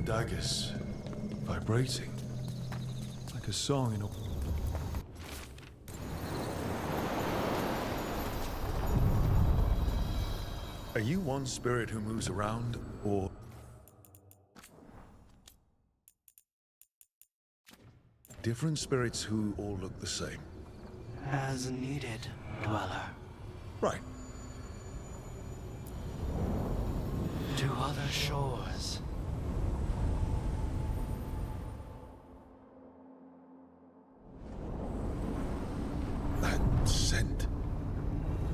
daggers, vibrating, like a song in a... Are you one spirit who moves around, or... different spirits who all look the same? As needed, Dweller. Right. To other shores. That scent.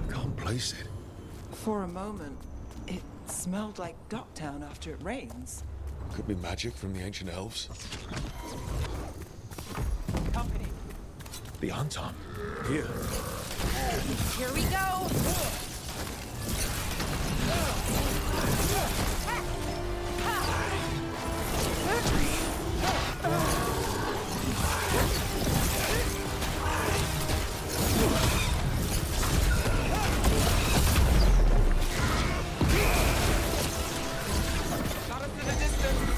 I can't place it. For a moment, it smelled like Docktown after it rains. Could be magic from the ancient elves. Company. The Anton. Here. Here we go! Got us in the distance!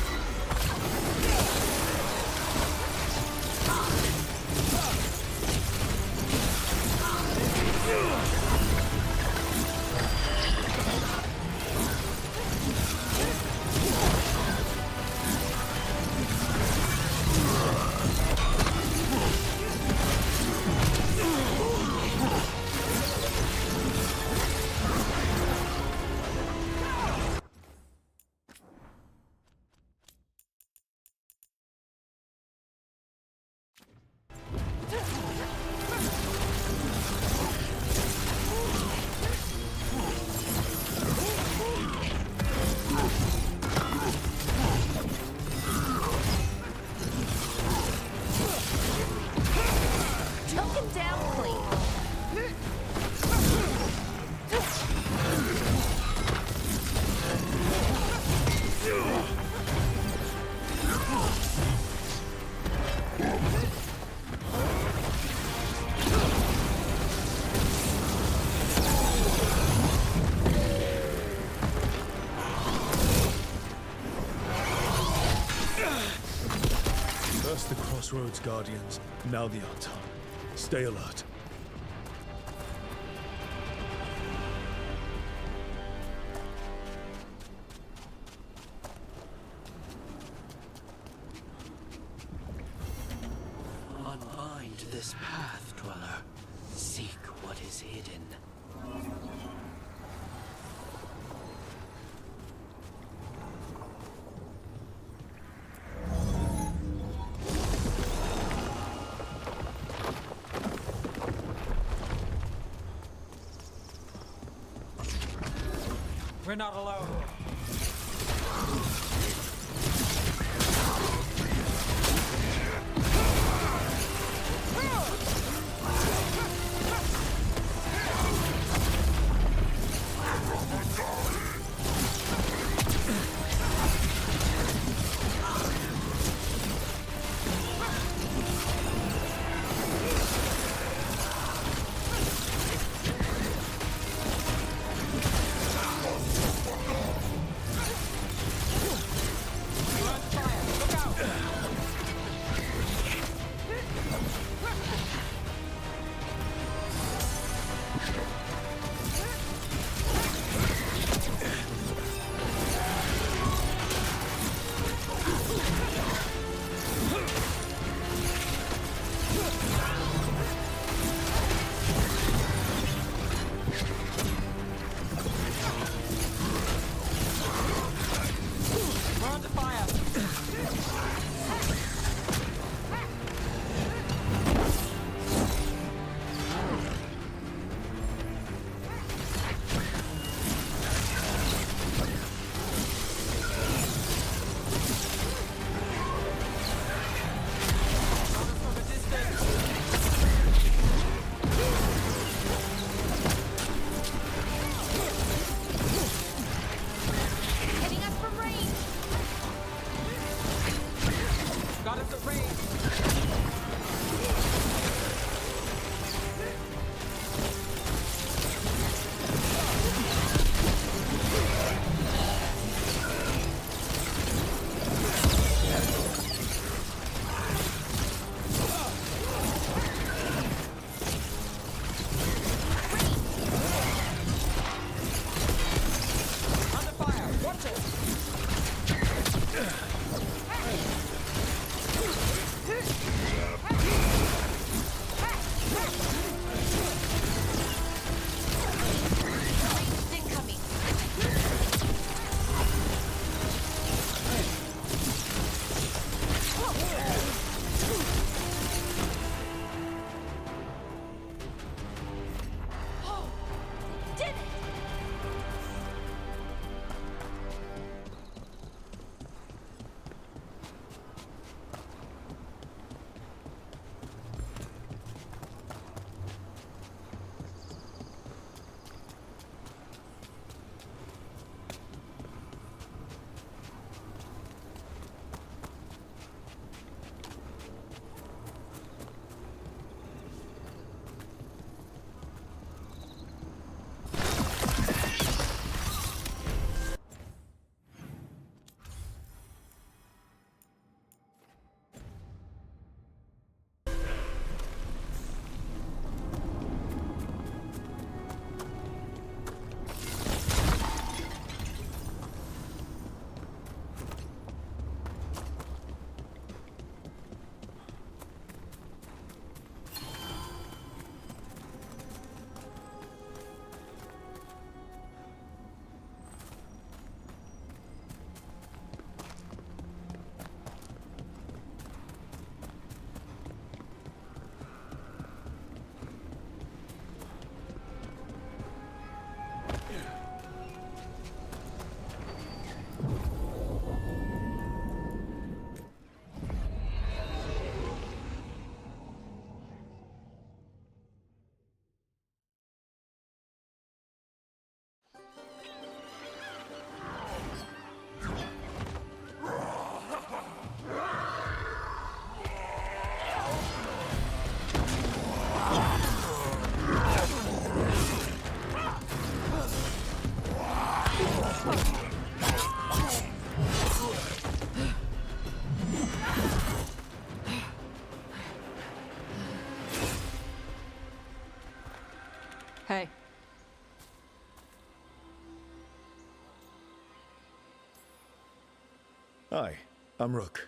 Took him down clean. First the Crossroads Guardians, now the Anton. Stay alert. Unbind this path, Dweller. Seek what is hidden. We're not alone. Hey. Hi, I'm Rook.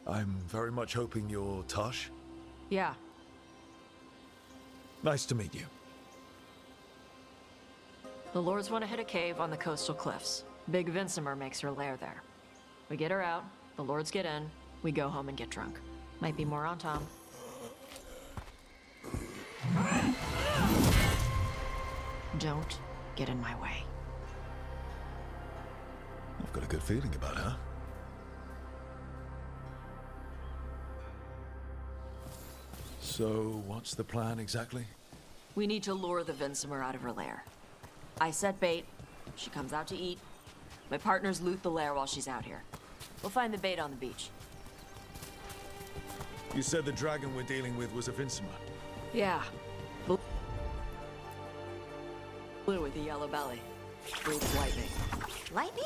I'm very much hoping you're Tosh. Yeah. Nice to meet you. The Lords want to hit a cave on the coastal cliffs. Big Vincimer makes her lair there. We get her out, the Lords get in, we go home and get drunk. Might be more on Tom. Don't get in my way. I've got a good feeling about her. So, what's the plan exactly? We need to lure the Vincimer out of her lair. I set bait, she comes out to eat. My partners loot the lair while she's out here. We'll find the bait on the beach. You said the dragon we're dealing with was a Vincimer. Yeah. Blue with a yellow belly. Breathes lightning. Lightning?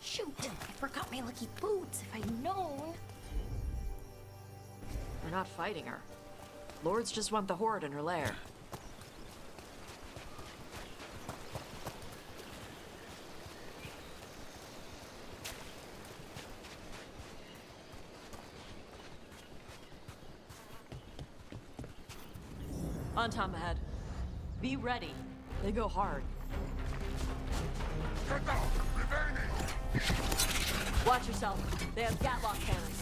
Shoot, I forgot my lucky boots. If I'd known. We're not fighting her. Lords just want the Horde in her lair. On Tom ahead. Be ready. They go hard. Watch yourself. They have Gatlock cannons.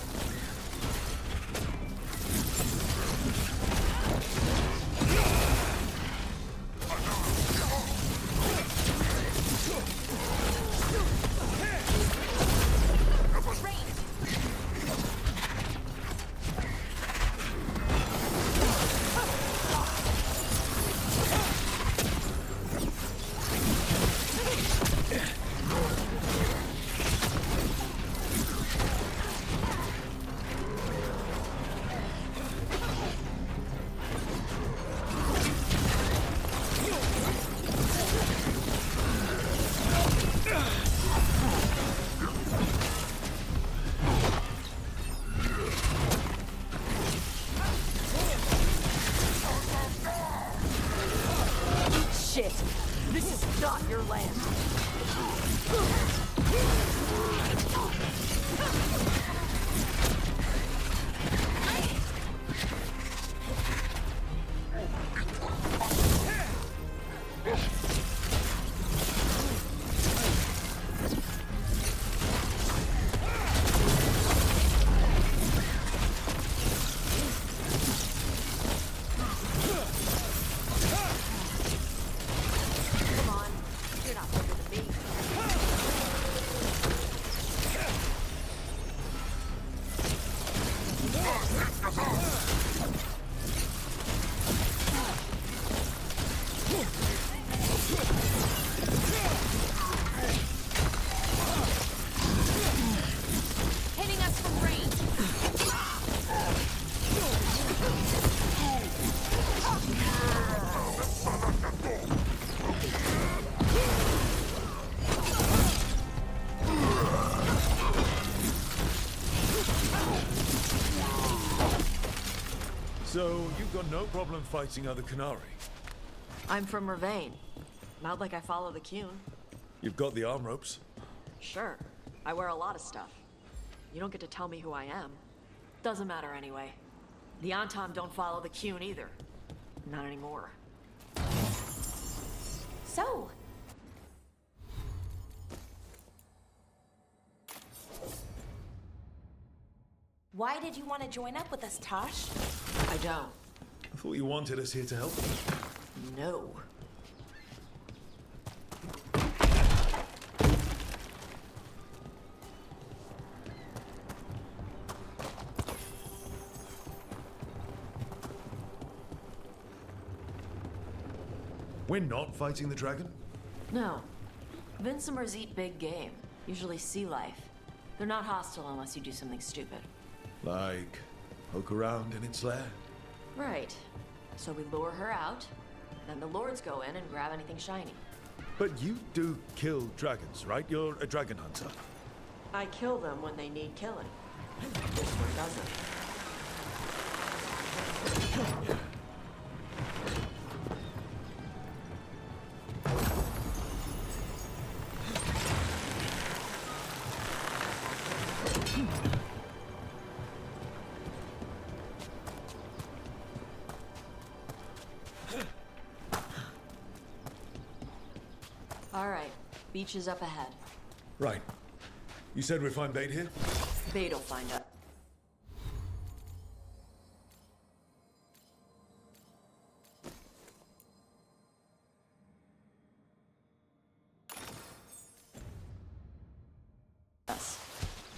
Shit! This is not your land! So, you've got no problem fighting other Qunari? I'm from Mervain. Not like I follow the Qun. You've got the arm ropes? Sure. I wear a lot of stuff. You don't get to tell me who I am. Doesn't matter anyway. The Antom don't follow the Qun either. Not anymore. So, why did you want to join up with us, Tosh? I don't. I thought you wanted us here to help you. No. We're not fighting the dragon? No. Vincimers eat big game, usually sea life. They're not hostile unless you do something stupid. Like, poke around in its lair? Right. So we lure her out, then the Lords go in and grab anything shiny. But you do kill dragons, right? You're a dragon hunter. I kill them when they need killing. This one doesn't. All right, beach is up ahead. Right. You said we'd find bait here? Bait'll find us.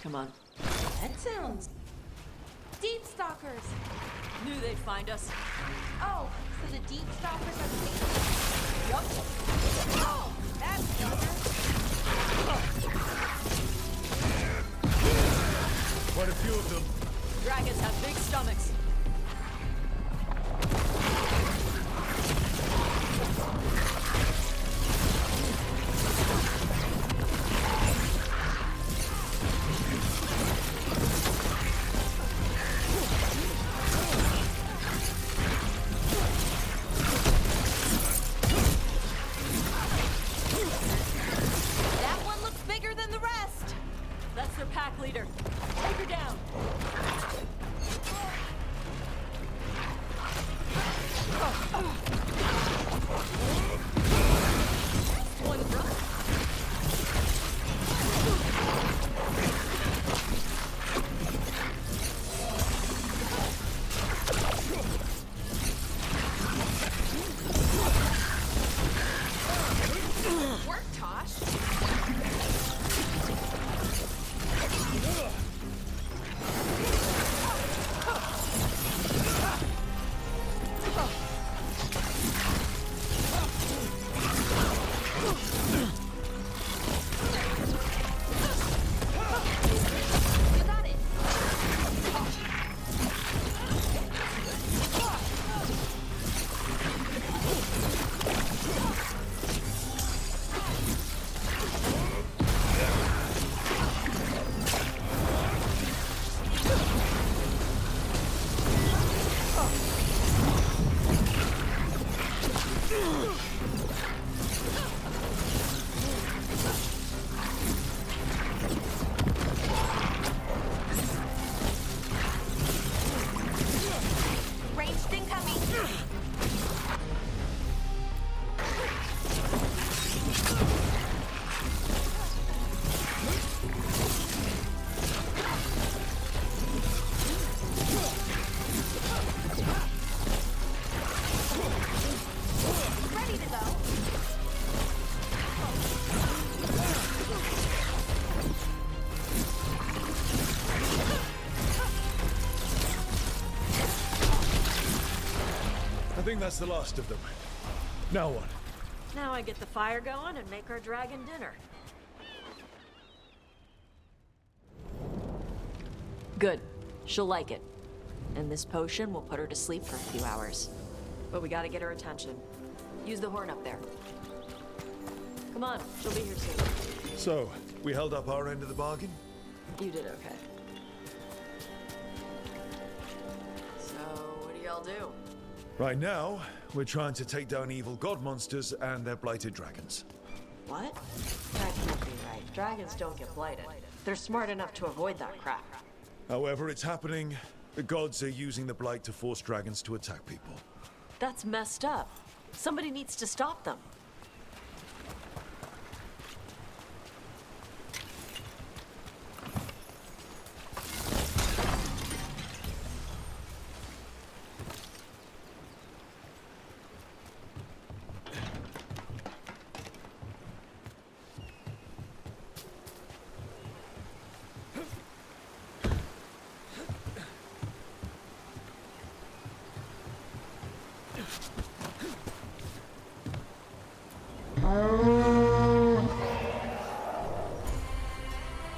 Come on. That sounds... Deep stalkers! Knew they'd find us. Oh, so the deep stalkers are the bait? Yup. Oh, that's clever. Quite a few of them. Dragons have big stomachs. That one looks bigger than the rest. That's their pack leader. Take her down. One run. Work, Tosh. You got it. Ranged incoming. Ready to go. I think that's the last of them. Now what? Now I get the fire going and make our dragon dinner. Good. She'll like it. And this potion will put her to sleep for a few hours. But we gotta get her attention. Use the horn up there. Come on, she'll be here soon. So, we held up our end of the bargain? You did okay. So, what do y'all do? Right now, we're trying to take down evil god monsters and their blighted dragons. What? That can't be right. Dragons don't get blighted. They're smart enough to avoid that crap. However, it's happening. The gods are using the blight to force dragons to attack people. That's messed up. Somebody needs to stop them.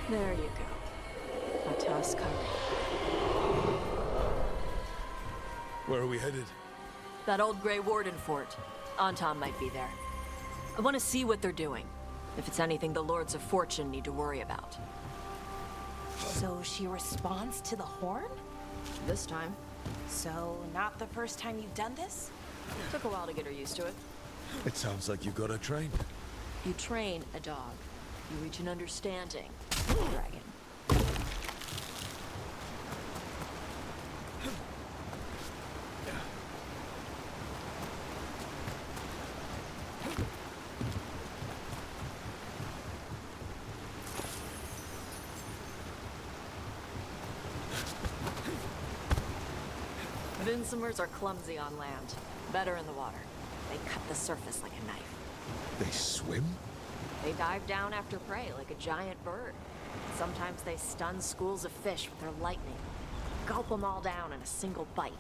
There you go. A tusk covered. Where are we headed? That old Grey Warden fort. Anton might be there. I want to see what they're doing. If it's anything the Lords of Fortune need to worry about. So she responds to the horn? This time, So not the first time you've done this? took a while to get her used to it. It sounds like you got her trained. You train a dog. You reach an understanding with a dragon. Winsomers are clumsy on land, better in the water. They cut the surface like a knife. They swim? They dive down after prey like a giant bird. Sometimes they stun schools of fish with their lightning. Gulp them all down in a single bite.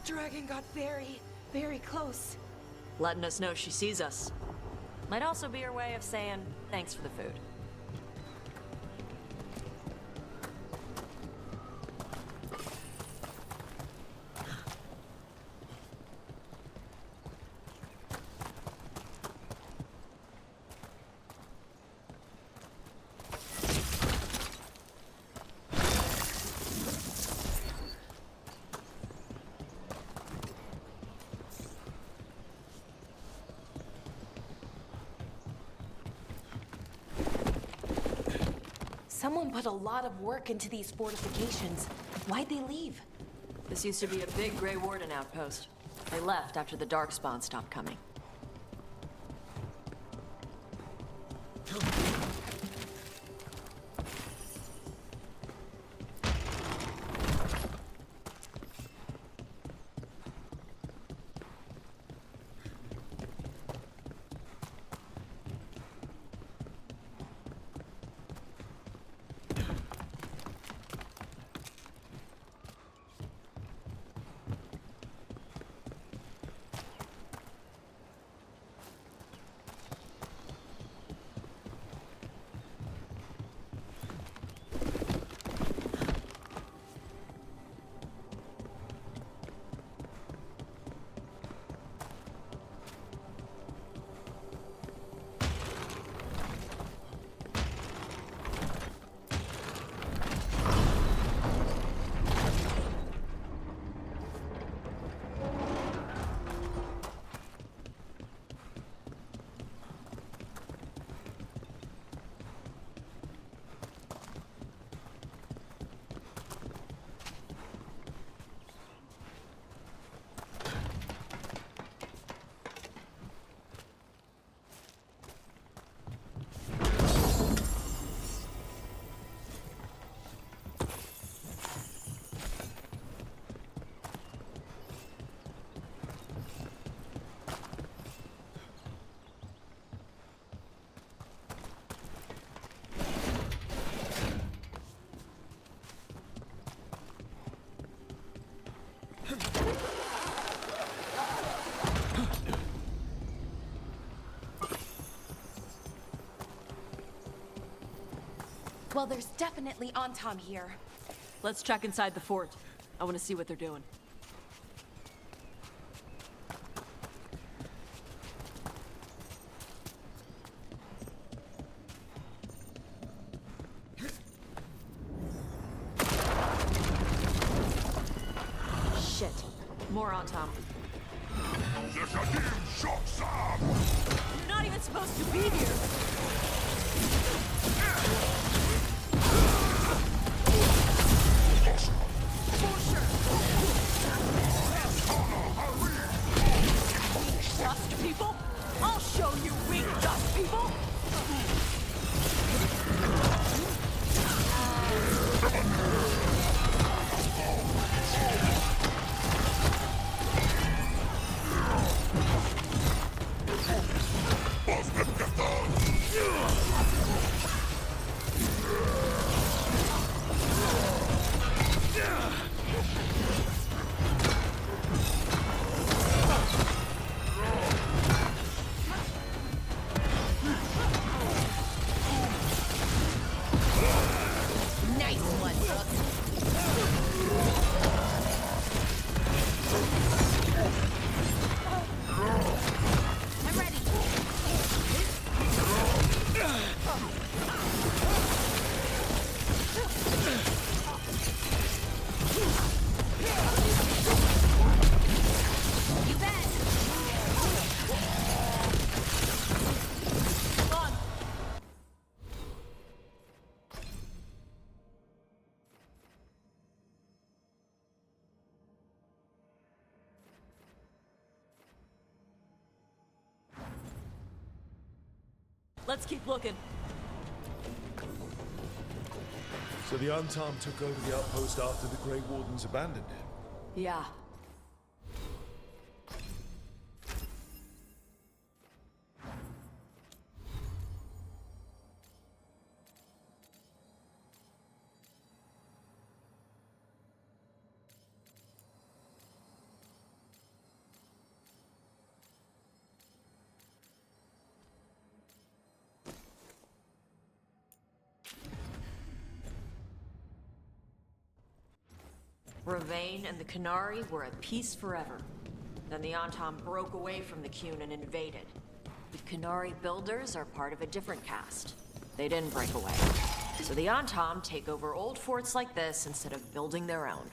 Dragon got very, very close. Letting us know she sees us. Might also be her way of saying thanks for the food. Someone put a lot of work into these fortifications. Why'd they leave? This used to be a big Grey Warden outpost. They left after the Darkspawn stopped coming. Well, there's definitely Antam here. Let's check inside the fort. I want to see what they're doing. Shit. More Antam. You're not even supposed to be here! Dust people? I'll show you weak dust people! Let's keep looking. So the Untarmed took over the outpost after the Grey Wardens abandoned it. Yeah. Ravane and the Canary were at peace forever. Then the Antom broke away from the Qun and invaded. The Canary builders are part of a different caste. They didn't break away. So the Antom take over old forts like this instead of building their own.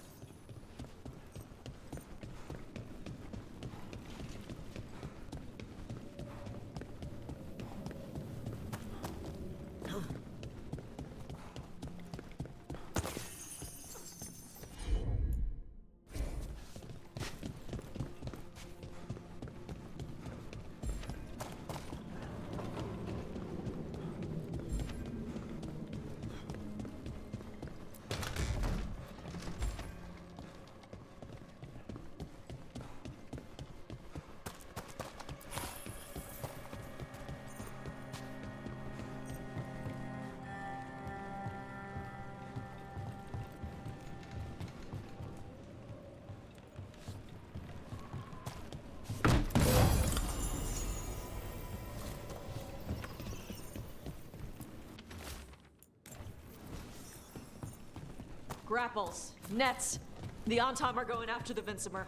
Grapples, nets. The Antom are going after the Vincimer.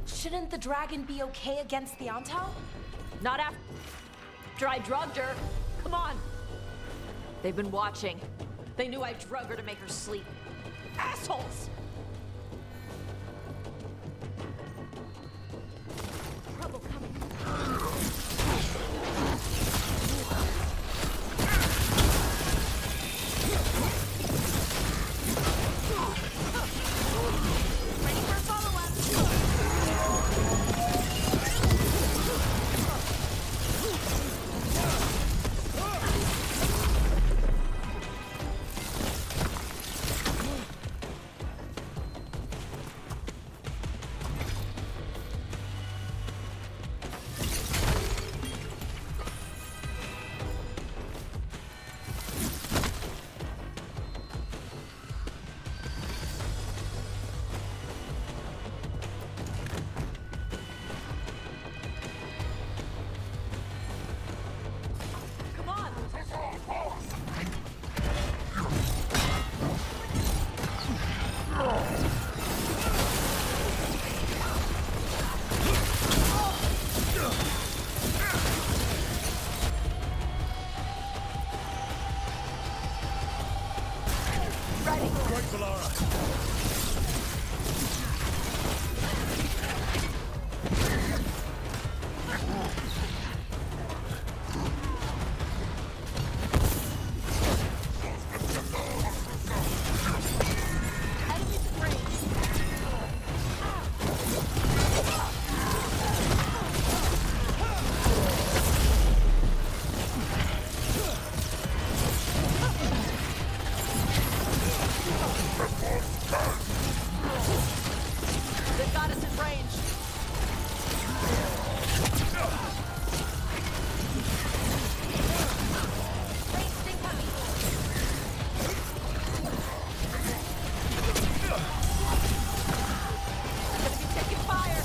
Shouldn't the dragon be okay against the Antom? Not after I drugged her. Come on. They've been watching. They knew I drug her to make her sleep. Assholes! Trouble coming. Ready for a follow-up? Come on! Great Valara! Enemies in range. They've got us in range. Range incoming. Gonna be taking fire.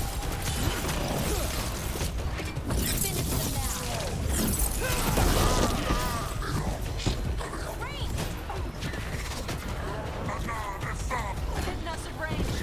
Finish them now. Range. Hitting us in range.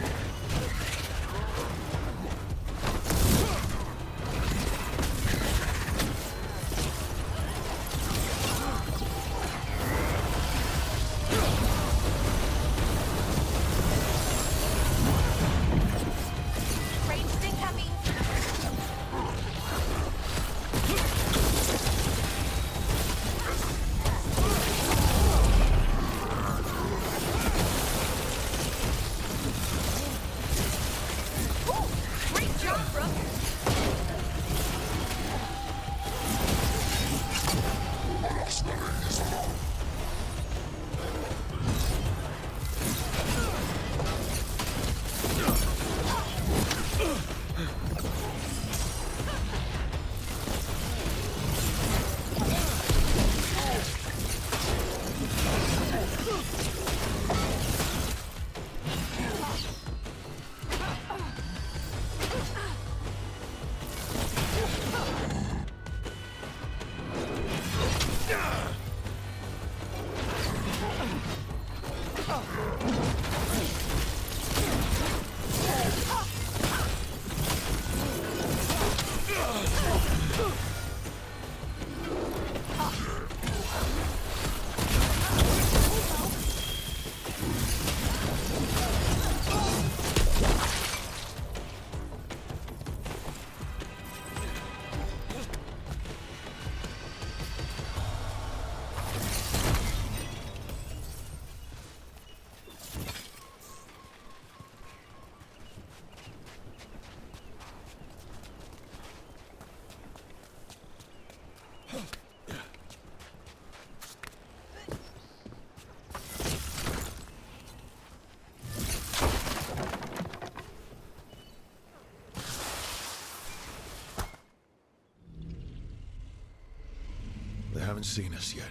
haven't seen us yet.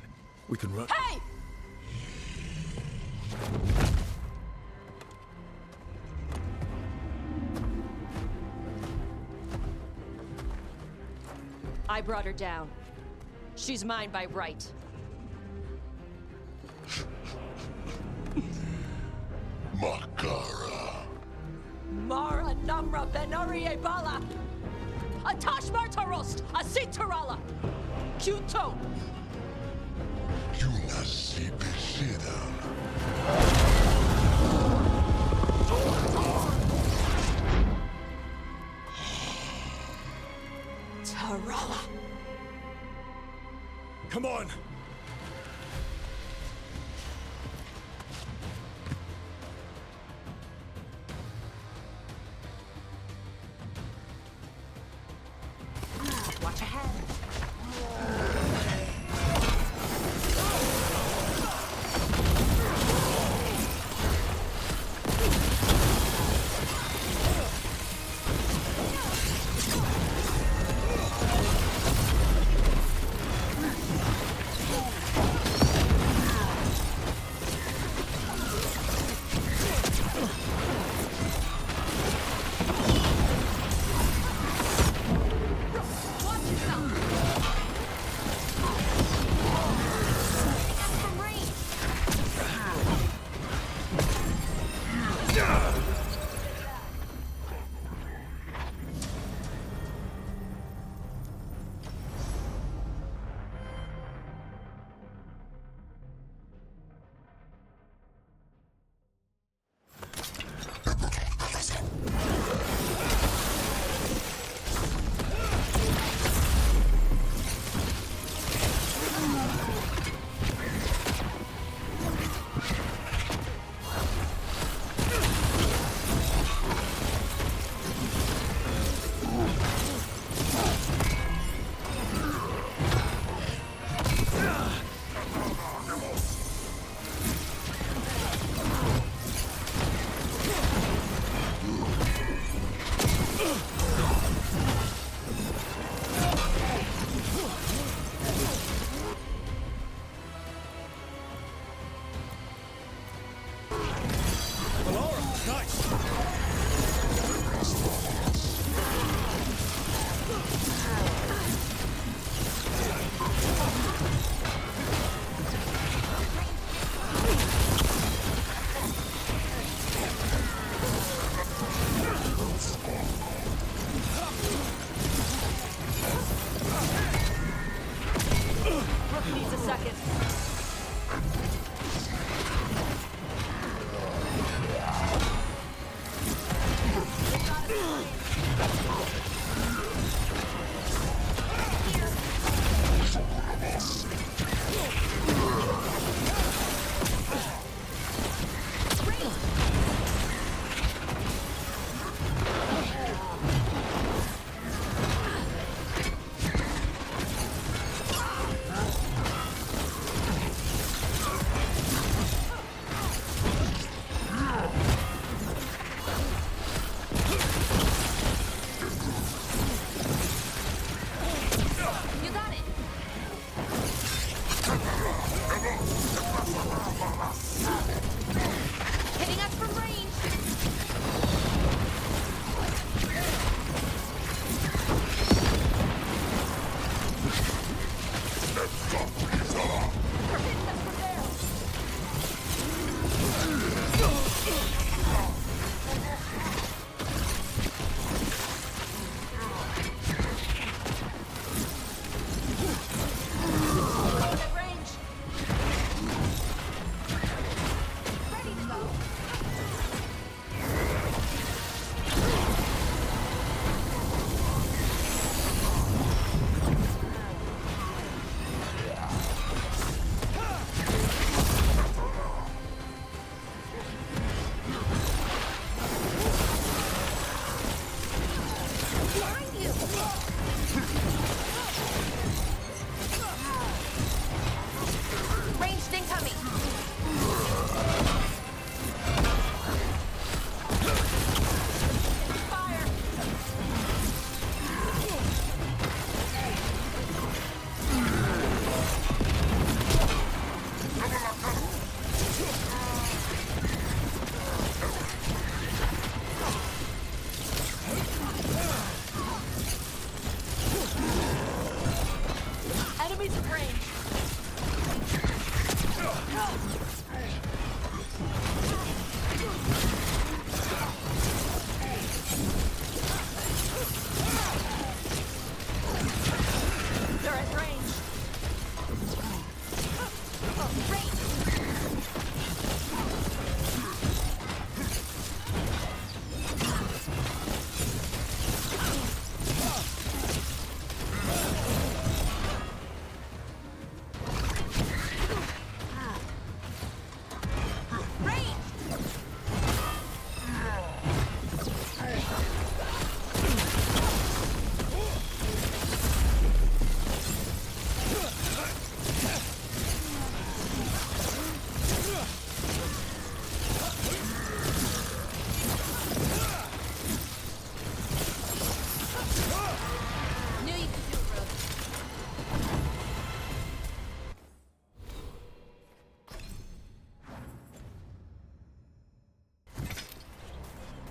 We can run. Hey! I brought her down. She's mine by right. Makara. Mara Namra Benari Bala! Atash Martarost! Asitarala! Kyuto! Tarala! Come on! Watch ahead. Needs a second.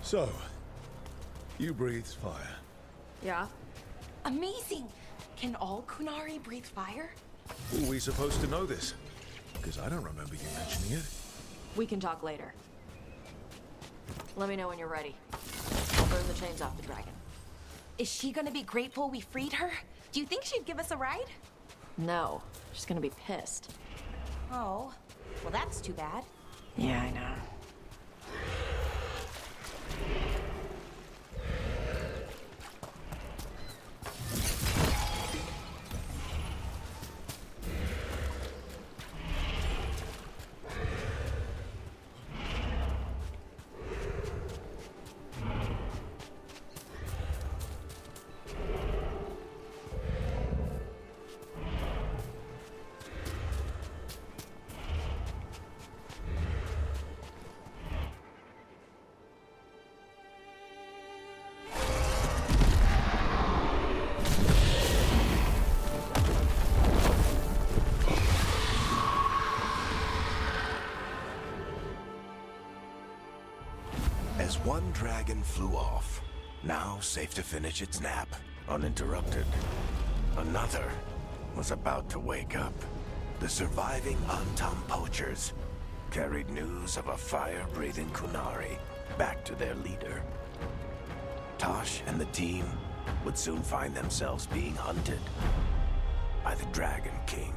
So, you breathed fire. Yeah? Amazing! Can all Kunari breathe fire? Were we supposed to know this? Because I don't remember you mentioning it. We can talk later. Let me know when you're ready. I'll burn the chains off the dragon. Is she gonna be grateful we freed her? Do you think she'd give us a ride? No, she's gonna be pissed. Oh, well that's too bad. Yeah, I know. As one dragon flew off, now safe to finish its nap, uninterrupted, another was about to wake up. The surviving Antam poachers carried news of a fire-breathing Kunari back to their leader. Tosh and the team would soon find themselves being hunted by the Dragon King.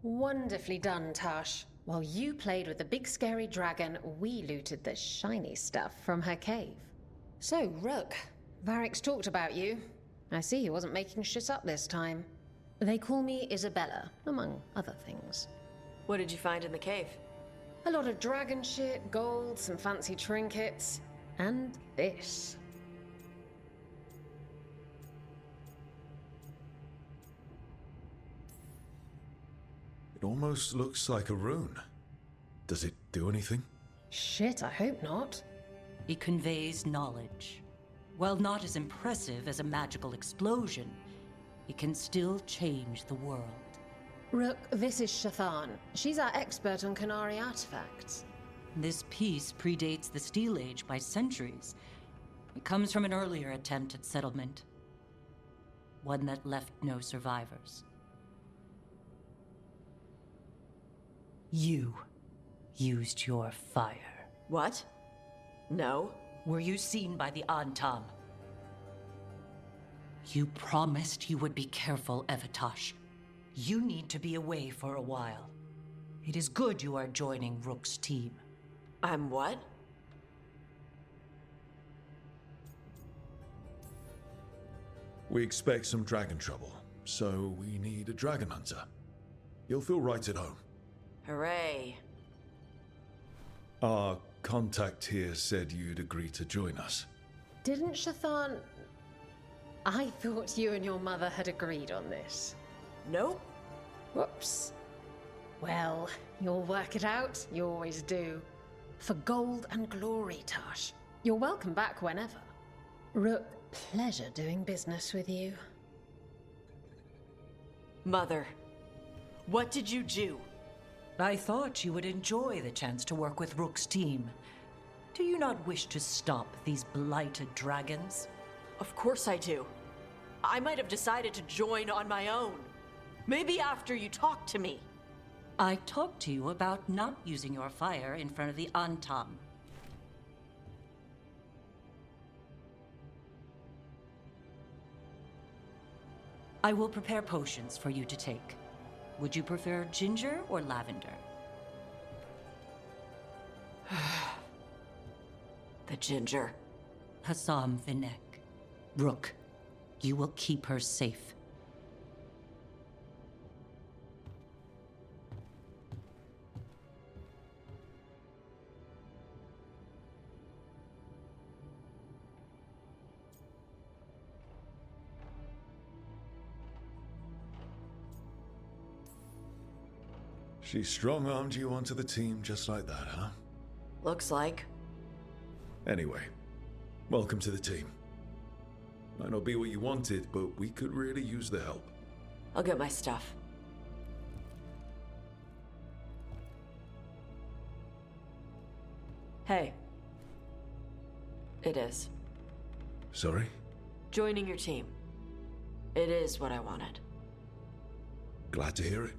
Wonderfully done, Tash. While you played with the big scary dragon, we looted the shiny stuff from her cave. So, Rook, Varric's talked about you. I see he wasn't making shit up this time. They call me Isabella, among other things. What did you find in the cave? A lot of dragon shit, gold, some fancy trinkets, and this. It almost looks like a rune. Does it do anything? Shit, I hope not. It conveys knowledge. While not as impressive as a magical explosion, it can still change the world. Rook, this is Shathan. She's our expert on Kunari artifacts. This piece predates the Steel Age by centuries. It comes from an earlier attempt at settlement. One that left no survivors. You used your fire. What? No. Were you seen by the Antam? You promised you would be careful, Evatosh. You need to be away for a while. It is good you are joining Rook's team. I'm what? We expect some dragon trouble, so we need a dragon hunter. You'll feel right at home. Hooray. Our contact here said you'd agree to join us. Didn't Shathan... I thought you and your mother had agreed on this. Nope. Whoops. Well, you'll work it out. You always do. For gold and glory, Tash. You're welcome back whenever. Rook, pleasure doing business with you. Mother, what did you do? I thought you would enjoy the chance to work with Rook's team. Do you not wish to stop these blighted dragons? Of course I do. I might have decided to join on my own. Maybe after you talked to me. I talked to you about not using your fire in front of the Antam. I will prepare potions for you to take. Would you prefer ginger or lavender? The ginger. Hassam Vinek. Rook, you will keep her safe. She strong-armed you onto the team just like that, huh? Looks like. Anyway, welcome to the team. Might not be what you wanted, but we could really use the help. I'll get my stuff. Hey. It is. Sorry? Joining your team. It is what I wanted. Glad to hear it.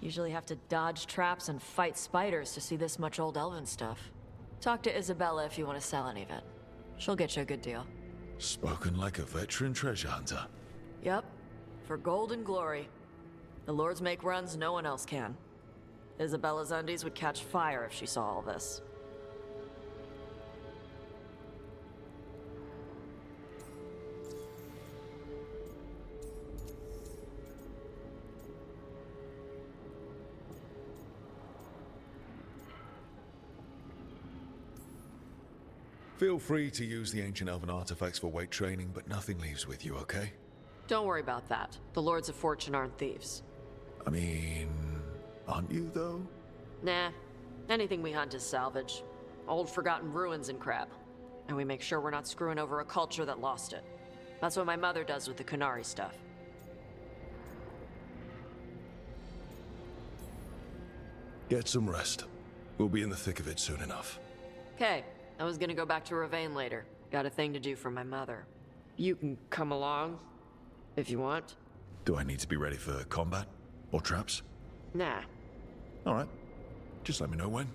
Usually have to dodge traps and fight spiders to see this much old elven stuff. Talk to Isabella if you want to sell any of it. She'll get you a good deal. Spoken like a veteran treasure hunter. Yep. For gold and glory. The lords make runs no one else can. Isabella's undies would catch fire if she saw all this. Feel free to use the ancient elven artifacts for weight training, but nothing leaves with you, okay? Don't worry about that. The lords of fortune aren't thieves. I mean, aren't you, though? Nah. Anything we hunt is salvage. Old forgotten ruins and crap. And we make sure we're not screwing over a culture that lost it. That's what my mother does with the Kunari stuff. Get some rest. We'll be in the thick of it soon enough. Okay, I was gonna go back to Ravane later. Got a thing to do for my mother. You can come along, if you want. Do I need to be ready for combat? Or traps? Nah. Alright. Just let me know when.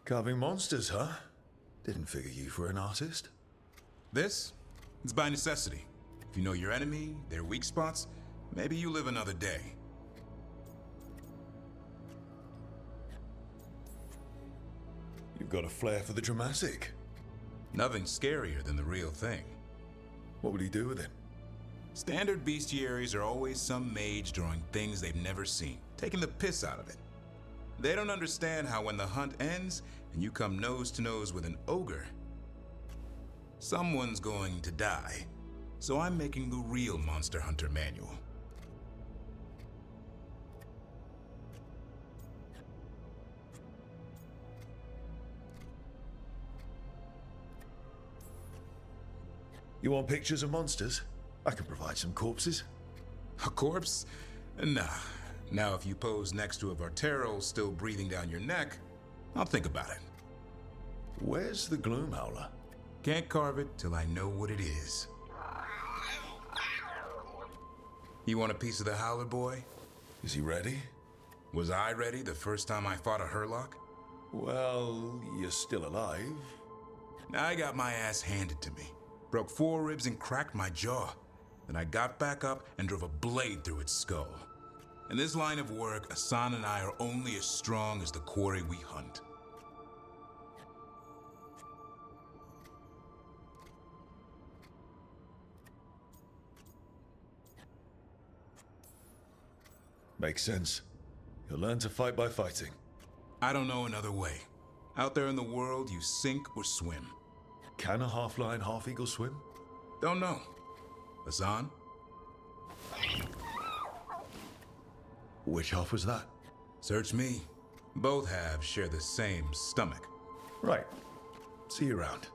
Carving monsters, huh? Didn't figure you for an artist. This? It's by necessity. If you know your enemy, their weak spots, maybe you live another day. You've got a flair for the dramatic. Nothing's scarier than the real thing. What would he do with it? Standard bestiaries are always some mage drawing things they've never seen, taking the piss out of it. They don't understand how when the hunt ends and you come nose to nose with an ogre, someone's going to die. So I'm making the real Monster Hunter manual. You want pictures of monsters? I can provide some corpses. A corpse? Nah. Now if you pose next to a Vartero still breathing down your neck, I'll think about it. Where's the Gloom Howler? Can't carve it till I know what it is. You want a piece of the Howler boy? Is he ready? Was I ready the first time I fought a Hurlock? Well, you're still alive. I got my ass handed to me. Broke 4 ribs and cracked my jaw. Then I got back up and drove a blade through its skull. In this line of work, Asan and I are only as strong as the quarry we hunt. Makes sense. You'll learn to fight by fighting. I don't know another way. Out there in the world, you sink or swim. Can a half-lion, half-eagle swim? Don't know. Asan? Which half was that? Search me. Both halves share the same stomach. Right. See you around.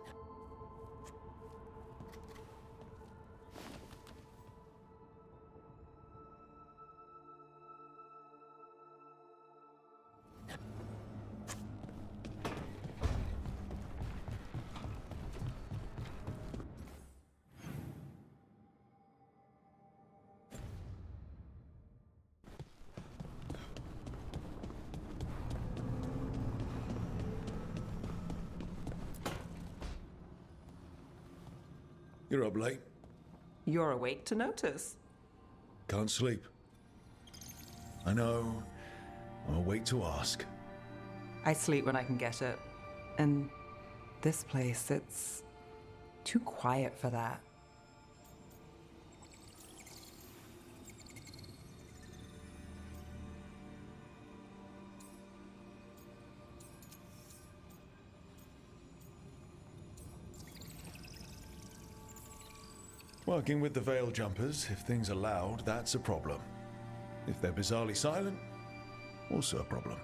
You're up late. You're awake to notice. Can't sleep. I know. I'll wait to ask. I sleep when I can get it. And this place, it's too quiet for that. Working with the Veil Jumpers, if things are loud, that's a problem. If they're bizarrely silent, also a problem.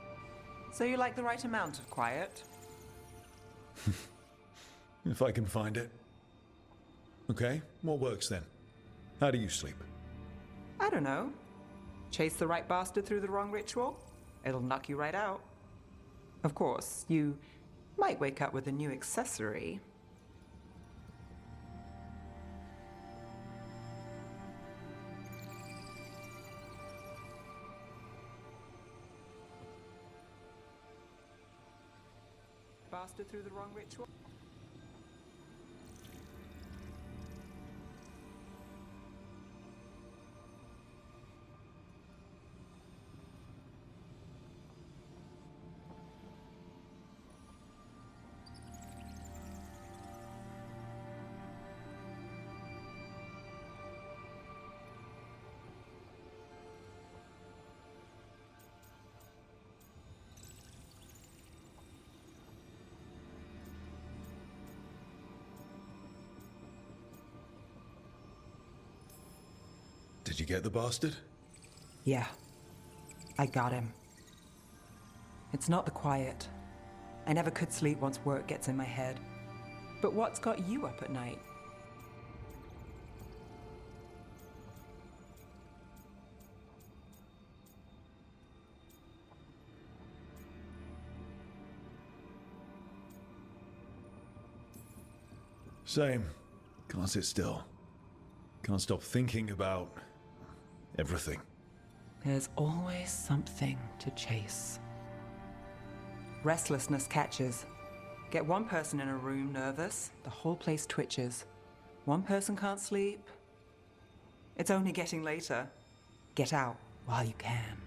So you like the right amount of quiet? If I can find it. Okay, what works then? How do you sleep? I don't know. Chase the right bastard through the wrong ritual? It'll knock you right out. Of course, you might wake up with a new accessory. Bastard through the wrong ritual? Did you get the bastard? Yeah, I got him. It's not the quiet. I never could sleep once work gets in my head. But what's got you up at night? Same. Can't sit still. Can't stop thinking about everything. There's always something to chase. Restlessness catches. Get one person in a room nervous, the whole place twitches. One person can't sleep. It's only getting later. Get out while you can.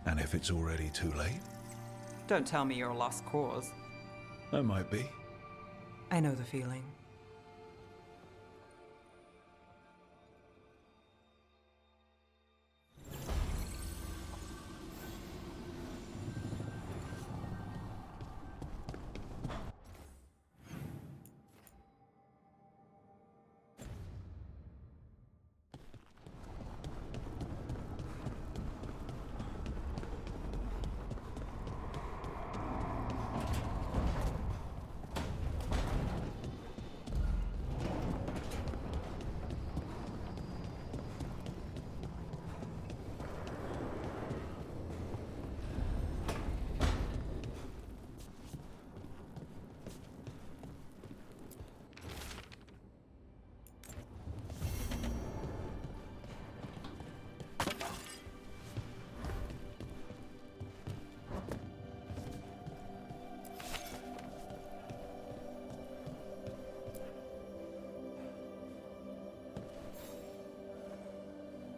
And if it's already too late? Don't tell me you're a lost cause. I might be. I know the feeling.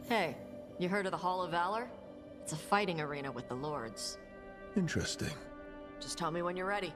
Hey, you heard of the Hall of Valor? It's a fighting arena with the lords. Interesting. Just tell me when you're ready.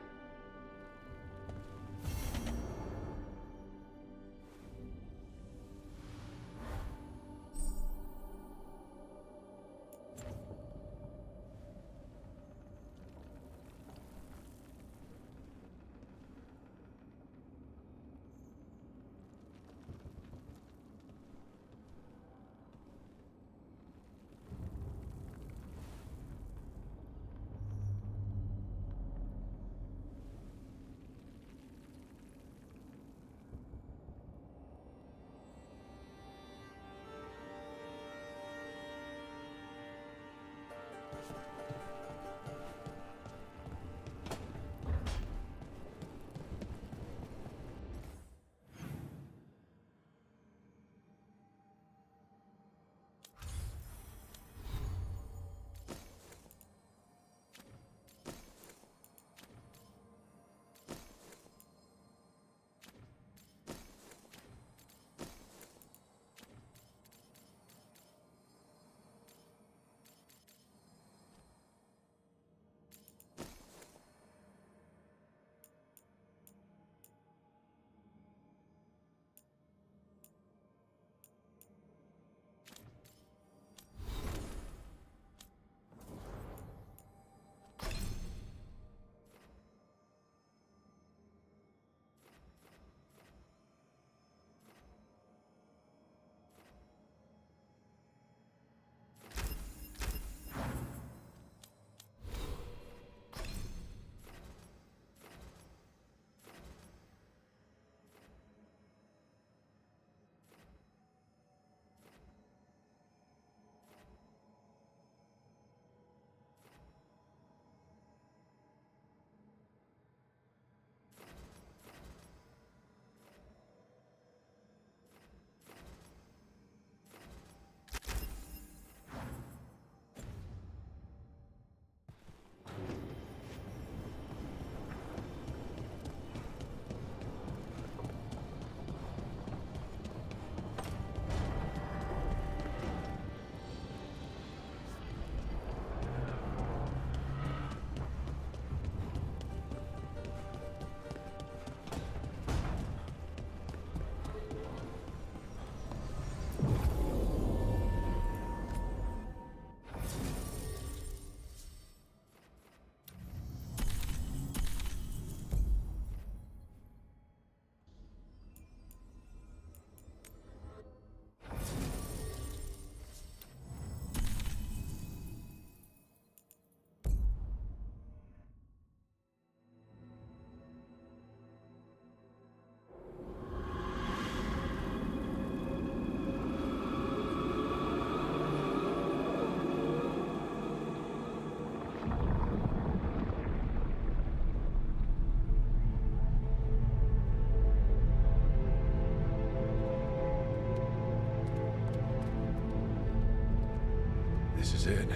This is it.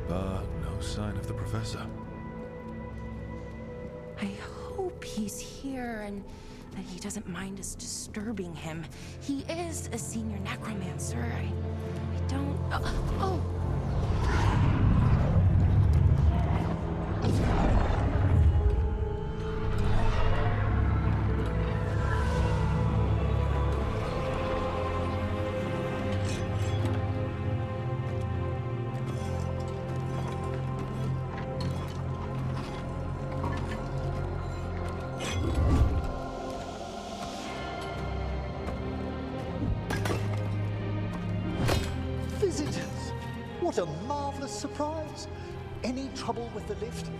But no sign of the professor. I hope he's here and that he doesn't mind us disturbing him. He is a senior necromancer. I don't... Oh! What a marvelous surprise! Any trouble with the lift?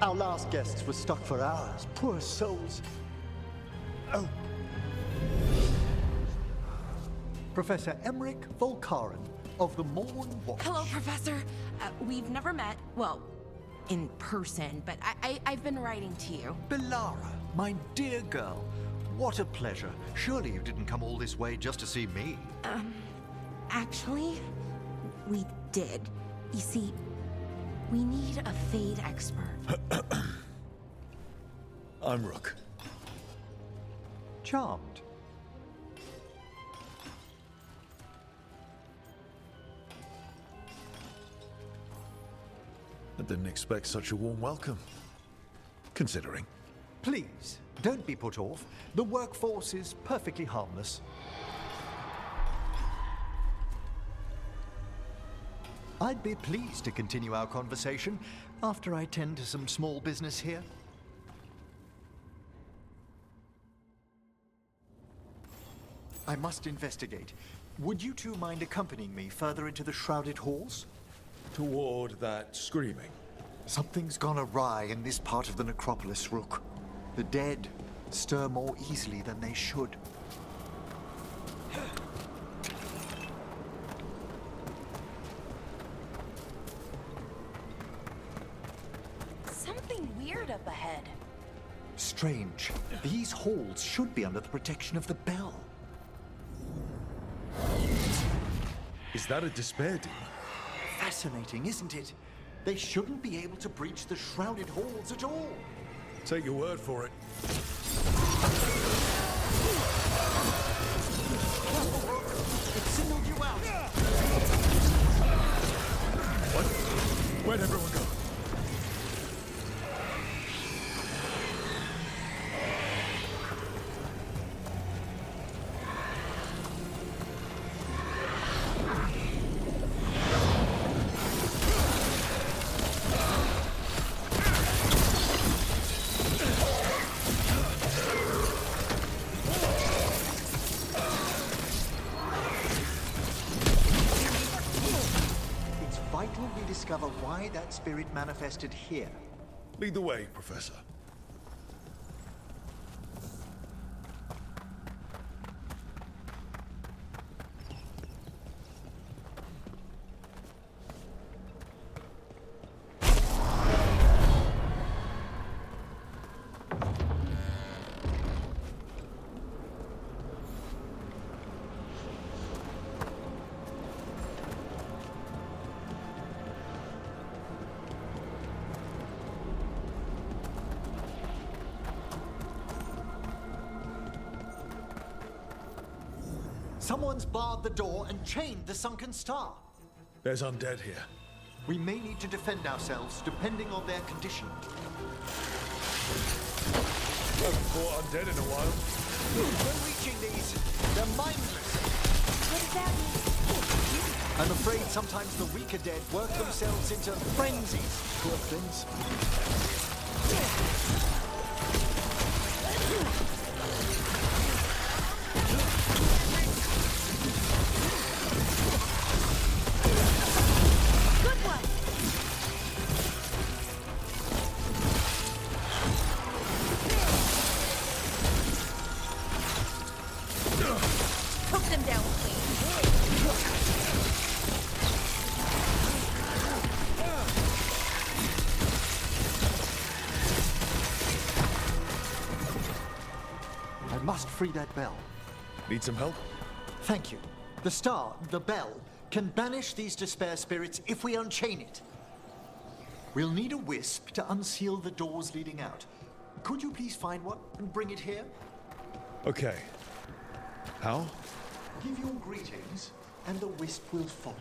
Our last guests were stuck for hours. Poor souls. Oh. Professor Emmerich Volkaren of the Morn Watch. Hello, Professor. We've never met, well, in person, but I've been writing to you. Belara, my dear girl. What a pleasure. Surely you didn't come all this way just to see me. Actually, we did. You see, we need a Fade expert. I'm Rook. Charmed. I didn't expect such a warm welcome. Considering. Please, don't be put off. The workforce is perfectly harmless. I'd be pleased to continue our conversation after I tend to some small business here. I must investigate. Would you two mind accompanying me further into the shrouded halls? Toward that screaming. Something's gone awry in this part of the necropolis, Rook. The dead stir more easily than they should. weird up ahead. Strange. These halls should be under the protection of the bell. Is that a despair demon? Fascinating, isn't it? They shouldn't be able to breach the shrouded halls at all. Take your word for it. It signaled you out. What? Where'd everyone go? Vital we discover why that spirit manifested here. Lead the way, Professor. Someone's barred the door and chained the sunken star. There's undead here. We may need to defend ourselves, depending on their condition. Haven't fought undead in a while. We're reaching these. They're mindless. What does that mean? I'm afraid sometimes the weaker dead work themselves into frenzies. Poor things. Must free that bell. Need some help? Thank you. The star, the bell, can banish these despair spirits if we unchain it. We'll need a wisp to unseal the doors leading out. Could you please find one and bring it here? Okay. How? Give your greetings, and the wisp will follow.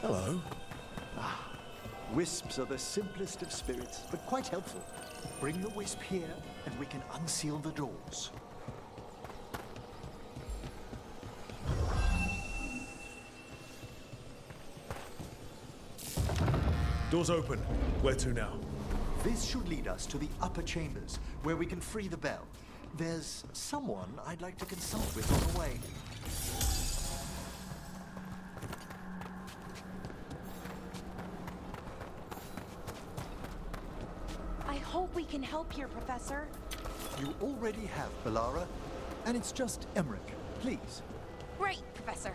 Hello. Wisps are the simplest of spirits, but quite helpful. Bring the wisp here, and we can unseal the doors. Doors open. Where to now? This should lead us to the upper chambers, where we can free the bell. There's someone I'd like to consult with on the way. I hope we can help here, Professor. You already have, Bellara. And it's just Emmerich. Please. Great, Professor.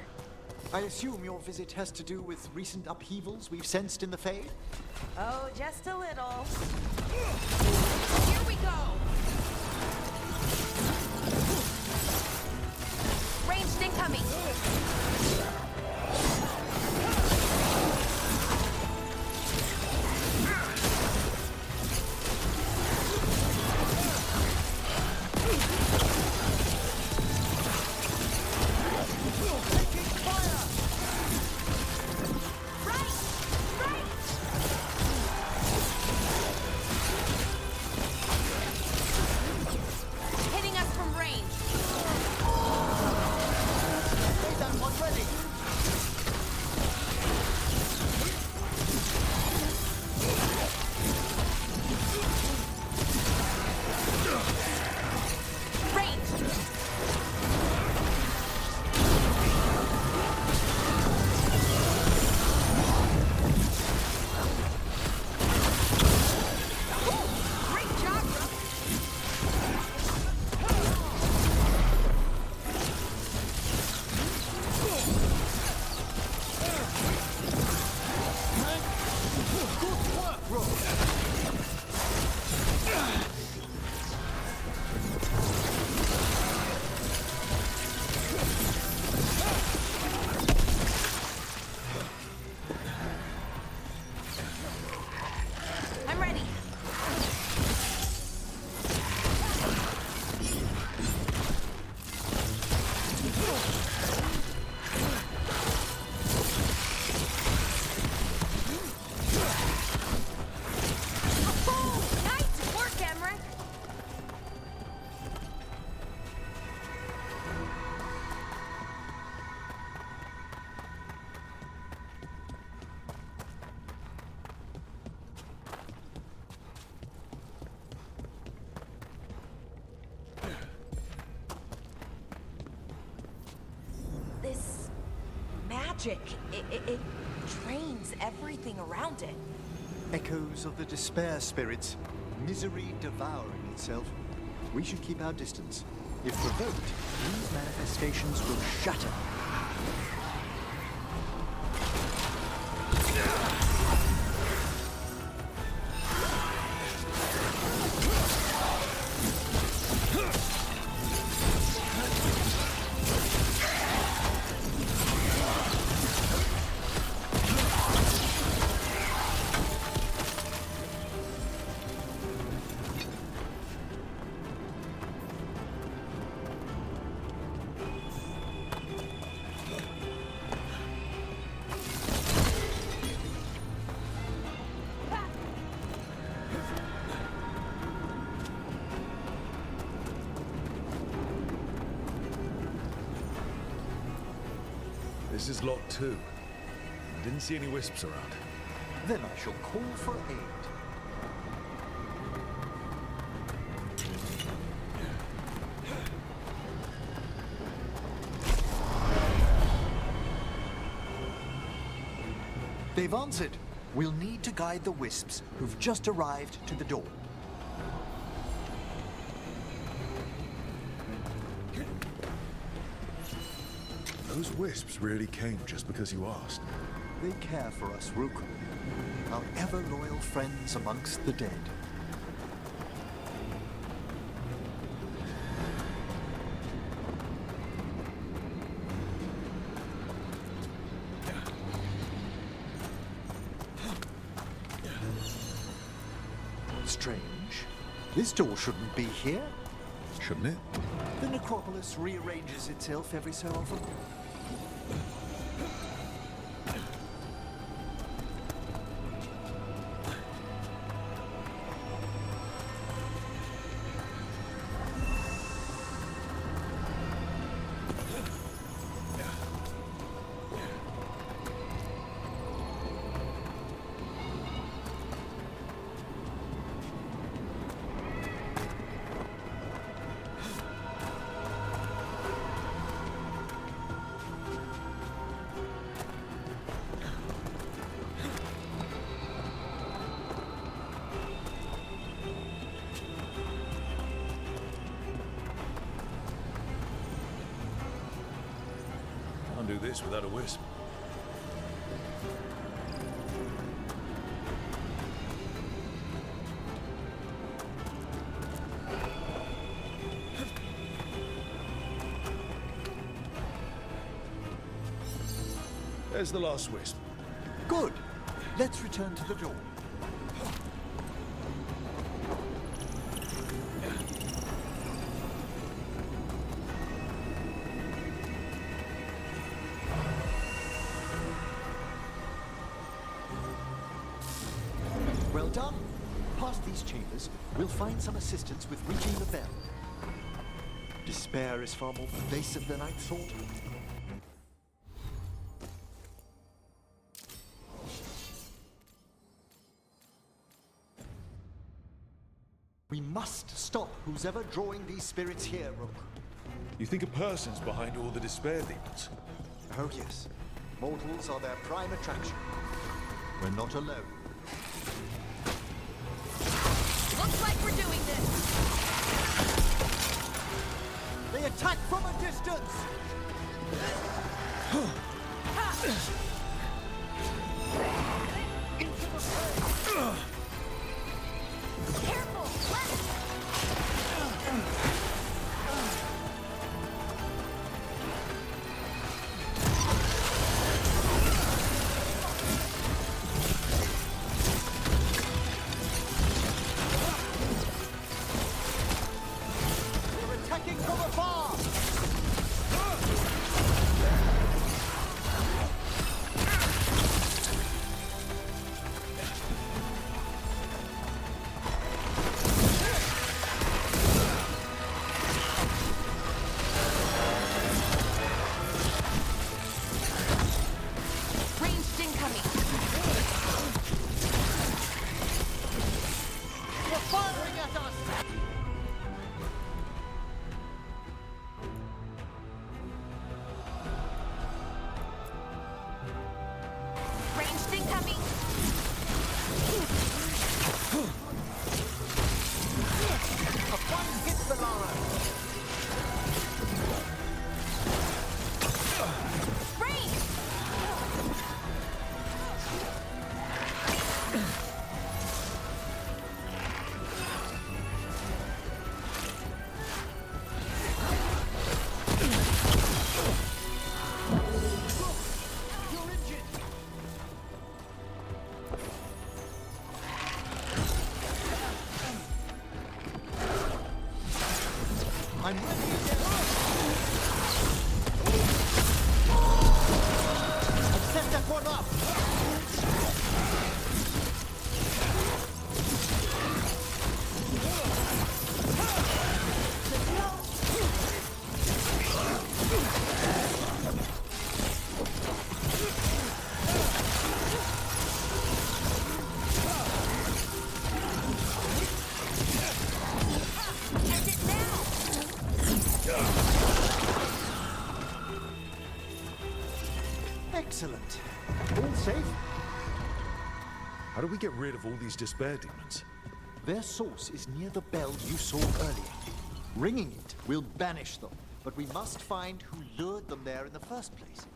I assume your visit has to do with recent upheavals we've sensed in the Fade? Oh, just a little. Here we go! Ranged incoming! magic. It drains everything around it. Echoes of the despair spirits, misery devouring itself. We should keep our distance. If provoked, these manifestations will shatter. This is locked too. Didn't see any wisps around. Then I shall call for aid. They've answered. We'll need to guide the wisps who've just arrived to the door. Those wisps really came just because you asked. They care for us, Rook. Our ever-loyal friends amongst the dead. Strange. This door shouldn't be here. Shouldn't it? The necropolis rearranges itself every so often. Can't do this without a wisp. There's the last wisp. Good. Let's return to the door. Well done. Past these chambers, we'll find some assistance with reaching the bell. Despair is far more pervasive than I'd thought. We must stop who's ever drawing these spirits here, Rook. You think a person's behind all the despair demons? Oh yes. Mortals are their prime attraction. We're not alone. Looks like we're doing this. They attack from a distance! Into the fray! Careful! Left! They're attacking from afar! Ranged incoming. They're firing at us! I'm ready. I've set that one up. Excellent. All safe? How do we get rid of all these despair demons? Their source is near the bell you saw earlier. Ringing it will banish them, but we must find who lured them there in the first place.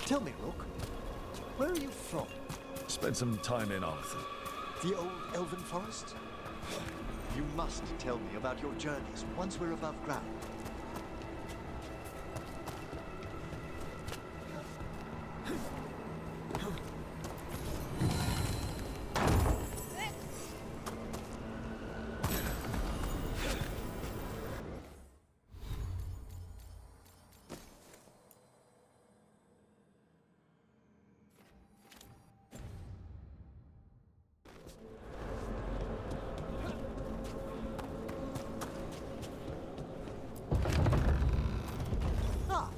Tell me, Rook, where are you from? Spent some time in Arthur. The old elven forest? You must tell me about your journeys once we're above ground.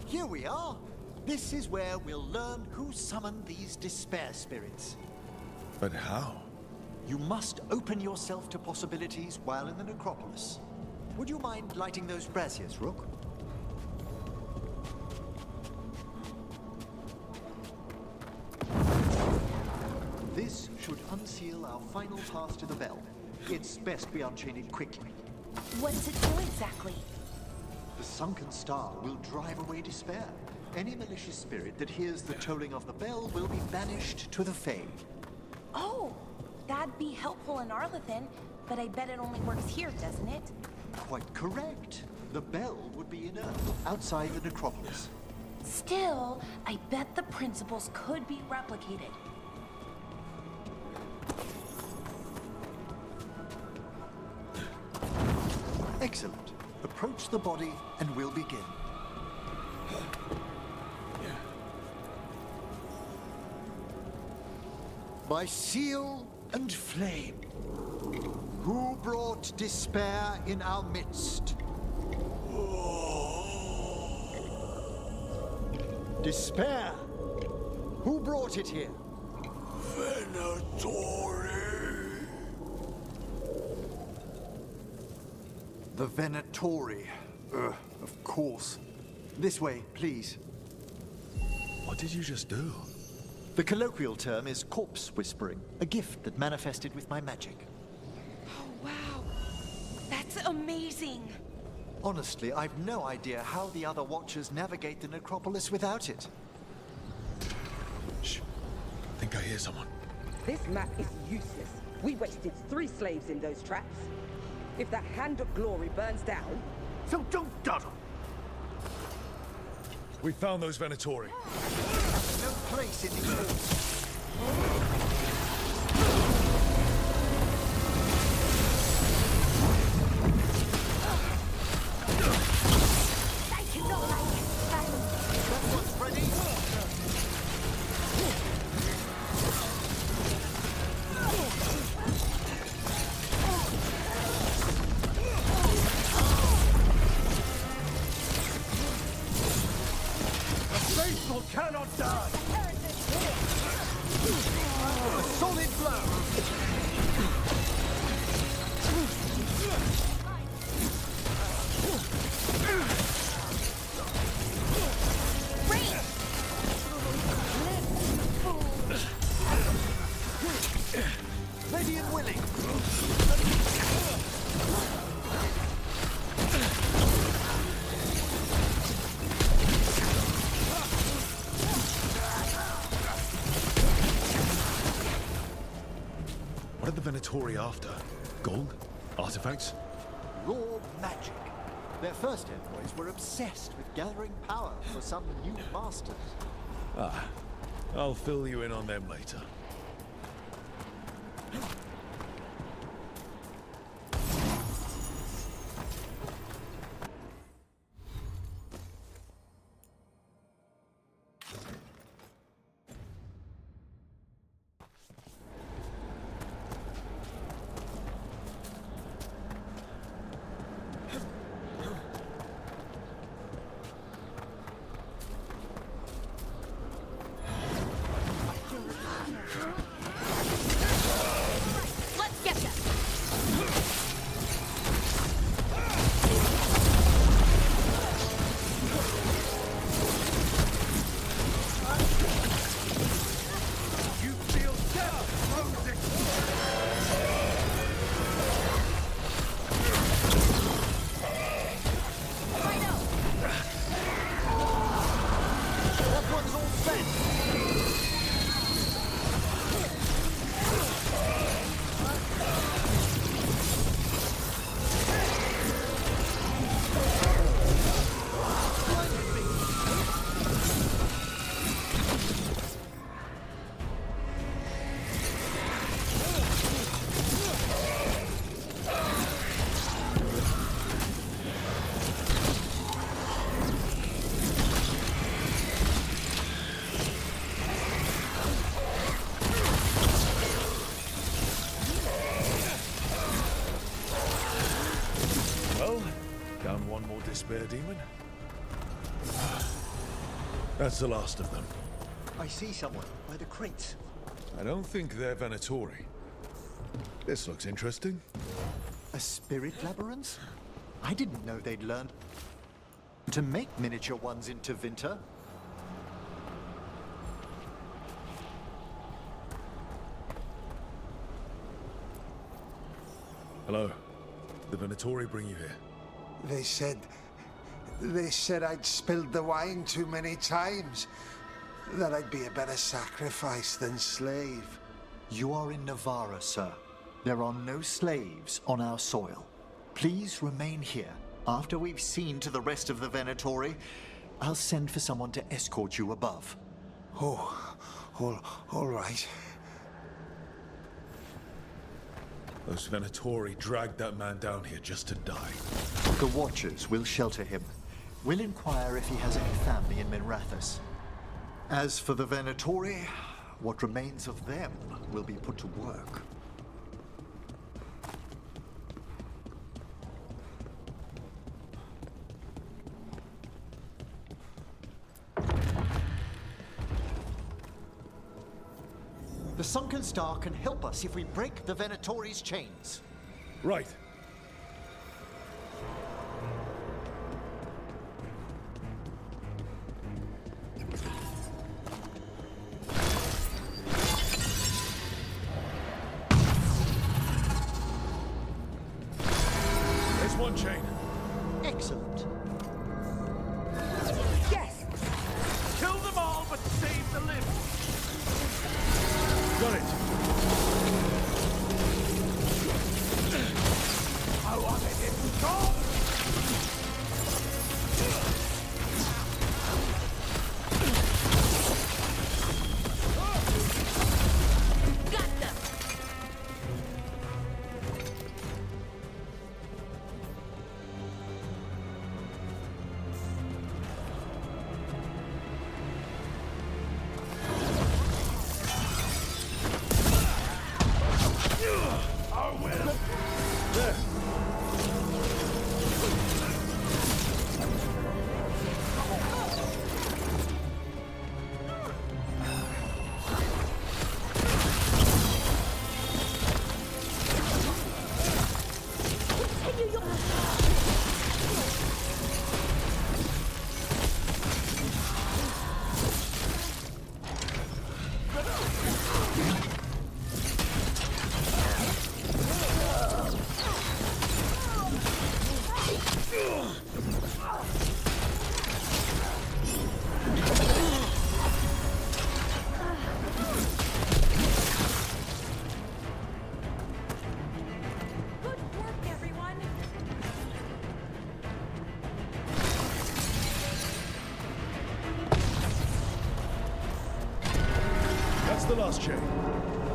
Here we are. This is where we'll learn who summoned these despair spirits. But how? You must open yourself to possibilities while in the necropolis. Would you mind lighting those braziers, Rook? This should unseal our final pass to the bell. It's best we unchain it quickly. What's it do exactly? The sunken star will drive away despair. Any malicious spirit that hears the tolling of the bell will be banished to the Fae. Oh, that'd be helpful in Arlethan, but I bet it only works here, doesn't it? Quite correct. The bell would be inert, outside the necropolis. Still, I bet the principles could be replicated. Excellent. Approach the body and we'll begin. By seal and flame, who brought despair in our midst? Despair? Who brought it here? Venatori. The Venatori. Of course. This way, please. What did you just do? The colloquial term is corpse whispering, a gift that manifested with my magic. Oh, wow. That's amazing. Honestly, I've no idea how the other Watchers navigate the necropolis without it. Shh. I think I hear someone. This map is useless. We wasted 3 slaves in those traps. If that Hand of Glory burns down... So don't dawdle! We found those Venatori. No place in these walls. That one's ready. Faithful cannot die! A solid blow! had the Venatori after? Gold? Artifacts? Raw magic. Their first envoys were obsessed with gathering power for some new masters. Ah, I'll fill you in on them later. Let's get them! You feel death, That one's all spent! Well, down one more despair demon. That's the last of them. I see someone by the crates. I don't think they're Venatori. This looks interesting. A spirit labyrinth? I didn't know they'd learned to make miniature ones into Vinter. Hello. The Venatori bring you here. They said I'd spilled the wine too many times. That I'd be a better sacrifice than slave. You are in Navarra, sir. There are no slaves on our soil. Please remain here. After we've seen to the rest of the Venatori, I'll send for someone to escort you above. Oh, all right. Those Venatori dragged that man down here just to die. The Watchers will shelter him. We'll inquire if he has any family in Minrathous. As for the Venatori, what remains of them will be put to work. The Sunken Star can help us if we break the Venatori's chains. Right. There's one chain. Excellent. Yes! Kill them all, but save the limb! Got it. I want it in gold! Got them! the last chain.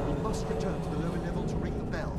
We must return to the lower level to ring the bell.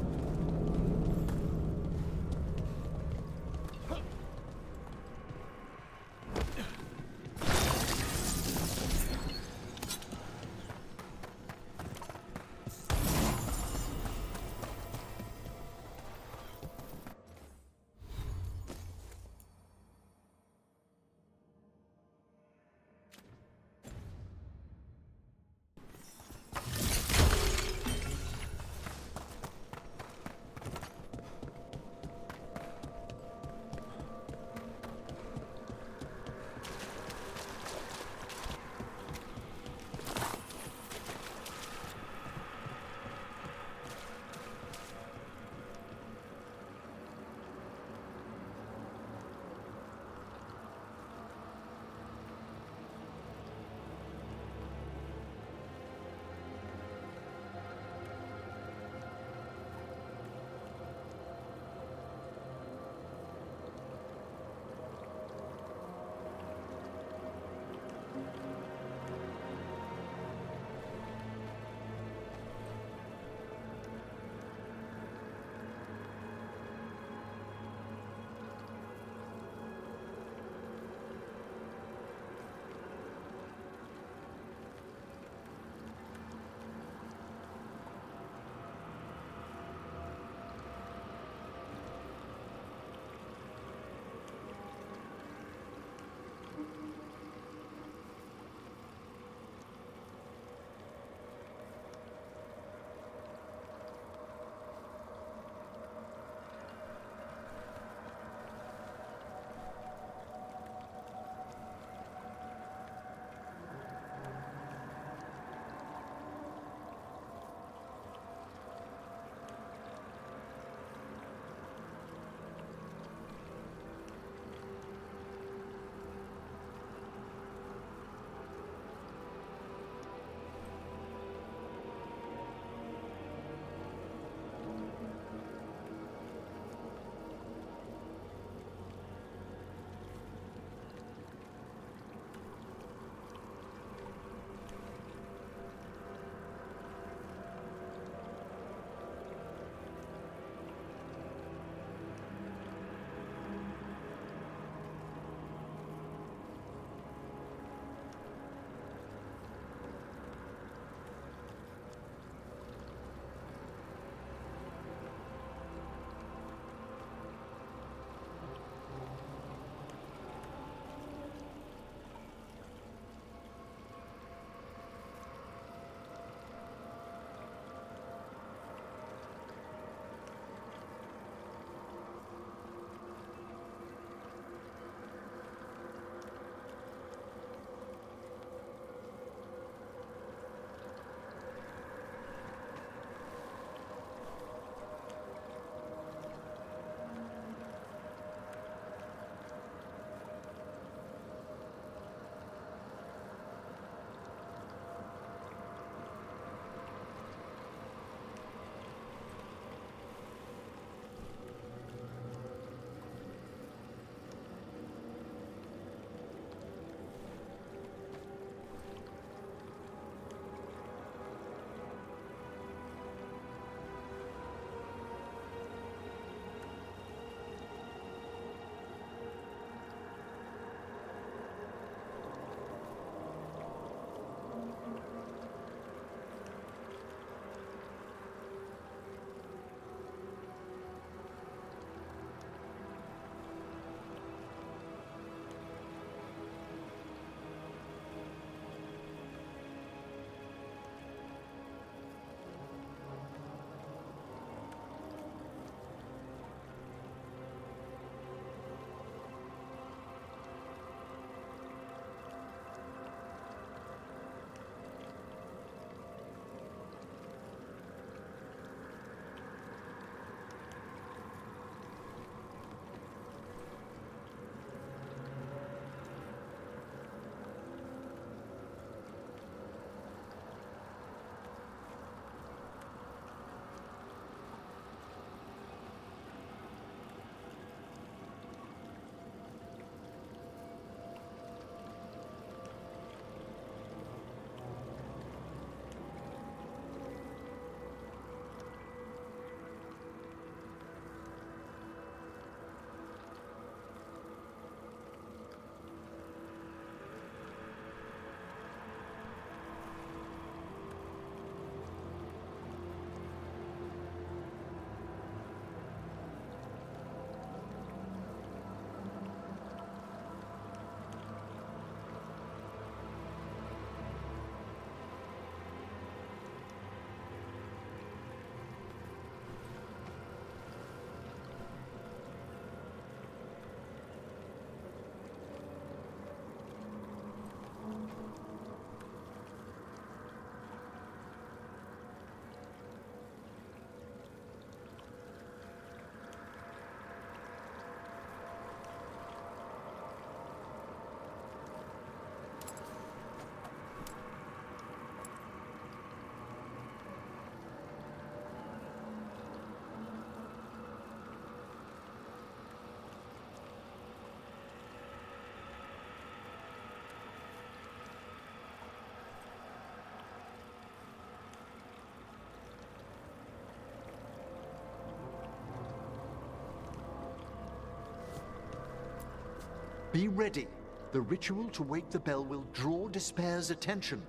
Be ready. The ritual to wake the bell will draw Despair's attention.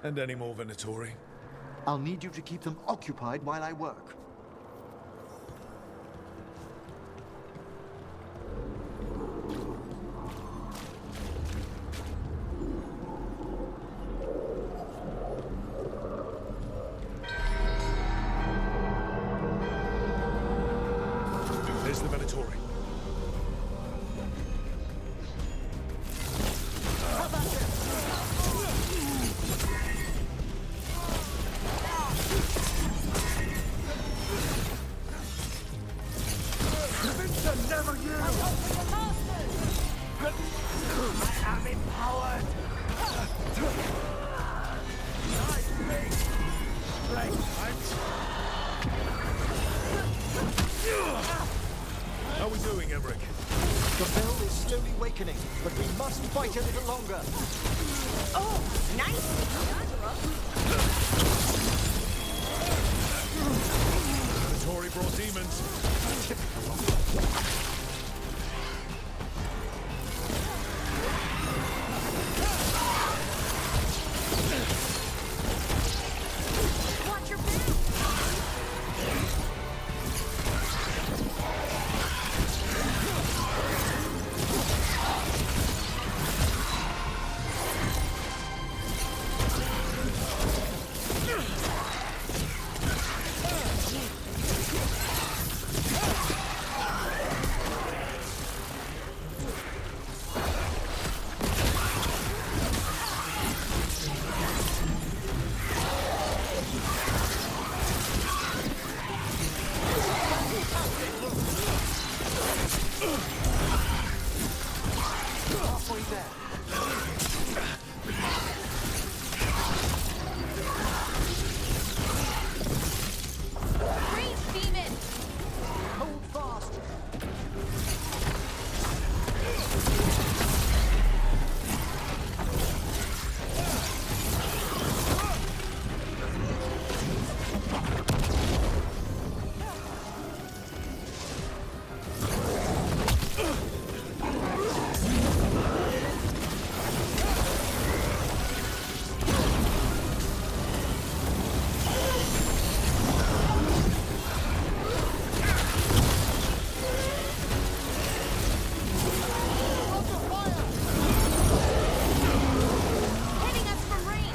And any more Venatori? I'll need you to keep them occupied while I work. There's the Venatori. How are we doing, Emmerich? The bell is slowly wakening, but we must fight a little longer. Oh, nice! Venatori brought demons. Watch your back! Halfway there. Rage demon! Hold fast. Hitting us from range!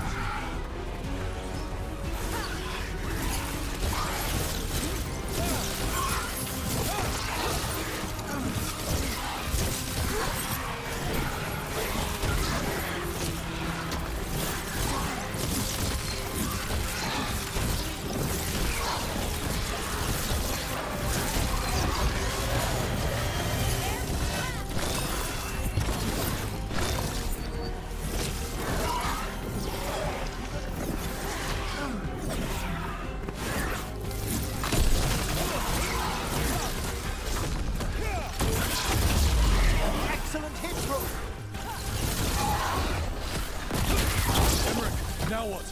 Excellent hit throw. Emmerich, now what?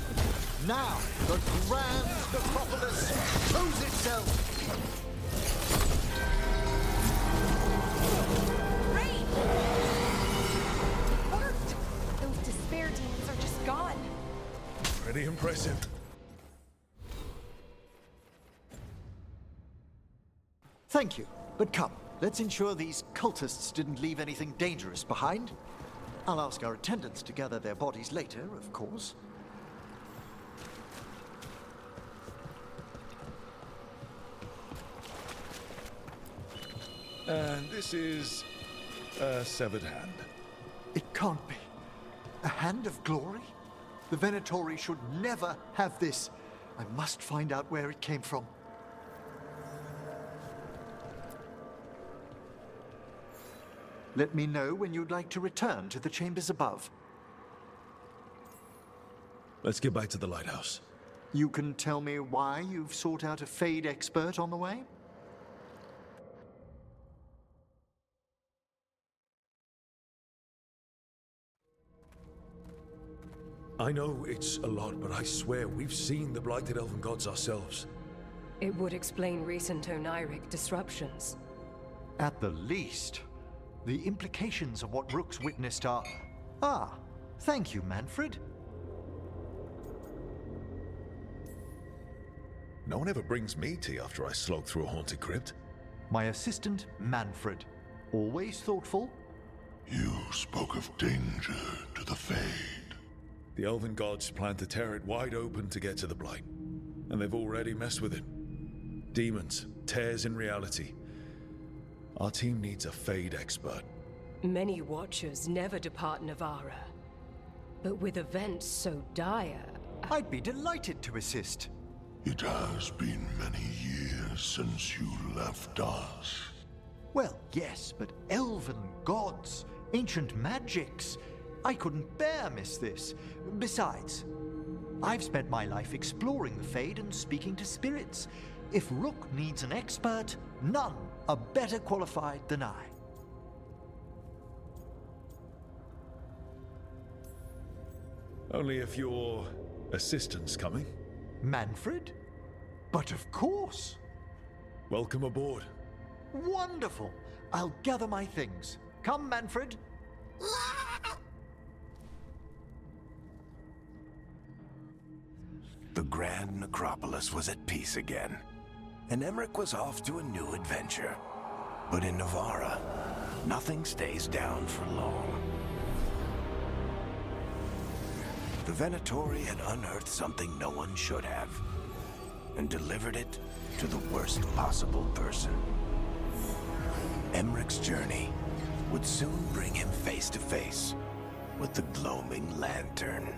Now, the grand necropolis shows itself. Rage! Worked! Those despair demons are just gone. Pretty impressive. Thank you, but come, let's ensure these cultists didn't leave anything dangerous behind. I'll ask our attendants to gather their bodies later, of course. And this is a severed hand. It can't be. A hand of glory? The Venatori should never have this. I must find out where it came from. Let me know when you'd like to return to the chambers above. Let's get back to the lighthouse. You can tell me why you've sought out a Fade expert on the way? I know it's a lot, but I swear we've seen the blighted elven gods ourselves. It would explain recent Oniric disruptions. At the least. The implications of what Rook's witnessed are... Ah, thank you, Manfred. No one ever brings me tea after I slog through a haunted crypt. My assistant, Manfred. Always thoughtful. You spoke of danger to the Fade. The Elven gods plan to tear it wide open to get to the Blight. And they've already messed with it. Demons, tears in reality. Our team needs a Fade expert. Many Watchers never depart Navarra. But with events so dire... I'd be delighted to assist. It has been many years since you left us. Well, yes, but elven gods, ancient magics. I couldn't bear miss this. Besides, I've spent my life exploring the Fade and speaking to spirits. If Rook needs an expert, none are better qualified than I. Only if your assistant's coming. Manfred? But of course! Welcome aboard. Wonderful! I'll gather my things. Come, Manfred. The Grand Necropolis was at peace again, and Emmerich was off to a new adventure. But in Navarra, nothing stays down for long. The Venatori had unearthed something no one should have, and delivered it to the worst possible person. Emmerich's journey would soon bring him face to face with the gloaming lantern.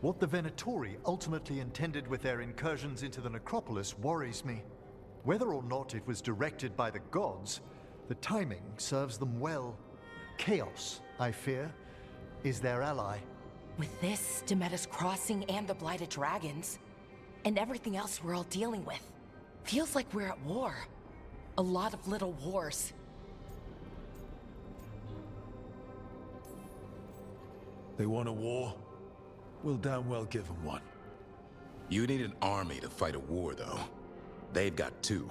What the Venatori ultimately intended with their incursions into the necropolis worries me. Whether or not it was directed by the gods, the timing serves them well. Chaos, I fear, is their ally. With this, Demeter's Crossing and the Blighted Dragons, and everything else we're all dealing with, feels like we're at war. A lot of little wars. They want a war? We'll damn well give them one. You need an army to fight a war, though. They've got two.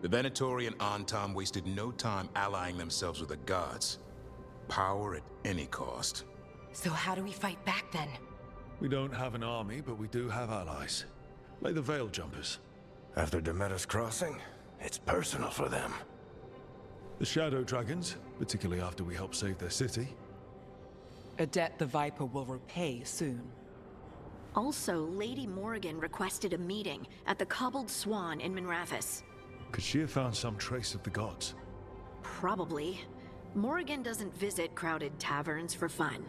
The Venatori and Antam wasted no time allying themselves with the gods. Power at any cost. So how do we fight back then? We don't have an army, but we do have allies. Like the Veil Jumpers. After Demeter's Crossing, it's personal for them. The Shadow Dragons, particularly after we helped save their city. A debt the Viper will repay soon. Also, Lady Morrigan requested a meeting at the Cobbled Swan in Minrathous. Could she have found some trace of the gods? Probably. Morrigan doesn't visit crowded taverns for fun.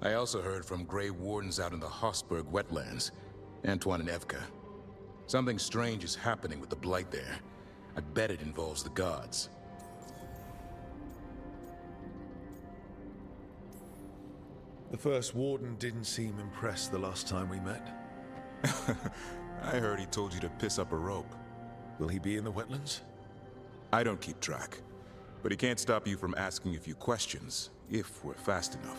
I also heard from Grey Wardens out in the Hossberg wetlands, Antoine and Evka. Something strange is happening with the Blight there. I bet it involves the gods. The first warden didn't seem impressed the last time we met. I heard he told you to piss up a rope. Will he be in the wetlands? I don't keep track, but he can't stop you from asking a few questions, if we're fast enough.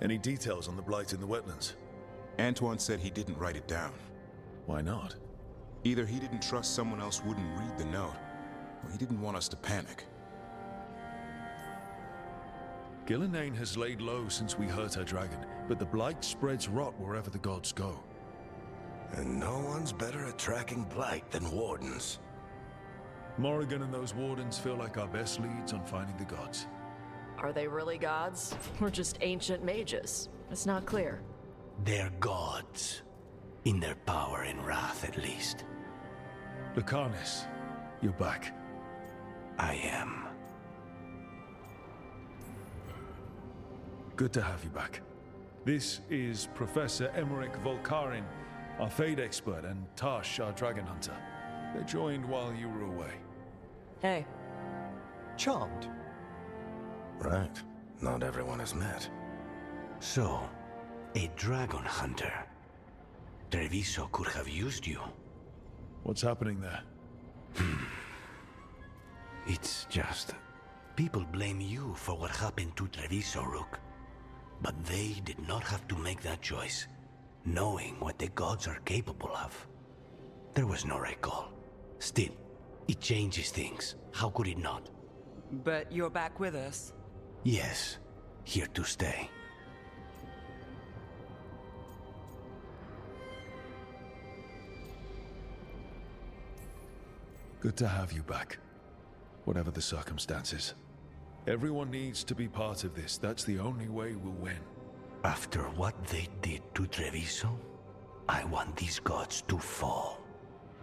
Any details on the Blight in the wetlands? Antoine said he didn't write it down. Why not? Either he didn't trust someone else wouldn't read the note, or he didn't want us to panic. Gillenane has laid low since we hurt her dragon, but the Blight spreads rot wherever the gods go. And no one's better at tracking Blight than Wardens. Morrigan and those Wardens feel like our best leads on finding the gods. Are they really gods? Or just ancient mages? It's not clear. They're gods. In their power and wrath, at least. Lucanus, you're back. I am. Good to have you back. This is Professor Emmerich Volkarin, our Fade expert, and Tash, our dragon hunter. They joined while you were away. Hey. Charmed. Right. Not everyone has met. So, a dragon hunter. Treviso could have used you. What's happening there? It's just... people blame you for what happened to Treviso, Rook. But they did not have to make that choice, knowing what the gods are capable of. There was no recall. Still, it changes things. How could it not? But you're back with us. Yes, here to stay. Good to have you back, whatever the circumstances. Everyone needs to be part of this. That's the only way we'll win. After what they did to Treviso, I want these gods to fall.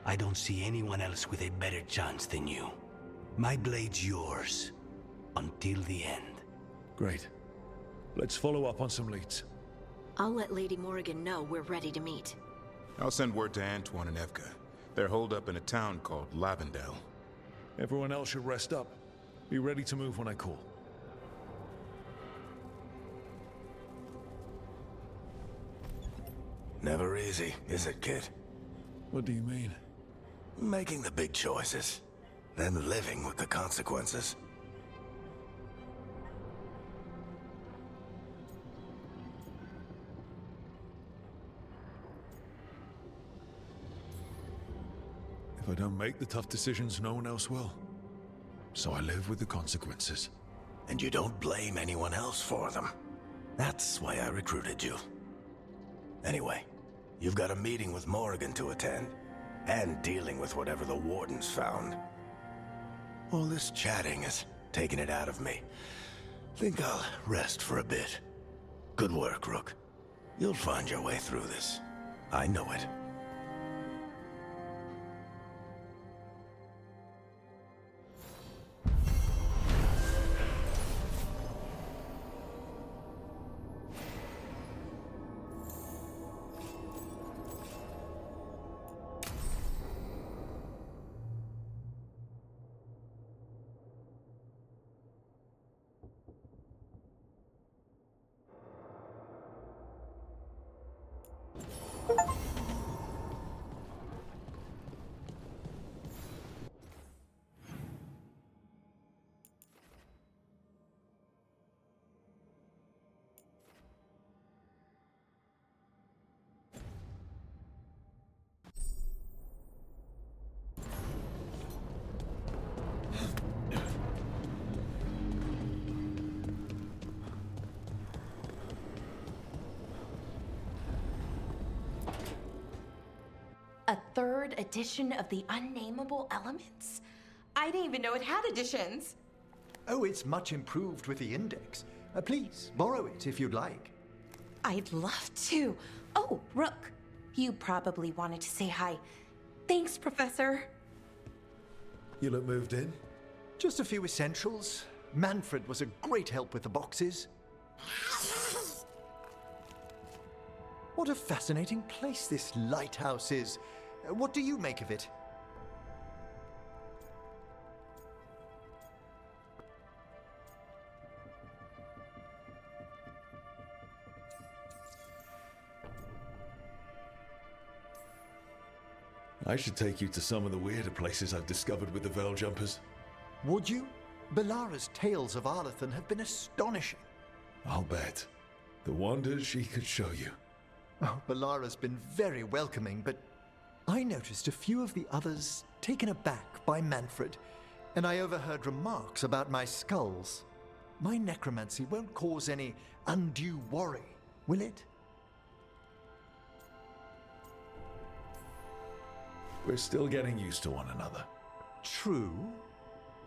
I don't see anyone else with a better chance than you. My blade's yours, until the end. Great. Let's follow up on some leads. I'll let Lady Morrigan know we're ready to meet. I'll send word to Antoine and Evka. They're holed up in a town called Lavendale. Everyone else should rest up. Be ready to move when I call. Never easy, is it, kid? What do you mean? Making the big choices, then living with the consequences. If I don't make the tough decisions, no one else will. So I live with the consequences. And you don't blame anyone else for them. That's why I recruited you. Anyway, you've got a meeting with Morrigan to attend, and dealing with whatever the Wardens found. All this chatting is taking it out of me. Think I'll rest for a bit. Good work, Rook. You'll find your way through this. I know it. A third edition of the Unnameable Elements? I didn't even know it had editions. Oh, it's much improved with the index. Please, borrow it if you'd like. I'd love to. Oh, Rook, you probably wanted to say hi. Thanks, Professor. You look moved in? Just a few essentials. Manfred was a great help with the boxes. What a fascinating place this lighthouse is. What do you make of it? I should take you to some of the weirder places I've discovered with the Veil Jumpers. Would you? Belara's tales of Arlathan have been astonishing. I'll bet. The wonders she could show you. Oh, Belara's been very welcoming, but I noticed a few of the others taken aback by Manfred, and I overheard remarks about my skulls. My necromancy won't cause any undue worry, will it? We're still getting used to one another. True,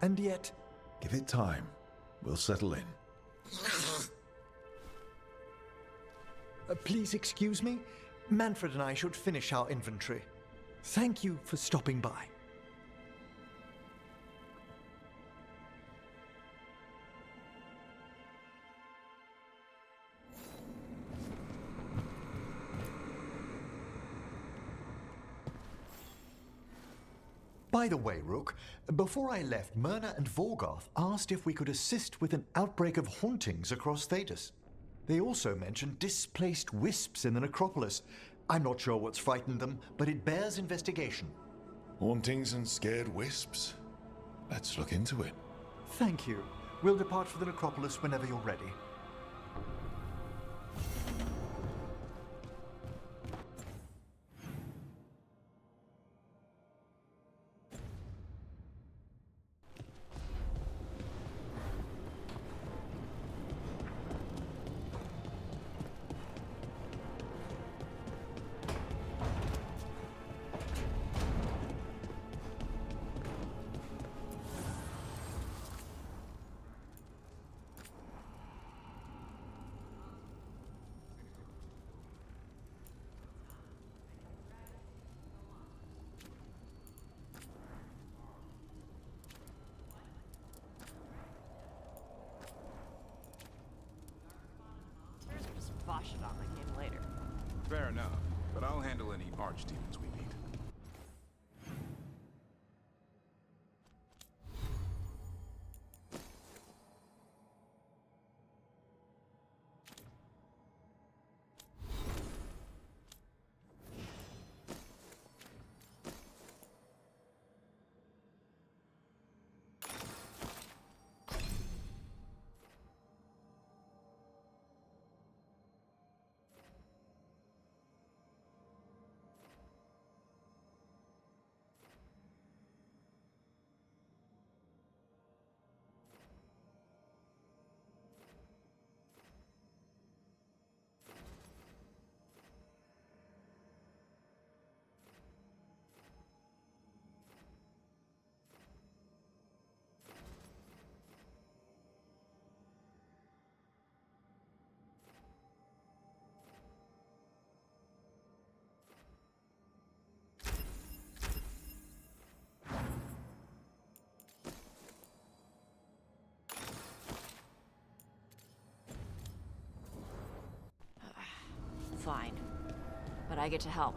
and yet... Give it time. We'll settle in. Please excuse me. Manfred and I should finish our inventory. Thank you for stopping by. By the way, Rook, before I left, Myrna and Vorgoth asked if we could assist with an outbreak of hauntings across Thedas. They also mentioned displaced wisps in the necropolis. I'm not sure what's frightened them, but it bears investigation. Hauntings and scared wisps? Let's look into it. Thank you. We'll depart for the necropolis whenever you're ready. Bosh it on my game later. Fair enough, but I'll handle any archdemons we meet. Fine. But I get to help.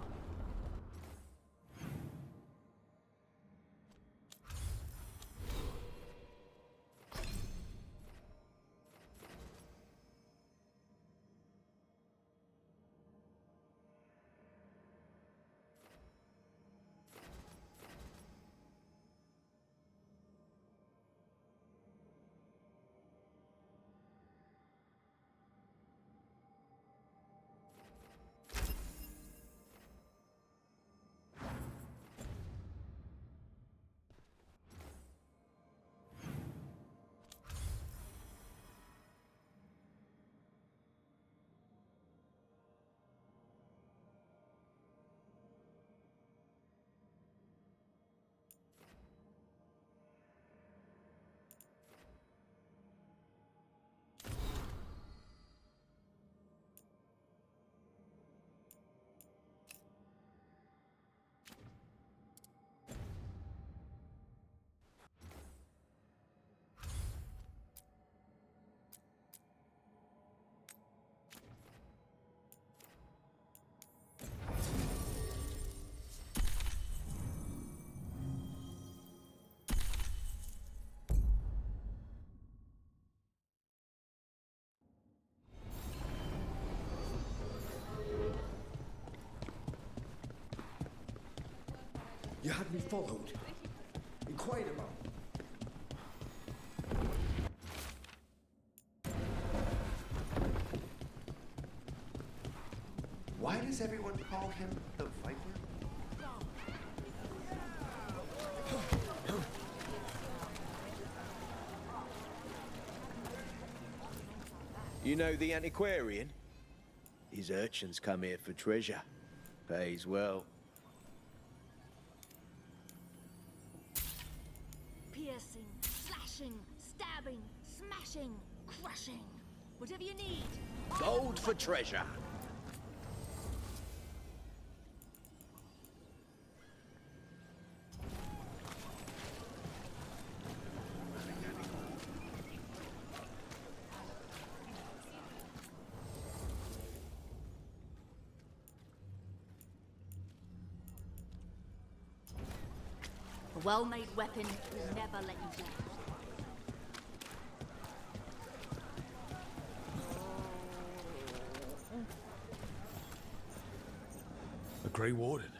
You had me followed. Inquired about. Why does everyone call him the Viper? You know the antiquarian? His urchins come here for treasure. Pays well. Piercing, slashing, stabbing, smashing, crushing. Whatever you need. Gold for treasure. A well-made weapon will never let you down. Grey Warden.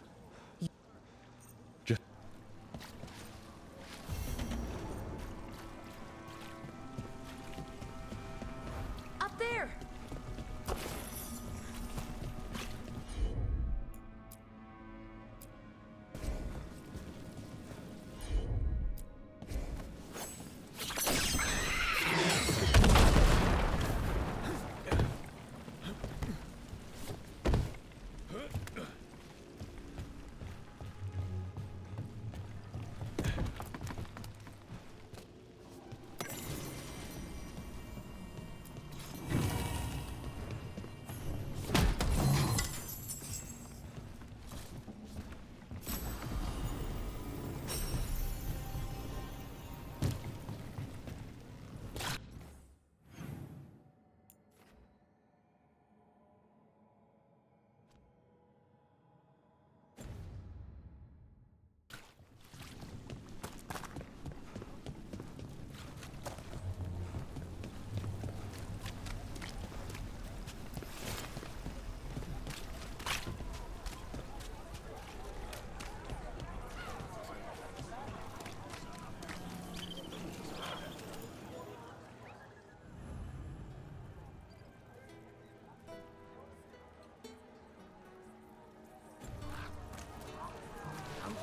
Up there!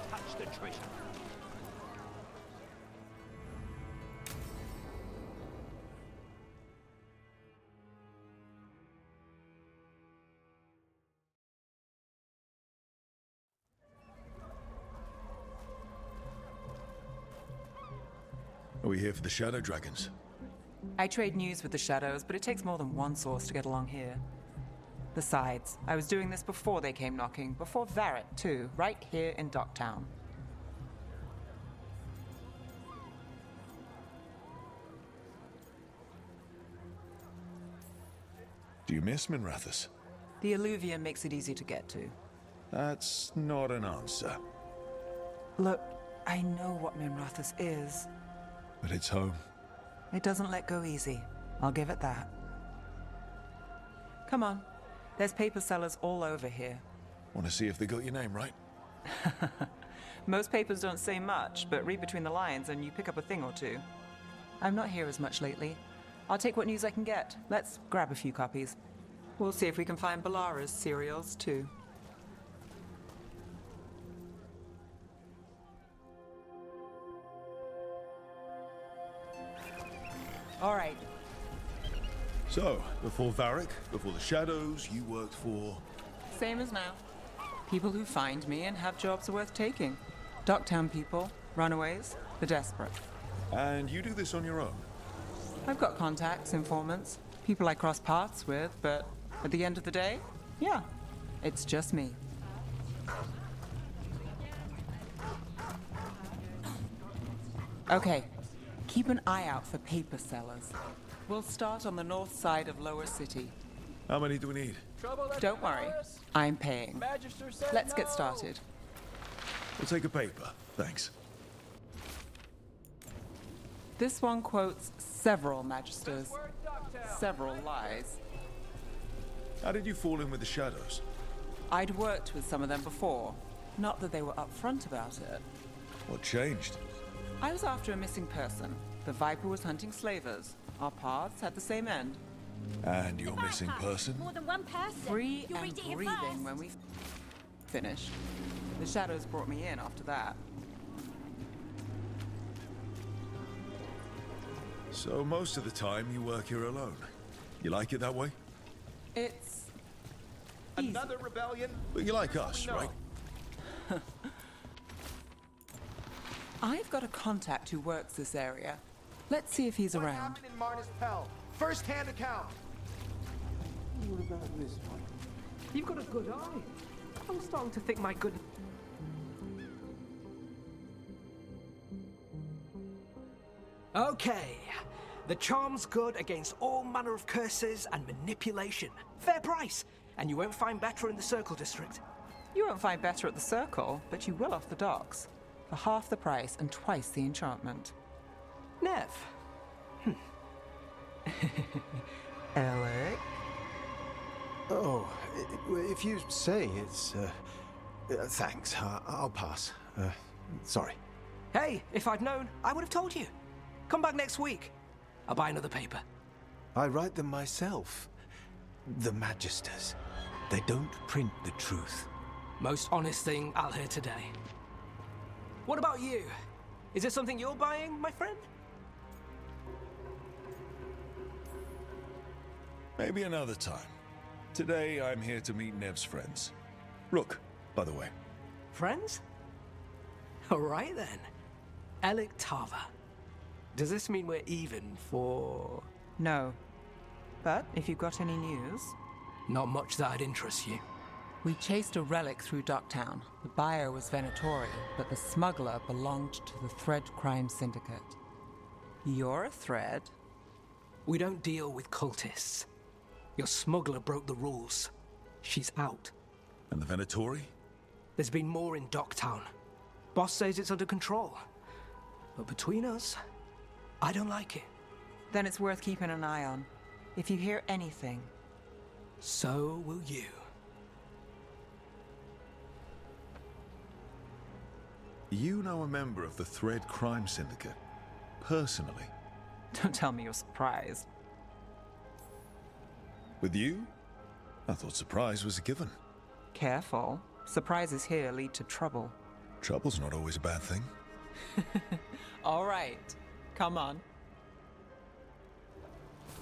Touch the treasure. Are we here for the Shadow Dragons? I trade news with the Shadows, but it takes more than one source to get along here. Besides, I was doing this before they came knocking, before Varric, too, right here in Docktown. Do you miss Minrathous? The Alluvium makes it easy to get to. That's not an answer. Look, I know what Minrathous is. But it's home. It doesn't let go easy. I'll give it that. Come on. There's paper sellers all over here. Want to see if they got your name right? Most papers don't say much, but read between the lines and you pick up a thing or two. I'm not here as much lately. I'll take what news I can get. Let's grab a few copies. We'll see if we can find Balara's cereals, too. All right. So, before Varric, before the Shadows, you worked for... Same as now. People who find me and have jobs worth taking. Docktown people, runaways, the desperate. And you do this on your own? I've got contacts, informants, people I cross paths with, but at the end of the day, yeah, it's just me. Okay, keep an eye out for paper sellers. We'll start on the north side of Lower City. How many do we need? Don't worry, I'm paying. Let's get started. We'll take a paper, thanks. This one quotes several magisters, several lies. How did you fall in with the Shadows? I'd worked with some of them before. Not that they were upfront about it. What changed? I was after a missing person. The Viper was hunting slavers. Our paths had the same end. And your missing person? More than one person. Free You'll and read it here breathing first. when we finished. The Shadows brought me in after that. So most of the time you work here alone. You like it that way? It's another rebellion? But you like us, No. right? I've got a contact who works this area. Let's see if he's What around. happened in Marnus Pell? First-hand account. What about this one? You've got a good eye. I'm starting to think my good... Okay. The charm's good against all manner of curses and manipulation. Fair price. And you won't find better in the Circle District. You won't find better at the Circle, but you will off the docks. For half the price and twice the enchantment. Nev. Alec? Oh, if you say it's Thanks. I'll pass. Sorry. Hey, if I'd known, I would have told you. Come back next week. I'll buy another paper. I write them myself. The Magisters. They don't print the truth. Most honest thing I'll hear today. What about you? Is it something you're buying, my friend? Maybe another time. Today, I'm here to meet Nev's friends. Rook, by the way. Friends? All right then. Alec Tava. Does this mean we're even for... No. But if you've got any news... Not much that'd interest you. We chased a relic through Docktown. The buyer was Venatori, but the smuggler belonged to the Thread Crime Syndicate. You're a Thread? We don't deal with cultists. Your smuggler broke the rules. She's out. And the Venatori? There's been more in Docktown. Boss says it's under control. But between us, I don't like it. Then it's worth keeping an eye on. If you hear anything... So will you. You know a member of the Thread Crime Syndicate, personally. Don't tell me you're surprised. With you? I thought surprise was a given. Careful. Surprises here lead to trouble. Trouble's not always a bad thing. All right. Come on.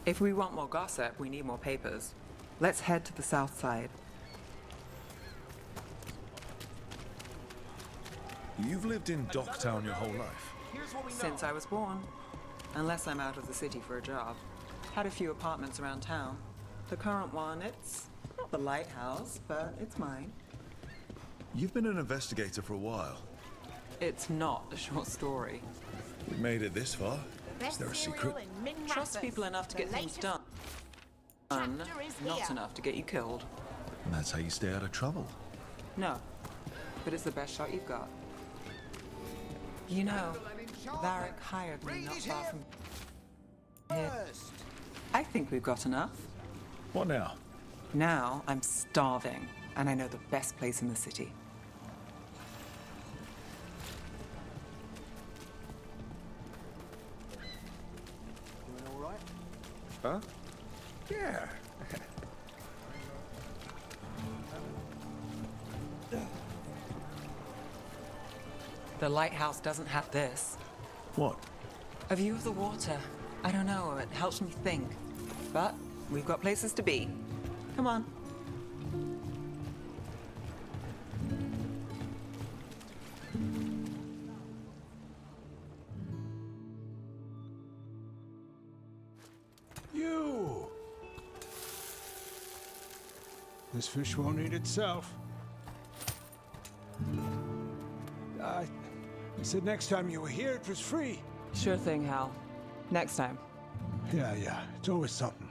If we want more gossip, we need more papers. Let's head to the south side. You've lived in Docktown your whole life? Since I was born. Unless I'm out of the city for a job. Had a few apartments around town. The current one, it's not the lighthouse, but it's mine. You've been an investigator for a while. It's not a short story. We made it this far. Is there a secret? Trust people enough to get things done. Not enough to get you killed. And that's how you stay out of trouble. No, but it's the best shot you've got. You know, Varric hired me not far from here. I think we've got enough. What now? Now I'm starving, and I know the best place in the city. Doing all right? Huh? Yeah. The lighthouse doesn't have this. What? A view of the water. I don't know, it helps me think. But we've got places to be. Come on. You! This fish won't eat itself. I said next time you were here, it was free. Sure thing, Hal. Next time. Yeah, it's always something.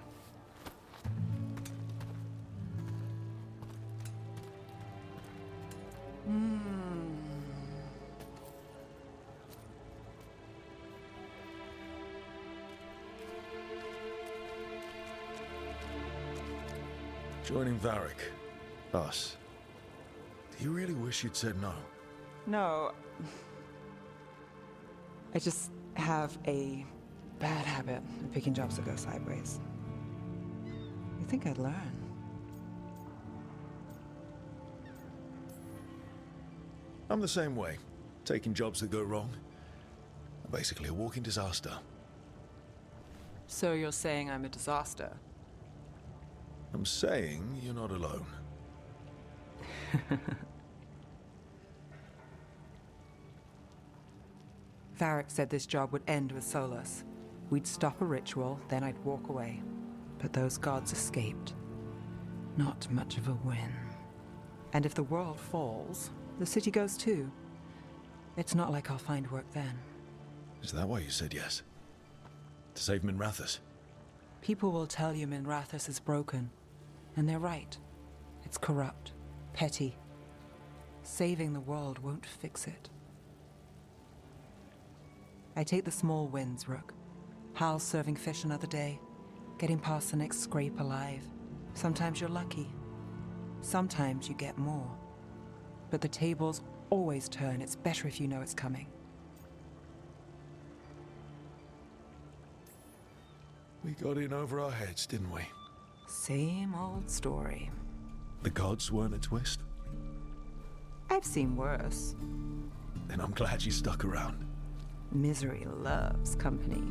Joining Varric. Us. Do you really wish you'd said no? No. I just have a bad habit of picking jobs that go sideways. You think I'd learn? I'm the same way. Taking jobs that go wrong. I'm basically a walking disaster. So you're saying I'm a disaster? I'm saying you're not alone. Varric said this job would end with Solus. We'd stop a ritual, then I'd walk away. But those gods escaped. Not much of a win. And if the world falls, the city goes too. It's not like I'll find work then. Is that why you said yes? To save Minrathous? People will tell you Minrathous is broken. And they're right. It's corrupt, petty. Saving the world won't fix it. I take the small wins, Rook. Hal serving fish another day, getting past the next scrape alive. Sometimes you're lucky. Sometimes you get more. but the tables always turn. It's better if you know it's coming. We got in over our heads, didn't we? Same old story. The gods weren't a twist? I've seen worse. Then I'm glad you stuck around. Misery loves company.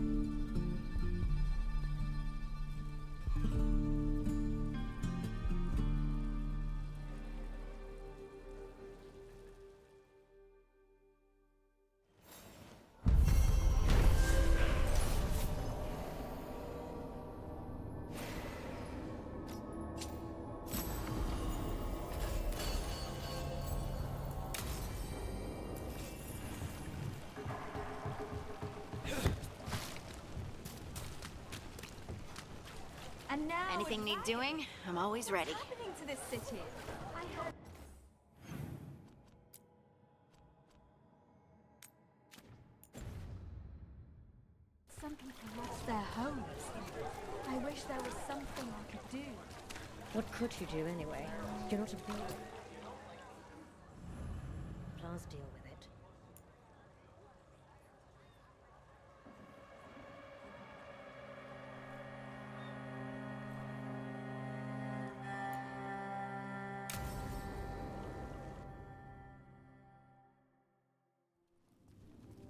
And now, Anything need doing? I'm always ready. what's happening to this city? I heard... Some people lost their homes. I wish there was something I could do. What could you do anyway? You're not a builder. Plans deal with it.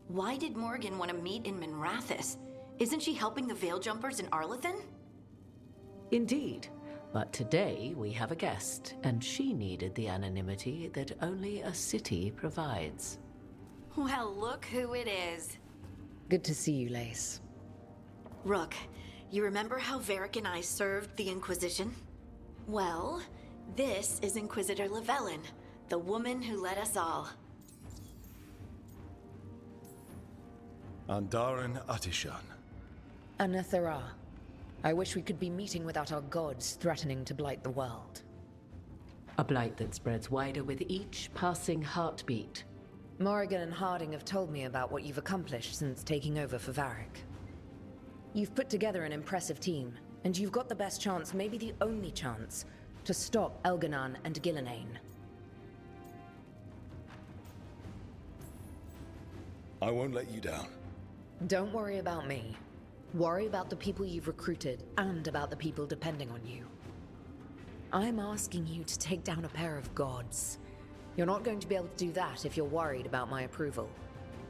Why did Morgan want to meet in Minrathous? Isn't she helping the Veil Jumpers in Arlathan? Indeed. But today we have a guest, and she needed the anonymity that only a city provides. Well, look who it is. Good to see you, Lace. Rook, you remember how Varric and I served the Inquisition? Well, this is Inquisitor Llewellyn, the woman who led us all. Andaran Atishan. Anathara. I wish we could be meeting without our gods threatening to blight the world. A blight that spreads wider with each passing heartbeat. Morrigan and Harding have told me about what you've accomplished since taking over for Varric. You've put together an impressive team, and you've got the best chance, maybe the only chance, to stop Elganan and Gillenane. I won't let you down. Don't worry about me. Worry about the people you've recruited, and about the people depending on you. I'm asking you to take down a pair of gods. You're not going to be able to do that if you're worried about my approval.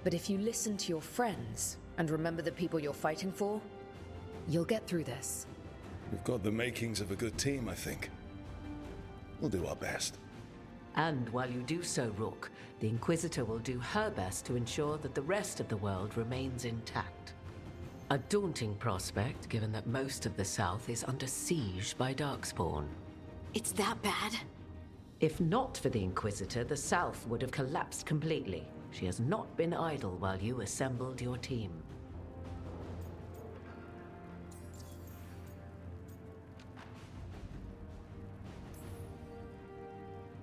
But if you listen to your friends, and remember the people you're fighting for, you'll get through this. We've got the makings of a good team, I think. We'll do our best. And while you do so, Rook, the Inquisitor will do her best to ensure that the rest of the world remains intact. A daunting prospect, given that most of the South is under siege by Darkspawn. It's that bad? If not for the Inquisitor, the South would have collapsed completely. She has not been idle while you assembled your team.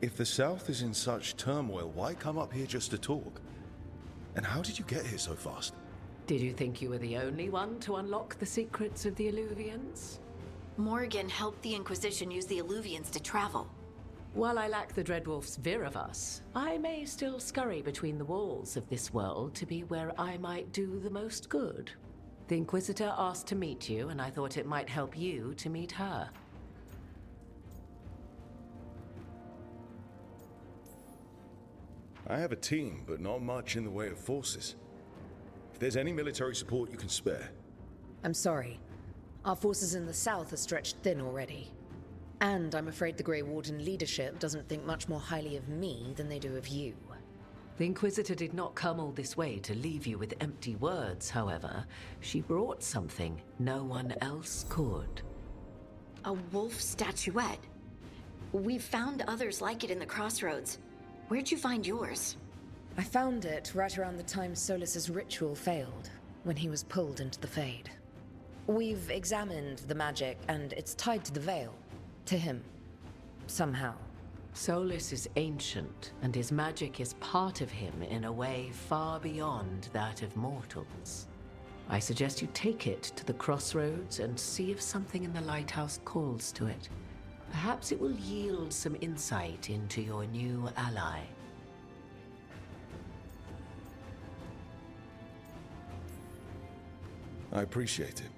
If the South is in such turmoil, why come up here just to talk? And how did you get here so fast? Did you think you were the only one to unlock the secrets of the Illuvians? Morgan helped the Inquisition use the Illuvians to travel. While I lack the Dreadwolf's Viravus, I may still scurry between the walls of this world to be where I might do the most good. The Inquisitor asked to meet you, and I thought it might help you to meet her. I have a team, but not much in the way of forces. If there's any military support you can spare. I'm sorry. Our forces in the south are stretched thin already. And I'm afraid the Grey Warden leadership doesn't think much more highly of me than they do of you. The Inquisitor did not come all this way to leave you with empty words, however. She brought something no one else could. A wolf statuette. We've found others like it in the crossroads. Where'd you find yours? I found it right around the time Solus's ritual failed, when he was pulled into the Fade. We've examined the magic, and it's tied to the Veil. To him. Somehow. Solus is ancient, and his magic is part of him in a way far beyond that of mortals. I suggest you take it to the crossroads and see if something in the lighthouse calls to it. Perhaps it will yield some insight into your new ally. I appreciate it.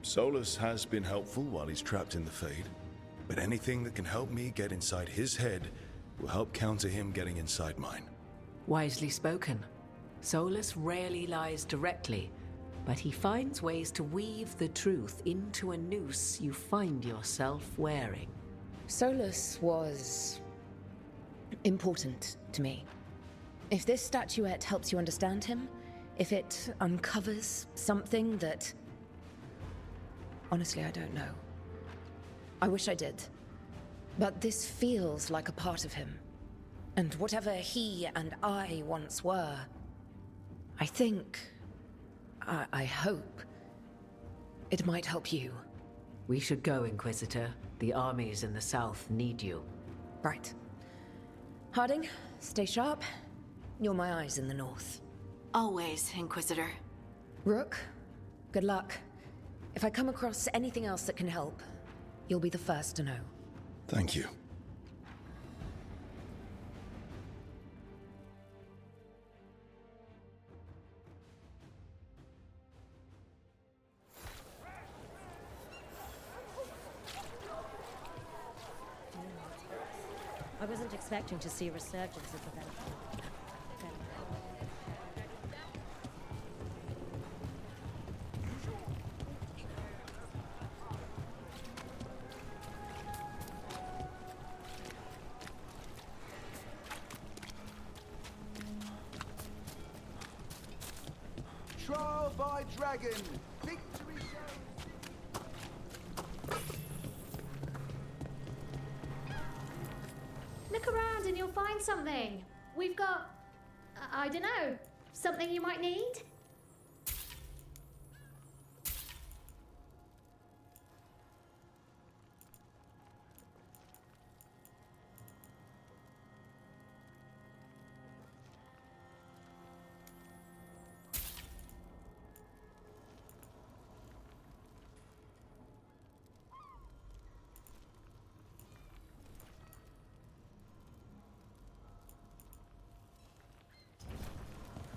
Solus has been helpful while he's trapped in the Fade, but anything that can help me get inside his head will help counter him getting inside mine. Wisely spoken. Solus rarely lies directly, but he finds ways to weave the truth into a noose you find yourself wearing. Solus was important to me. If this statuette helps you understand him, if it uncovers something that... Honestly, I don't know. I wish I did. But this feels like a part of him. And whatever he and I once were, I think... I hope... it might help you. We should go, Inquisitor. The armies in the south need you. Right. Harding, stay sharp. You're my eyes in the north. Always, Inquisitor. Rook, good luck. If I come across anything else that can help, you'll be the first to know. Thank you. I wasn't expecting to see a resurgence of the Veilguard. Trial by dragon. Victory Look around and you'll find something. We've got... I don't know. Something you might need?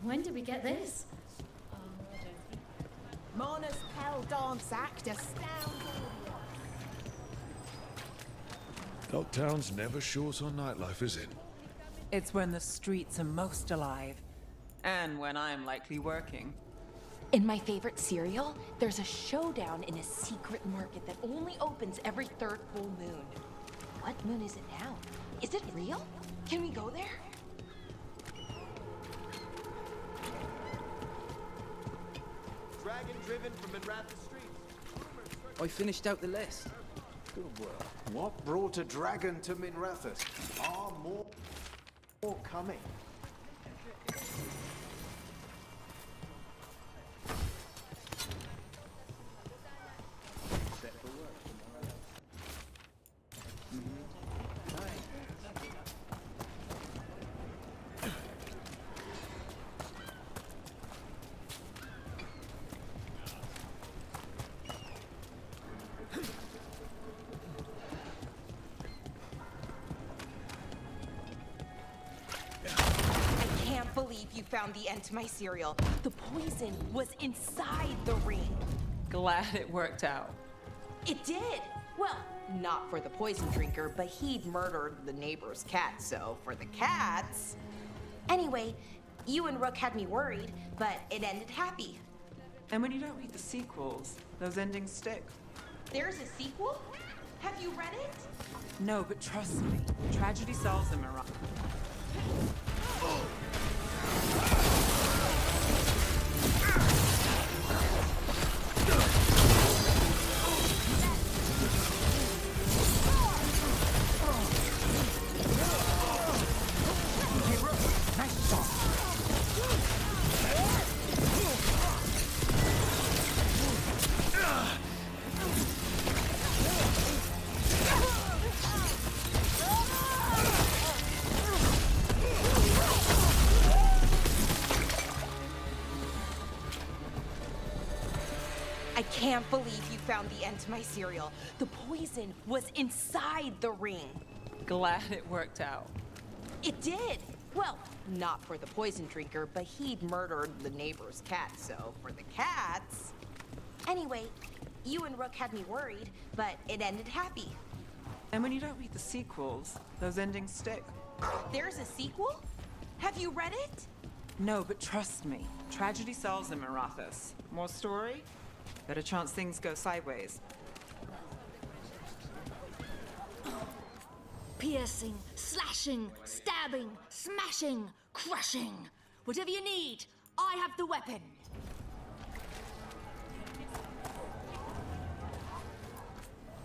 When did we get this? Mona's Pell dance act astounds. Dogtown's never short on nightlife, is it? It's when the streets are most alive. And when I'm likely working. In my favorite cereal, there's a showdown in a secret market that only opens every third full moon. What moon is it now? Is it real? Can we go there? Dragon driven from Minratha Street. I finished out the list. Good work. What brought a dragon to Minrathus? Are more coming? Set for work tomorrow. I can't believe you found the end to my cereal. The poison was inside the ring. Glad it worked out. It did. Well, not for the poison drinker, but he'd murdered the neighbor's cat, so for the cats... Anyway, you and Rook had me worried, but it ended happy. And when you don't read the sequels, those endings stick. There's a sequel? Have you read it? No, but trust me, tragedy solves them around. I can't believe you found the end to my cereal. The poison was inside the ring. Glad it worked out. It did. Well, not for the poison drinker, but he'd murdered the neighbor's cat, so for the cats... Anyway, you and Rook had me worried, but it ended happy. And when you don't read the sequels, those endings stick. There's a sequel? Have you read it? No, but trust me. Tragedy sells in Marathas. More story? Better chance things go sideways. Piercing, slashing, stabbing, smashing, crushing. Whatever you need, I have the weapon.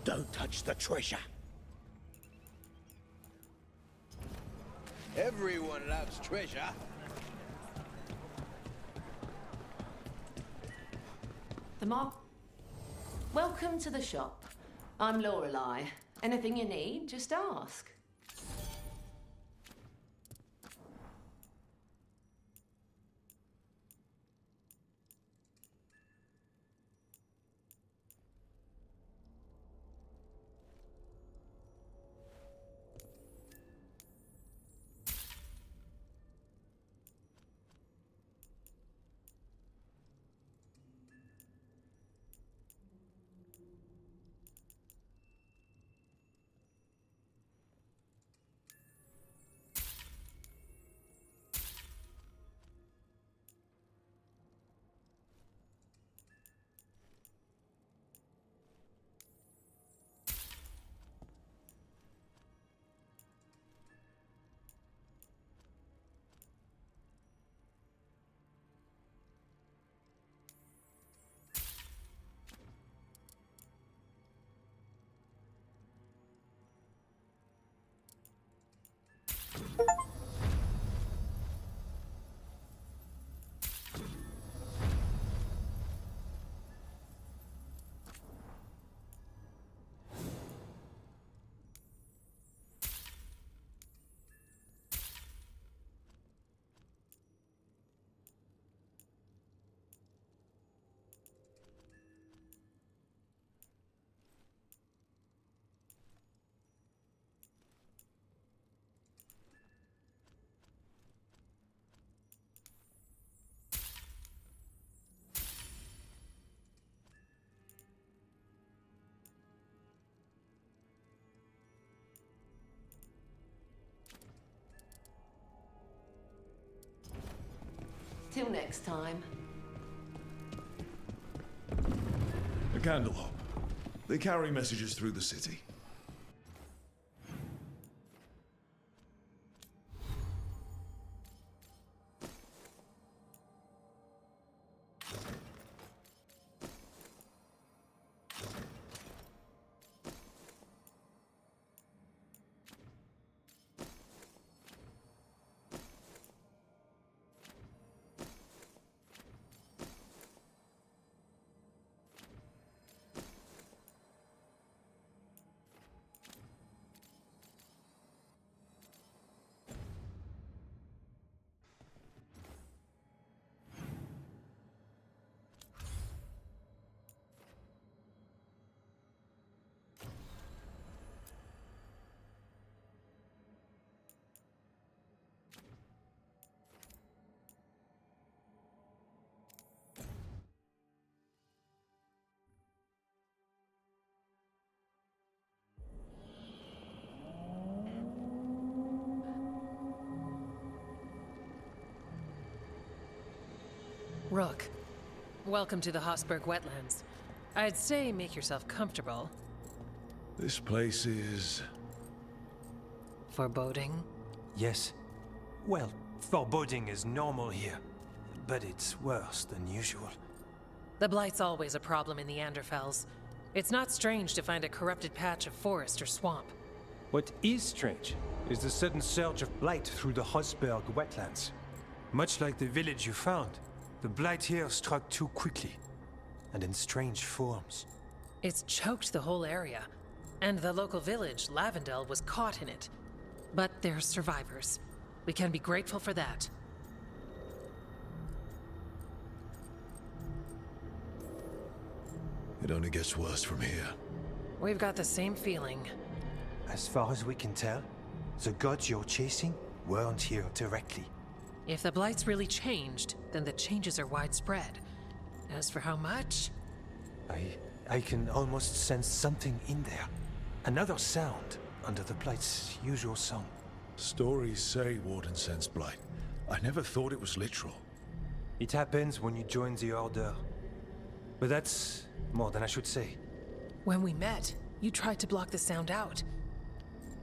Don't touch the treasure. Everyone loves treasure. The mob. Welcome to the shop. I'm Lorelei. Anything you need, just ask. Till next time. A candlehop. They carry messages through the city. Rook, welcome to the Hosberg Wetlands. I'd say make yourself comfortable. This place is... foreboding? Yes. Well, foreboding is normal here, but it's worse than usual. The Blight's always a problem in the Anderfels. It's not strange to find a corrupted patch of forest or swamp. What is strange is the sudden surge of blight through the Hosberg wetlands. Much like the village you found, the blight here struck too quickly, and in strange forms. It's choked the whole area, and the local village, Lavendel, was caught in it. But they're survivors. We can be grateful for that. It only gets worse from here. We've got the same feeling. As far as we can tell, the gods you're chasing weren't here directly. If the Blight's really changed, then the changes are widespread. As for how much, I can almost sense something in there. Another sound under the Blight's usual song. Stories say Warden sensed blight. I never thought it was literal. It happens when you join the Order. But that's more than I should say. When we met, you tried to block the sound out.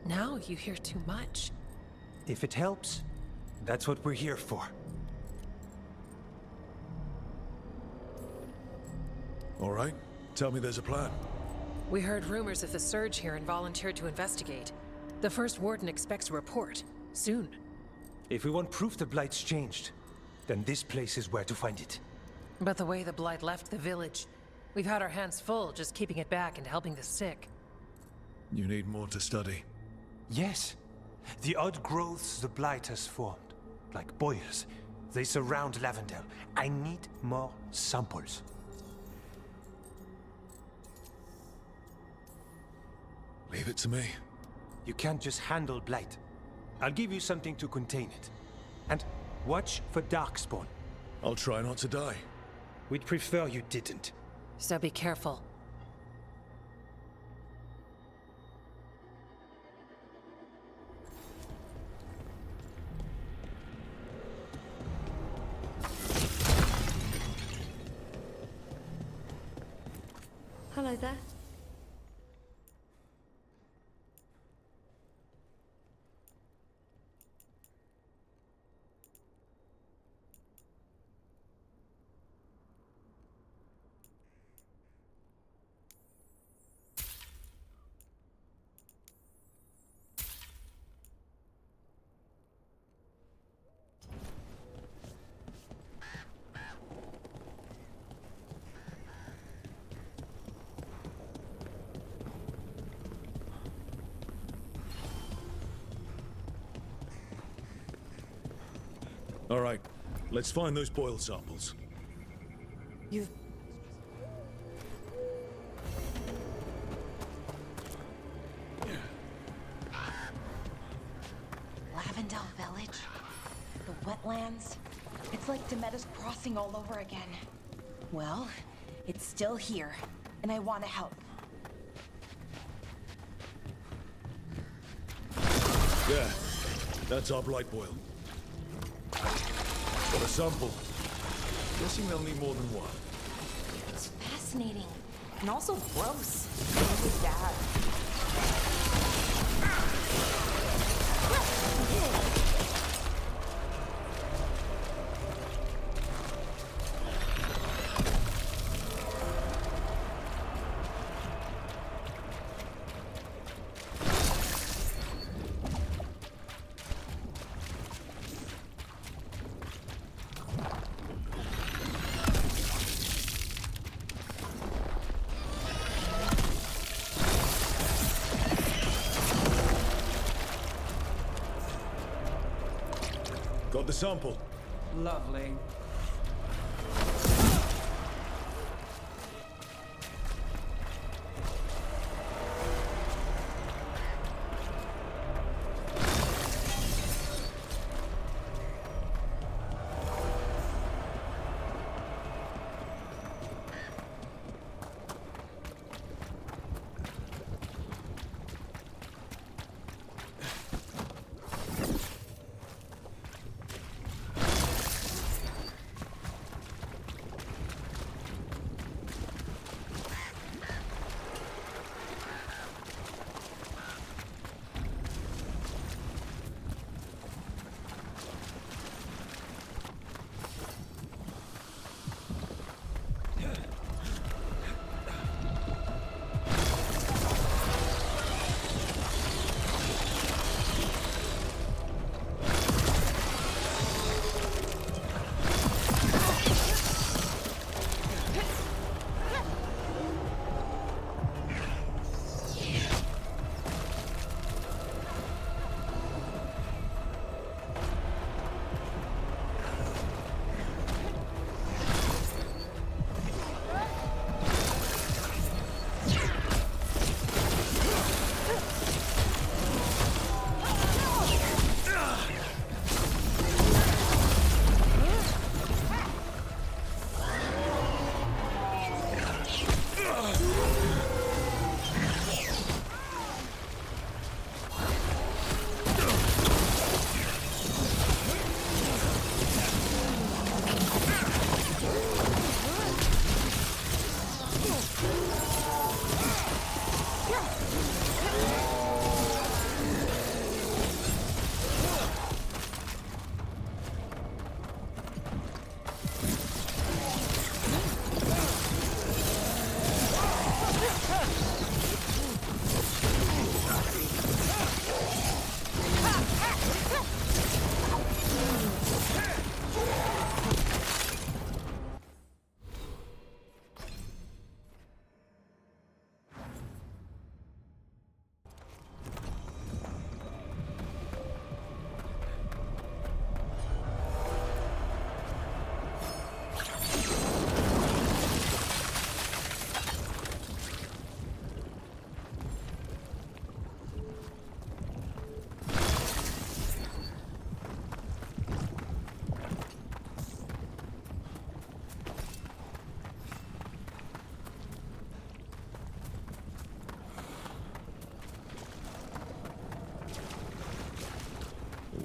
Now you hear too much. If it helps, that's what we're here for. All right, tell me there's a plan. We heard rumors of the surge here and volunteered to investigate. The first warden expects a report. Soon. If we want proof the Blight's changed, then this place is where to find it. But the way the Blight left the village, we've had our hands full just keeping it back and helping the sick. You need more to study. Yes. The odd growths the Blight has formed, like boils, they surround Lavendel. I need more samples. Leave it to me. You can't just handle Blight. I'll give you something to contain it. And watch for Darkspawn. I'll try not to die. We'd prefer you didn't. So be careful. Hello there. All right, let's find those boil samples. You've... Lavendel Village? The wetlands? It's like Demeter's Crossing all over again. Well, it's still here, and I want to help. Yeah, that's our blight boil. Got a sample. Guessing they'll need more than one. It's fascinating, and also gross. Really bad. Got the sample. Lovely.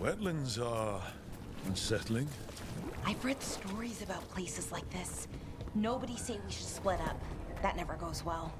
Wetlands are unsettling. I've read stories about places like this. Nobody say we should split up. That never goes well.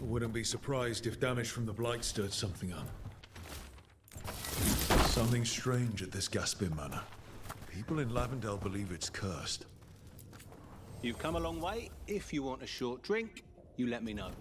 Wouldn't be surprised if damage from the Blight stirred something up. Something strange at this Gaspin Manor. People in Lavendel believe it's cursed. You've come a long way. If you want a short drink, you let me know.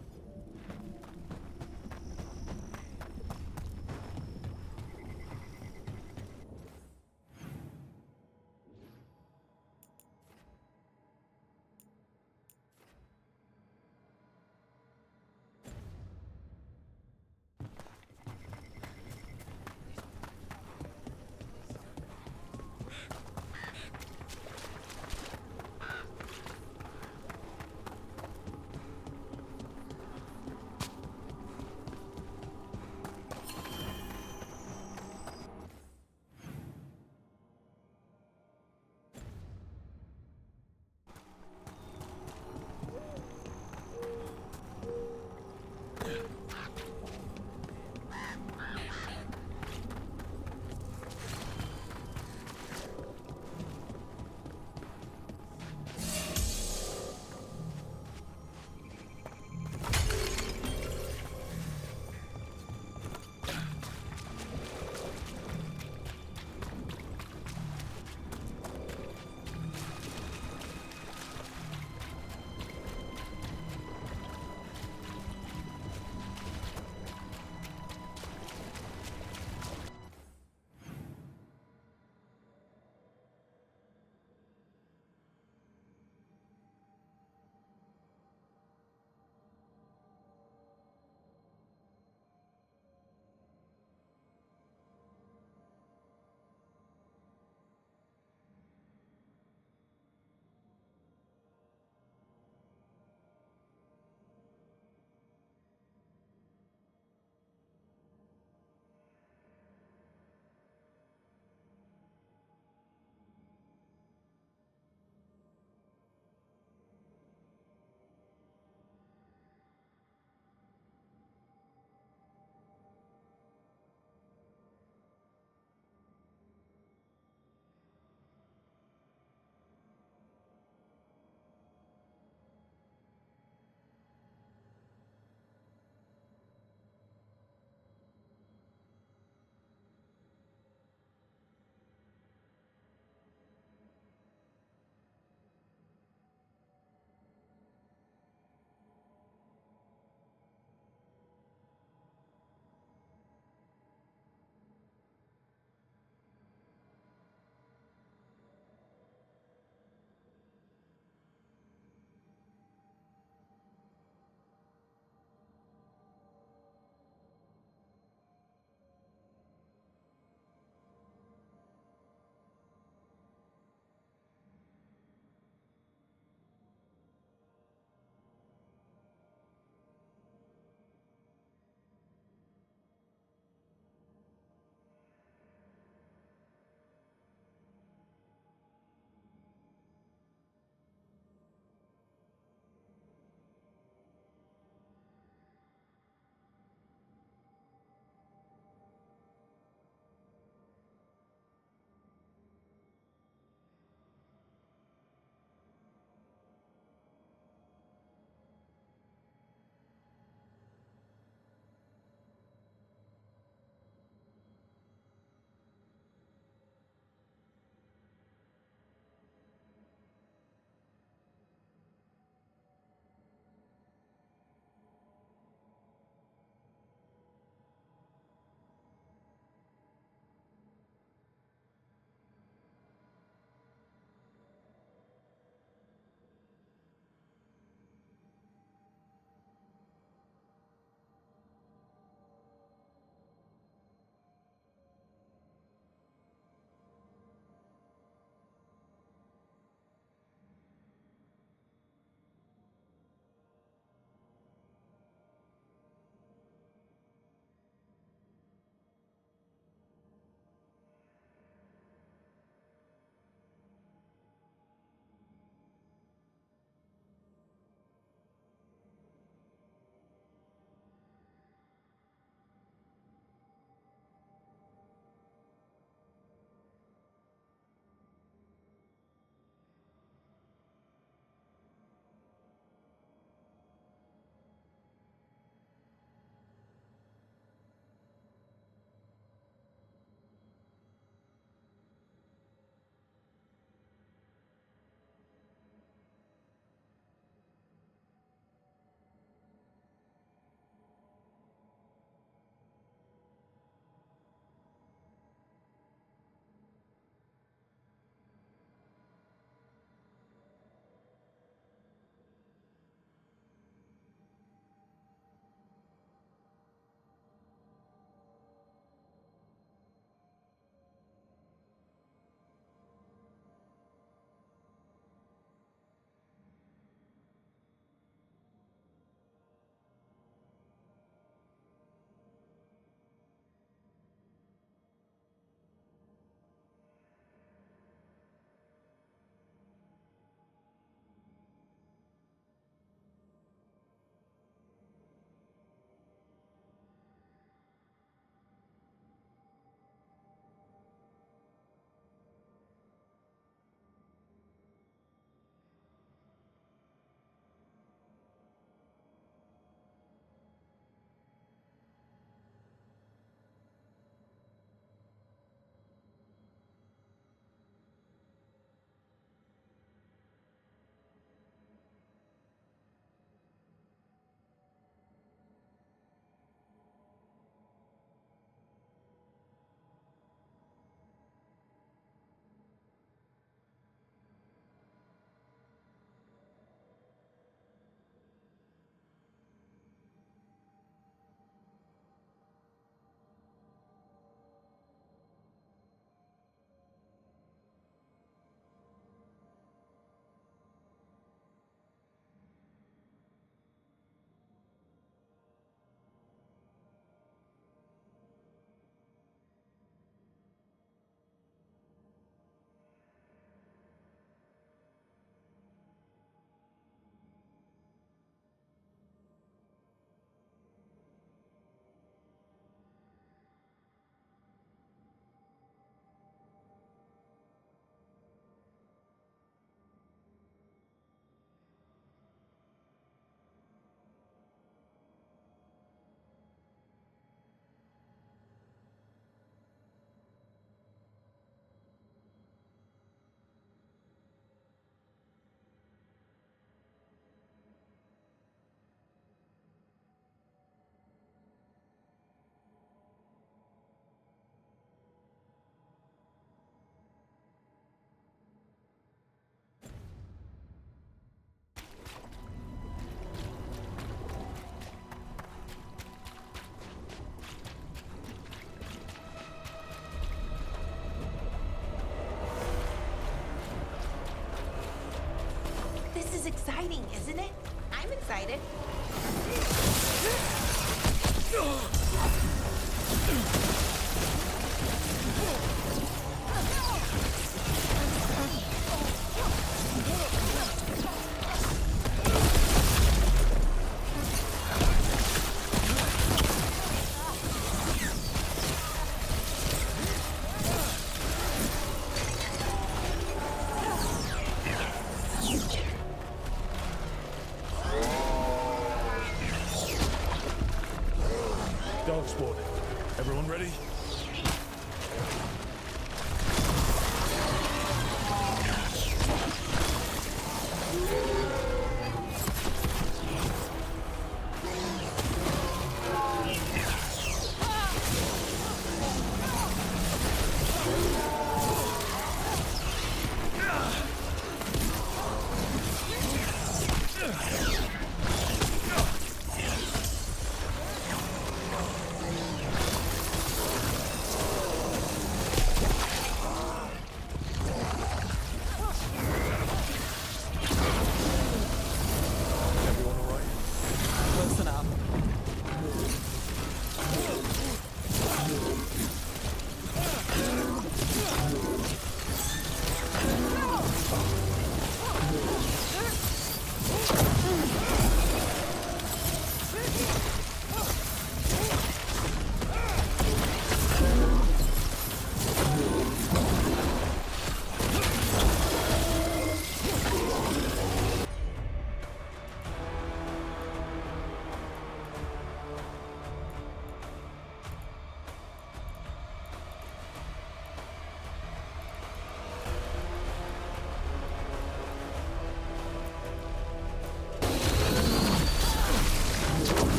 exciting, isn't it? I'm excited.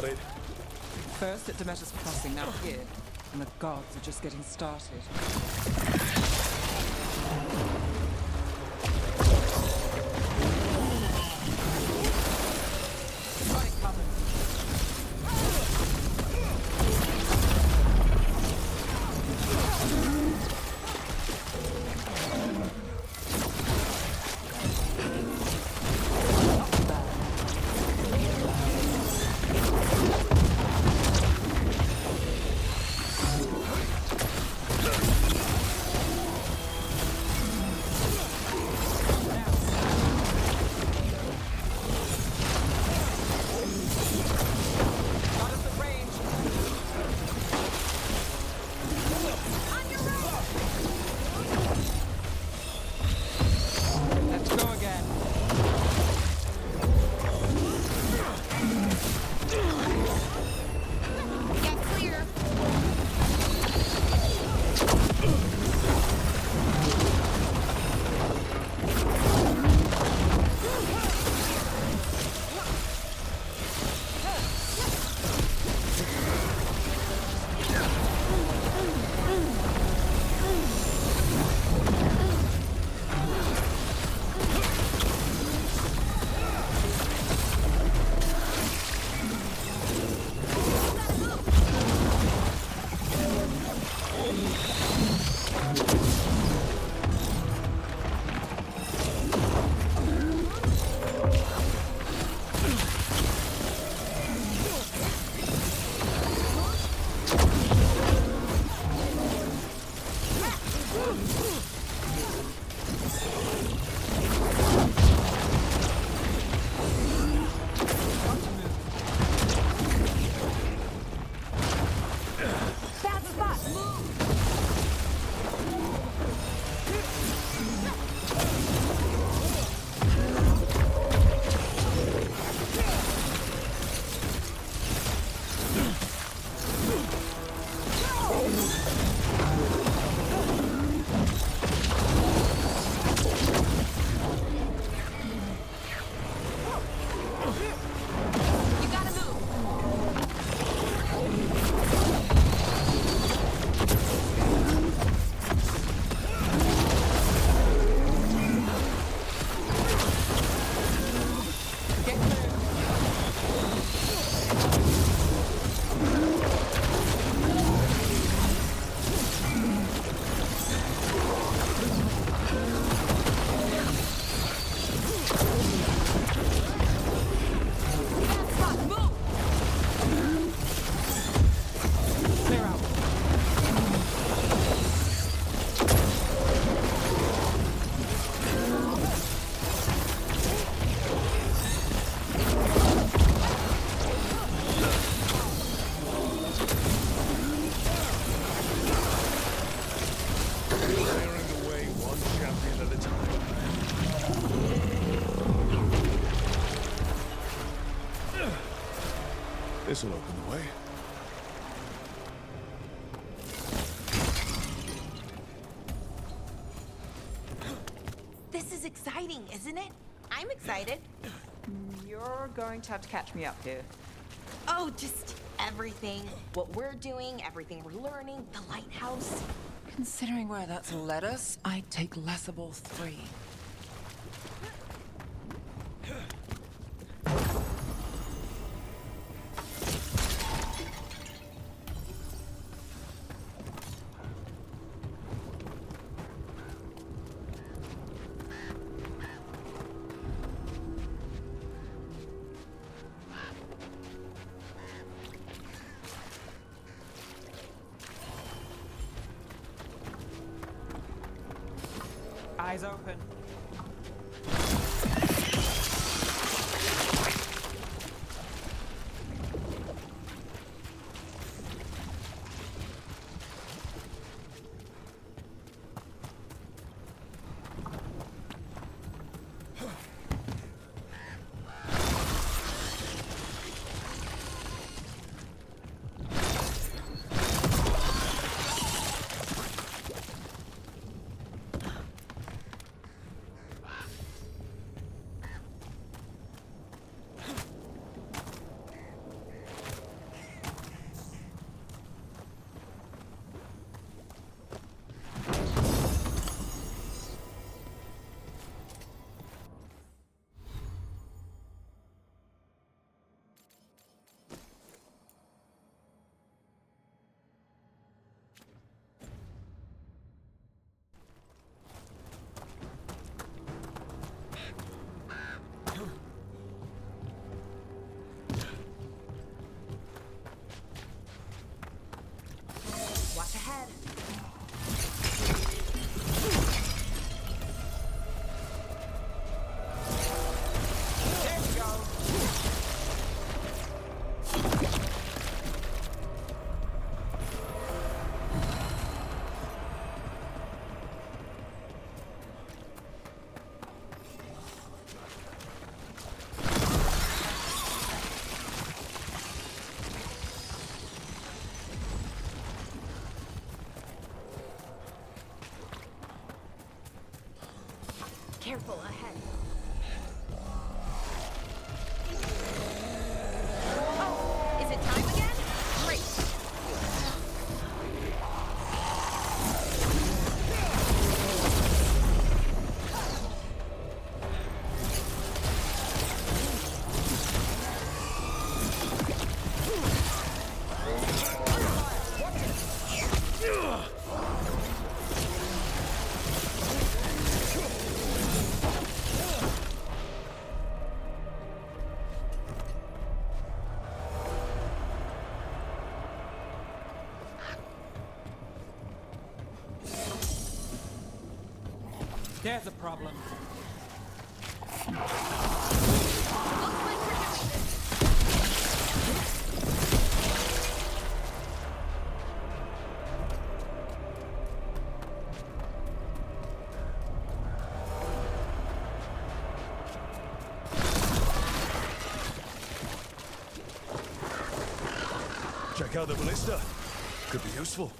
got it. First at Demeter's Crossing, now here. And the gods are just getting started. Got it covered. This'll open the way. This is exciting, isn't it? I'm excited. You're going to have to catch me up here. Oh, just everything. What we're doing, everything we're learning, the lighthouse. Considering where that's led us, I'd take Lessable 3. Eyes open. There's a problem. Check out the ballista. Could be useful.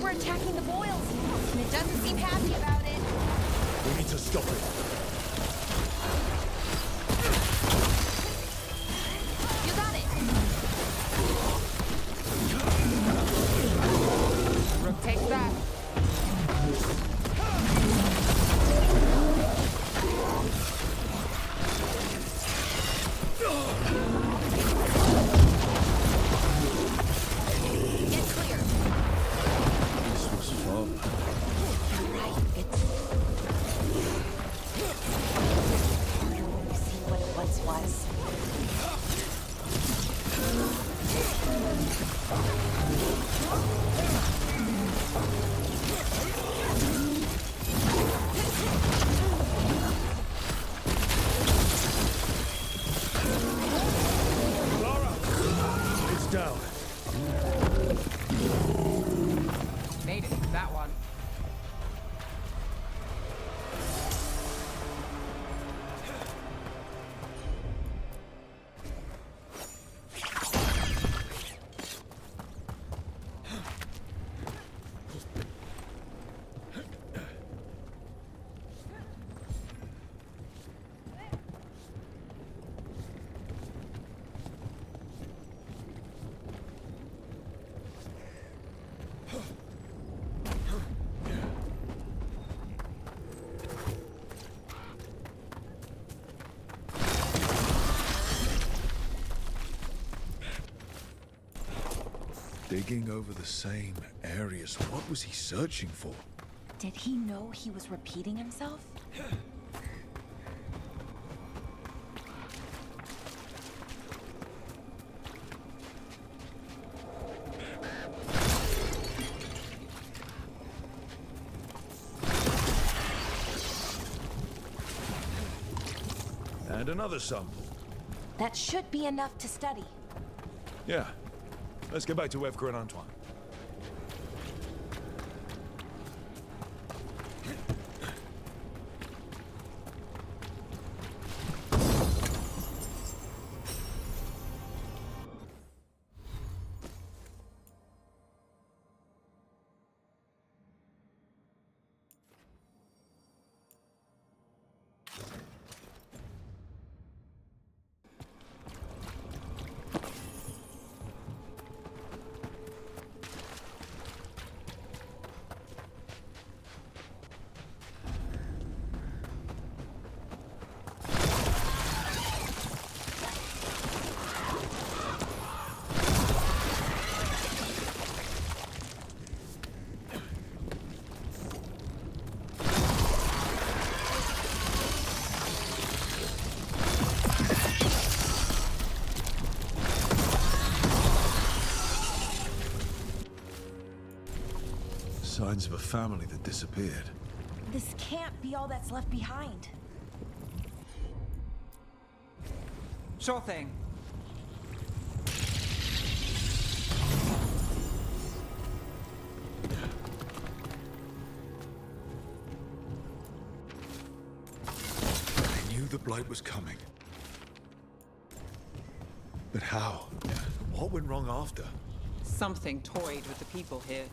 We're attacking the boils, and it doesn't seem happy about it. We need to stop it. You got it. Rook, take that. Made it, that one. Digging over the same areas. What was he searching for? Did he know he was repeating himself? And another sample. That should be enough to study. Yeah. Let's get back to Evka and Antoine. Signs of a family that disappeared. This can't be all that's left behind. Sure thing. the Blight was coming. But how? What went wrong after? Something toyed with the people here.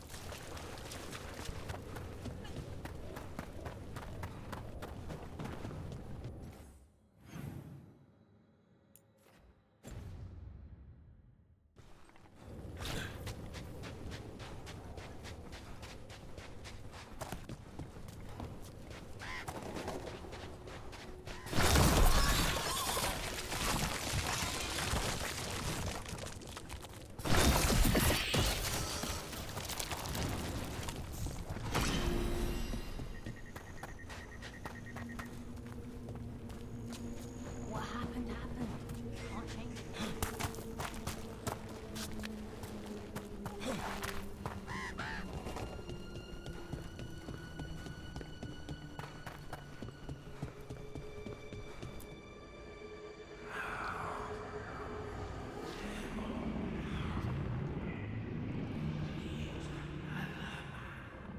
What happened, happened. Can't change it.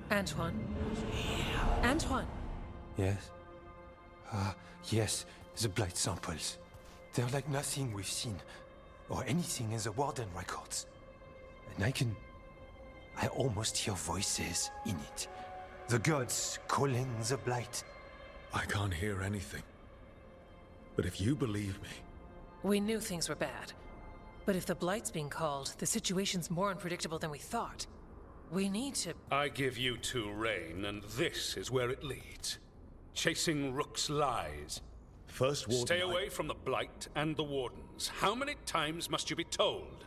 Antoine? Antoine! Yes? Yes, the Blight samples. They're like nothing we've seen, or anything in the Warden records. And I almost hear voices in it. The gods calling the Blight. I can't hear anything. But if you believe me... We knew things were bad. But if the Blight's being called, the situation's more unpredictable than we thought. We need to... I give you two reign, and this is where it leads. Chasing Rook's lies. First Warden... Stay away from the Blight and the Wardens. How many times must you be told?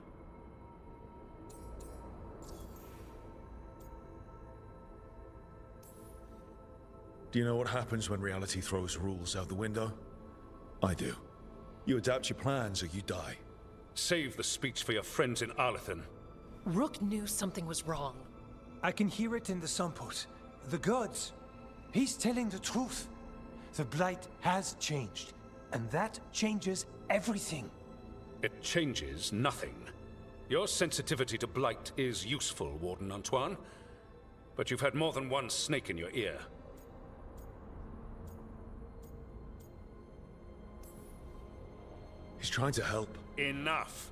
Do you know what happens when reality throws rules out the window? I do. You adapt your plans or you die. Save the speech for your friends in Arlethan. Rook knew something was wrong. I can hear it in the samples. The gods. He's telling the truth. The Blight has changed, and that changes everything. It changes nothing. Your sensitivity to Blight is useful, Warden Antoine. But you've had more than one snake in your ear. He's trying to help. Enough!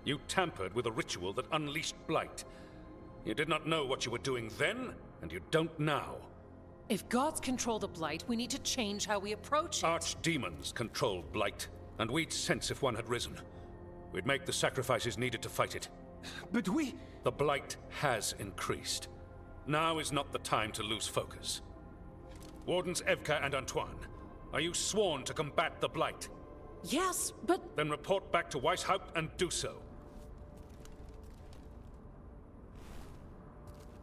You tampered with a ritual that unleashed Blight. You did not know what you were doing then, and you don't now. If gods control the Blight, we need to change how we approach it. Archdemons control Blight, and we'd sense if one had risen. We'd make the sacrifices needed to fight it. But we... The Blight has increased. Now is not the time to lose focus. Wardens Evka and Antoine, are you sworn to combat the Blight? Yes, but... Then report back to Weishaupt and do so.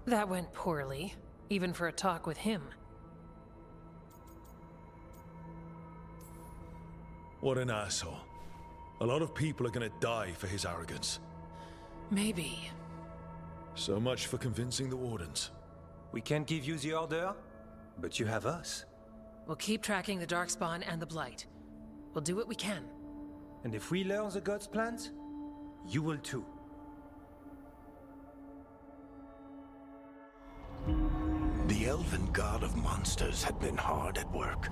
That went poorly, even for a talk with him. What an asshole. A lot of people are gonna die for his arrogance. Maybe. So much for convincing the Wardens. We can't give you the order, but you have us. We'll keep tracking the Darkspawn and the Blight. We'll do what we can. And if we learn the gods' plans, you will too. The elven god of monsters had been hard at work.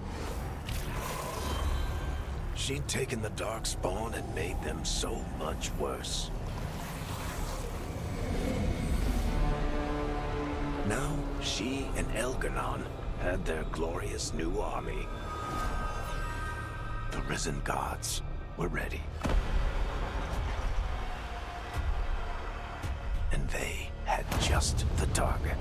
She'd taken the Darkspawn and made them so much worse. Now, she and Elganon had their glorious new army. The risen gods were ready. And they had just the target.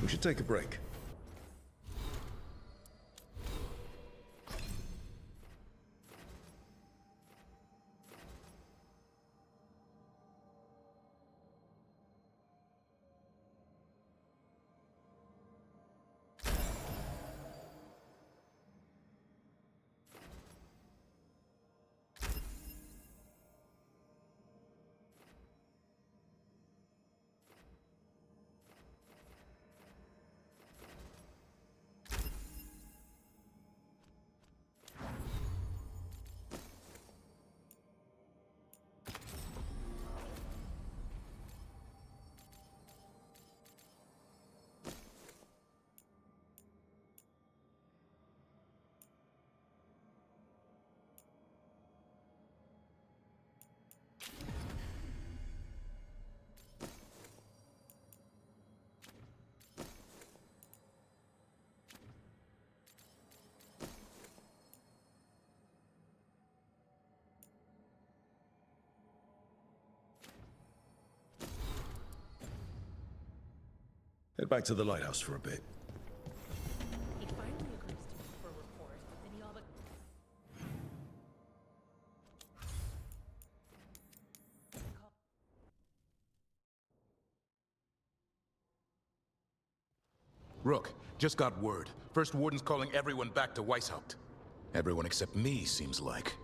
We should take a break. Head back to the lighthouse for a bit. He finally agrees to me for a report, but then he all but... Rook, just got word. First Warden's calling everyone back to Weishaupt. Everyone except me, seems like.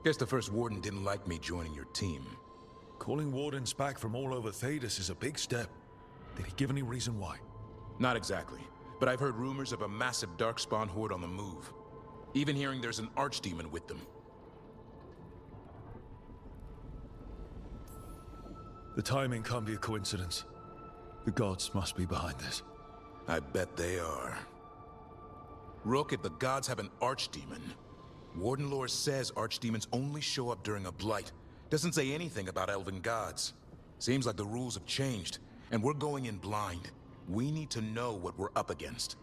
Guess the First Warden didn't like me joining your team. Calling Wardens back from all over Thedas is a big step. Did he give any reason why? Not exactly, but I've heard rumors of a massive Darkspawn horde on the move. Even hearing there's an archdemon with them. The timing can't be a coincidence. The gods must be behind this. I bet they are. Rook, if the gods have an archdemon, Warden lore says archdemons only show up during a blight. Doesn't say anything about elven gods. Seems like the rules have changed, and we're going in blind. We need to know what we're up against.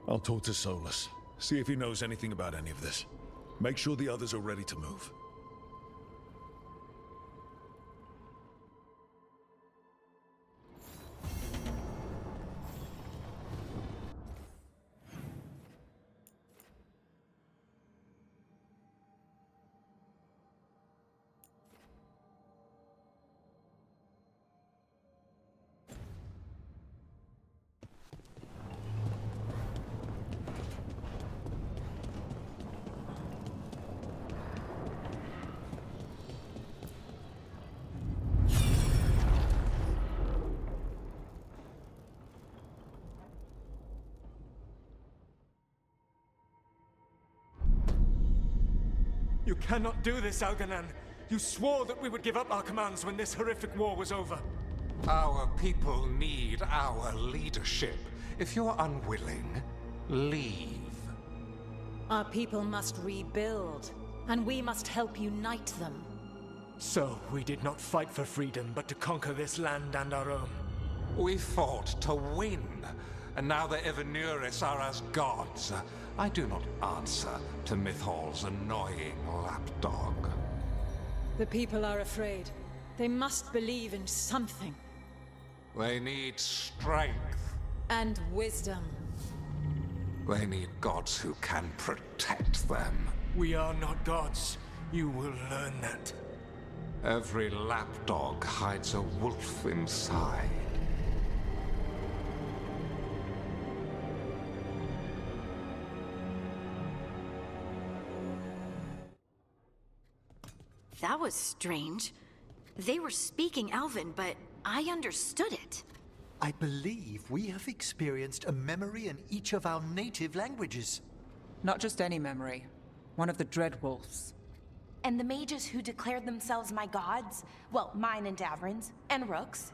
I'll talk to Solus, see if he knows anything about any of this. Make sure the others are ready to move. You cannot do this, Algernon. You swore that we would give up our commands when this horrific war was over. Our people need our leadership. If you're unwilling, leave. Our people must rebuild, and we must help unite them. So, we did not fight for freedom, but to conquer this land and our own. We fought to win, and now the Evanuris are as gods. I do not answer to Mythal's annoying lapdog. The people are afraid. They must believe in something. They need strength. And wisdom. They need gods who can protect them. We are not gods. You will learn that. Every lapdog hides a wolf inside. That was strange. They were speaking Elven, but I understood it. I believe we have experienced a memory in each of our native languages. Not just any memory. One of the Dreadwolves. And the mages who declared themselves my gods? Well, mine and Davrin's, and Rook's.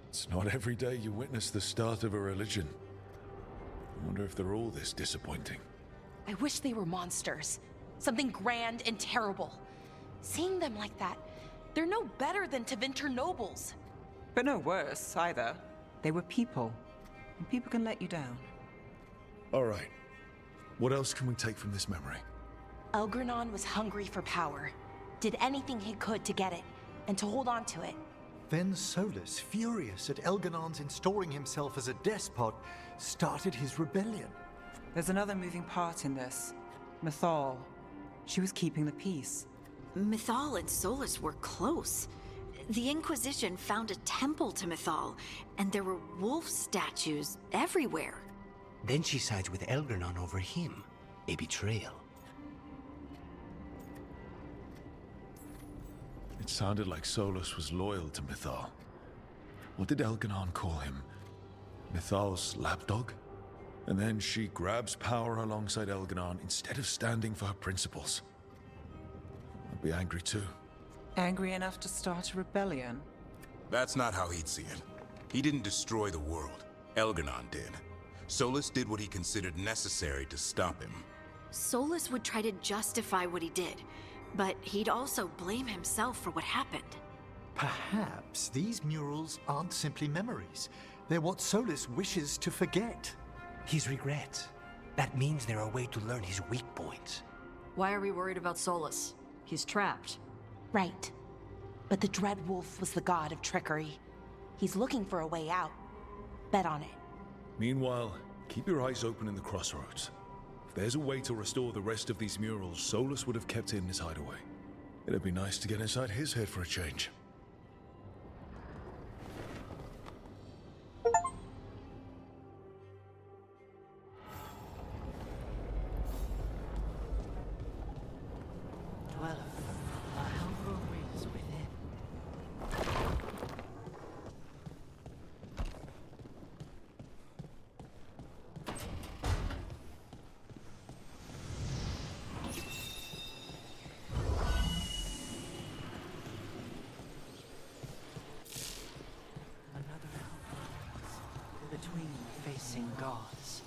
It's not every day you witness the start of a religion. I wonder if they're all this disappointing. I wish they were monsters. Something grand and terrible. Seeing them like that, they're no better than Tevinter nobles. But no worse, either. They were people. And people can let you down. All right. What else can we take from this memory? Elgranon was hungry for power. Did anything he could to get it, and to hold on to it. Then Solus, furious at Elganon's installing himself as a despot, started his rebellion. There's another moving part in this. Mythal. She was keeping the peace. Mythal and Solus were close. The Inquisition found a temple to Mythal, and there were wolf statues everywhere. Then she sides with Elgranon over him. A betrayal. It sounded like Solus was loyal to Mythal. What did Elganon call him? Mythal's lapdog? And then she grabs power alongside Elganon instead of standing for her principles. I'd be angry too. Angry enough to start a rebellion? That's not how he'd see it. He didn't destroy the world. Elganon did. Solus did what he considered necessary to stop him. Solus would try to justify what he did, but he'd also blame himself for what happened. Perhaps these murals aren't simply memories. They're what Solus wishes to forget. His regrets. That means they're a way to learn his weak points. Why are we worried about Solus? He's trapped. Right. But the Dreadwolf was the god of trickery. He's looking for a way out. Bet on it. Meanwhile, keep your eyes open in the crossroads. If there's a way to restore the rest of these murals, Solus would have kept it in his hideaway. It'd be nice to get inside his head for a change. Between facing gods.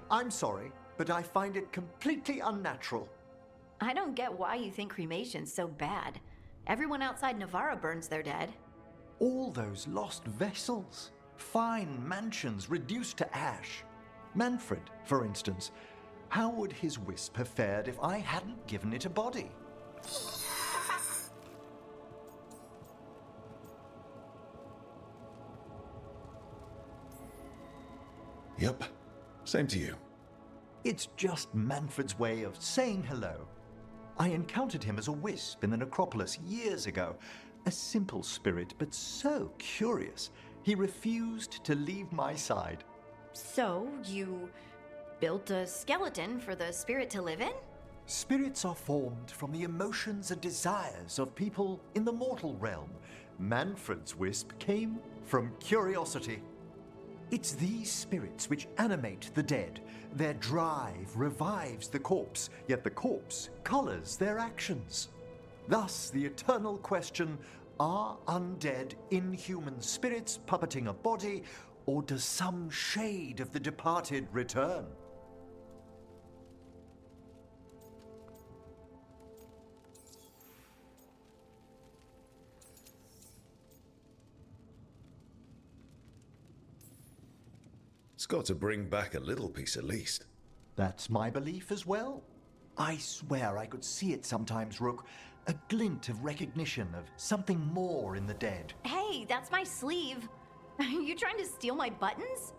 I'm sorry, but I find it completely unnatural. I don't get why you think cremation's so bad. Everyone outside Navarra burns their dead. All those lost vessels. Fine mansions reduced to ash. Manfred, for instance. How would his wisp have fared if I hadn't given it a body? Yep. Same to you. It's just Manfred's way of saying hello. I encountered him as a wisp in the necropolis years ago. A simple spirit, but so curious. He refused to leave my side. So, you built a skeleton for the spirit to live in? Spirits are formed from the emotions and desires of people in the mortal realm. Manfred's wisp came from curiosity. It's these spirits which animate the dead. Their drive revives the corpse, yet the corpse colors their actions. Thus, the eternal question, are undead inhuman spirits puppeting a body, or does some shade of the departed return? It's got to bring back a little piece at least. That's my belief as well. I swear I could see it sometimes, Rook. A glint of recognition of something more in the dead. Hey, that's my sleeve. Are you trying to steal my buttons?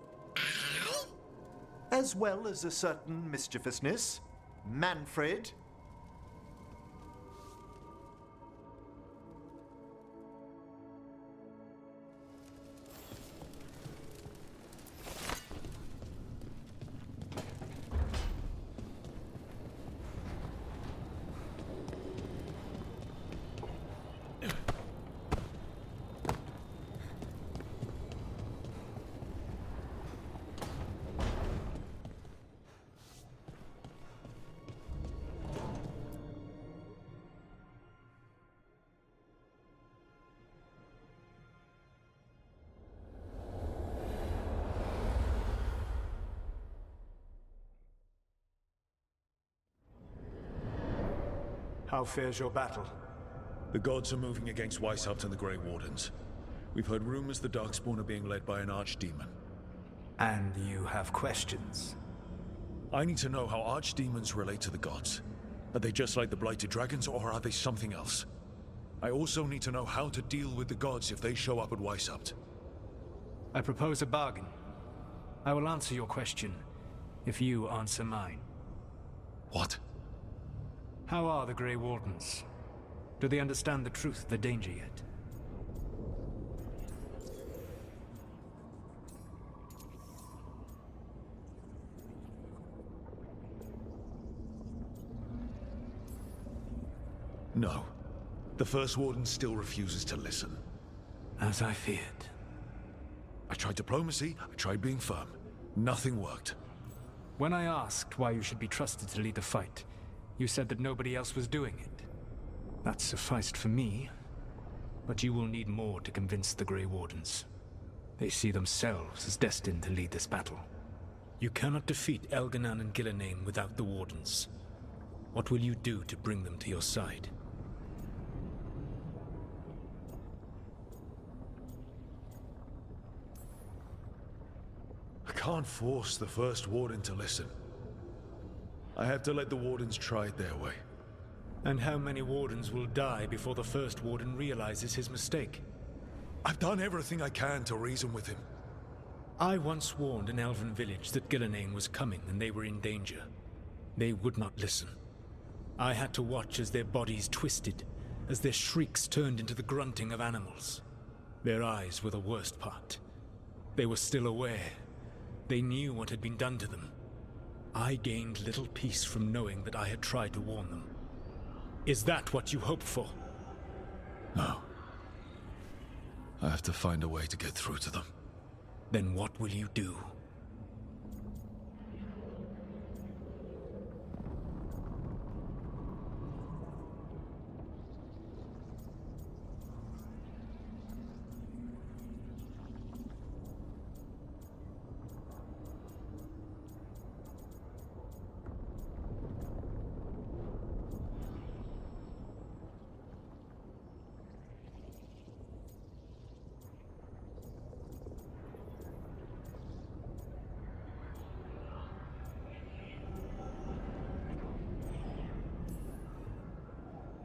As well as a certain mischievousness. Manfred. How fares your battle? The gods are moving against Weishaupt and the Grey Wardens. We've heard rumors the Darkspawn are being led by an archdemon. And you have questions? I need to know how archdemons relate to the gods. Are they just like the Blighted Dragons, or are they something else? I also need to know how to deal with the gods if they show up at Weishaupt. I propose a bargain. I will answer your question if you answer mine. What? How are the Grey Wardens? Do they understand the truth of the danger yet? No. The First Warden still refuses to listen. As I feared. I tried diplomacy, I tried being firm. Nothing worked. When I asked why you should be trusted to lead the fight, you said that nobody else was doing it. That sufficed for me, but you will need more to convince the Grey Wardens. They see themselves as destined to lead this battle. You cannot defeat Elganan and Gillenane without the Wardens. What will you do to bring them to your side? I can't force the First Warden to listen. I have to let the Wardens try it their way. And how many Wardens will die before the First Warden realizes his mistake? I've done everything I can to reason with him. I once warned an elven village that Gillenane was coming and they were in danger. They would not listen. I had to watch as their bodies twisted, as their shrieks turned into the grunting of animals. Their eyes were the worst part. They were still aware. They knew what had been done to them. I gained little peace from knowing that I had tried to warn them. Is that what you hoped for? No. I have to find a way to get through to them. Then what will you do?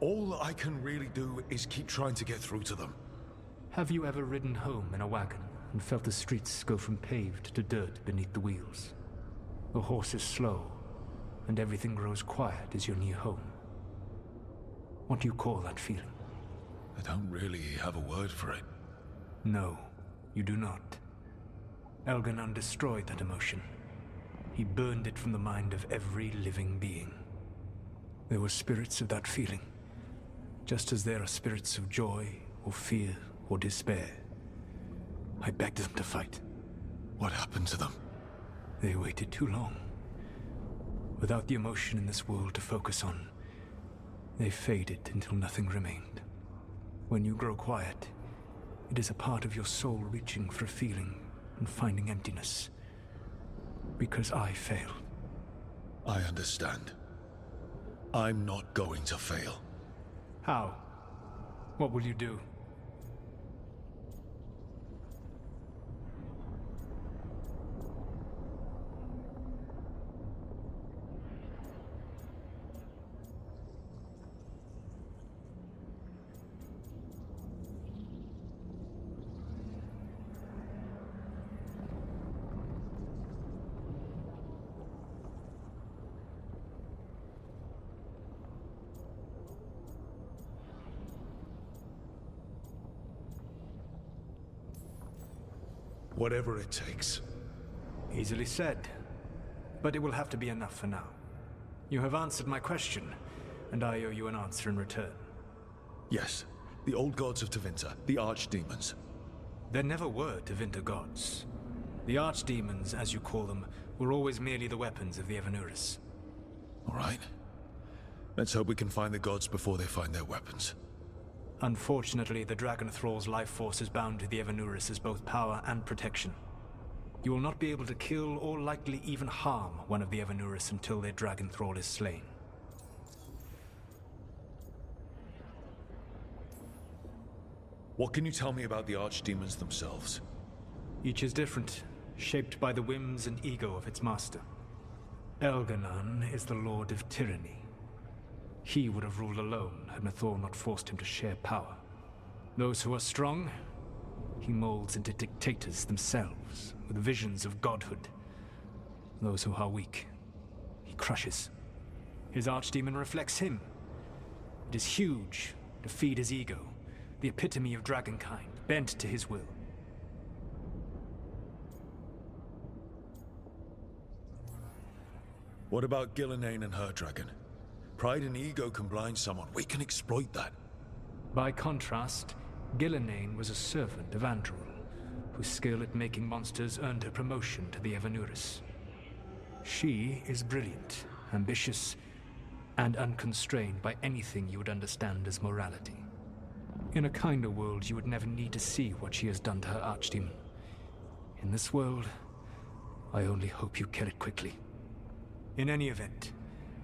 All I can really do is keep trying to get through to them. Have you ever ridden home in a wagon and felt the streets go from paved to dirt beneath the wheels? The horse is slow, and everything grows quiet as you're near home. What do you call that feeling? I don't really have a word for it. No, you do not. Elganan destroyed that emotion. He burned it from the mind of every living being. There were spirits of that feeling, just as there are spirits of joy, or fear, or despair. I begged them to fight. What happened to them? They waited too long. Without the emotion in this world to focus on, they faded until nothing remained. When you grow quiet, it is a part of your soul reaching for a feeling and finding emptiness. Because I failed. I understand. I'm not going to fail. How? What will you do? Whatever it takes. Easily said, but it will have to be enough for now. You have answered my question, and I owe you an answer in return. Yes, the old gods of Tevinter, the archdemons. There never were Tevinter gods. The archdemons, as you call them, were always merely the weapons of the Evanuris. All right. Let's hope we can find the gods before they find their weapons. Unfortunately, the Dragon Thrall's life force is bound to the Evanuris as both power and protection. You will not be able to kill or likely even harm one of the Evanuris until their Dragon Thrall is slain. What can you tell me about the archdemons themselves? Each is different, shaped by the whims and ego of its master. Elganan is the Lord of Tyranny. He would have ruled alone had Mythor not forced him to share power. Those who are strong, he molds into dictators themselves, with visions of godhood. Those who are weak, he crushes. His archdemon reflects him. It is huge to feed his ego, the epitome of dragonkind, bent to his will. What about Gillenane and her dragon? Pride and ego can blind someone. We can exploit that. By contrast, Gillenane was a servant of Andrul, whose skill at making monsters earned her promotion to the Evanuris. She is brilliant, ambitious, and unconstrained by anything you would understand as morality. In a kinder world, you would never need to see what she has done to her archdemon. In this world, I only hope you kill it quickly. In any event,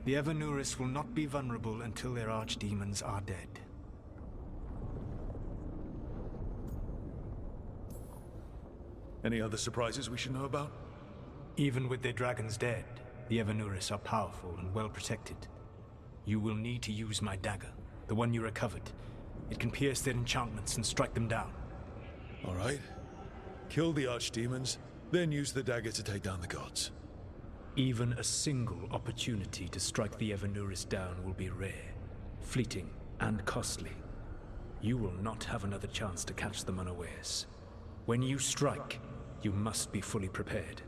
the Evanuris will not be vulnerable until their archdemons are dead. Any other surprises we should know about? Even with their dragons dead, the Evanuris are powerful and well protected. You will need to use my dagger, the one you recovered. It can pierce their enchantments and strike them down. All right. Kill the archdemons, then use the dagger to take down the gods. Even a single opportunity to strike the Evanuris down will be rare, fleeting, and costly. You will not have another chance to catch them unawares. When you strike, you must be fully prepared.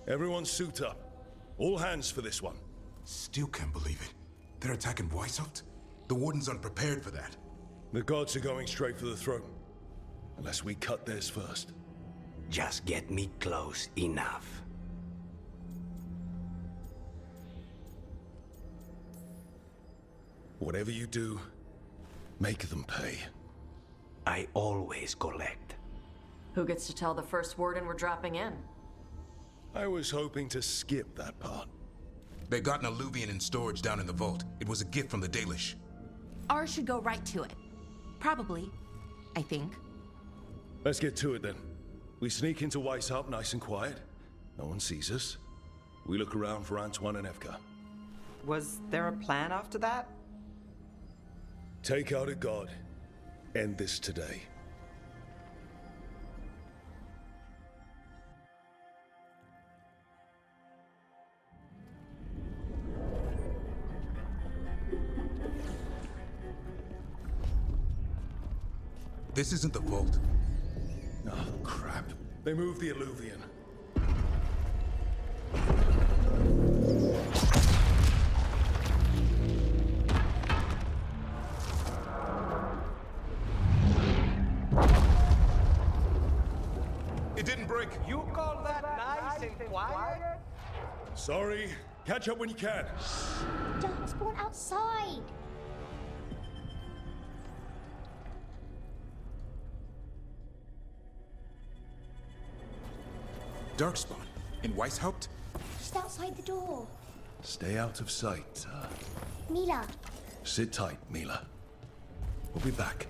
Everyone suit up. All hands for this one. Still can't believe it. They're attacking Weishaupt? The Warden's unprepared for that. The gods are going straight for the throne. Unless we cut theirs first. Just get me close enough. Whatever you do, make them pay. I always collect. Who gets to tell the first Warden we're dropping in? I was hoping to skip that part. They got an alluvian in storage down in the vault. It was a gift from the Dalish. Ours should go right to it. Probably. I think. Let's get to it then. We sneak into Weishaupt nice and quiet. No one sees us. We look around for Antoine and Evka. Was there a plan after that? Take out a god. End this today. This isn't the vault. Oh, crap. They moved the alluvian. It didn't break. You call that nice and quiet? Sorry. Catch up when you can. Don't spawn outside. Darkspawn? In Weishaupt? Just outside the door. Stay out of sight. Mila. Sit tight, Mila. We'll be back.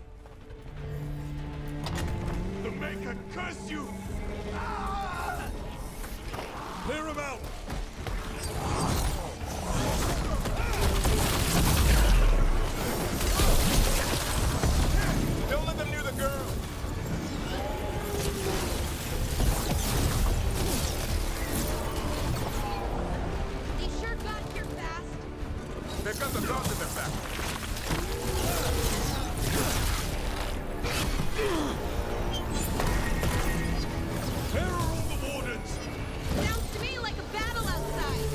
The Maker curse you! Clear him out! Don't let them near the girl! They've got the guards in their back. Where are all the wardens? Sounds to me like a battle outside.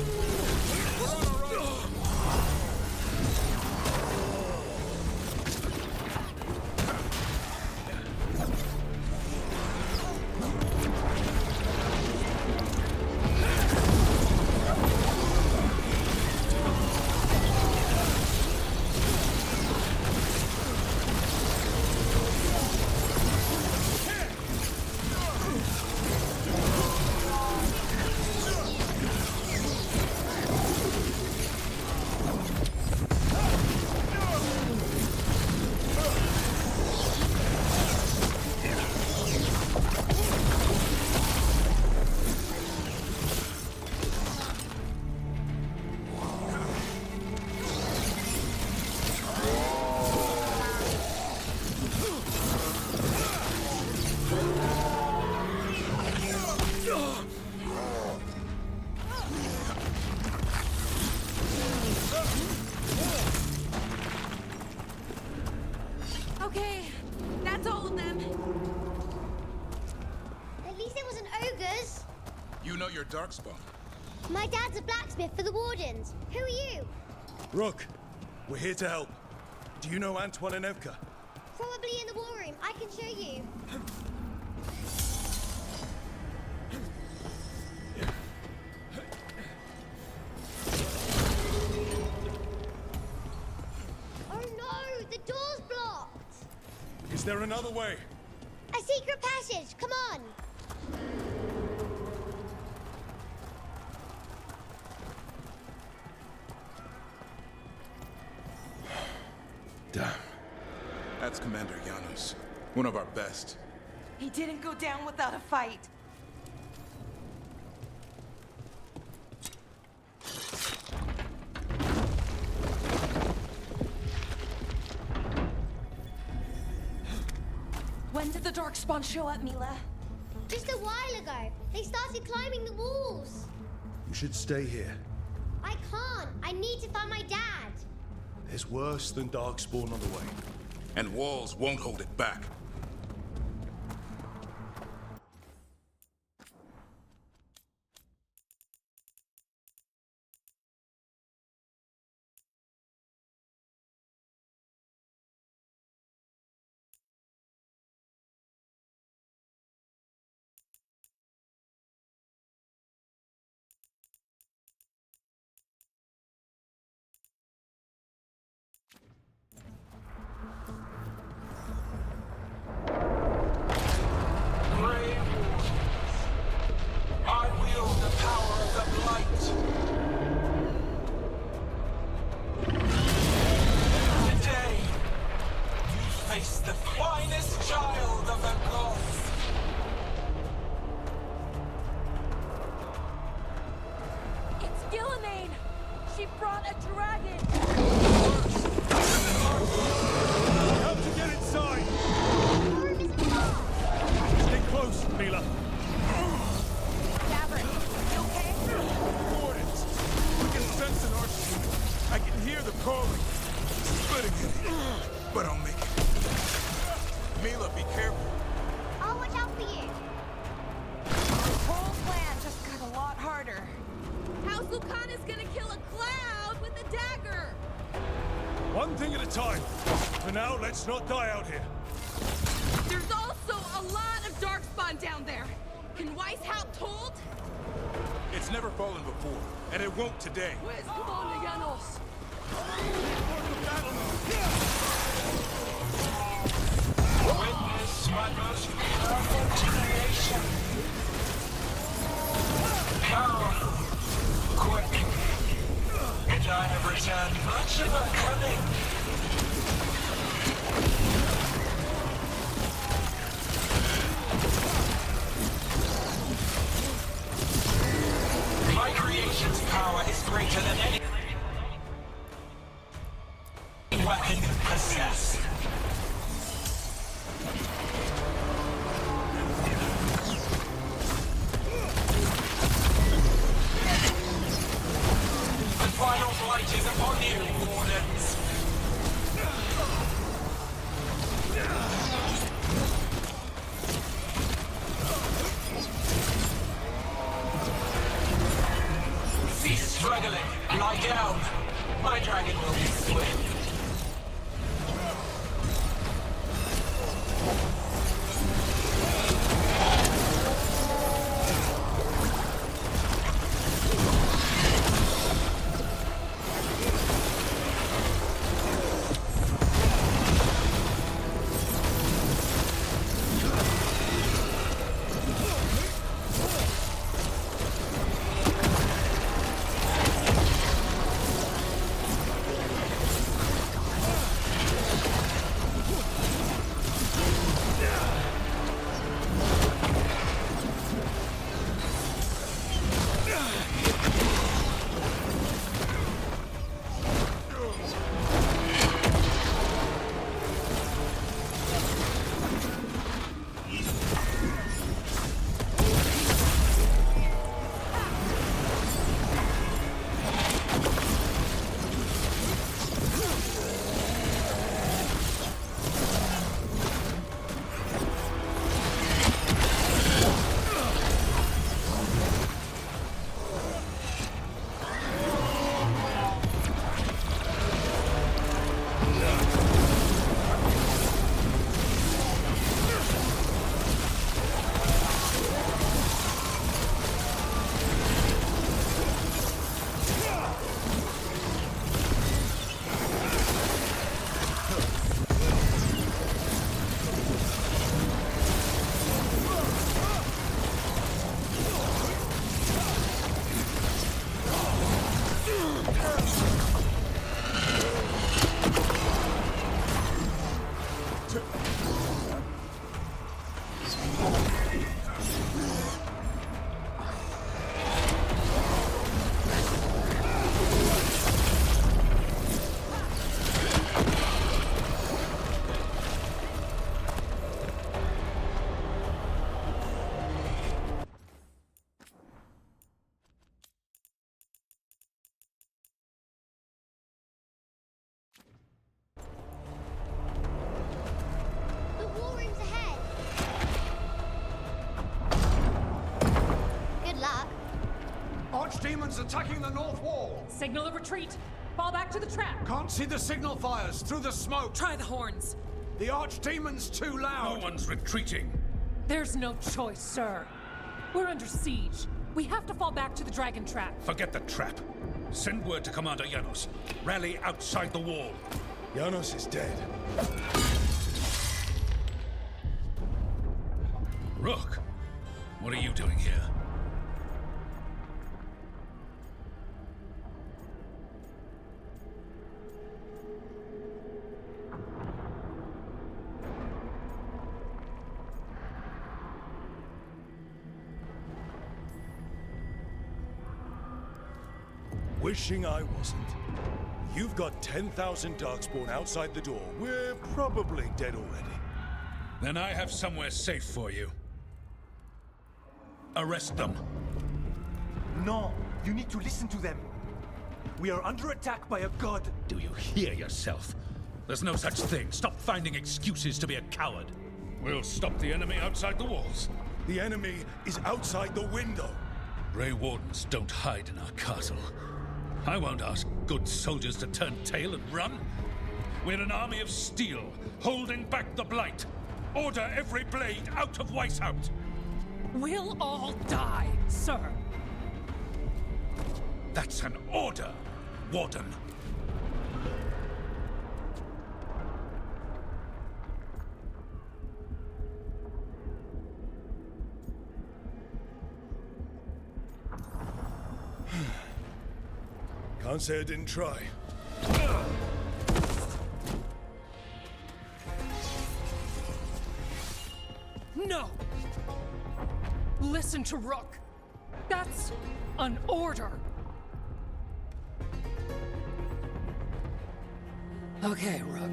We're on our own. Okay, that's all of them. At least it wasn't ogres. You know your darkspawn. My dad's a blacksmith for the Wardens. Who are you? Rook, we're here to help. Do you know Antoine and Evka? Probably in the war room. I can show you. Oh no! The door's blocked! Is there another way? A secret passage! Come on! Damn. That's Commander Janos. One of our best. He didn't go down without a fight. When did the Darkspawn show up, Mila? Just a while ago. They started climbing the walls. You should stay here. I can't. I need to find my dad. There's worse than Darkspawn on the way. And walls won't hold it back. Let's not die out here. There's also a lot of Darkspawn down there. Can Weishaupt hold? It's never fallen before, and it won't today. Where's Commander Janos? Witness my most perfect creation. Powerful, quick, and I have returned much of our cunning. My creation's power is greater than any weapon possessed. The final Our blight is upon you, Wardens. Cease struggling. Lie down. My dragon will be swift. The war room's ahead. Good luck. Archdemons attacking the north wall! Signal a retreat! Fall back to the trap! Can't see the signal fires through the smoke! Try the horns! The Archdemon's too loud! No one's retreating! There's no choice, sir. We're under siege. We have to fall back to the dragon trap. Forget the trap. Send word to Commander Janos. Rally outside the wall. Janos is dead. Rook, what are you doing here? Wishing I wasn't. You've got 10,000 Darkspawn outside the door. We're probably dead already. Then I have somewhere safe for you. Arrest them. No, you need to listen to them. We are under attack by a god. Do you hear yourself? There's no such thing. Stop finding excuses to be a coward. We'll stop the enemy outside the walls. The enemy is outside the window. Grey Wardens don't hide in our castle. I won't ask good soldiers to turn tail and run. We're an army of steel, holding back the blight. Order every blade out of Weishaupt. We'll all die, sir. That's an order, Warden. Can't say I didn't try. No! Listen to Rook. That's an order. Okay, Rook.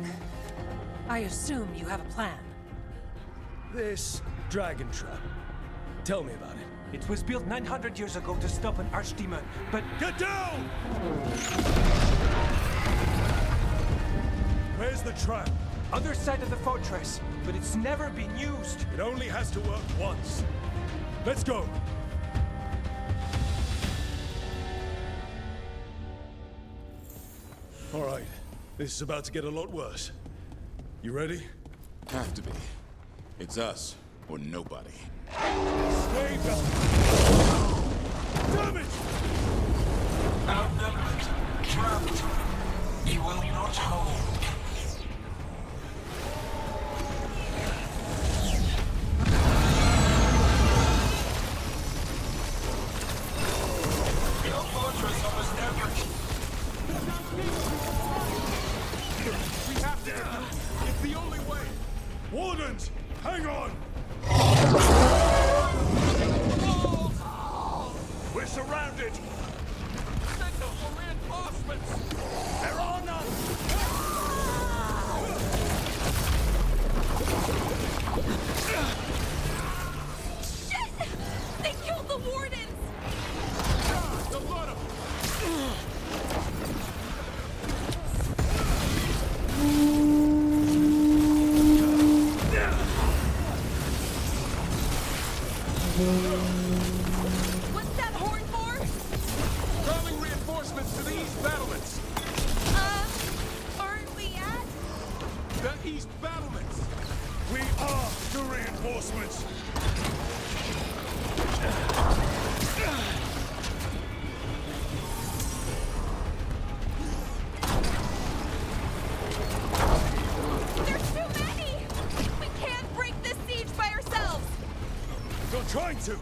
I assume you have a plan. This dragon trap. Tell me about it. It was built 900 years ago to stop an archdemon, but... Get down! Where's the trap? Other side of the fortress, but it's never been used. It only has to work once. Let's go. All right. This is about to get a lot worse. You ready? Have to be. It's us, or nobody. Stay back! Damn it! Outnumbered, trapped. You will not hold. Your fortress almost empty. We have to get through. It's the only way. Wardens, hang on! We're surrounded! Signal for reinforcements! There are none! Shit! They killed the wardens! The lot of What's that horn for? calling reinforcements to the east battlements! Aren't we at? The east battlements! We are the reinforcements! There's too many! We can't break this siege by ourselves! You're trying to!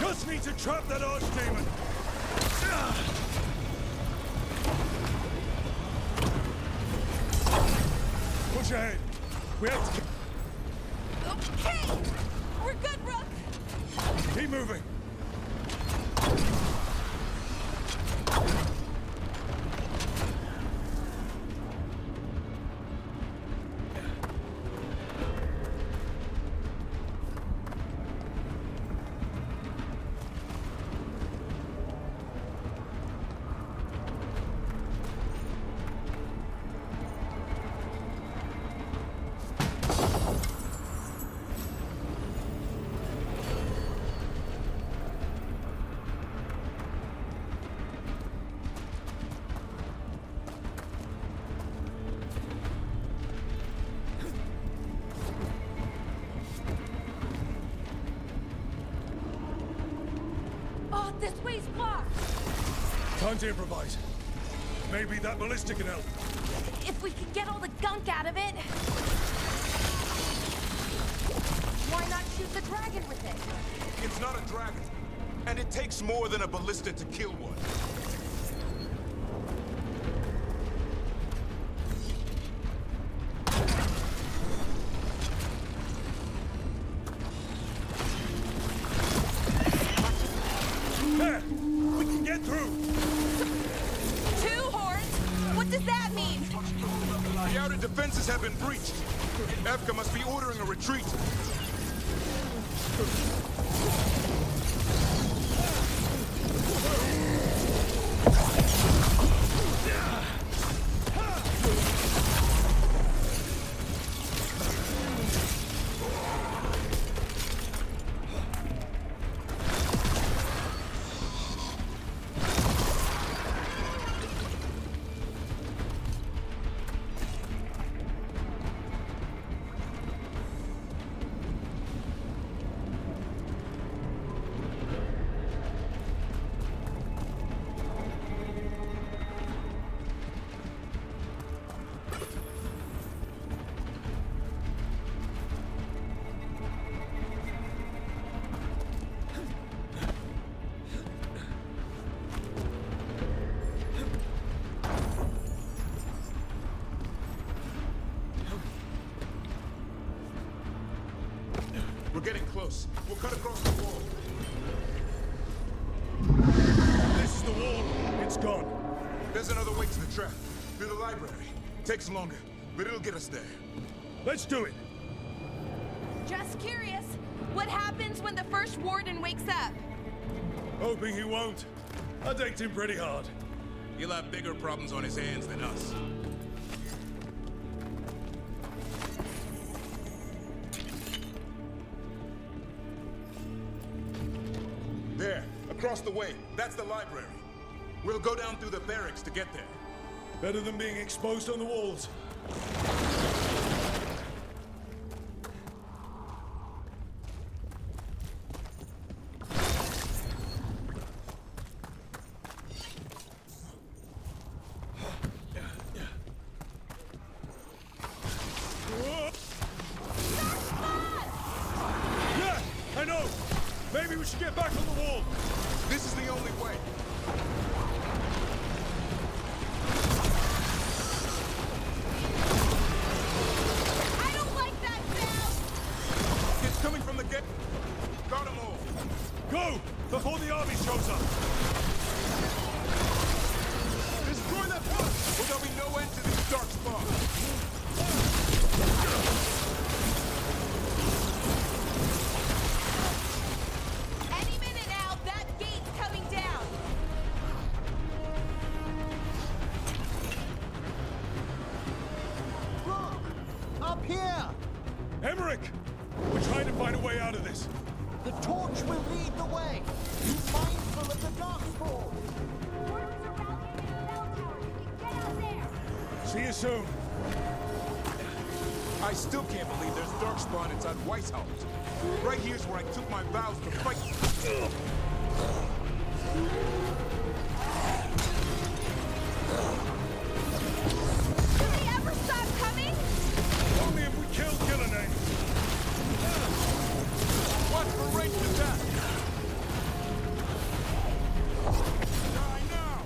Just need to trap that archdemon! Push ahead! We have to Okay! We're good, Rook! keep moving! Oh, this way's blocked! Time to improvise. Maybe that ballista can help. If we could get all the gunk out of it... Why not shoot the dragon with it? It's not a dragon. And it takes more than a ballista to kill one. There! We can get through! Two horns? What does that mean? The outer defenses have been breached. Evka must be ordering a retreat. We're getting close. We'll cut across the wall. This is the wall. It's gone. There's another way to the trap. Through the library. Takes longer, but it'll get us there. Let's do it. Just curious, what happens when the first warden wakes up? Hoping he won't. I decked him pretty hard. He'll have bigger problems on his hands than us. across the way. That's the library. We'll go down through the barracks to get there. Better than being exposed on the walls. Yeah, I know! Maybe we should get back on the wall! This is the only way. I don't like that sound! It's coming from the gate. Got them all. Go! Before the army shows up! Destroy that one! Or there'll be no end to these dark spots. Any minute now, that gate's coming down! Up here! Emmerich! We're trying to find a way out of this. The torch will lead the way. Be mindful of the darkspawn. See you soon. I still can't believe there's darkspawn inside Weishaupt. Right here's where I took my vows to fight. Will they ever stop coming? Only if we kill Gillenay. Watch for ranged attack. Die now.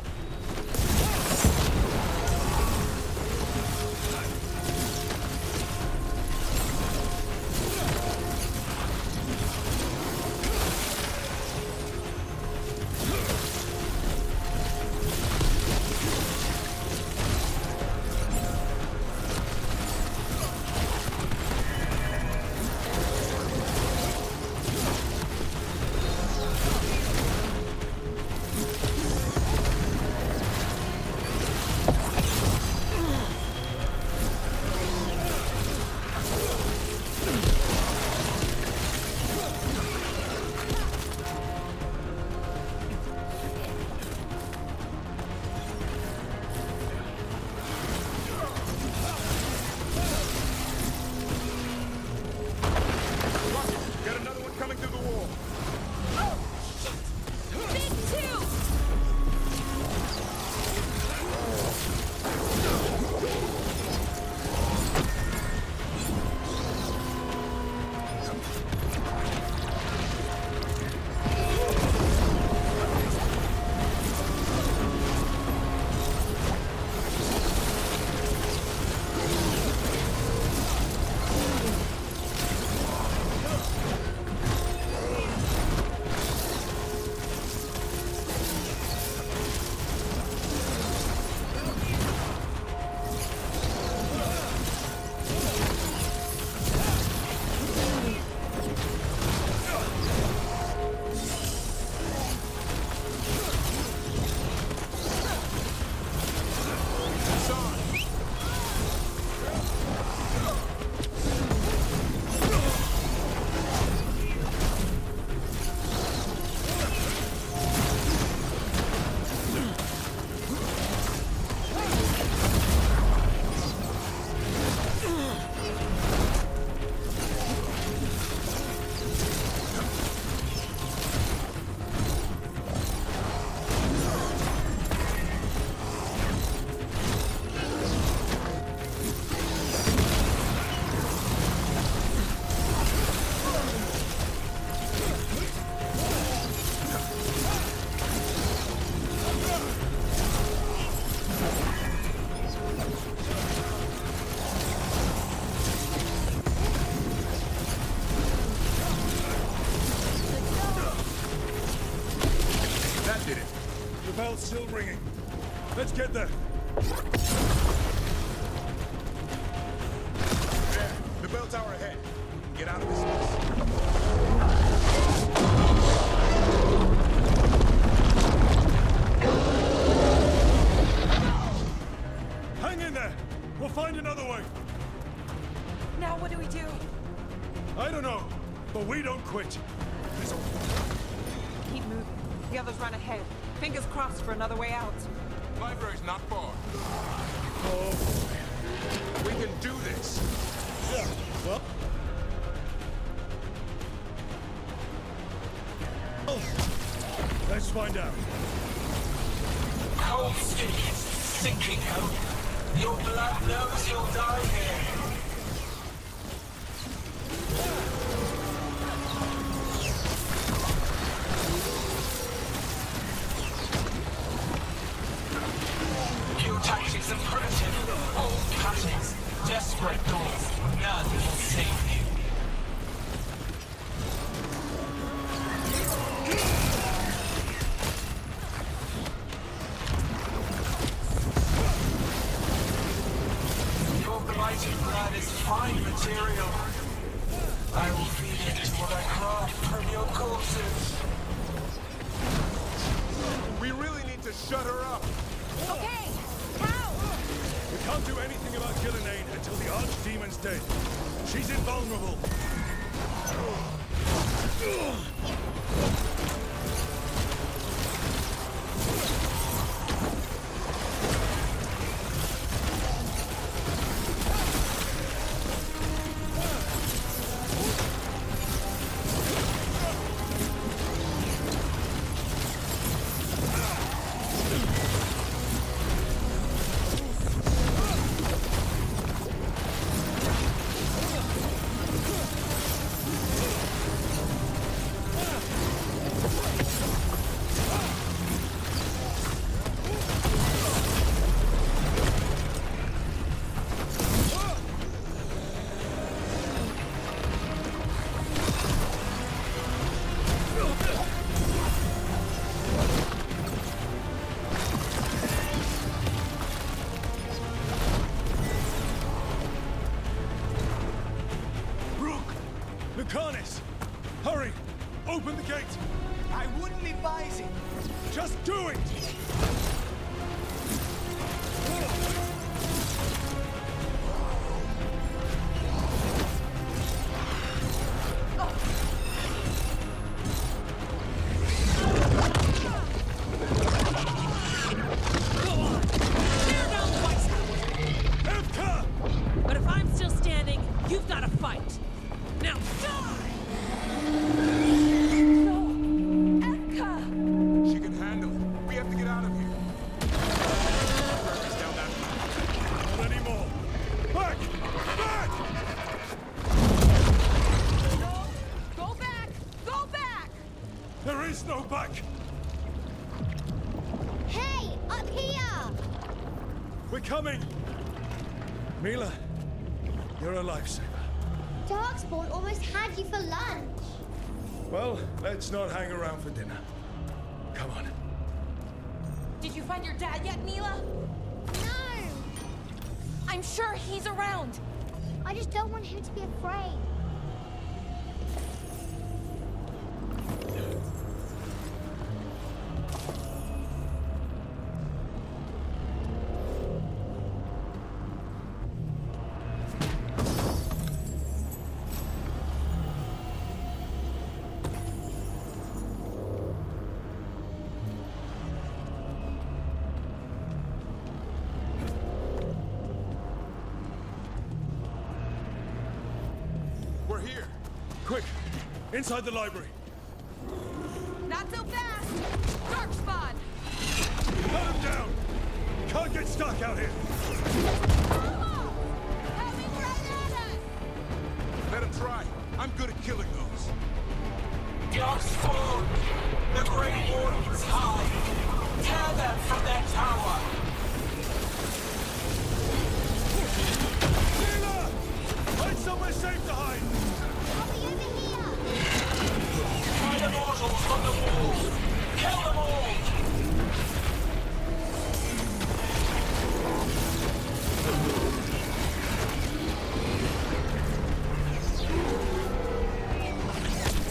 Get another one coming through the wall. Big two! That did it. The bell's still ringing. Let's get there. There, the bell tower ahead. We can get out of this mess. Hang in there. We'll find another way. Now what do we do? I don't know, but we don't quit. Keep moving. The others run ahead. Fingers crossed for another way out. Library's not far. Oh, We can do this. yeah. Well. Let's find out. Cold stick is sinking home. Your blood knows you'll die here. Your tactics are primitive. Old patterns. Desperate doors. None will save you. Your blighted blood is fine material. I will feed it to what I craft from your corpses. We really need to shut her up. Okay, how? We can't do anything about Gillenane until the Archdemon's dead. She's invulnerable. Lucanus! Hurry! Open the gate! I wouldn't advise it. Just do it! But if I'm still standing, you've got to fight. Now, She can handle it. We have to get out of here. Library's down that path. Not anymore! Back! Back! Go back! Go back! There is no back! Hey, up here! We're coming! Mila, you're a lifesaver. Darkspawn almost had you for lunch. Well, let's not hang around for dinner. Come on. Did you find your dad yet, Mila? No! I'm sure he's around. I just don't want him to be afraid. We're here. Quick! Inside the library! Not so fast! Darkspawn! Cut him down! Can't get stuck out here! Coming right at us! Let him try. I'm good at killing those. Darkspawn! The Grey Wardens hide! Tear them from their tower! Mila! Find somewhere safe to hide! I'll be over here! Find the mortals on the wall! Kill them all!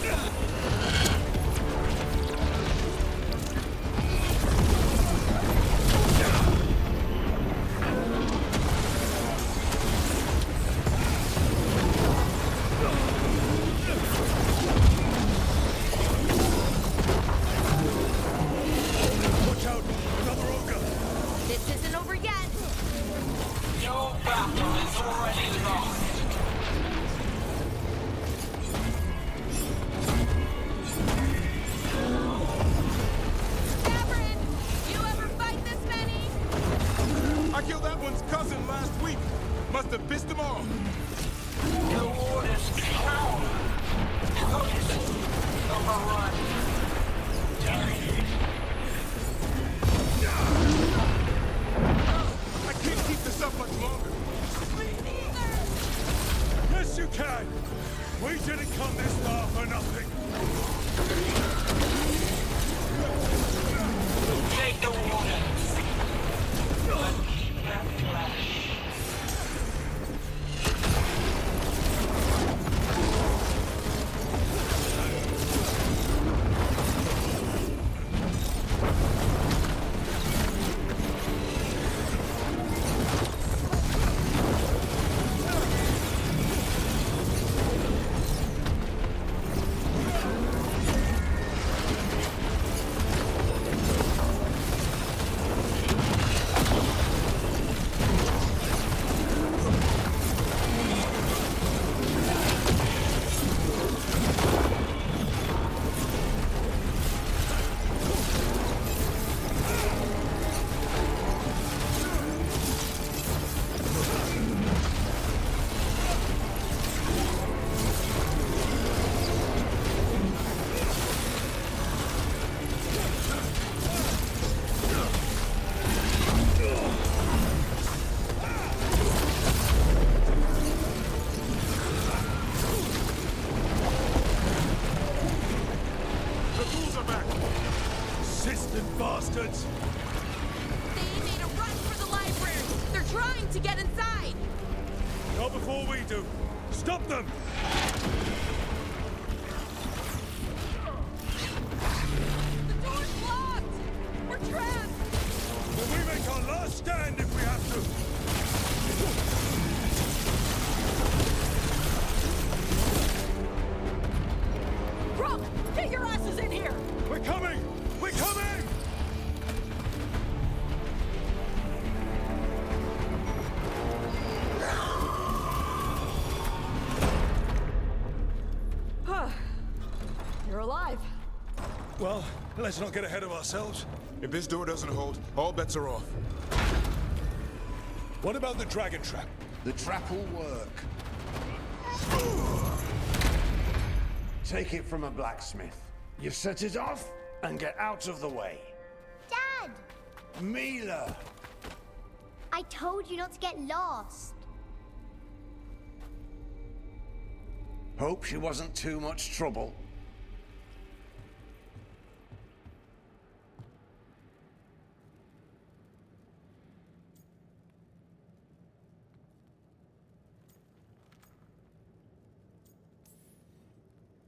Yeah! This isn't over yet. Your battle is already lost. Gavin, you ever fight this many? I killed that one's cousin last week. Must have pissed him off. The Warden's cower. Focus. Overrun. I can't keep this up much longer. Yes, you can. We didn't come this far for nothing. Take the Wardens. But keep their flesh. Bastards! They made a run for the library. They're trying to get inside. Not before we do. Stop them! The door's locked. We're trapped. Then we make our last stand if we have to. Rook, get your asses in here. We're coming! We're coming! You're alive. Well, let's not get ahead of ourselves. If this door doesn't hold, all bets are off. What about the dragon trap? The trap will work. Take it from a blacksmith. You set it off and get out of the way. Dad! Mila! I told you not to get lost. Hope she wasn't too much trouble.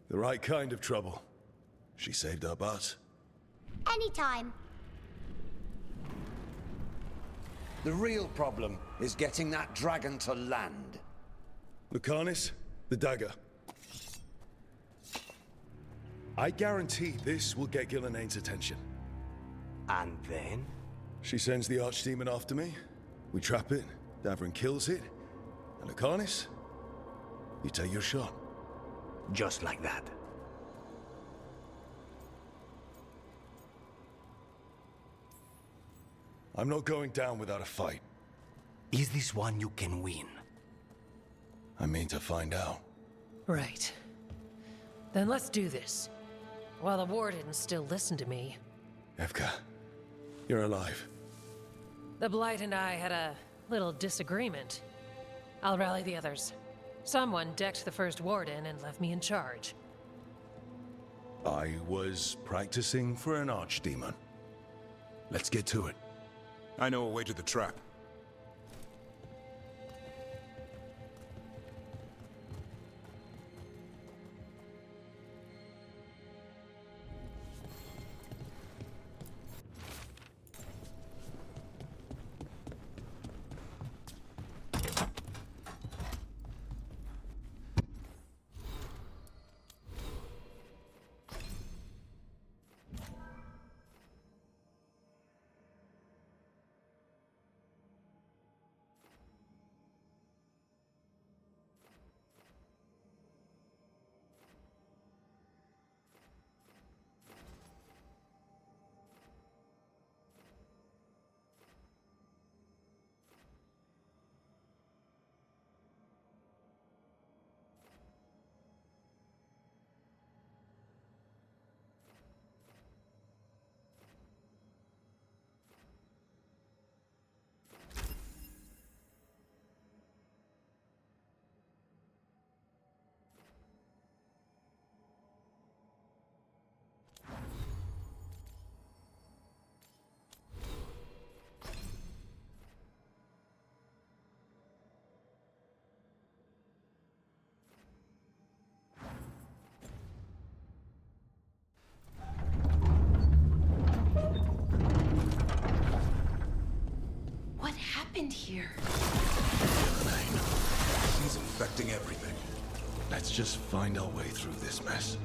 The right kind of trouble. She saved our butts. Anytime. The real problem is getting that dragon to land. Lucanis, the dagger. I guarantee this will get Gillenane's attention. And then? She sends the archdemon after me. We trap it, Davrin kills it. And Lucanis, you take your shot. Just like that. I'm not going down without a fight. Is this one you can win? I mean to find out. Right. Then let's do this. While the Wardens still listen to me. Evka, you're alive. The Blight and I had a little disagreement. I'll rally the others. Someone decked the first Warden and left me in charge. I was practicing for an archdemon. Let's get to it. I know a way to the trap. happened here? She's infecting everything. Let's just find our way through this mess.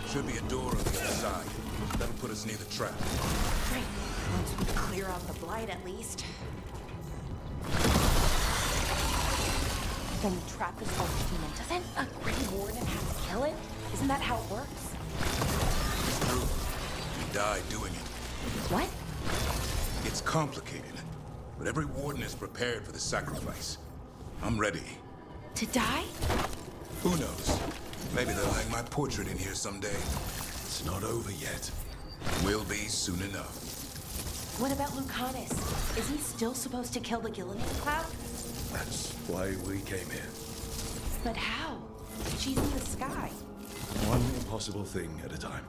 Should be a door on the other side. That'll put us near the trap. Great. Once we clear out the blight, at least. When you trap this Archdemon, doesn't a Grey Warden have to kill it? Isn't that how it works? It's true. You die doing it. What? It's complicated, but every warden is prepared for the sacrifice. I'm ready. To die? Who knows? Maybe they'll hang my portrait in here someday. It's not over yet. Will be soon enough. What about Lucanus? Is he still supposed to kill the Gilliman cloud? That's why we came here. But how? She's in the sky. One impossible thing at a time.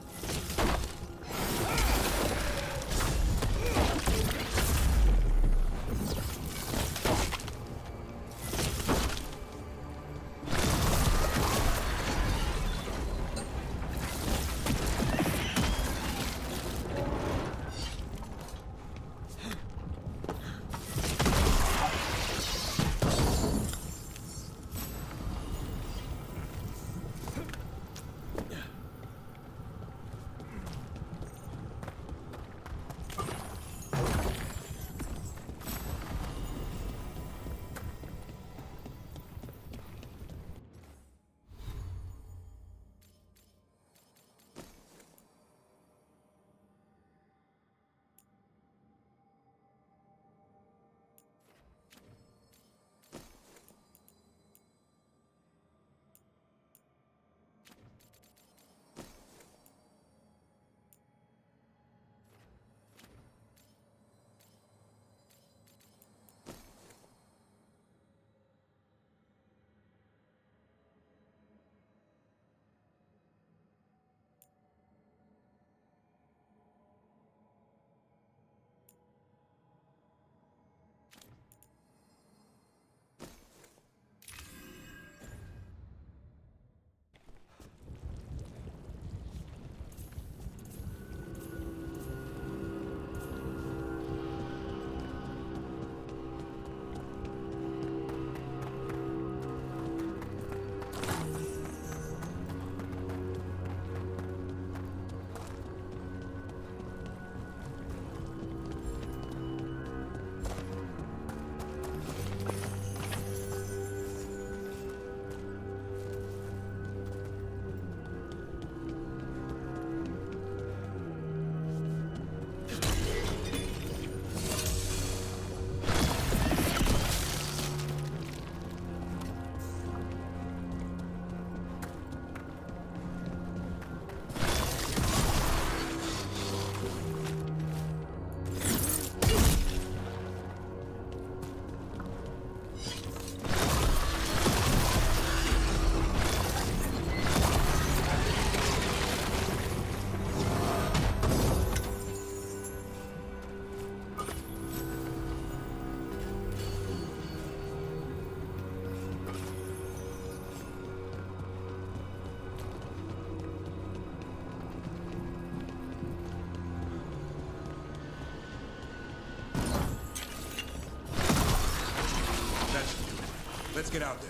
Let's get out there.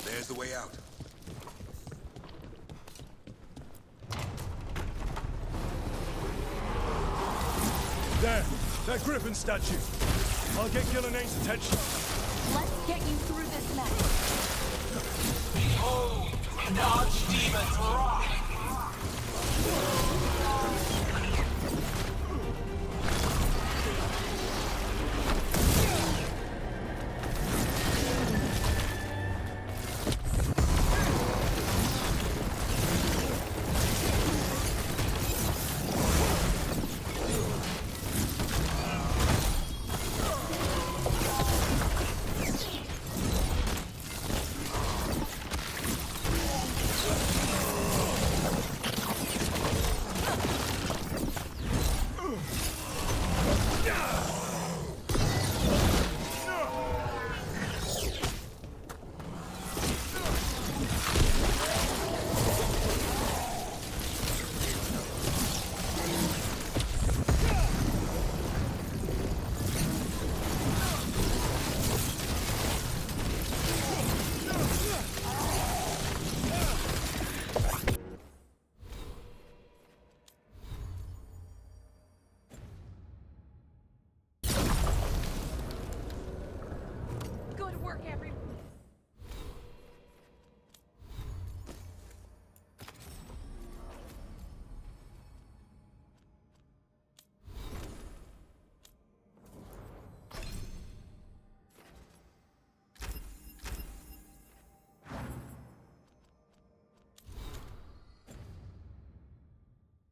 There's the way out. There! That Griffin statue! I'll get Gillenaine's attention. Let's get you through this mess. Behold, an archdemon's wrath! every...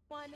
One.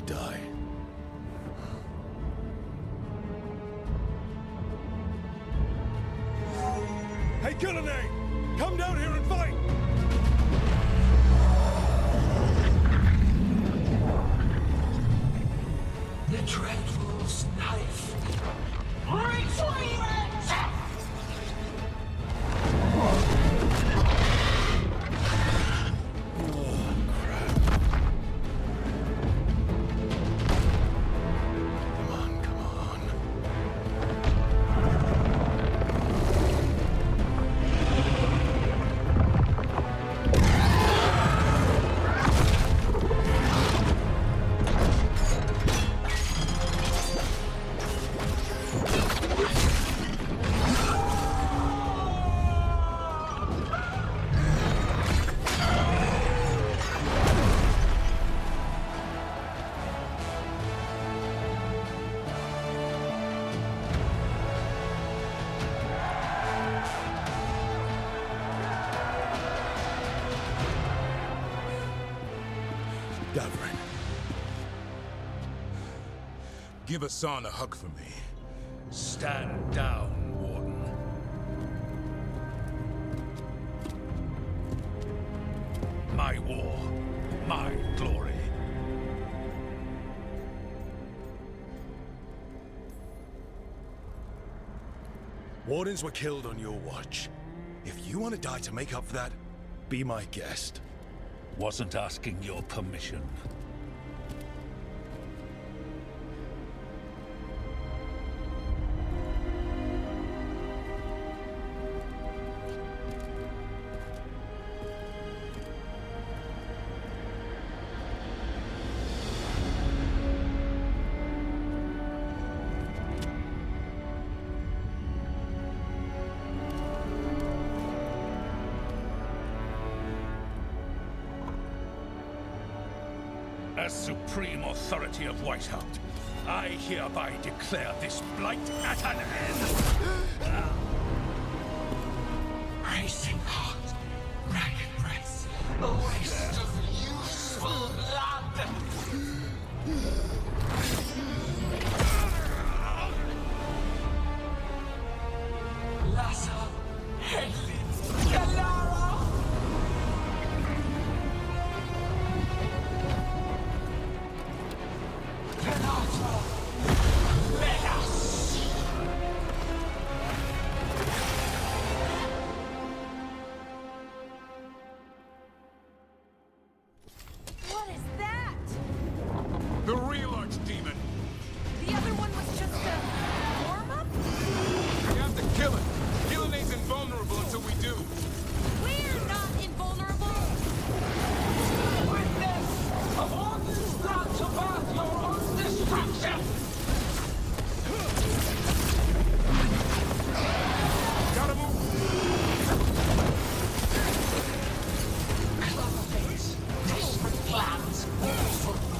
die. Hey, Gillenay! Come down here and fight! The Dreadful's knife. Retreat! Davrin. Give Hassan a hug for me. Stand down, Warden. My war, my glory. Wardens were killed on your watch. If you want to die to make up for that, be my guest. Wasn't asking your permission. As supreme authority of Whiteout, I hereby declare this blight at an end. Racing heart, ragged breath, a waste of useful blood. Lassa, Hedley, Galara. What is that? The real archdemon! The other one was just a warm-up? We have to kill it! Gillenay's invulnerable until we do! We're not invulnerable! Witness of all this blood to birth your own destruction! Gotta move! Cloverface, desperate plans, all for good.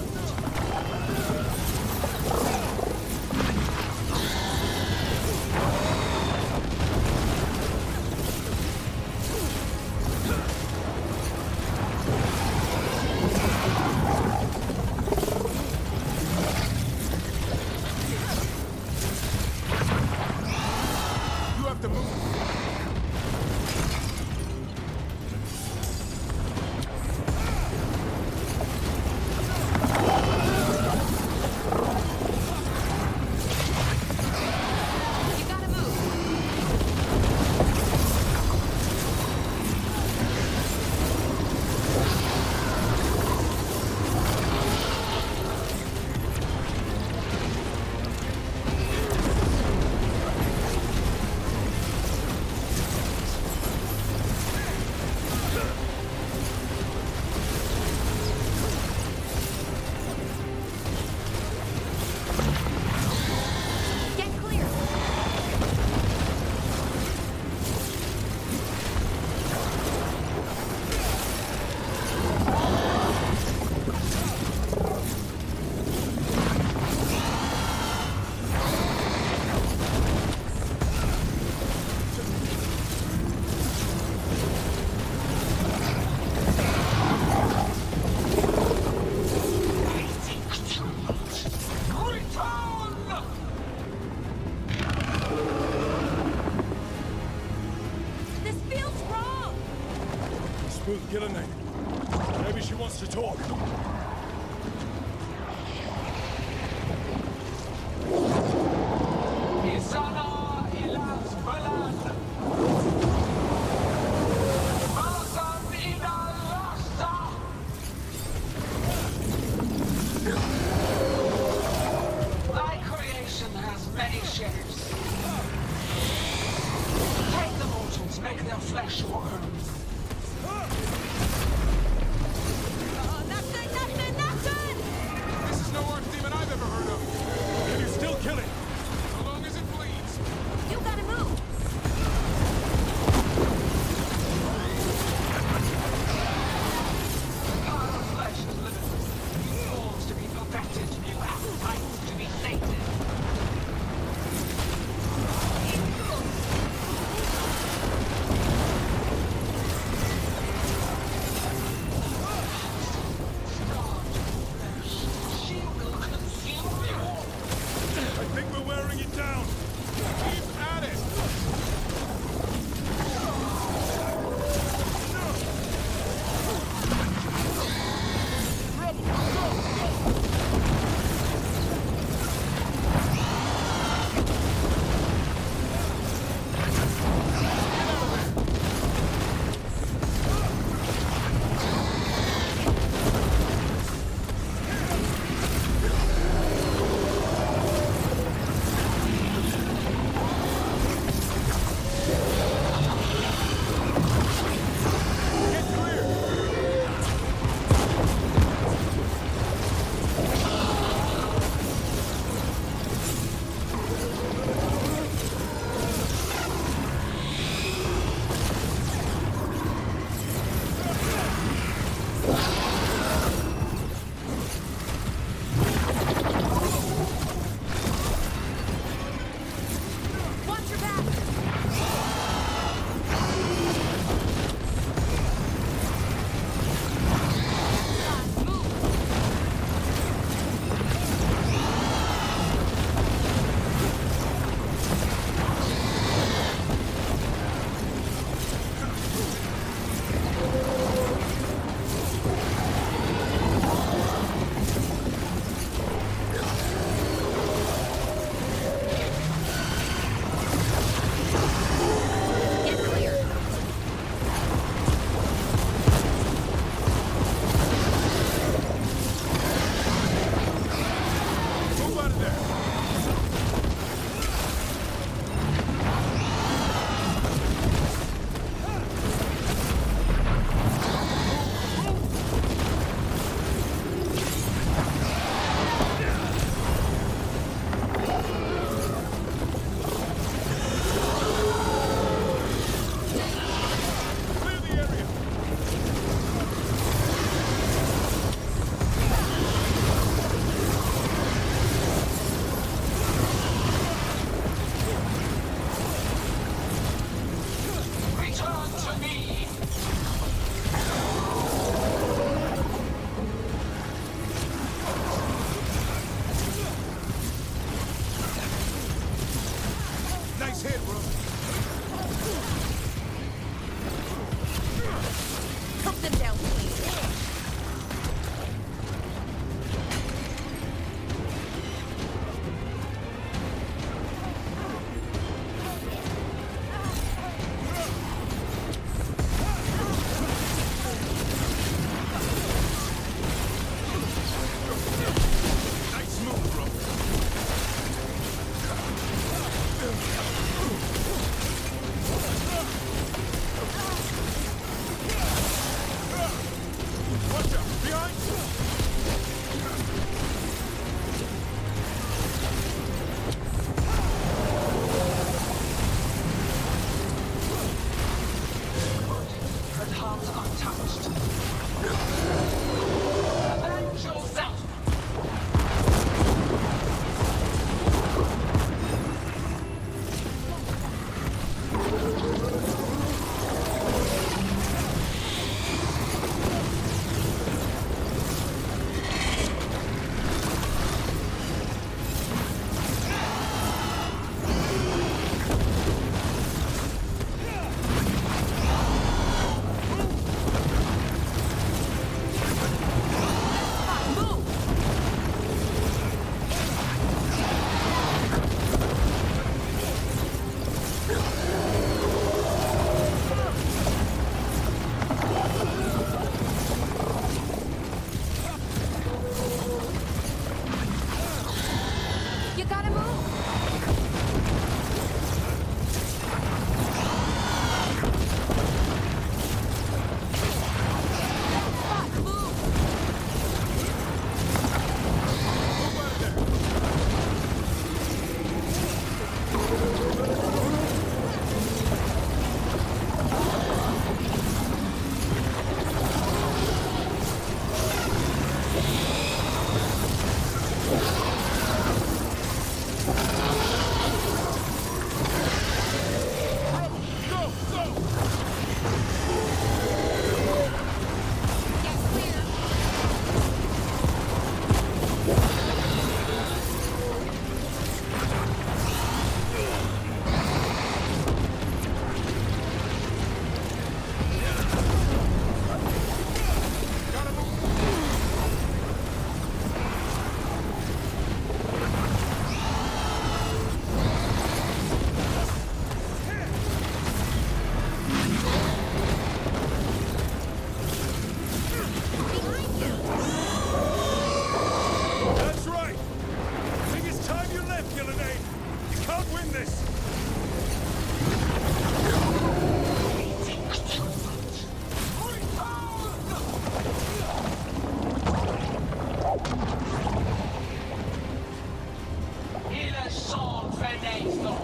Il son fenestro.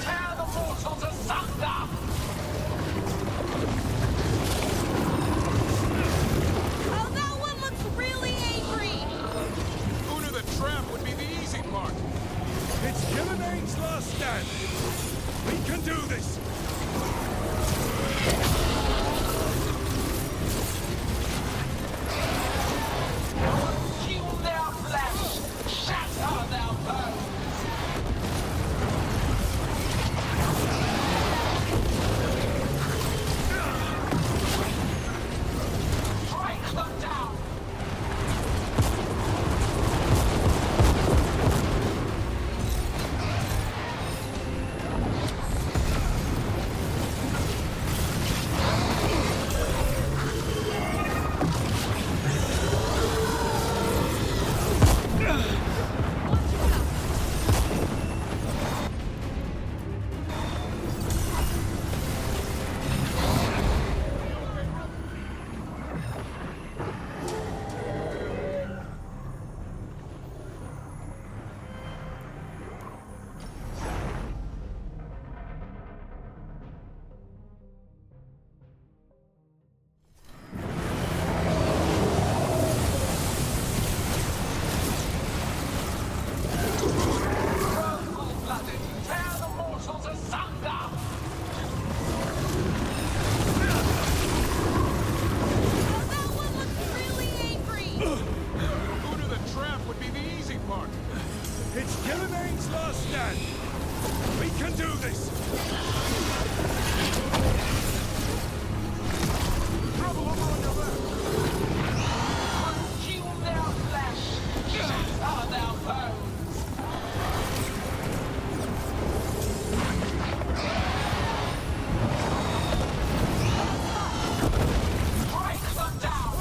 Tear the mortals asunder! Oh, that one looks really angry! Una the Tramp would be the easy part. It's Gillimane's last stand. We can do this. Consume their flesh! Shatter their bones! Strike them down! Tear the mortals asunder! Oh, that one looks really angry! Una the Tramp would be the easy part. It's Gillimane's last stand. We can do this. Trouble over on your left. Consume their flesh! Shatter their bones! Strike them down!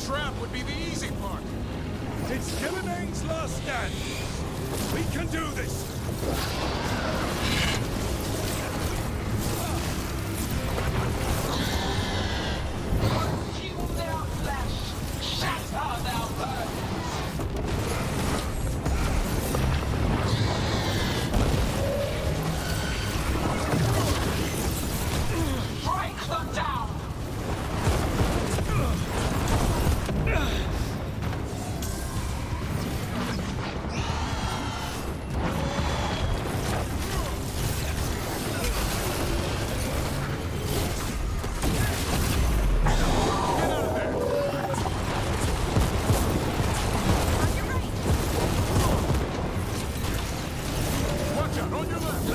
trap would be the easy part. It's Gillimane's last stand. We can do this. Consume their flesh. Shatter their bones. Strike them down. Watch out, on your left.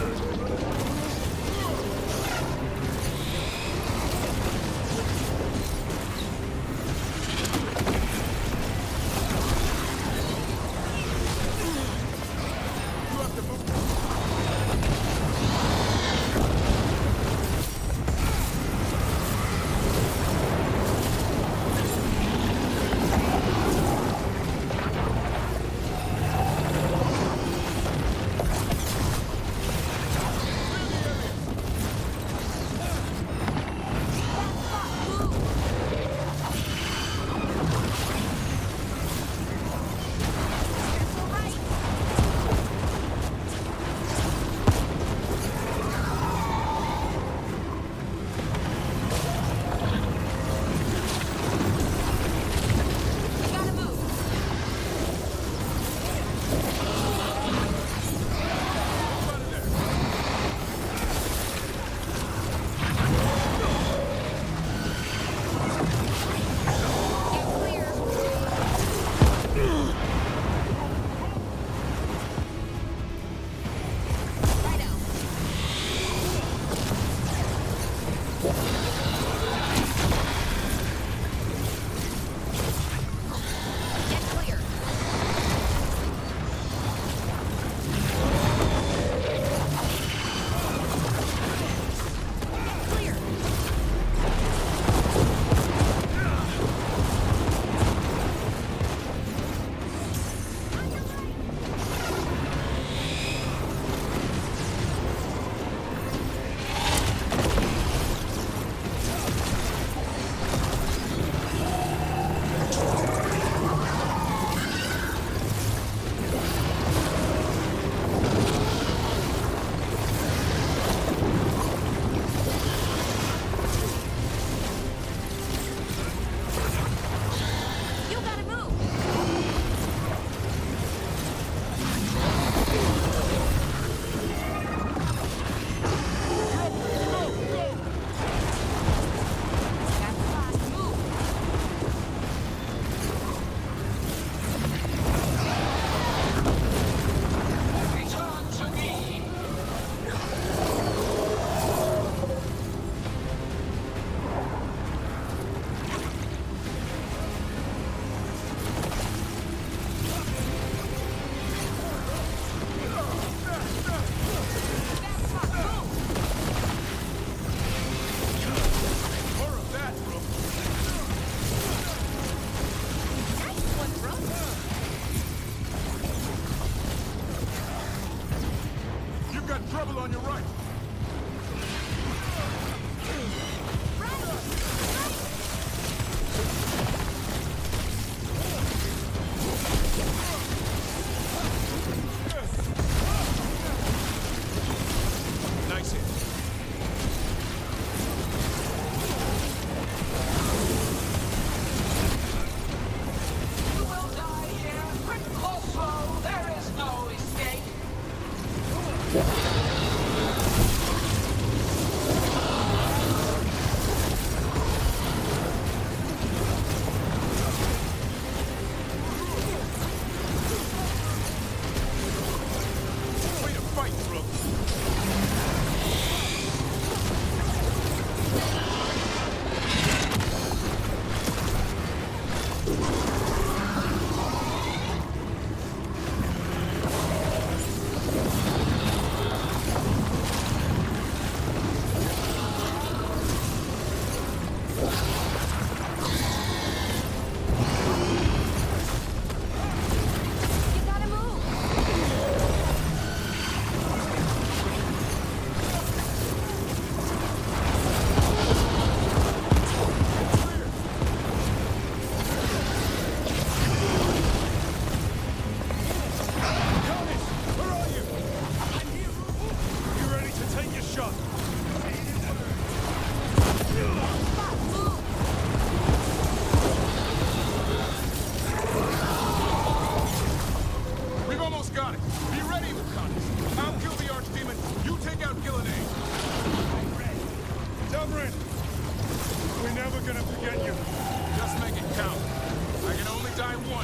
You have to move. trouble on your right. Nice hit. You will die here, quick or slow, there is no escape.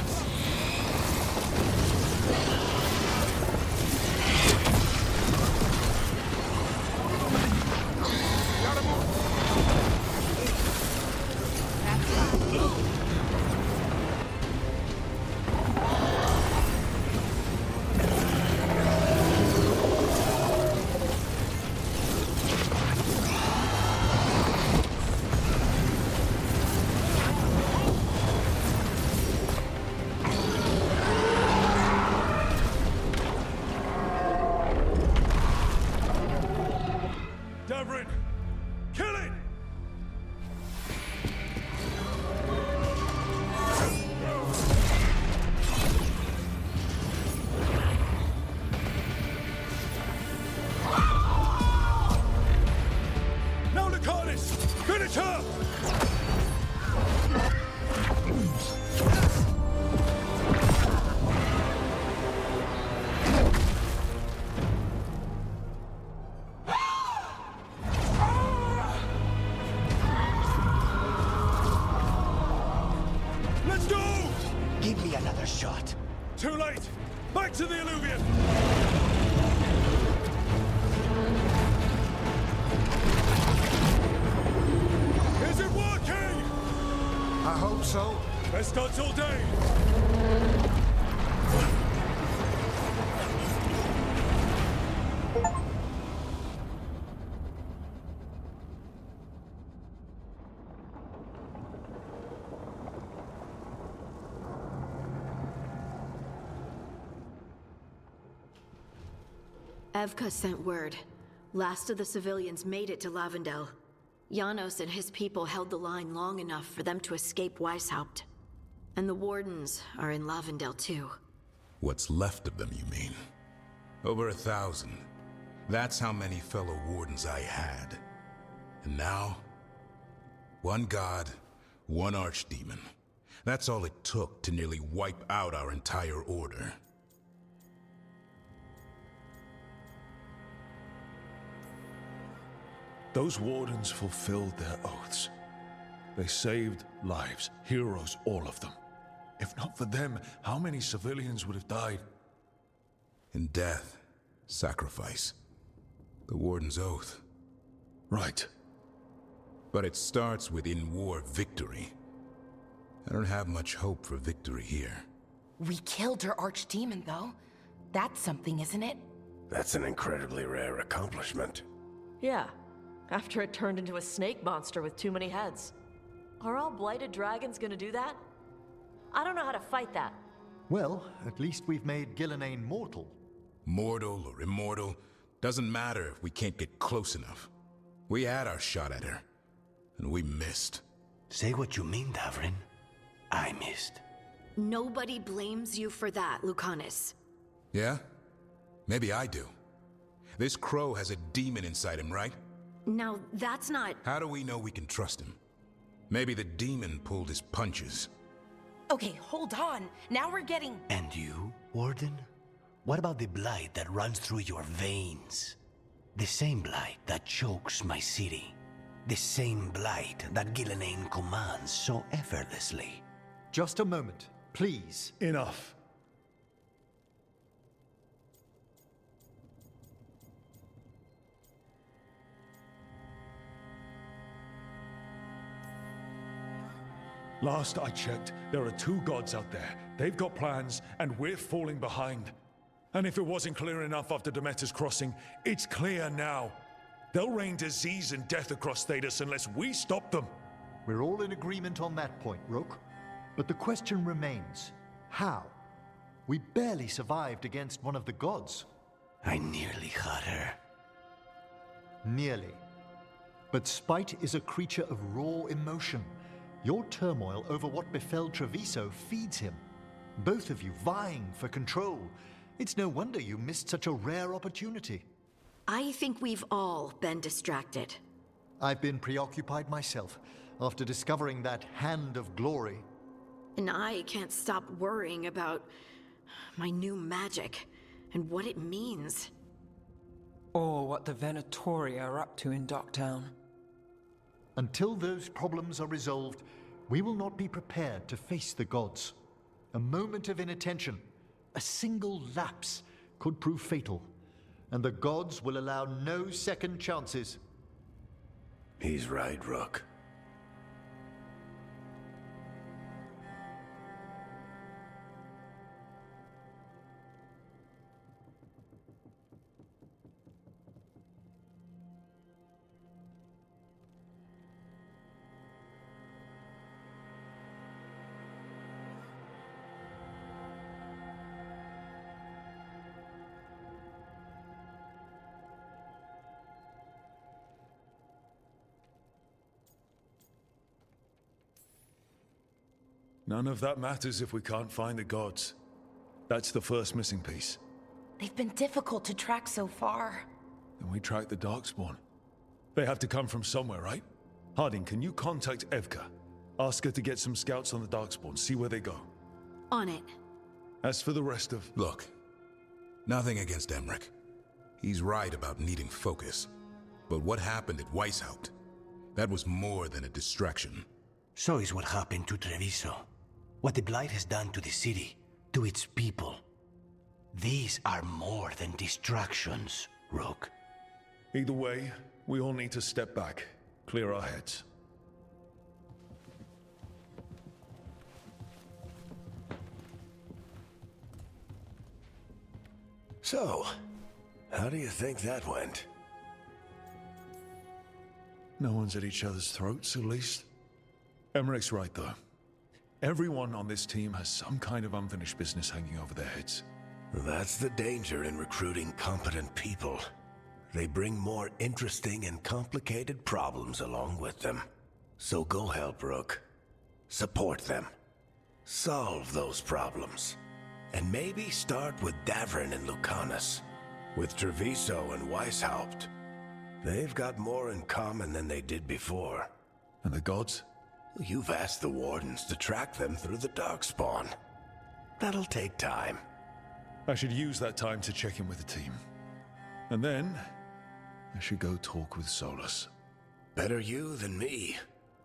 once! Davrin! Kill it! Now Lucanus! Finish her! Let's go! Give me another shot. Too late! Back to the Illuvian! Is it working? I hope so. Best odds all day! Evka sent word. Last of the civilians made it to Lavendel. Janos and his people held the line long enough for them to escape Weishaupt. And the Wardens are in Lavendel too. What's left of them, you mean? Over 1,000. That's how many fellow Wardens I had. And now, one god, one archdemon. That's all it took to nearly wipe out our entire order. Those Wardens fulfilled their oaths. They saved lives, heroes, all of them. If not for them, how many civilians would have died? In death, sacrifice. The Warden's oath. Right. But it starts with in-war victory. I don't have much hope for victory here. We killed her archdemon, though. That's something, isn't it? That's an incredibly rare accomplishment. Yeah, after it turned into a snake monster with too many heads. Are all blighted dragons gonna do that? I don't know how to fight that. Well, at least we've made Gillenane mortal. Mortal or immortal, doesn't matter if we can't get close enough. We had our shot at her, and we missed. Say what you mean, Davrin. I missed. Nobody blames you for that, Lucanus. Yeah? Maybe I do. This crow has a demon inside him, right? Now, that's not... How do we know we can trust him? Maybe the demon pulled his punches. Okay, hold on. Now we're getting... And you, Warden? What about the blight that runs through your veins? The same blight that chokes my city. The same blight that Gillenane commands so effortlessly. Just a moment, please. Enough. Last I checked, there are 2 gods out there. They've got plans, and we're falling behind. And if it wasn't clear enough after Demeter's crossing, it's clear now. They'll rain disease and death across Thedas unless we stop them. We're all in agreement on that point, Rook. But the question remains, how? We barely survived against one of the gods. I nearly had her. Nearly. But spite is a creature of raw emotion. Your turmoil over what befell Treviso feeds him. Both of you vying for control. It's no wonder you missed such a rare opportunity. I think we've all been distracted. I've been preoccupied myself after discovering that Hand of Glory. And I can't stop worrying about my new magic and what it means. Or what the Venatori are up to in Docktown. Until those problems are resolved, we will not be prepared to face the gods. A moment of inattention, a single lapse, could prove fatal, and the gods will allow no second chances. He's right, Rook. None of that matters if we can't find the gods. That's the first missing piece. They've been difficult to track so far. Then we track the Darkspawn. They have to come from somewhere, right? Harding, can you contact Evka? Ask her to get some scouts on the Darkspawn, see where they go. On it. As for the rest of... Look, nothing against Emmerich. He's right about needing focus. But what happened at Weishaupt? That was more than a distraction. So is what happened to Treviso. What the Blight has done to the city, to its people. These are more than distractions, Rook. Either way, we all need to step back, clear our heads. So, how do you think that went? No one's at each other's throats, at least. Emmerich's right, though. Everyone on this team has some kind of unfinished business hanging over their heads. That's the danger in recruiting competent people. They bring more interesting and complicated problems along with them. So go help Rook. Support them. Solve those problems. And maybe start with Davrin and Lucanus. With Treviso and Weishaupt. They've got more in common than they did before. And the gods? You've asked the Wardens to track them through the Darkspawn. That'll take time. I should use that time to check in with the team. And then, I should go talk with Solus. Better you than me.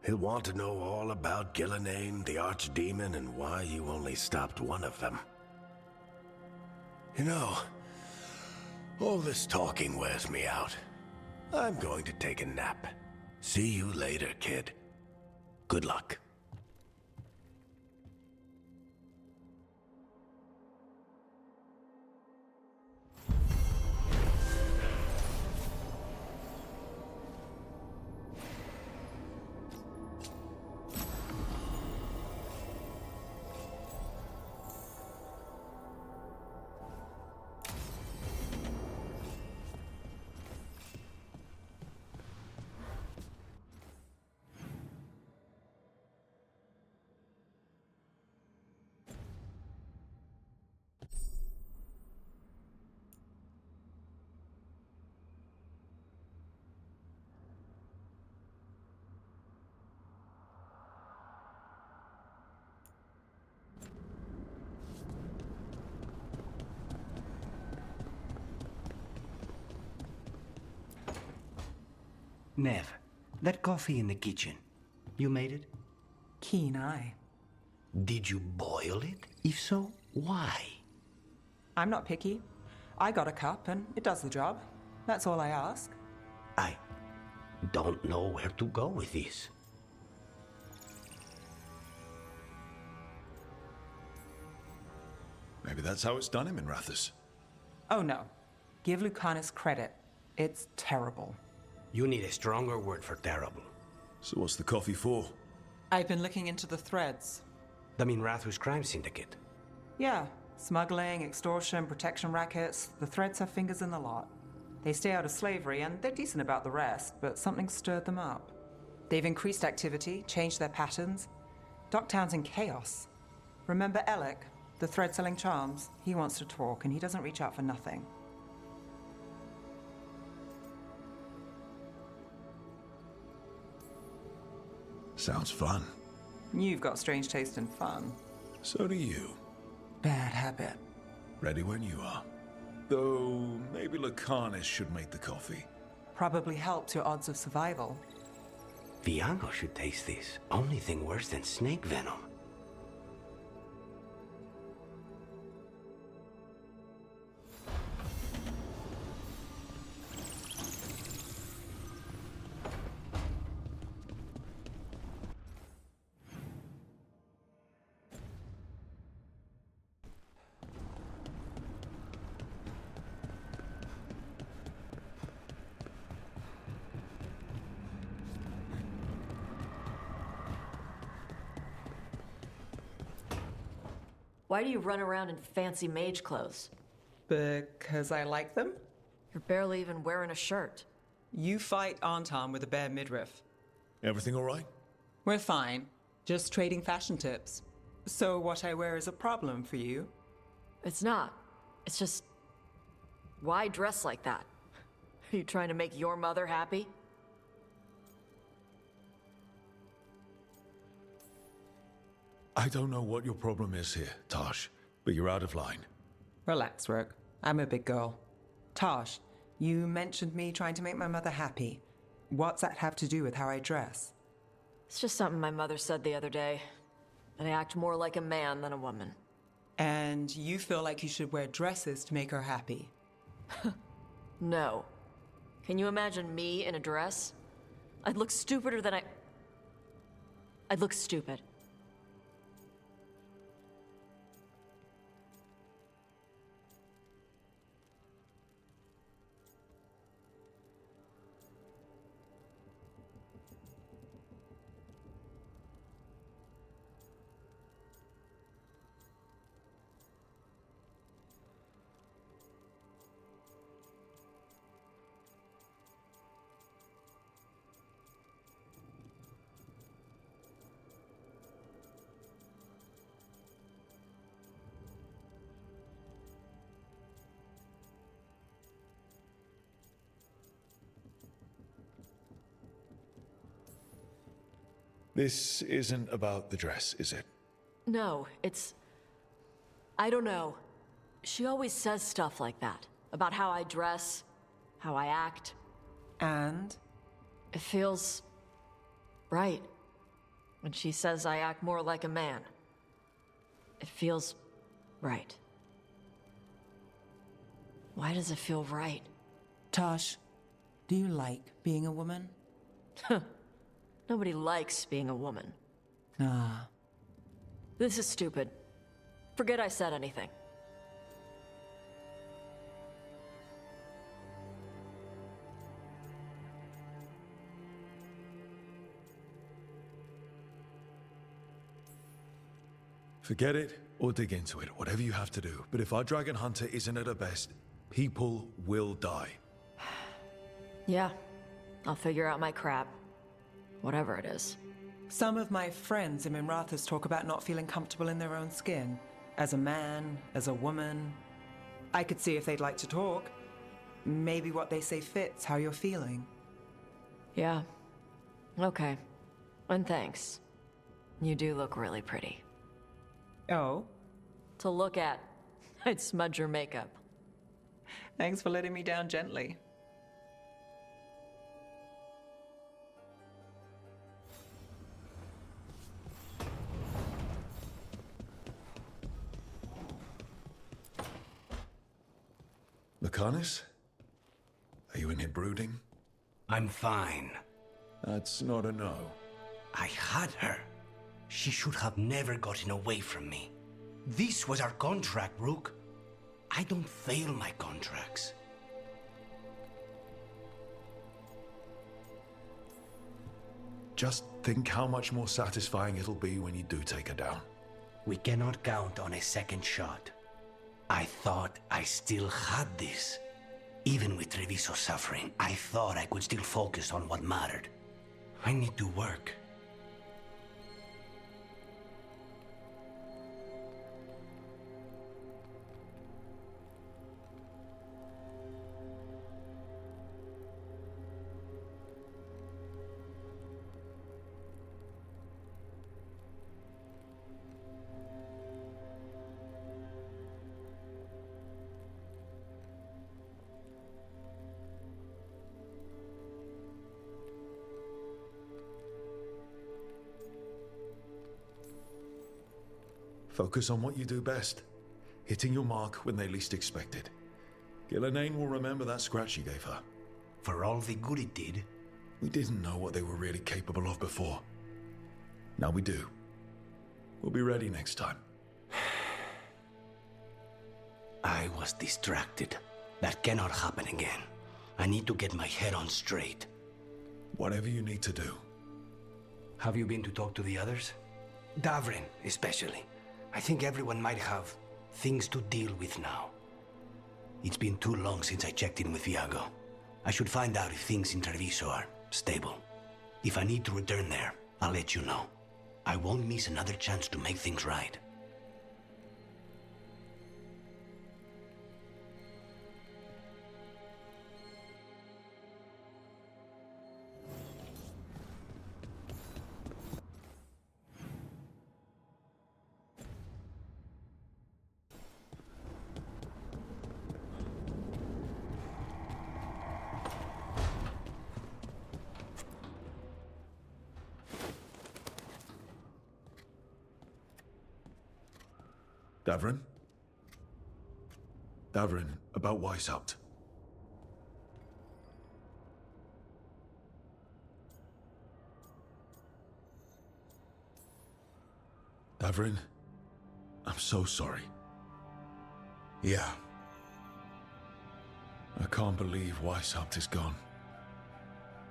He'll want to know all about Gillenane, the Archdemon, and why you only stopped one of them. You know, all this talking wears me out. I'm going to take a nap. See you later, kid. Good luck. Nev, that coffee in the kitchen, you made it? Keen eye. Did you boil it? If so, why? I'm not picky. I got a cup and it does the job. That's all I ask. I don't know where to go with this. Maybe that's how it's done in Minrathous. Oh no. Give Lucanus credit. It's terrible. You need a stronger word for terrible. So what's the coffee for? I've been looking into the threads. The Minrathous crime syndicate. Yeah. Smuggling, extortion, protection rackets. The threads have fingers in the lot. They stay out of slavery and they're decent about the rest, but something stirred them up. They've increased activity, changed their patterns. Docktown's in chaos. Remember Alec, the thread selling charms? He wants to talk and he doesn't reach out for nothing. Sounds fun. You've got strange taste in fun. So do you. Bad habit. Ready when you are. Though, maybe Lucanus should make the coffee. Probably helped your odds of survival. Viango should taste this. Only thing worse than snake venom. Why do you run around in fancy mage clothes? Because I like them? You're barely even wearing a shirt. You fight Anton with a bare midriff. Everything all right? We're fine. Just trading fashion tips. So what I wear is a problem for you? It's not. It's just... Why dress like that? Are you trying to make your mother happy? I don't know what your problem is here, Tosh, but you're out of line. Relax, Rook. I'm a big girl. Tosh, you mentioned me trying to make my mother happy. What's that have to do with how I dress? It's just something my mother said the other day. And I act more like a man than a woman. And you feel like you should wear dresses to make her happy? No. Can you imagine me in a dress? I'd look stupider than I'd look stupid. This isn't about the dress, is it? No, it's... I don't know. She always says stuff like that. About how I dress, how I act. And? It feels... right. When she says I act more like a man. It feels... right. Why does it feel right? Tosh, do you like being a woman? Nobody likes being a woman. Ah. This is stupid. Forget I said anything. Forget it or dig into it, whatever you have to do. But if our dragon hunter isn't at her best, people will die. Yeah. I'll figure out my crap. Whatever it is. Some of my friends in Minrathous talk about not feeling comfortable in their own skin. As a man, as a woman. I could see if they'd like to talk. Maybe what they say fits how you're feeling. Yeah. Okay. And thanks. You do look really pretty. Oh? To look at. I'd smudge your makeup. Thanks for letting me down gently. Lucanus? Are you in here brooding? I'm fine. That's not a no. I had her. She should have never gotten away from me. This was our contract, Rook. I don't fail my contracts. Just think how much more satisfying it'll be when you do take her down. We cannot count on a second shot. I thought I still had this. Even with Treviso suffering, I thought I could still focus on what mattered. I need to work. Focus on what you do best. Hitting your mark when they least expect it. Gillenane will remember that scratch you gave her. For all the good it did. We didn't know what they were really capable of before. Now we do. We'll be ready next time. I was distracted. That cannot happen again. I need to get my head on straight. Whatever you need to do. Have you been to talk to the others? Davrin, especially. I think everyone might have things to deal with now. It's been too long since I checked in with Viago. I should find out if things in Treviso are stable. If I need to return there, I'll let you know. I won't miss another chance to make things right. Davrin? Davrin, about Weishaupt. Davrin, I'm so sorry. Yeah. I can't believe Weishaupt is gone.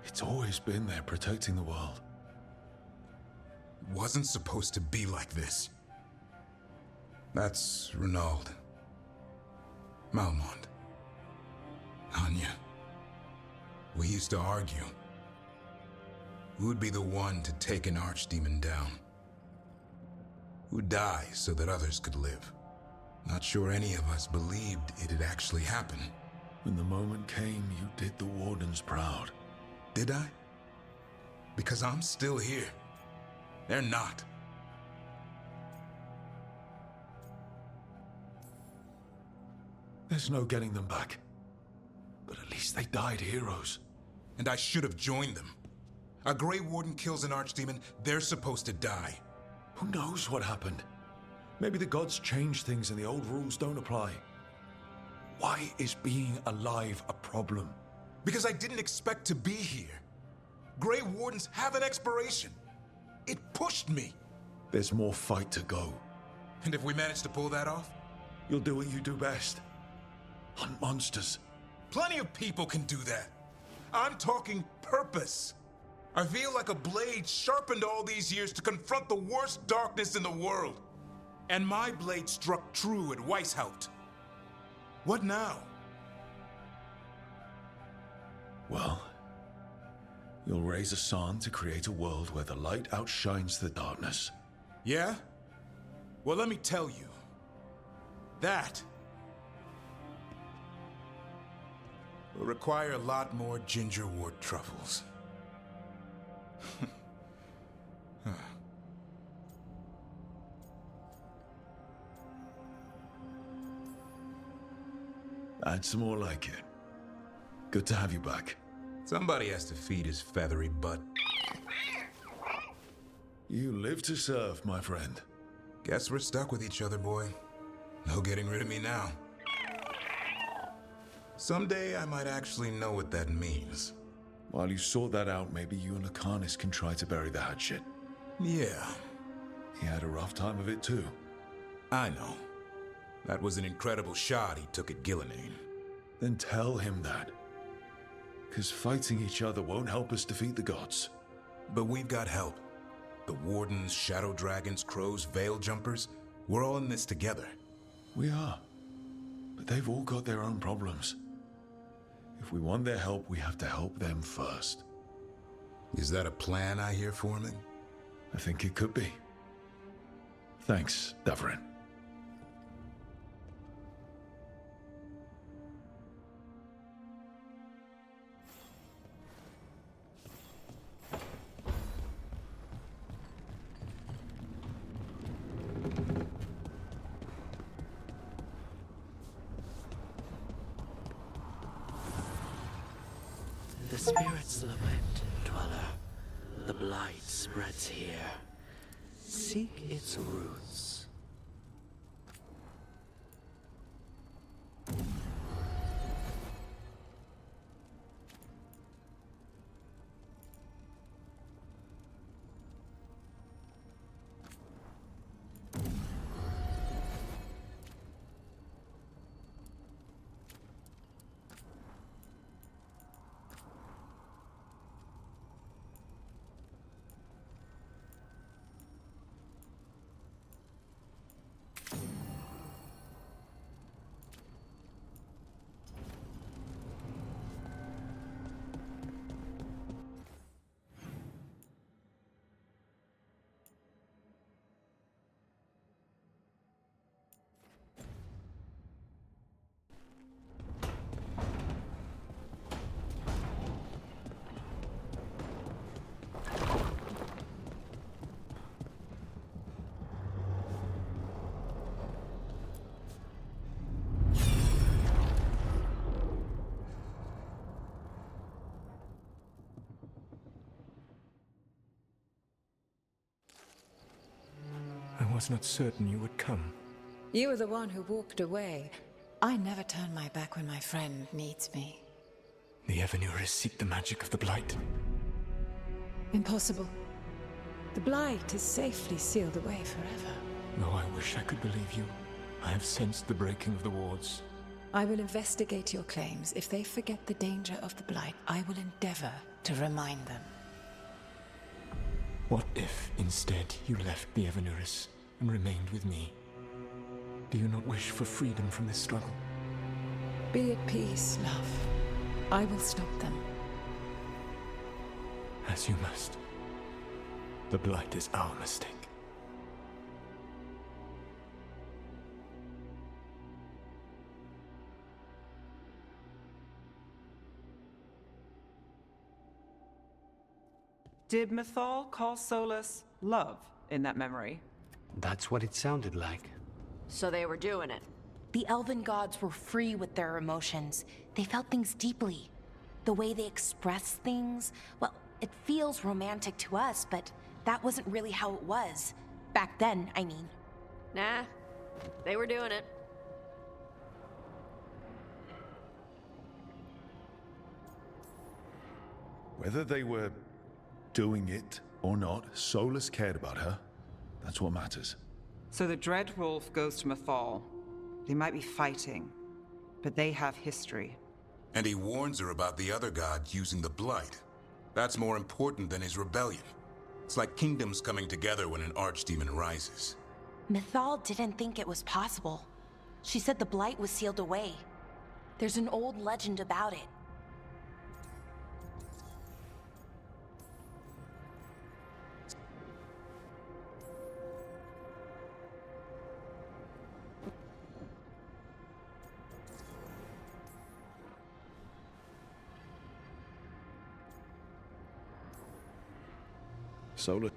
It's always been there protecting the world. Wasn't supposed to be like this. That's Renaud. Malmont. Anya. We used to argue. Who'd be the one to take an archdemon down? Who'd die so that others could live? Not sure any of us believed it'd actually happen. When the moment came, you did the Wardens proud. Did I? Because I'm still here. They're not. There's no getting them back. But at least they died heroes. And I should have joined them. A Grey Warden kills an archdemon, they're supposed to die. Who knows what happened? Maybe the gods changed things and the old rules don't apply. Why is being alive a problem? Because I didn't expect to be here. Grey Wardens have an expiration. It pushed me. There's more fight to go. And if we manage to pull that off? You'll do what you do best. Hunt monsters. Plenty of people can do that. I'm talking purpose. I feel like a blade sharpened all these years to confront the worst darkness in the world. And my blade struck true at Weishaupt. What now? Well, you'll raise a San to create a world where the light outshines the darkness. Yeah? Well, let me tell you. That will require a lot more gingerwort truffles. Add some more like it. Good to have you back. Somebody has to feed his feathery butt. You live to serve, my friend. Guess we're stuck with each other, boy. No getting rid of me now. Someday I might actually know what that means. While you sort that out, maybe you and Akanis can try to bury the hatchet. Yeah. He had a rough time of it too. I know. That was an incredible shot he took at Gillenane. Then tell him that. Because fighting each other won't help us defeat the gods. But we've got help. The Wardens, Shadow Dragons, Crows, Veil Jumpers, we're all in this together. We are. But they've all got their own problems. If we want their help, we have to help them first. Is that a plan I hear, Foreman? I think it could be. Thanks, Davrin. The spirits lament, dweller. The blight spreads here. Seek its roots. was not certain you would come. You were the one who walked away. I never turn my back when my friend needs me. The Evanurus seek the magic of the Blight. Impossible. The Blight is safely sealed away forever. Though I wish I could believe you. I have sensed the breaking of the wards. I will investigate your claims. If they forget the danger of the Blight, I will endeavor to remind them. What if, instead, you left the Evanurus and remained with me? Do you not wish for freedom from this struggle? Be at peace, love. I will stop them. As you must. The Blight is our mistake. Did Mythal call Solus love in that memory? That's what it sounded like. So they were doing it. The elven gods were free with their emotions. They felt things deeply. The way they expressed things, well, it feels romantic to us, but that wasn't really how it was. Back then, I mean. Nah, they were doing it. Whether they were doing it or not, Solus cared about her. That's what matters. So the Dread Wolf goes to Mythal. They might be fighting, but they have history. And he warns her about the other gods using the Blight. That's more important than his rebellion. It's like kingdoms coming together when an archdemon rises. Mythal didn't think it was possible. She said the Blight was sealed away. There's an old legend about it. Solus.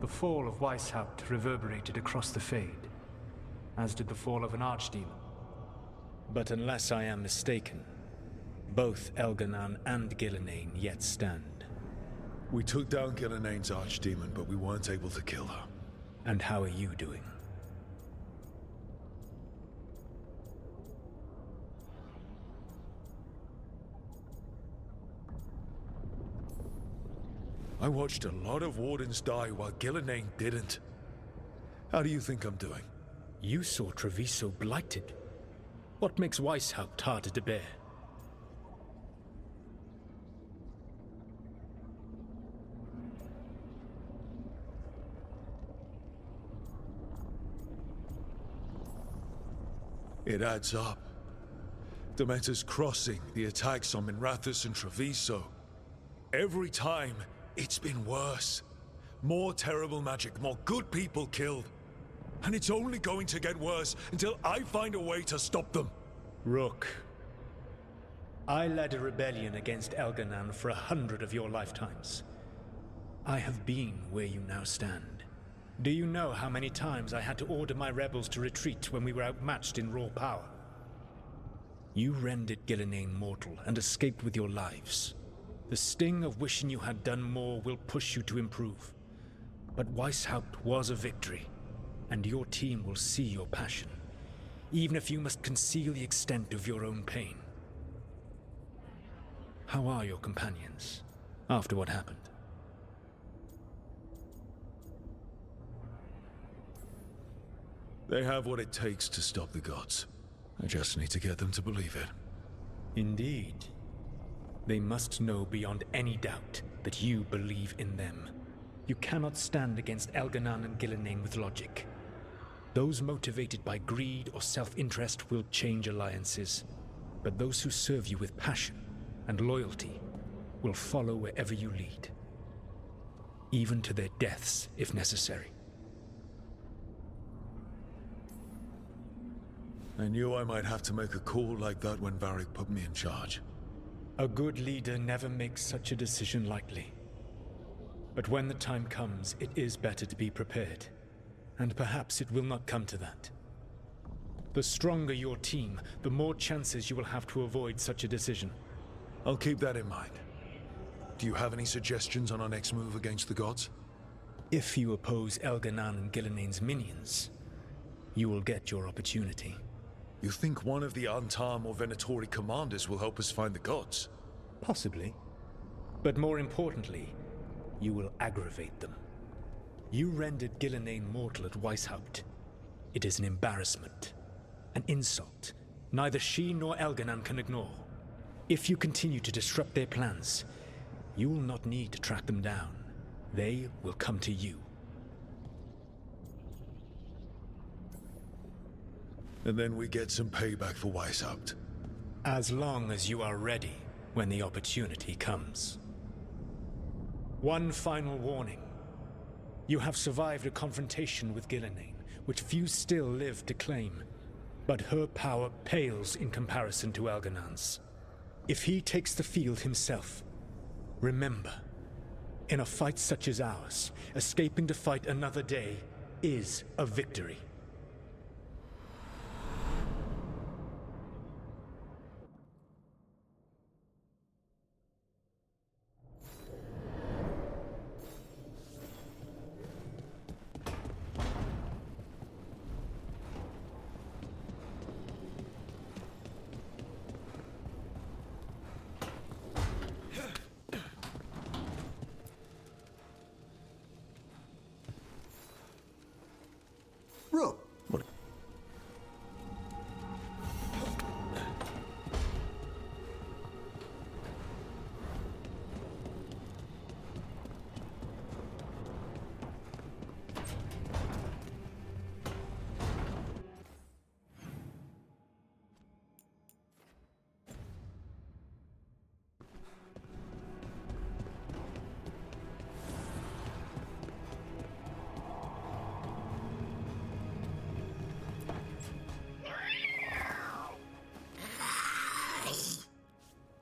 The fall of Weishaupt reverberated across the Fade, as did the fall of an archdemon. But unless I am mistaken, both Elganan and Gillenane yet stand. We took down Gillenane's archdemon, but we weren't able to kill her. And how are you doing? I watched a lot of Wardens die while Gillenane didn't. How do you think I'm doing? You saw Treviso blighted. What makes Weishaupt harder to bear? It adds up. Demeter's Crossing, the attacks on Minrathous and Treviso. Every time, it's been worse. More terrible magic, more good people killed. And it's only going to get worse until I find a way to stop them. Rook, I led a rebellion against Elganan for 100 of your lifetimes. I have been where you now stand. Do you know how many times I had to order my rebels to retreat when we were outmatched in raw power? You rendered Gillenane mortal and escaped with your lives. The sting of wishing you had done more will push you to improve. But Weishaupt was a victory, and your team will see your passion, even if you must conceal the extent of your own pain. How are your companions, after what happened? They have what it takes to stop the gods. I just need to get them to believe it. Indeed. They must know beyond any doubt that you believe in them. You cannot stand against Elganan and Gillenane with logic. Those motivated by greed or self-interest will change alliances, but those who serve you with passion and loyalty will follow wherever you lead, even to their deaths if necessary. I knew I might have to make a call like that when Varric put me in charge. A good leader never makes such a decision lightly. But when the time comes, it is better to be prepared. And perhaps it will not come to that. The stronger your team, the more chances you will have to avoid such a decision. I'll keep that in mind. Do you have any suggestions on our next move against the gods? If you oppose Elganan and Gilnean's minions, you will get your opportunity. You think one of the Antam or Venatori commanders will help us find the gods? Possibly. But more importantly, you will aggravate them. You rendered Gilnean mortal at Weishaupt. It is an embarrassment, an insult, neither she nor Elganan can ignore. If you continue to disrupt their plans, you will not need to track them down. They will come to you. And then we get some payback for Weishaupt. As long as you are ready when the opportunity comes. One final warning. You have survived a confrontation with Gilnean, which few still live to claim. But her power pales in comparison to Elganan's. If he takes the field himself, remember, in a fight such as ours, escaping to fight another day is a victory. Rook! What?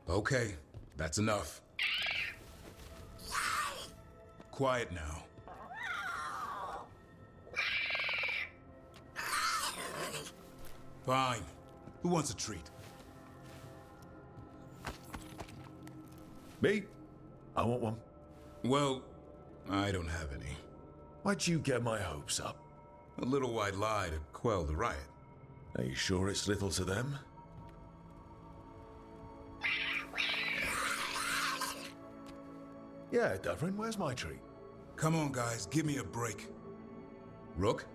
Okay, that's enough. Quiet now. Fine. Who wants a treat? Me? I want one. Well, I don't have any. Why'd you get my hopes up? A little white lie to quell the riot. Are you sure it's little to them? Yeah, Duvrin, where's my treat? Come on, guys, give me a break. Rook?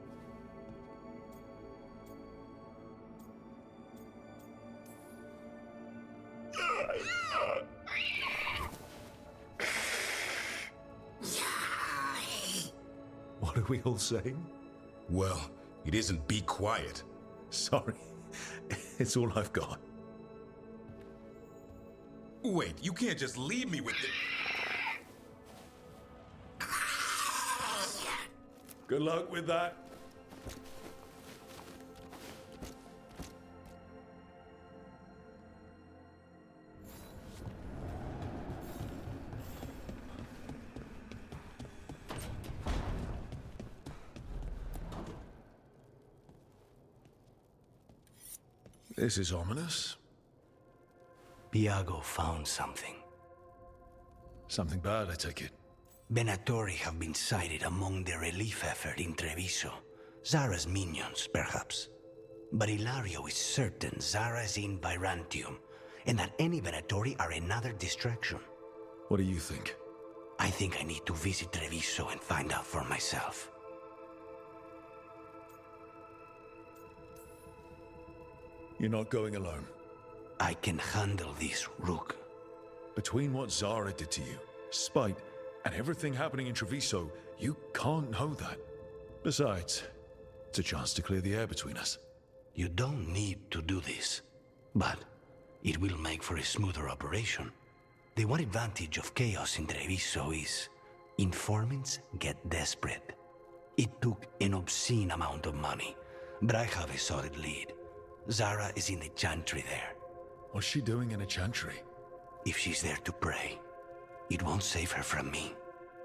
What are we all saying? Well, it isn't be quiet. Sorry. It's all I've got. Wait, you can't just leave me with the... Good luck with that. This is ominous. Biago found something. Something bad, I take it. Venatori have been sighted among the relief effort in Treviso. Zara's minions, perhaps. But Ilario is certain Zara is in Byzantium, and that any Venatori are another distraction. What do you think? I think I need to visit Treviso and find out for myself. You're not going alone. I can handle this, Rook. Between what Zara did to you, spite, and everything happening in Treviso, you can't know that. Besides, It's a chance to clear the air between us. You don't need to do this, but it will make for a smoother operation. The one advantage of chaos in Treviso is informants get desperate. It took an obscene amount of money, but I have a solid lead. Zara is in the chantry there. What's she doing in a chantry? If she's there to pray, it won't save her from me.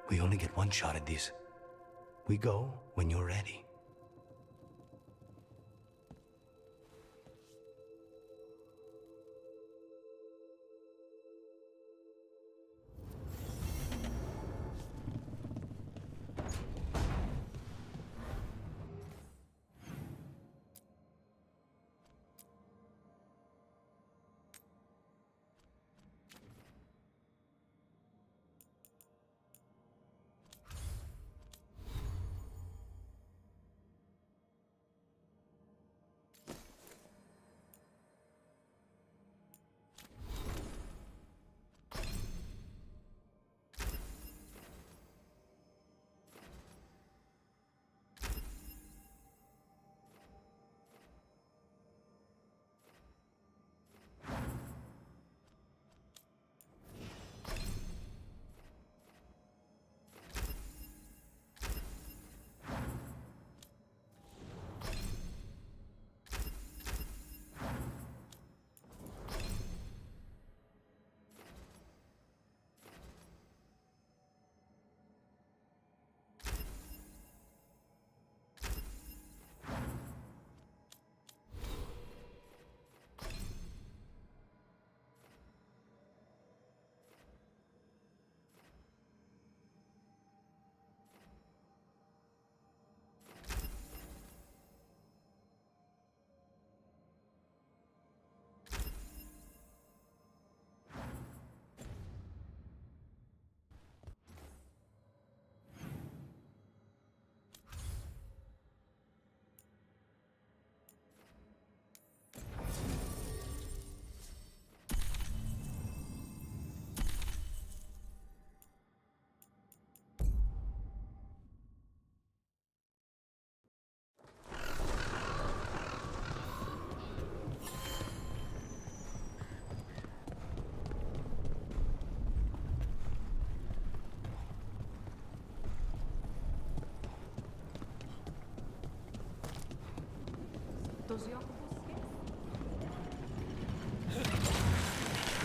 We only get one shot at this. We go when you're ready.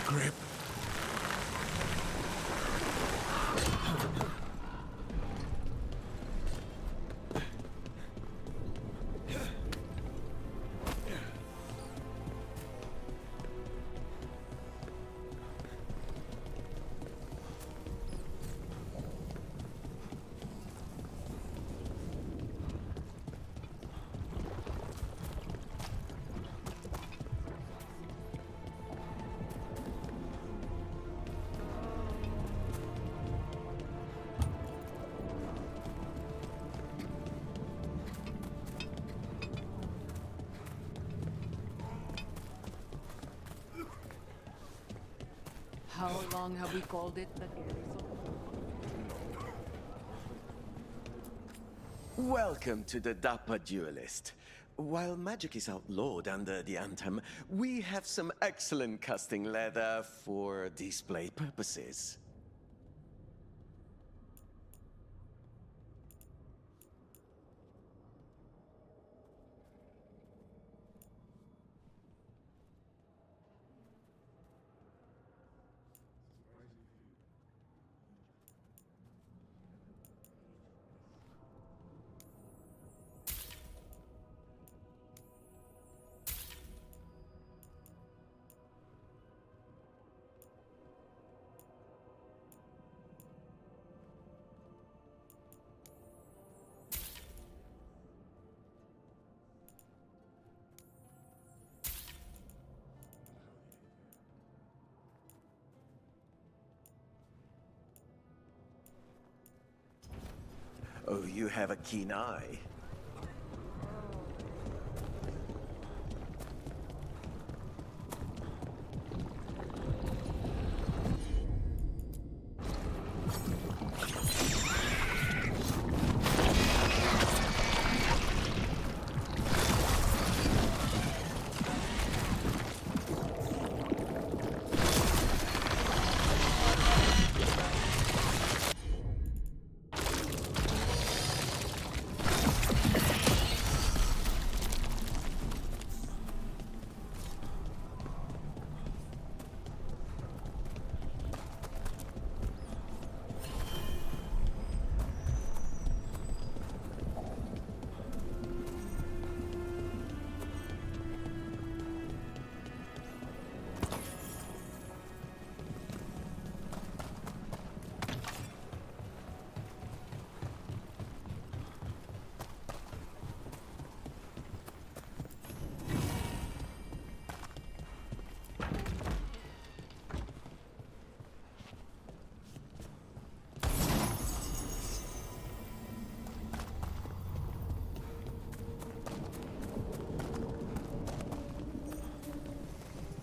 Grip. How long have we called it the garrison? Welcome to the Dapper Duelist. While magic is outlawed under the Anthem, we have some excellent casting leather for display purposes. Oh, you have a keen eye.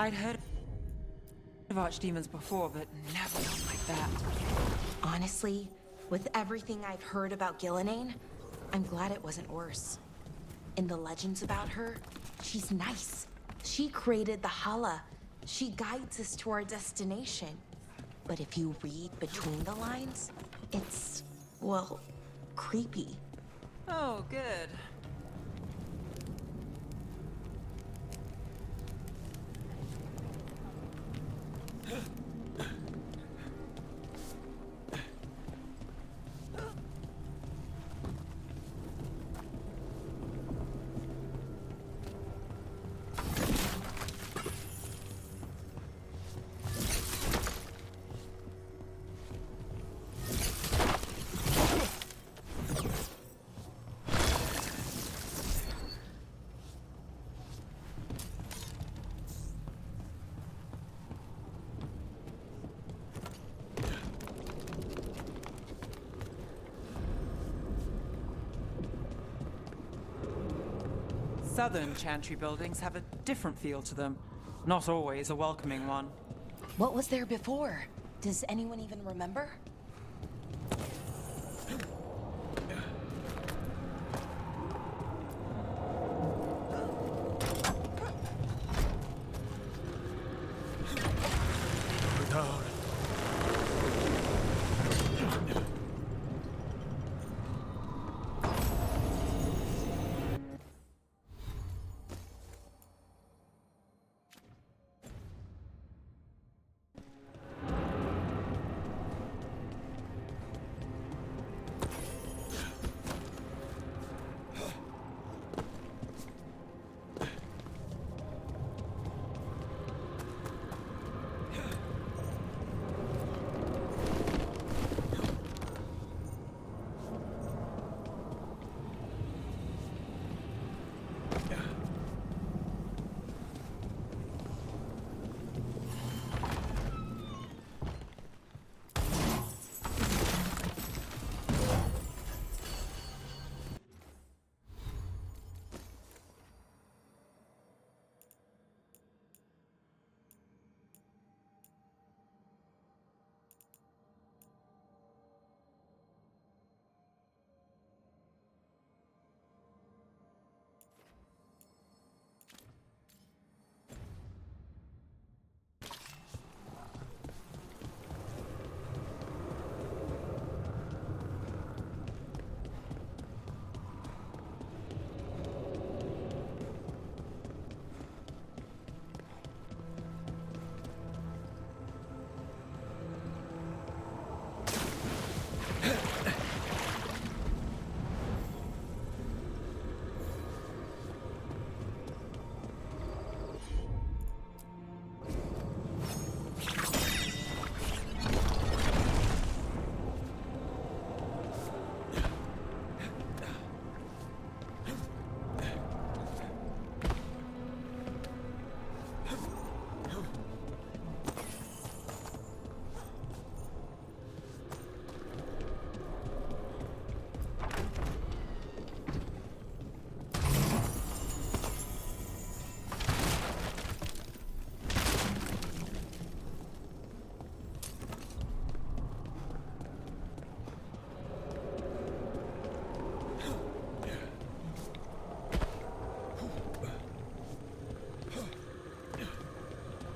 I'd heard of archdemons before, but never one like that. Honestly, with everything I've heard about Gillenane, I'm glad it wasn't worse. In the legends about her, she's nice. She created the Hala. She guides us to our destination. But if you read between the lines, it's, well, creepy. Oh, good. Southern chantry buildings have a different feel to them. Not always a welcoming one. What was there before? Does anyone even remember?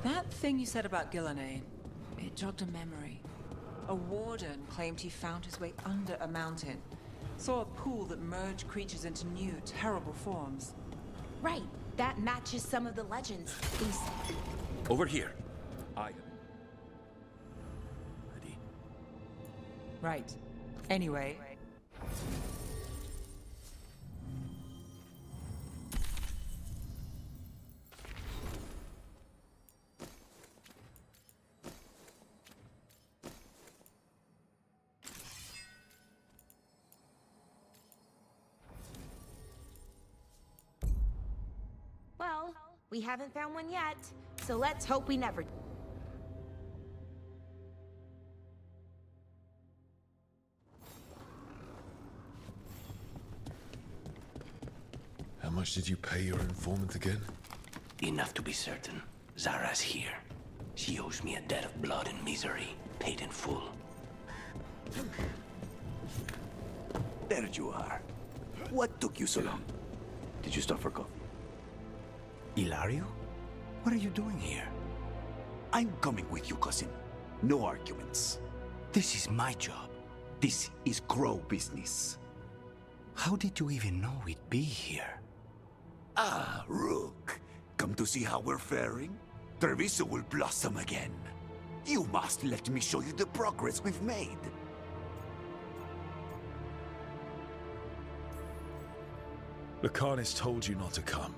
That thing you said about Gillenane, it jogged a memory. A warden claimed he found his way under a mountain. Saw a pool that merged creatures into new, terrible forms. Right. That matches some of the legends. These... Over here. Ready. Right. Anyway. Well, we haven't found one yet, so let's hope we never... How much did you pay your informant again? Enough to be certain. Zara's here. She owes me a debt of blood and misery, paid in full. There you are. What took you so long? Did you stop for coffee? Ilario? What are you doing here? I'm coming with you, cousin. No arguments. This is my job. This is Crow business. How did you even know we'd be here? Ah, Rook. Come to see how we're faring? Treviso will blossom again. You must let me show you the progress we've made. The Khan's told you not to come.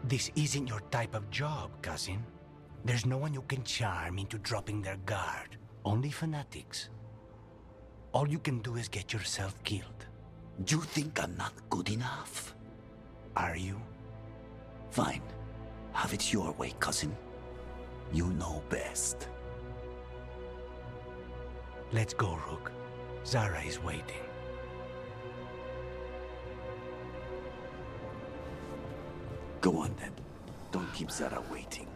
This isn't your type of job, cousin. There's no one you can charm into dropping their guard. Only fanatics. All you can do is get yourself killed. You think I'm not good enough? Are you? Fine. Have it your way, cousin. You know best. Let's go, Rook. Zara is waiting. Go on then. Don't keep Zara waiting.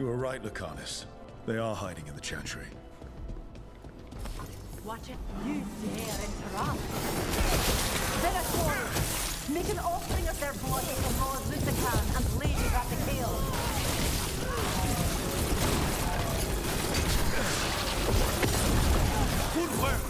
You were right, Lucanus. They are hiding in the Chantry. Watch it. You dare interrupt. Veilguard, make an offering of their blood to Lord Lucican and Lady Raphael. Good work!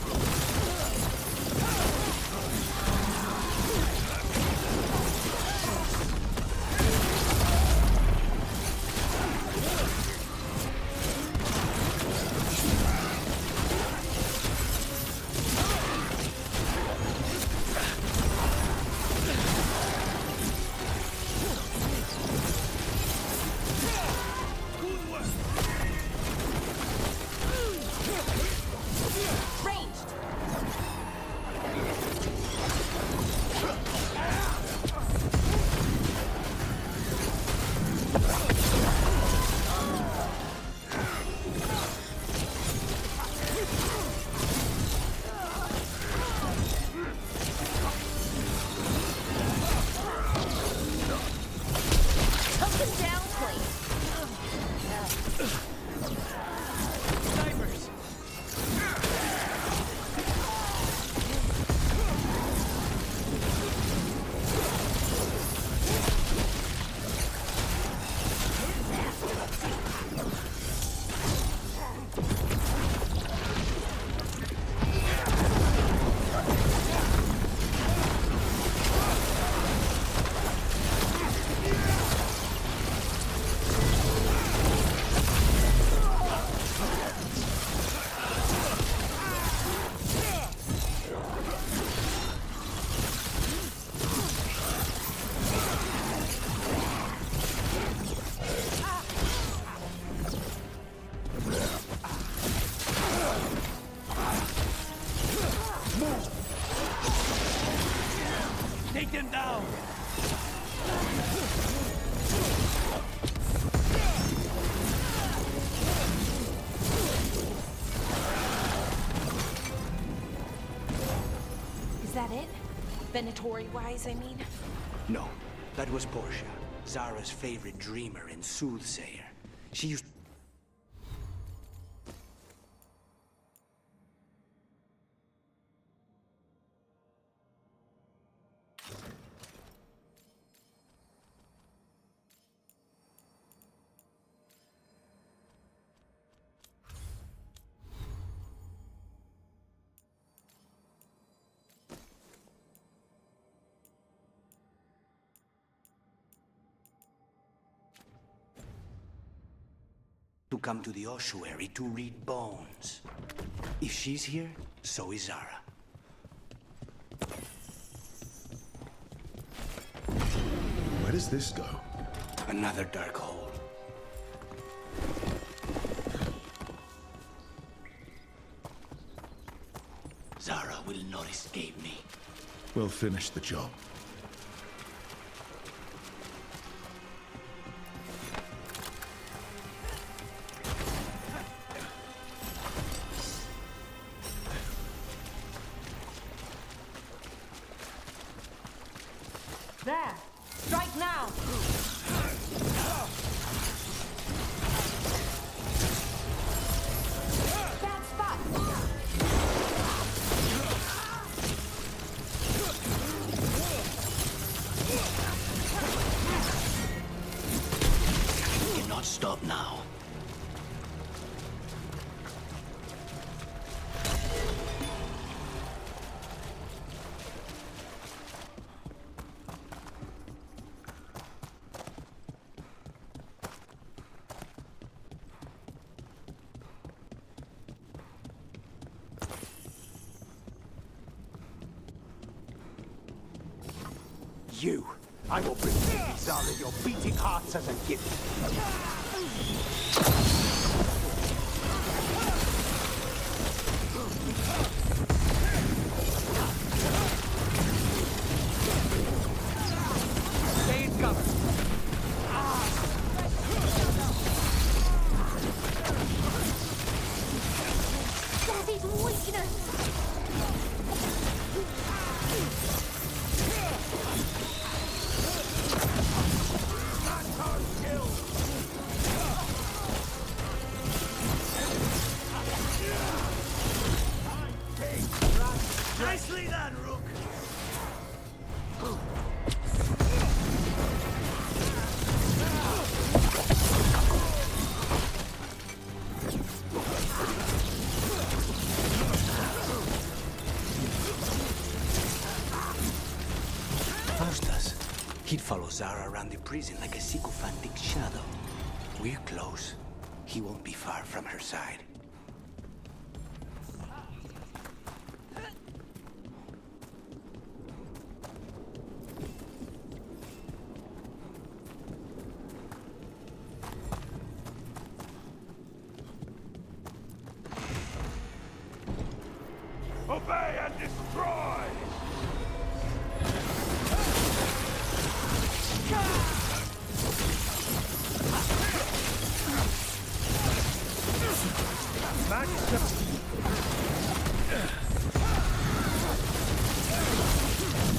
Is that it? Venatori-wise, I mean? No, that was Portia, Zara's favorite dreamer and soothsayer. She used... to come to the ossuary to read bones. If she's here, so is Zara. Where does this go? Another dark hole. Zara will not escape me. We'll finish the job. There! Strike now! Bad spot! You cannot stop now. You! I will bring Lady Zara your beating hearts as a gift. Stay in cover. Daddy's weakness! Nicely done, Rook. Faustus. He'd follow Zara around the prison like a sycophantic shadow. We're close. He won't be far from her side. Obey and destroy!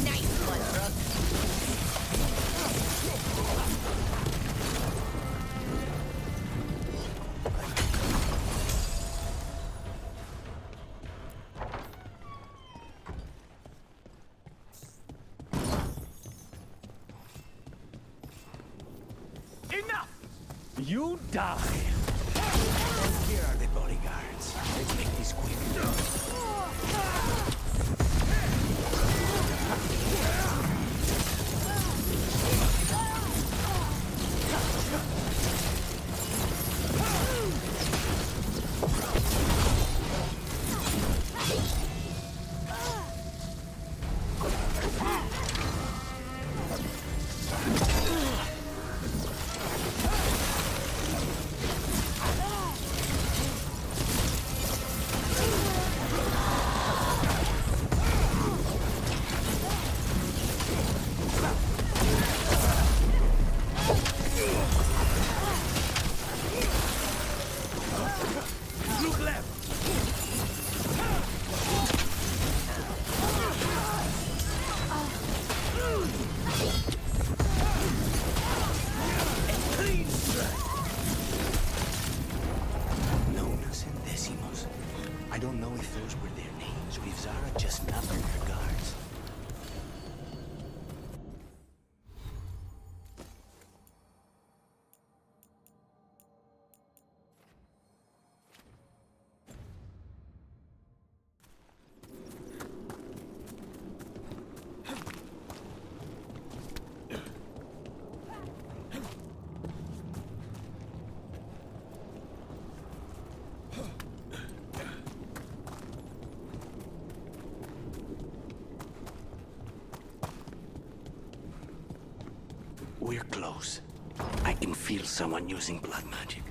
Nice one, Rook. Enough! You die! Here are the bodyguards. Let's make this quick. Look left! Clean strike! Nonas and Decimos. I don't know if those were their names or if Zara just numbered her guards. We're close. I can feel someone using blood magic.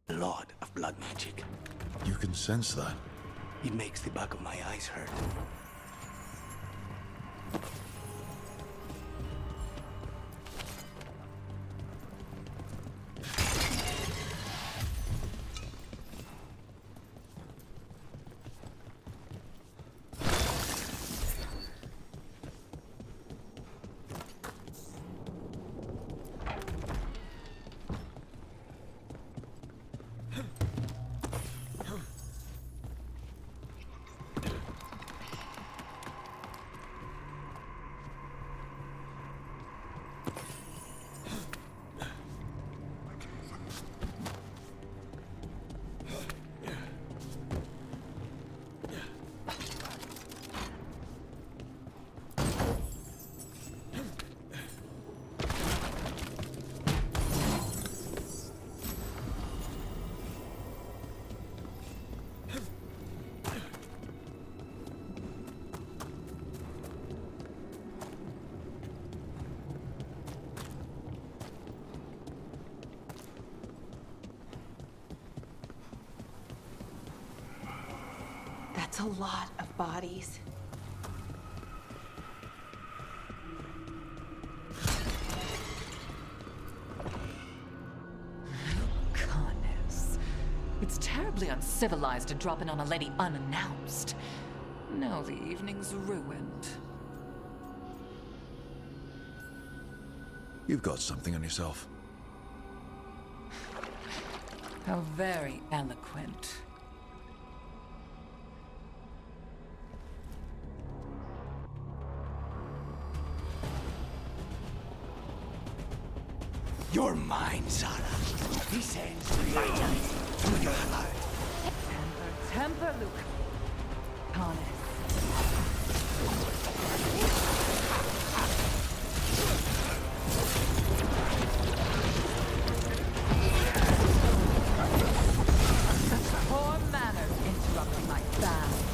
A lot of blood magic. You can sense that. It makes the back of my eyes hurt. That's a lot of bodies. Goodness. It's terribly uncivilized to drop in on a lady unannounced. Now the evening's ruined. You've got something on yourself. How very eloquent. You're mine, Zara. This ends finally through your heart. Temper, Luke. Honest. Such poor manners interrupting my fast.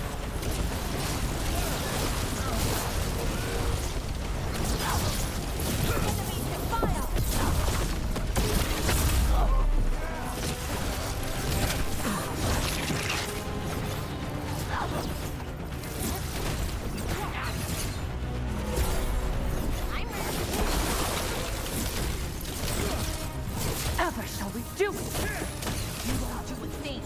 Ever shall we do it? You won't do a thing.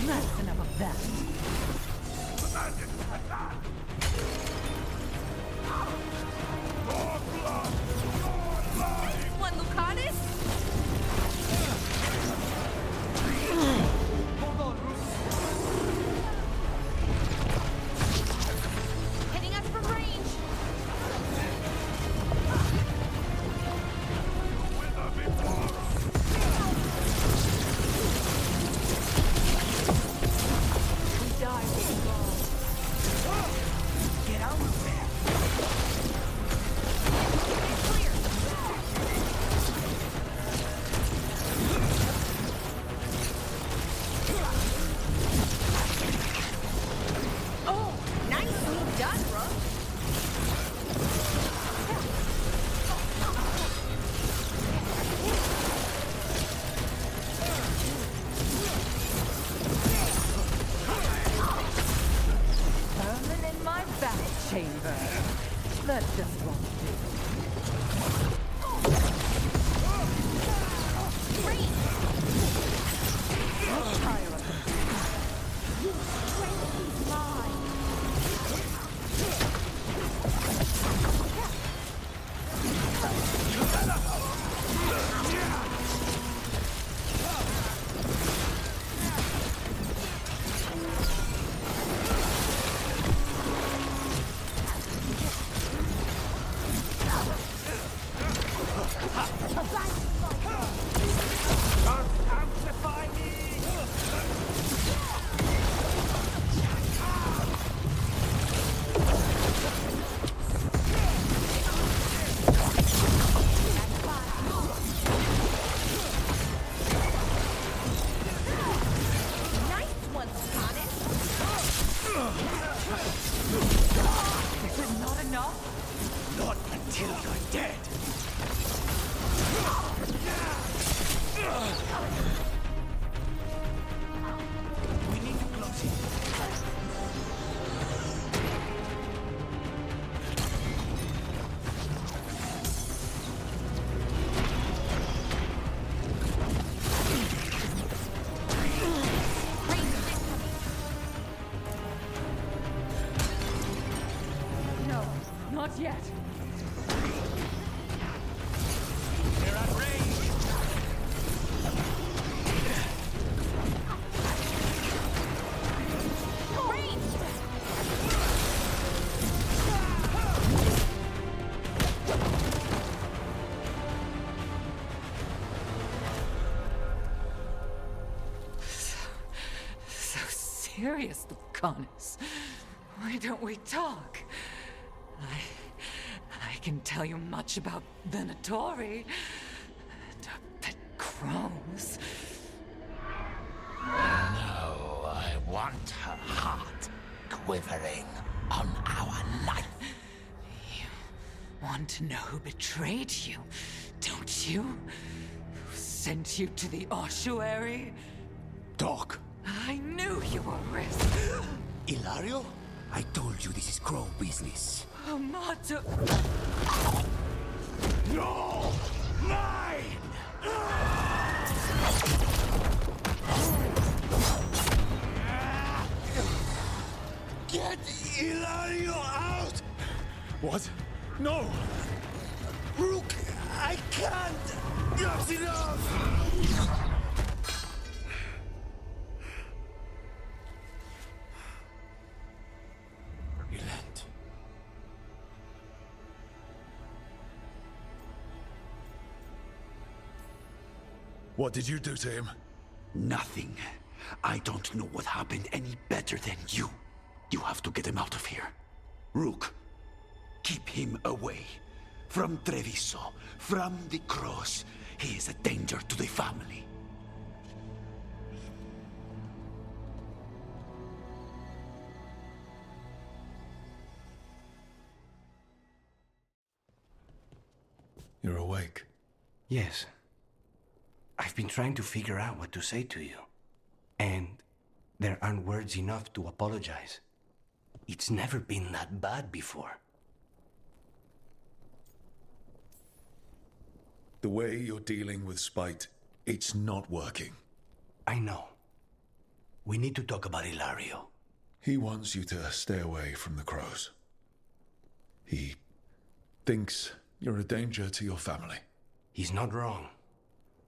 That's enough of that. One Lucanus? Hitting us from range. We die Get out of there. Oh, nicely done, Rook. Vermin in my battle chamber. That's just won't do. Let's tire of them. Nice one, Lucanus. Is it not enough? Not until you're dead. We need to close it. No, not yet. They're at range. So serious, Lucanus. Why don't we talk? I can tell you much about Venatori and our pet crows. No, I want her heart quivering on our life. You want to know who betrayed you, don't you? Who sent you to the ossuary? Doc. I knew you were risk. Ilario? I told you this is crow business. Amato. No! Mine! Get Ilario out! What? No! Rook, I can't! That's enough! Relent. What did you do to him? Nothing. I don't know what happened any better than you. You have to get him out of here. Rook, keep him away. From Treviso, from the cross. He is a danger to the family. You're awake. Yes. I've been trying to figure out what to say to you. And there aren't words enough to apologize. It's never been that bad before. The way you're dealing with spite, it's not working. I know. We need to talk about Ilario. He wants you to stay away from the crows. He thinks you're a danger to your family. He's not wrong.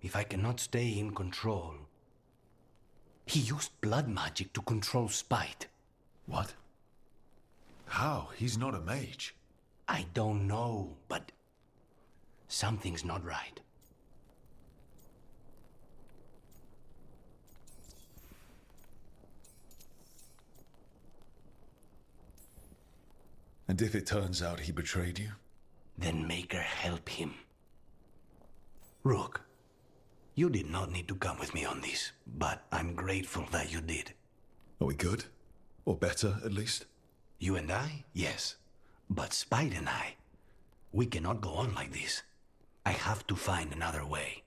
If I cannot stay in control... He used blood magic to control spite. What? How? He's not a mage. I don't know, but... something's not right. And if it turns out he betrayed you? Then make her help him. Rook, you did not need to come with me on this, but I'm grateful that you did. Are we good? Or better, at least? You and I? Yes. But Spite and I, we cannot go on like this. I have to find another way.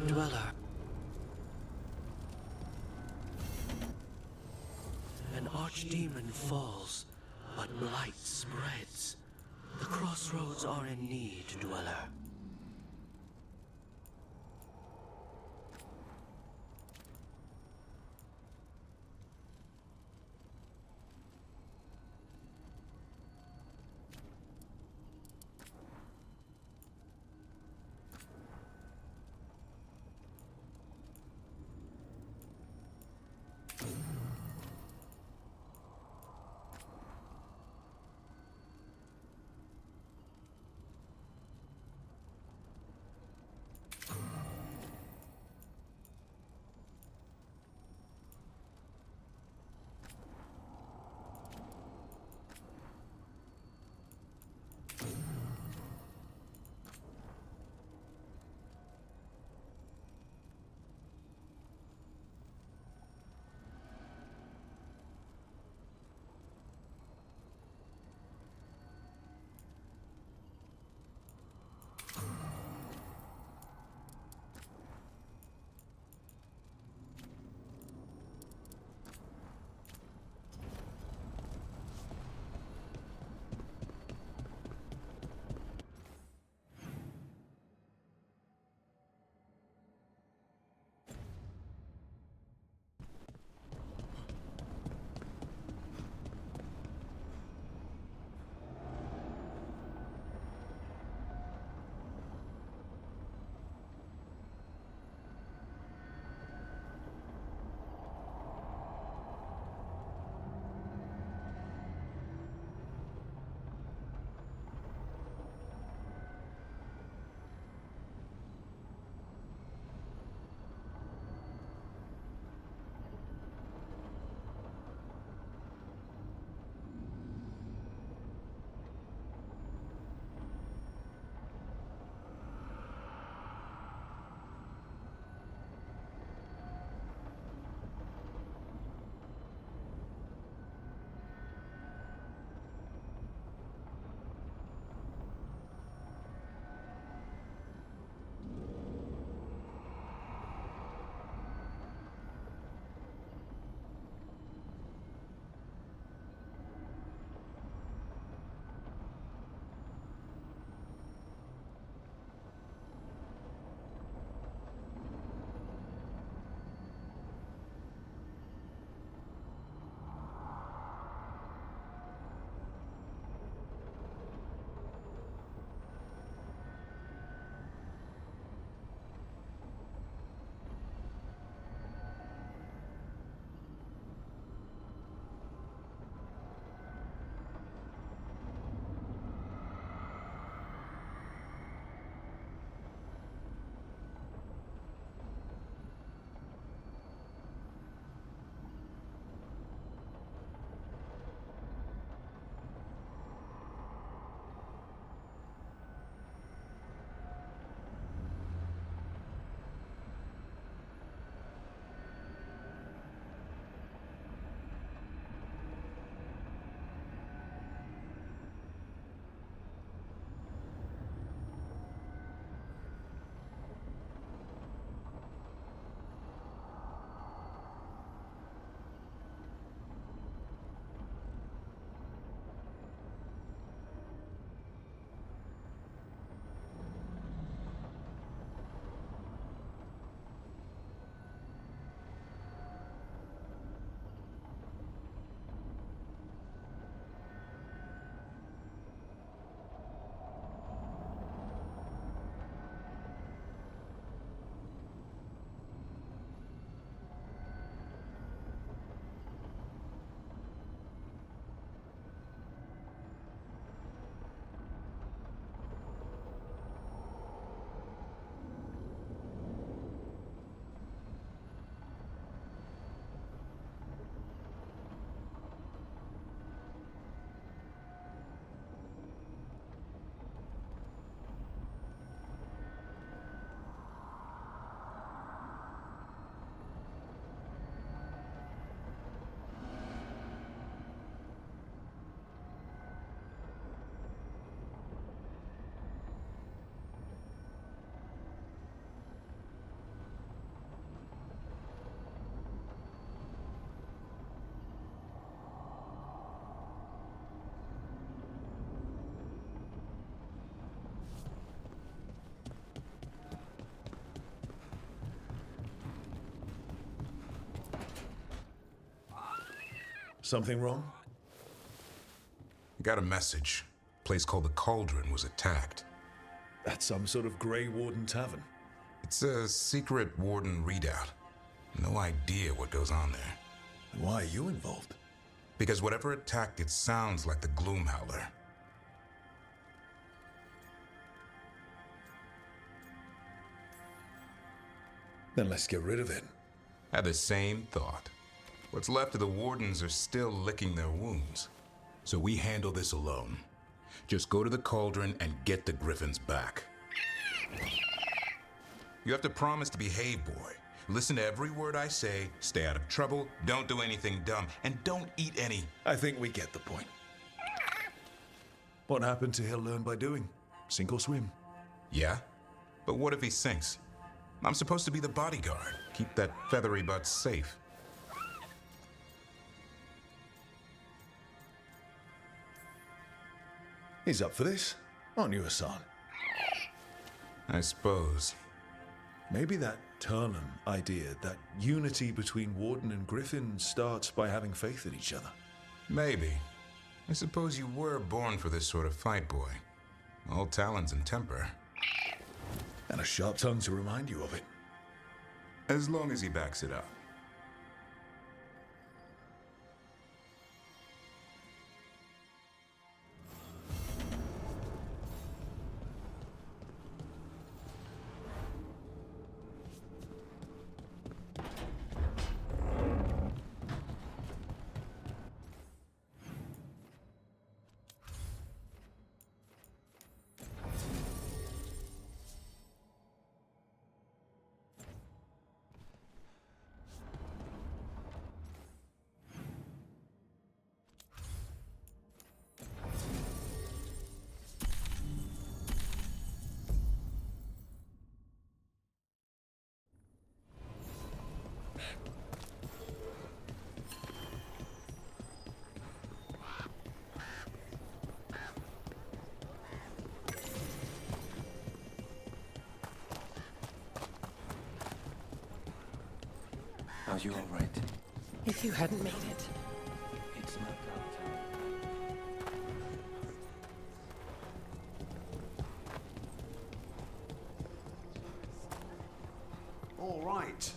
Dweller. An archdemon falls, but blight spreads. The crossroads are in need, Dweller. Something wrong? I got a message. A place called the Cauldron was attacked. That's some sort of Grey Warden tavern. It's a secret Warden readout. No idea what goes on there. Why are you involved? Because whatever attacked it sounds like the Gloom Howler. Then let's get rid of it. Had the same thought. What's left of the Wardens are still licking their wounds. So we handle this alone. Just go to the Cauldron and get the Griffins back. You have to promise to behave, boy. Listen to every word I say, stay out of trouble, don't do anything dumb, and don't eat any. I think we get the point. What happened to he'll learn by doing? Sink or swim? Yeah? But what if he sinks? I'm supposed to be the bodyguard. Keep that feathery butt safe. He's up for this, aren't you, Hassan? I suppose. Maybe that Turnham idea, that unity between Warden and Griffin starts by having faith in each other. Maybe. I suppose you were born for this sort of fight, boy. All talons and temper. And a sharp tongue to remind you of it. As long as he backs it up. Are you all right? If you hadn't made it. It's not our time. All right.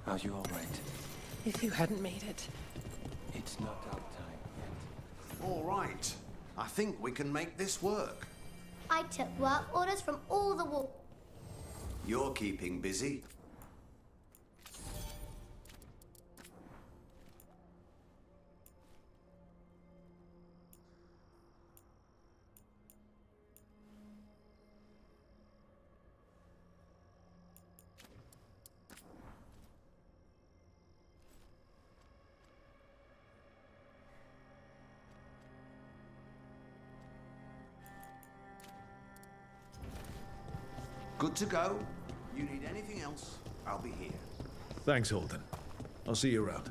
Are you all right? If you hadn't made it. It's not our time yet. All right. I think we can make this work. I took work orders from all the war. You're keeping busy. Good to go. You need anything else, I'll be here. Thanks, Holden. I'll see you around.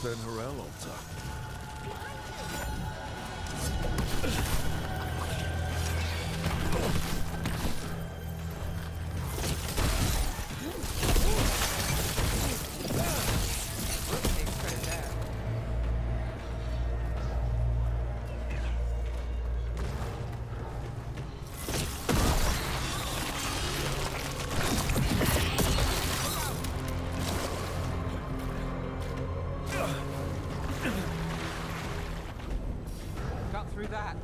Ben Harel altar. Got through that.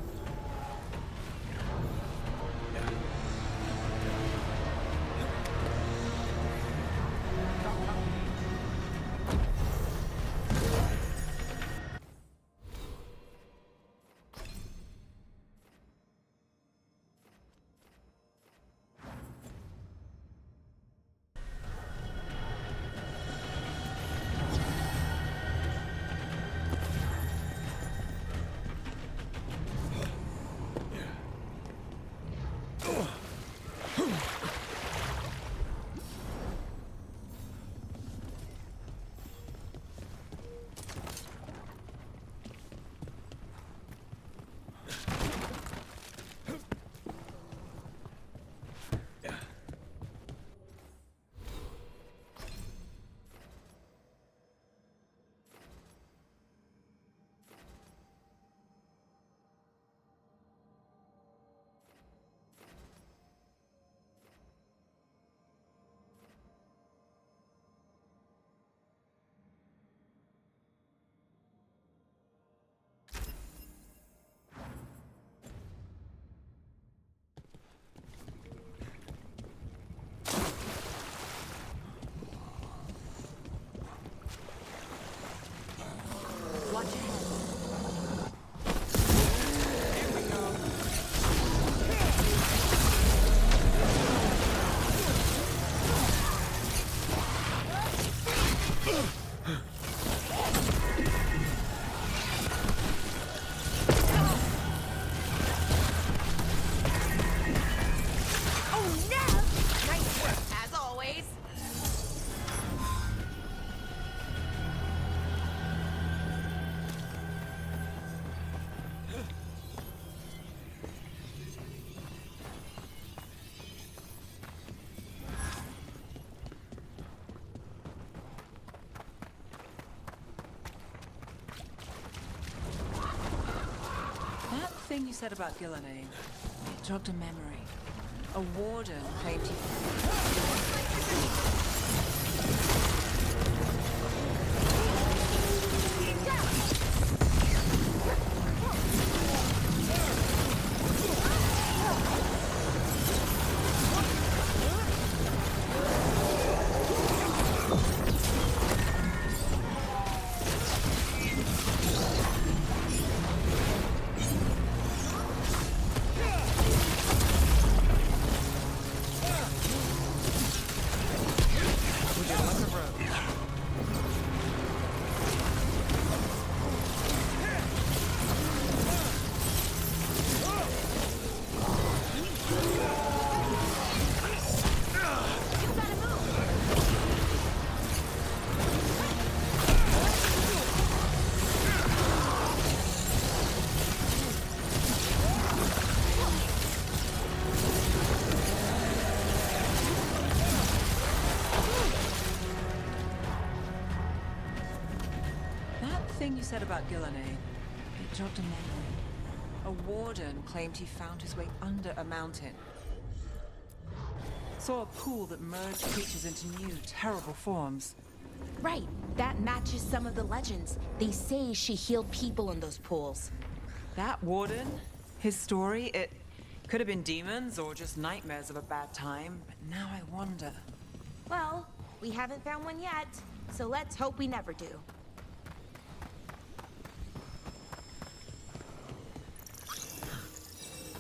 Watch ahead. Oh no! Nice work, as always. That thing you said about Gillenay, it jogged a memory. A warden claimed he... thing you said about Gillenay, it jogged a memory. A warden claimed he found his way under a mountain. Saw a pool that merged creatures into new, terrible forms. Right, that matches some of the legends. They say she healed people in those pools. That warden, his story, it could have been demons or just nightmares of a bad time, but now I wonder. Well, we haven't found one yet, so let's hope we never do.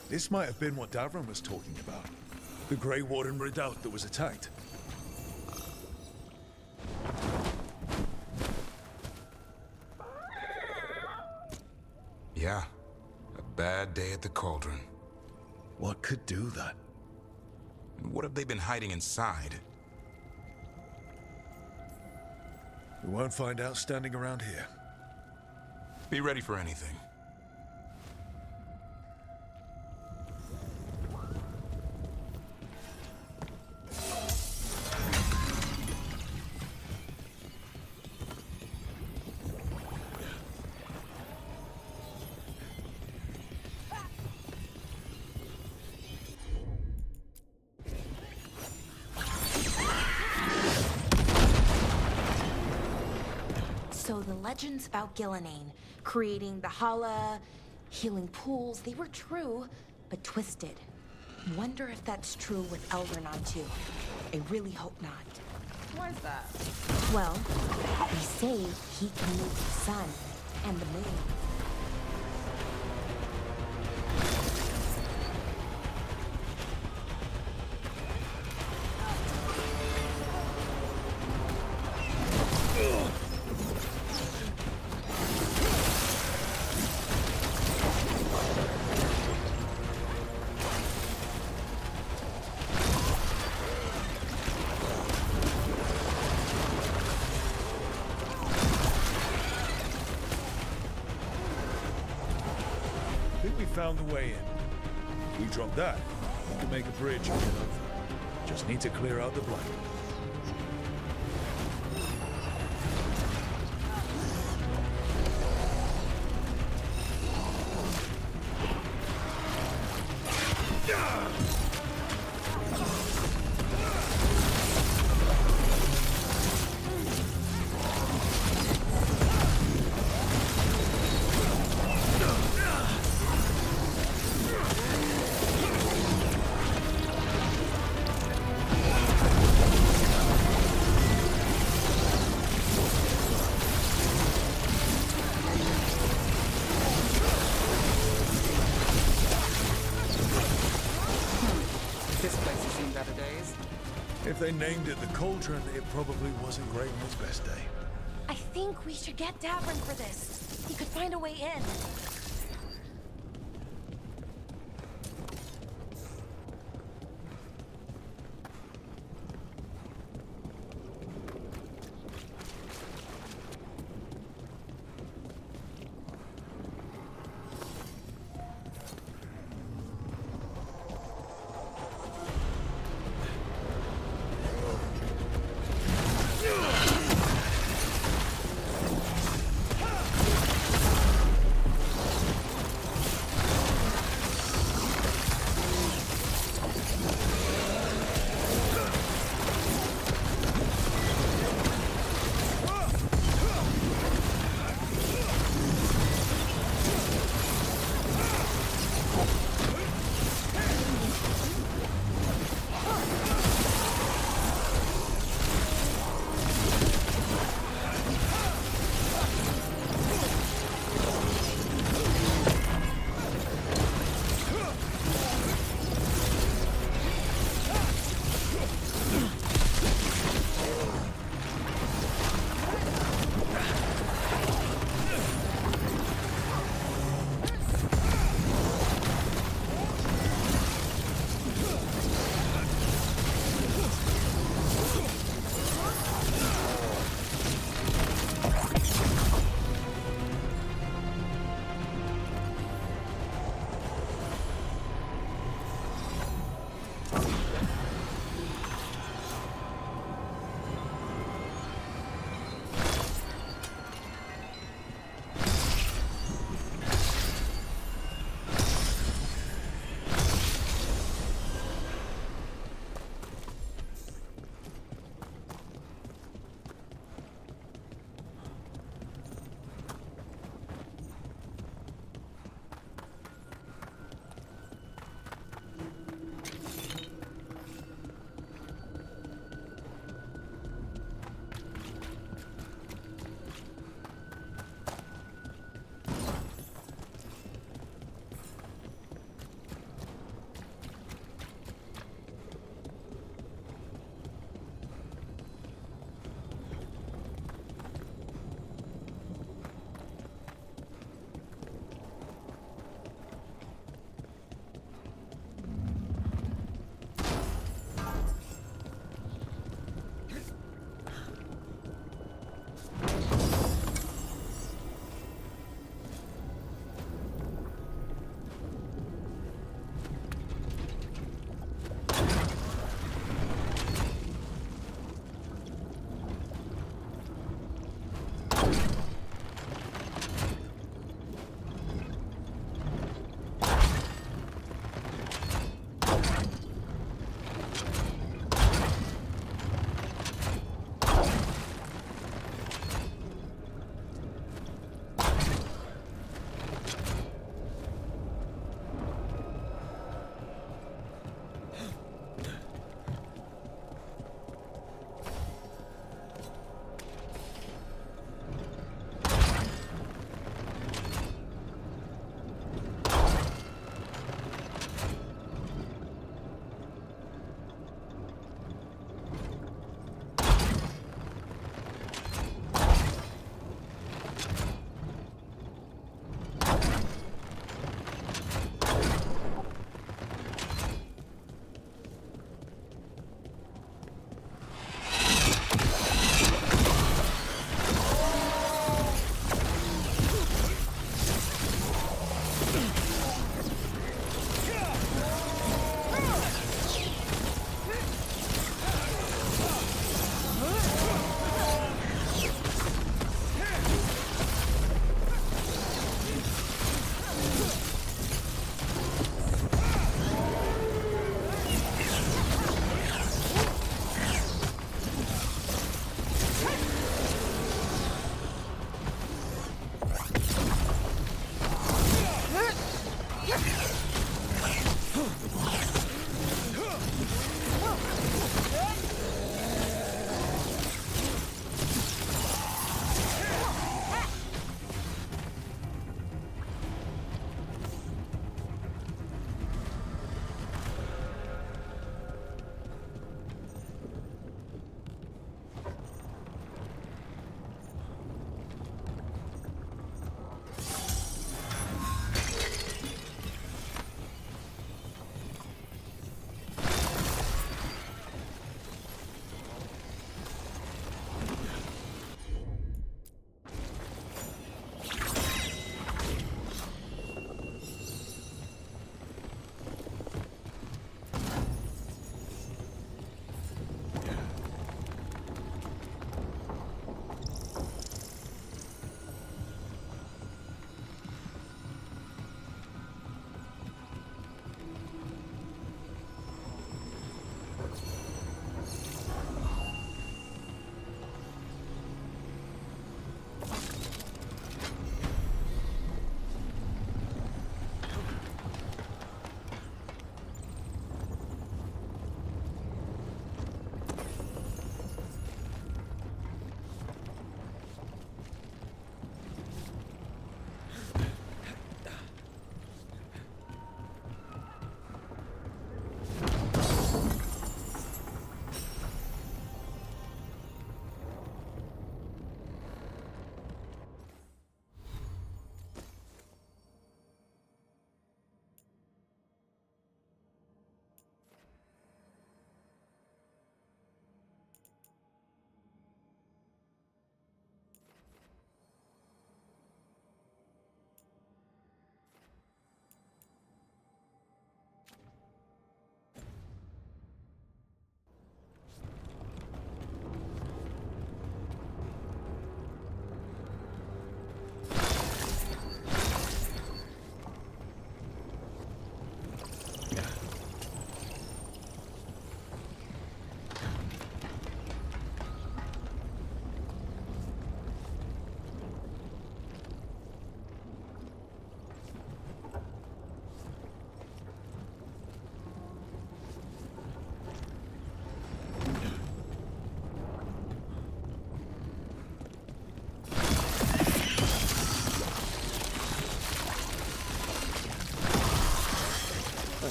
This might have been what Davron was talking about. The Grey Warden redoubt that was attacked. Yeah, a bad day at the Cauldron. What could do that? And what have they been hiding inside? We won't find out standing around here. Be ready for anything. So the legends about Gillenane, creating the Hala, healing pools, they were true, but twisted. Wonder if that's true with Eldernon too. I really hope not. Why is that? Well, they say he can move the sun and the moon. I think we found the way in. We drop that, we can make a bridge and get over. Just need to clear out the blight. This place has seen better days. If they named it the Cauldron, it probably wasn't great on its best day. I think we should get Davern for this. He could find a way in.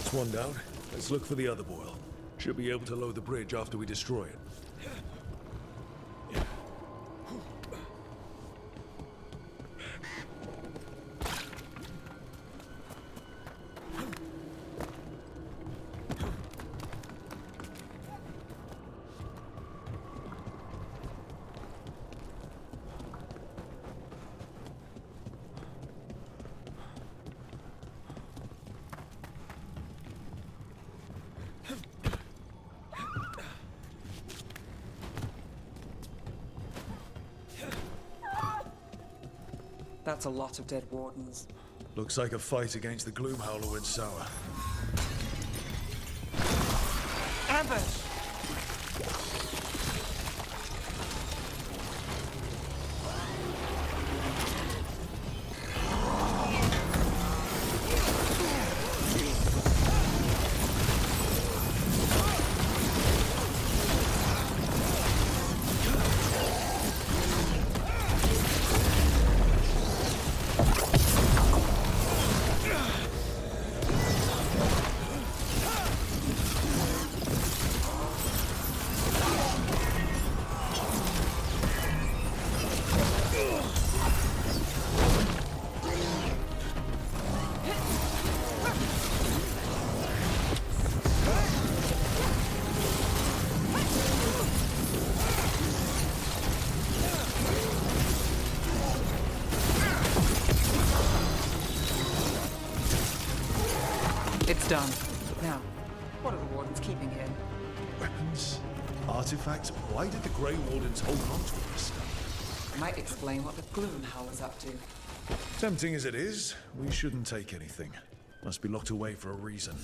That's one down. Let's look for the other boil. Should be able to load the bridge after we destroy it. That's a lot of dead wardens. Looks like a fight against the Gloomhowler went sour. Ambush! It's done. Now, what are the wardens keeping here? Weapons? Artifacts? Why did the Grey Wardens hold on to all this stuff? Might explain what the Gloomhowler's up to. Tempting as it is, we shouldn't take anything. Must be locked away for a reason.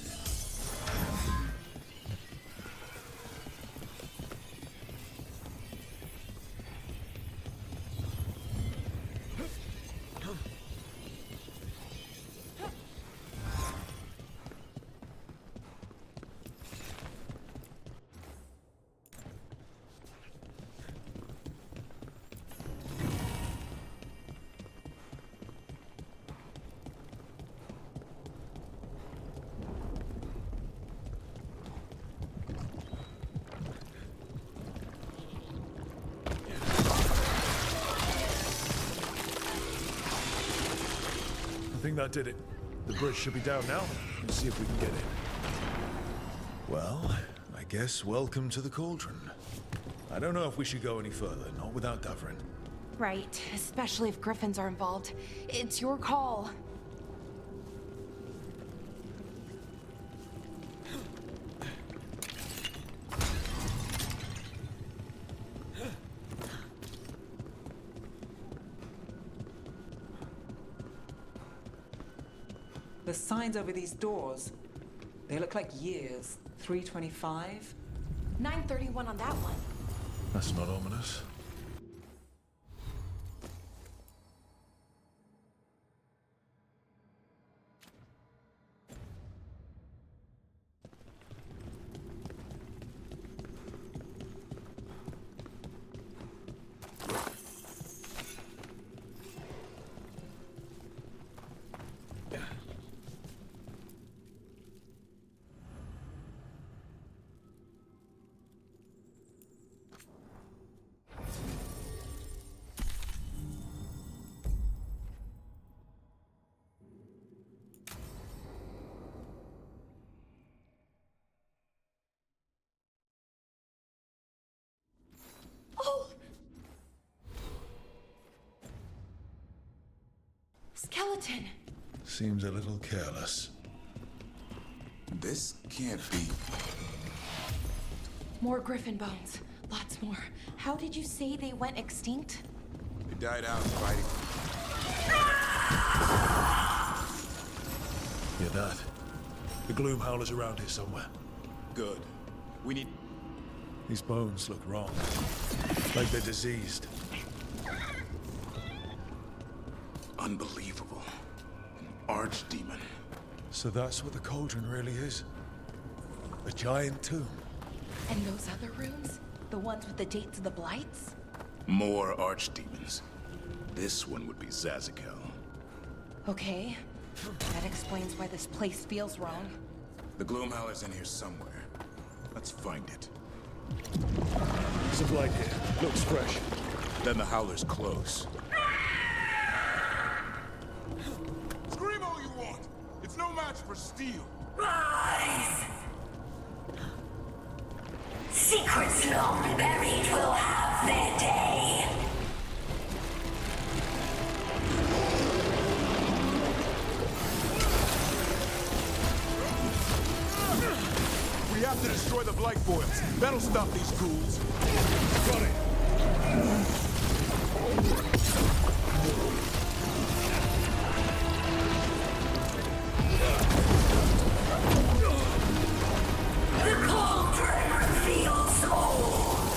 I think that did it. The bridge should be down now. Let's see if we can get in. Well, I guess welcome to the Cauldron. I don't know if we should go any further, not without Davrin. Right, especially if griffins are involved. It's your call. The signs over these doors, they look like years. 325? 931 on that one. That's not ominous. Skeleton! Seems a little careless. This can't be. More griffin bones. Lots more. How did you say they went extinct? They died out fighting. Hear that? The Gloomhowler's around here somewhere. Good. We need... These bones look wrong. Like they're diseased. Unbelievable. An archdemon. So that's what the Cauldron really is? A giant tomb? And those other rooms? The ones with the dates of the blights? More archdemons. This one would be Zazikel. Okay. That explains why this place feels wrong. The Gloomhowler's in here somewhere. Let's find it. There's a blight here. Looks fresh. Then the Howler's close. Scream all you want! It's no match for steel! Rise! Secrets long buried will have their day. We have to destroy the Blight Boils. That'll stop these ghouls. Got it! The cauldron reveals all.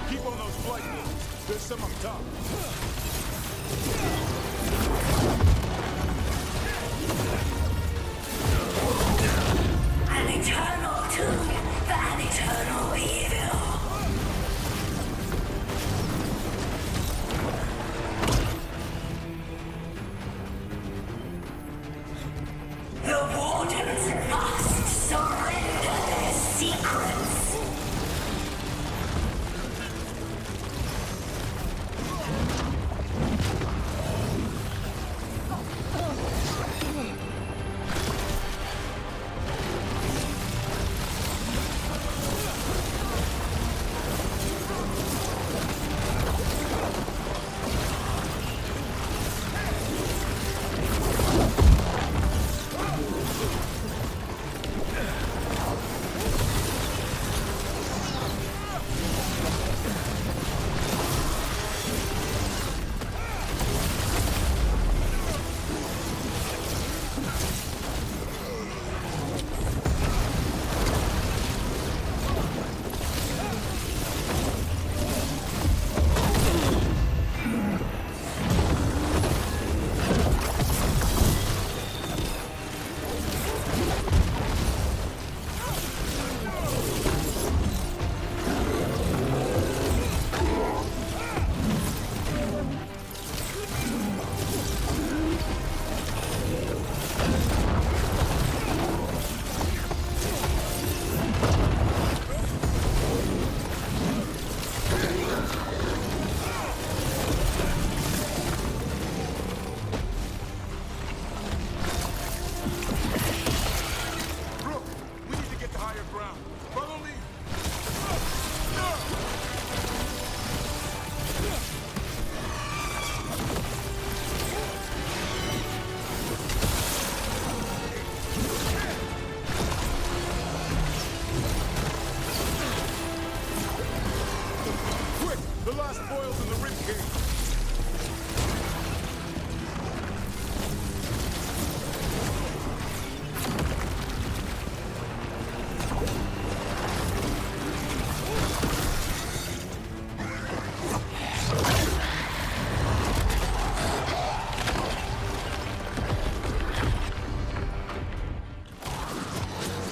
Keep on those Blight Boils. There's some up top. An eternal tomb for an eternal evil. The Wardens must surrender their secrets.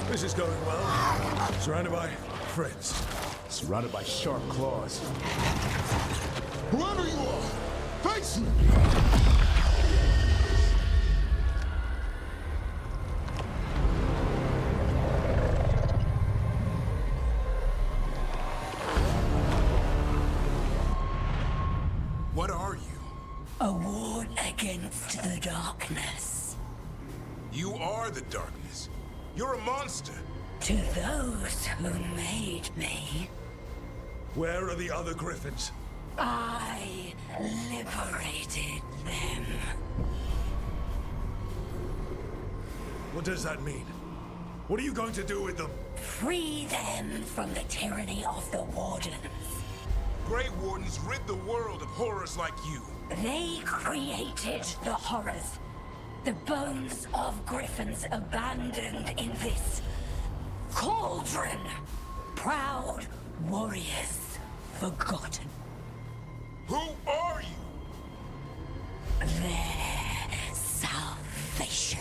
This is going well. Surrounded by friends. Surrounded by sharp claws. Whoever you are, face me! What are you? A ward against the darkness. You are the darkness. You're a monster. To those who made me, Where are the other griffins? I liberated them. What does that mean? What are you going to do with them? Free them from the tyranny of the Wardens. Grey Wardens rid the world of horrors like you. They created the horrors. The bones of griffins abandoned in this cauldron. Proud warriors forgotten. Who are you? Their salvation.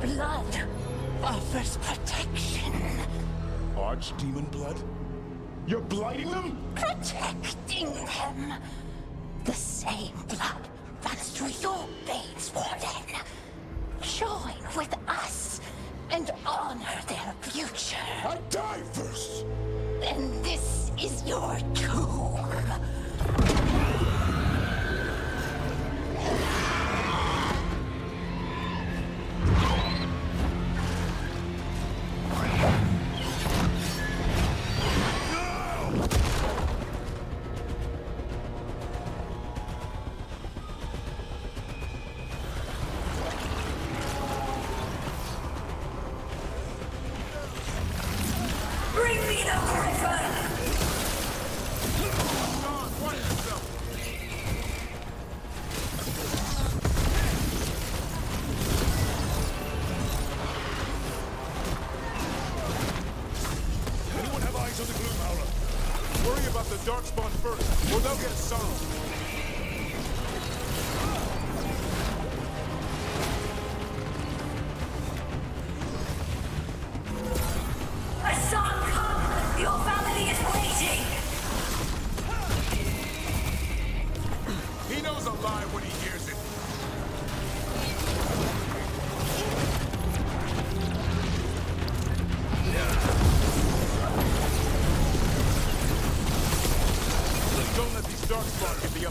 blood offers protection. Archdemon blood? You're blighting them? Protecting them. The same blood runs through your veins, Warden. Join with us and honor their future. I die first! Then this is your tomb. Bring me the griffin! Anyone have eyes on the Gloom Howler? Worry about the Darkspawn first, or they'll get sorrow. I saw him come! Your family is waiting! He knows a lie when he hears it. Don't let these Darkspawn get the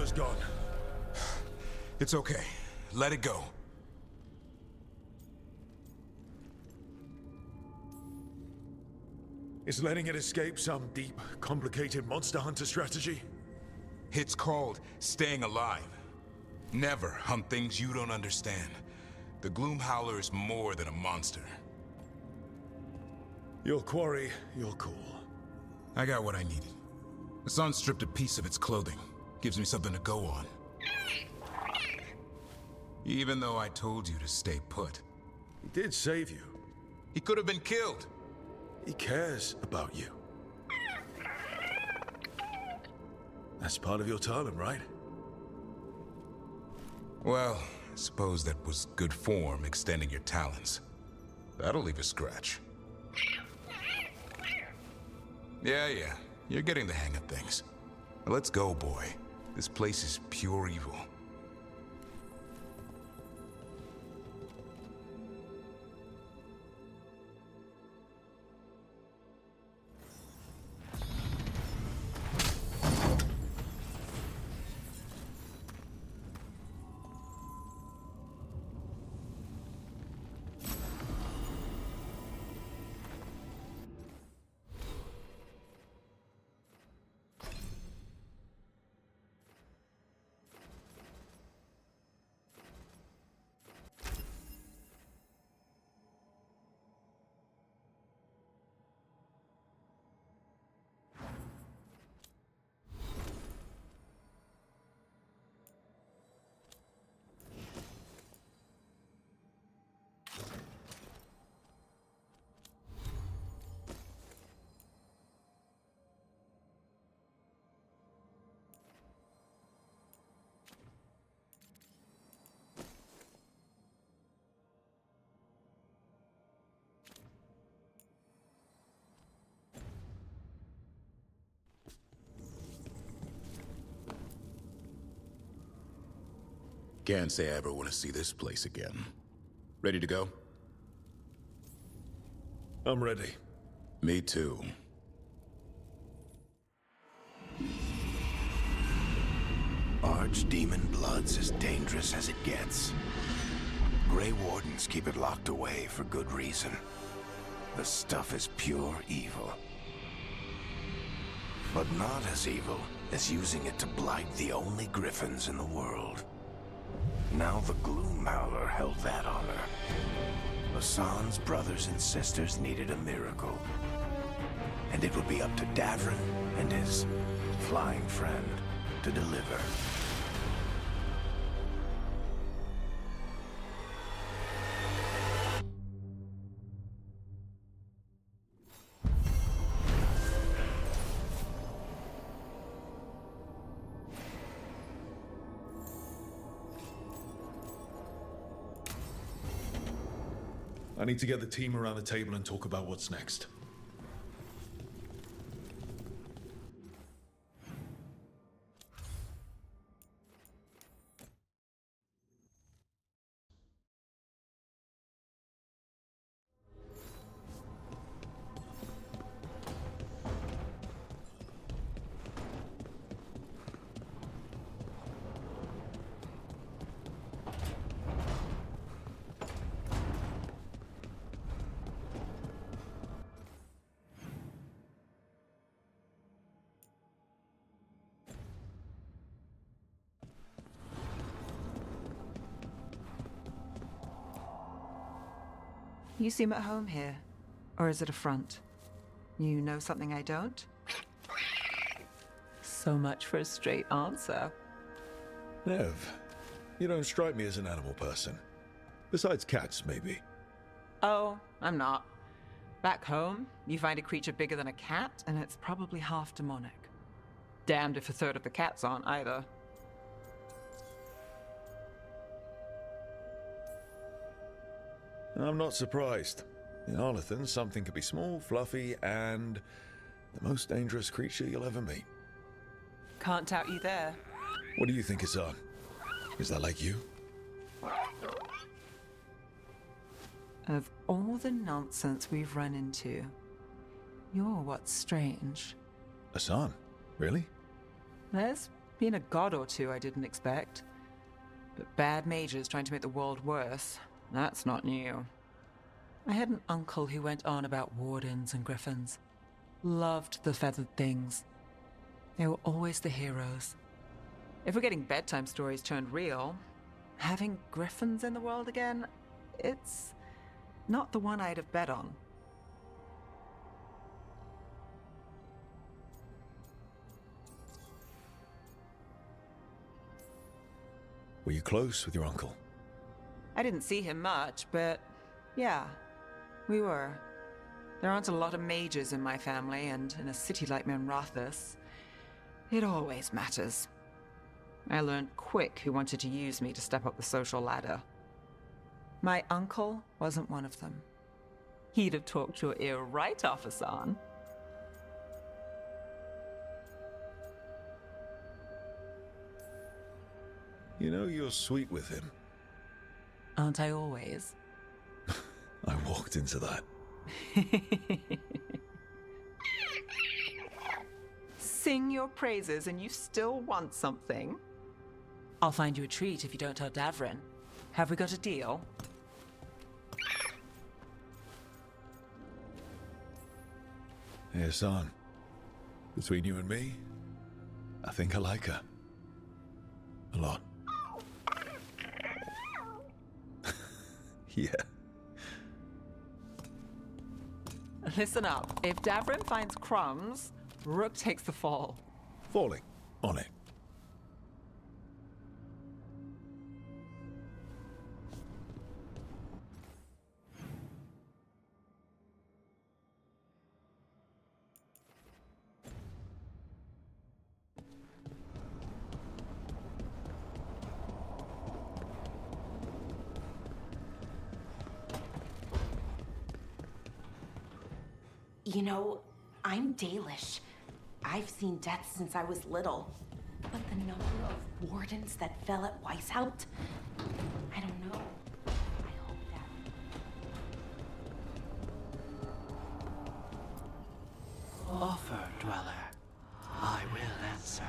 Mauler's gone. It's okay. Let it go. Is letting it escape some deep, complicated monster hunter strategy? It's called staying alive. Never hunt things you don't understand. The Gloom Howler is more than a monster. Your quarry, your call. I got what I needed. The sun stripped a piece of its clothing. Gives me something to go on. Even though I told you to stay put. He did save you. He could have been killed. He cares about you. That's part of your talent, right? Well, I suppose that was good form, extending your talons. That'll leave a scratch. Yeah, you're getting the hang of things. Now let's go, boy. This place is pure evil. Can't say I ever want to see this place again. Ready to go? I'm ready. Me too. Archdemon blood's as dangerous as it gets. Grey Wardens keep it locked away for good reason. The stuff is pure evil. But not as evil as using it to blight the only griffins in the world. Now the Gloom Howler held that honor. Hassan's brothers and sisters needed a miracle. And it would be up to Davrin and his flying friend to deliver. I need to get the team around the table and talk about what's next. You seem at home here. Or is it a front? You know something I don't? So much for a straight answer. Nev, you don't strike me as an animal person. Besides cats, maybe. Oh, I'm not. Back home, you find a creature bigger than a cat, and it's probably half demonic. Damned if a third of the cats aren't either. I'm not surprised. In Arlathan, something could be small, fluffy, and the most dangerous creature you'll ever meet. Can't doubt you there. What do you think it's on? Is that like you? Of all the nonsense we've run into, you're what's strange. Hassan? Really? There's Been a god or two I didn't expect. But bad mages trying to make the world worse, that's not new. I had an uncle who went on about wardens and griffins. Loved the feathered things. They were always the heroes. If we're getting bedtime stories turned real, having griffins in the world again, it's not the one I'd have bet on. Were you close with your uncle? I didn't see him much, but yeah, we were. There aren't a lot of mages in my family, and in a city like Minrathous, it always matters. I learned quick who wanted to use me to step up the social ladder. My uncle wasn't one of them. He'd have talked your ear right off, Hassan. You know you're sweet with him. Aren't I always? I walked into that. Sing your praises and you still want something? I'll find you a treat if you don't tell Davrin. Have we got a deal? Hey, Hassan. Between you and me, I think I like her. A lot. Yeah. Listen up. If Davrin finds crumbs, Rook takes the fall. Falling. On it. You know, I'm Dalish. I've seen death since I was little. But the number of wardens that fell at Weishaupt, I don't know. I hope that... Offer, Dweller. I will answer.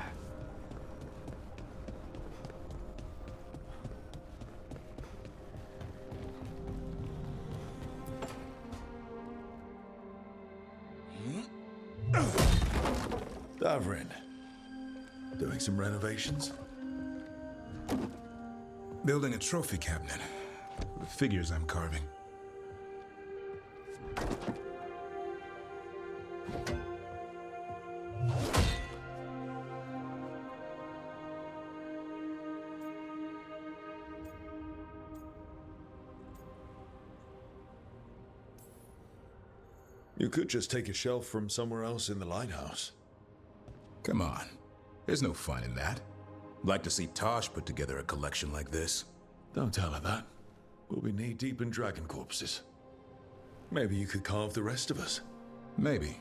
Davrin. Doing some renovations? Building a trophy cabinet. The figures I'm carving. You could just take a shelf from somewhere else in the lighthouse. Come on. There's no fun in that. Like to see Tosh put together a collection like this. Don't tell her that. We'll be knee-deep in dragon corpses. Maybe you could carve the rest of us. Maybe.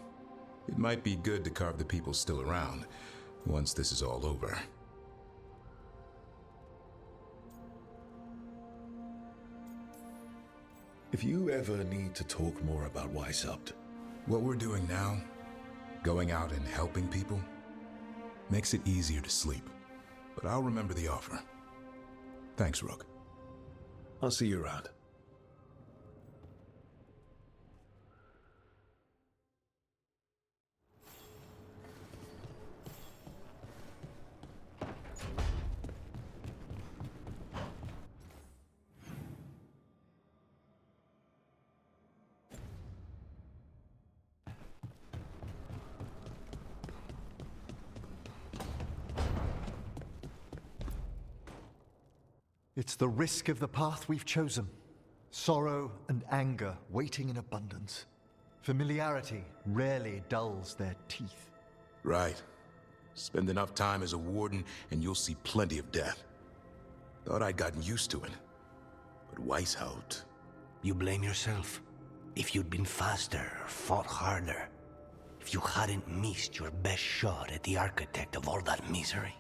It might be good to carve the people still around, once this is all over. If you ever need to talk more about Weishaupt... What we're doing now, going out and helping people, makes it easier to sleep. But I'll remember the offer. Thanks, Rook. I'll see you around. It's the risk of the path we've chosen. Sorrow and anger waiting in abundance. Familiarity rarely dulls their teeth. Right. Spend enough time as a warden and you'll see plenty of death. Thought I'd gotten used to it. But Weishaupt... You blame yourself. If you'd been faster, fought harder. If you hadn't missed your best shot at the architect of all that misery.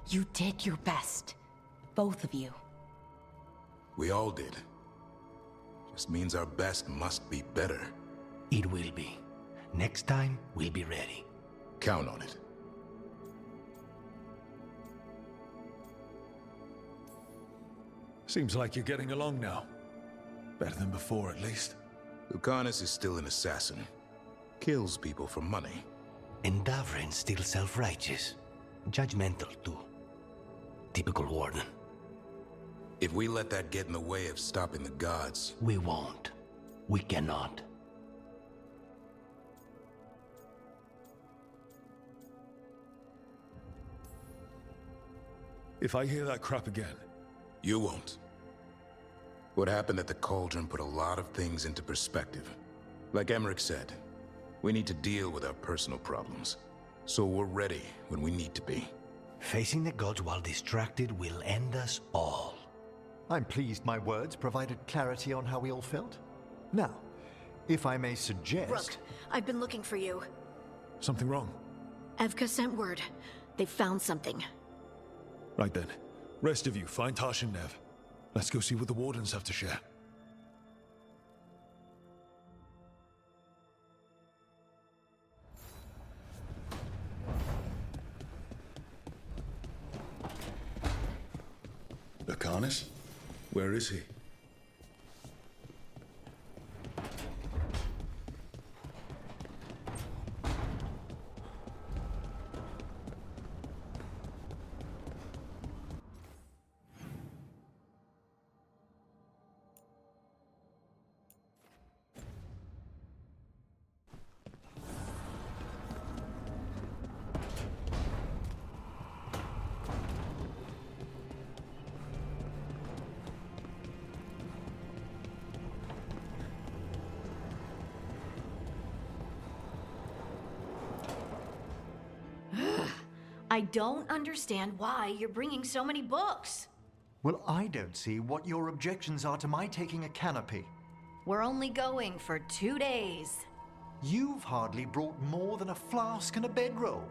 You did your best. Both of you. We all did. Just means our best must be better. It will be. Next time, we'll be ready. Count on it. Seems like you're getting along now. Better than before, at least. Lucanus is still an assassin. Kills people for money. And Davrin's still self-righteous. Judgmental, too. Typical warden. If we let that get in the way of stopping the gods... We won't. We cannot. If I hear that crap again... You won't. What happened at the Cauldron put a lot of things into perspective. Like Emmerich said, we need to deal with our personal problems. So we're ready when we need to be. Facing the gods while distracted will end us all. I'm pleased my words provided clarity on how we all felt. Now, if I may suggest... Rook, I've been looking for you. Something wrong? Evka sent word. They found something. Right then. Rest of you, find Tash and Nev. Let's go see what the Wardens have to share. Lucanus? Where is he? I don't understand why you're bringing so many books. Well, I don't see what your objections are to my taking a canopy. We're only going for 2 days. You've hardly brought more than a flask and a bedroll.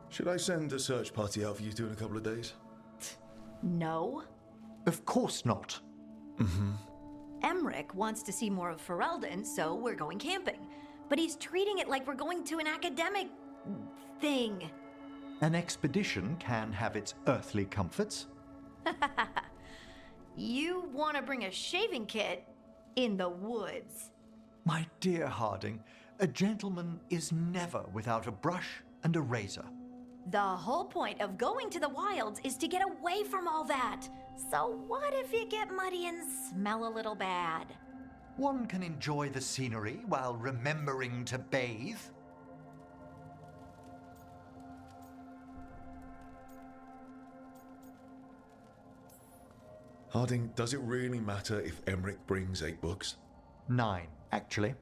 Should I send a search party out for you two in a couple of days? No. Of course not. Emmerich wants to see more of Ferelden, so we're going camping. But he's treating it like we're going to an academic... thing. An expedition can have its earthly comforts. You want to bring a shaving kit in the woods. My dear Harding, a gentleman is never without a brush and a razor. The whole point of going to the wilds is to get away from all that. So what if you get muddy and smell a little bad? One can enjoy the scenery while remembering to bathe. Harding, does it really matter if Emmerich brings 8 books? 9, actually.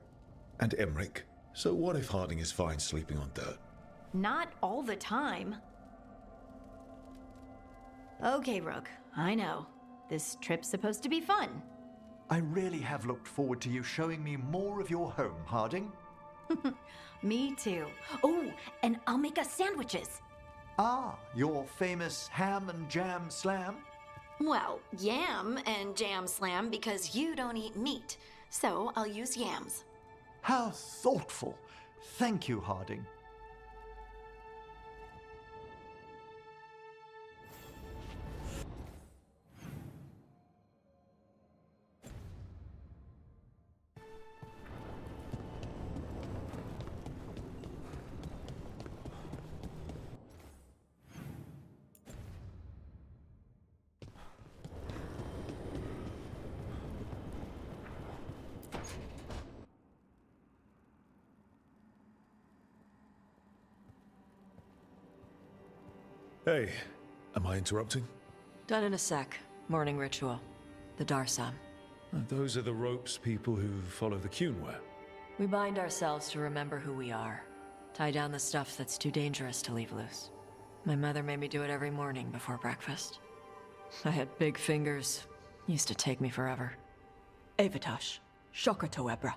And Emmerich? So what if Harding is fine sleeping on dirt? Not all the time. Okay, Rook, I know. This trip's supposed to be fun. I really have looked forward to you showing me more of your home, Harding. Me too. Oh, and I'll make us sandwiches. Ah, your famous ham and jam slam? Well, yam and jam slam because you don't eat meat. So I'll use yams. How thoughtful. Thank you, Harding. Hey, am I interrupting? Done in a sec. Morning ritual. The Darsam. Those are the ropes people who follow the Qun wear. We bind ourselves to remember who we are. Tie down the stuff that's too dangerous to leave loose. My mother made me do it every morning before breakfast. I had big fingers. Used to take me forever. Avatash. Shokratoebra.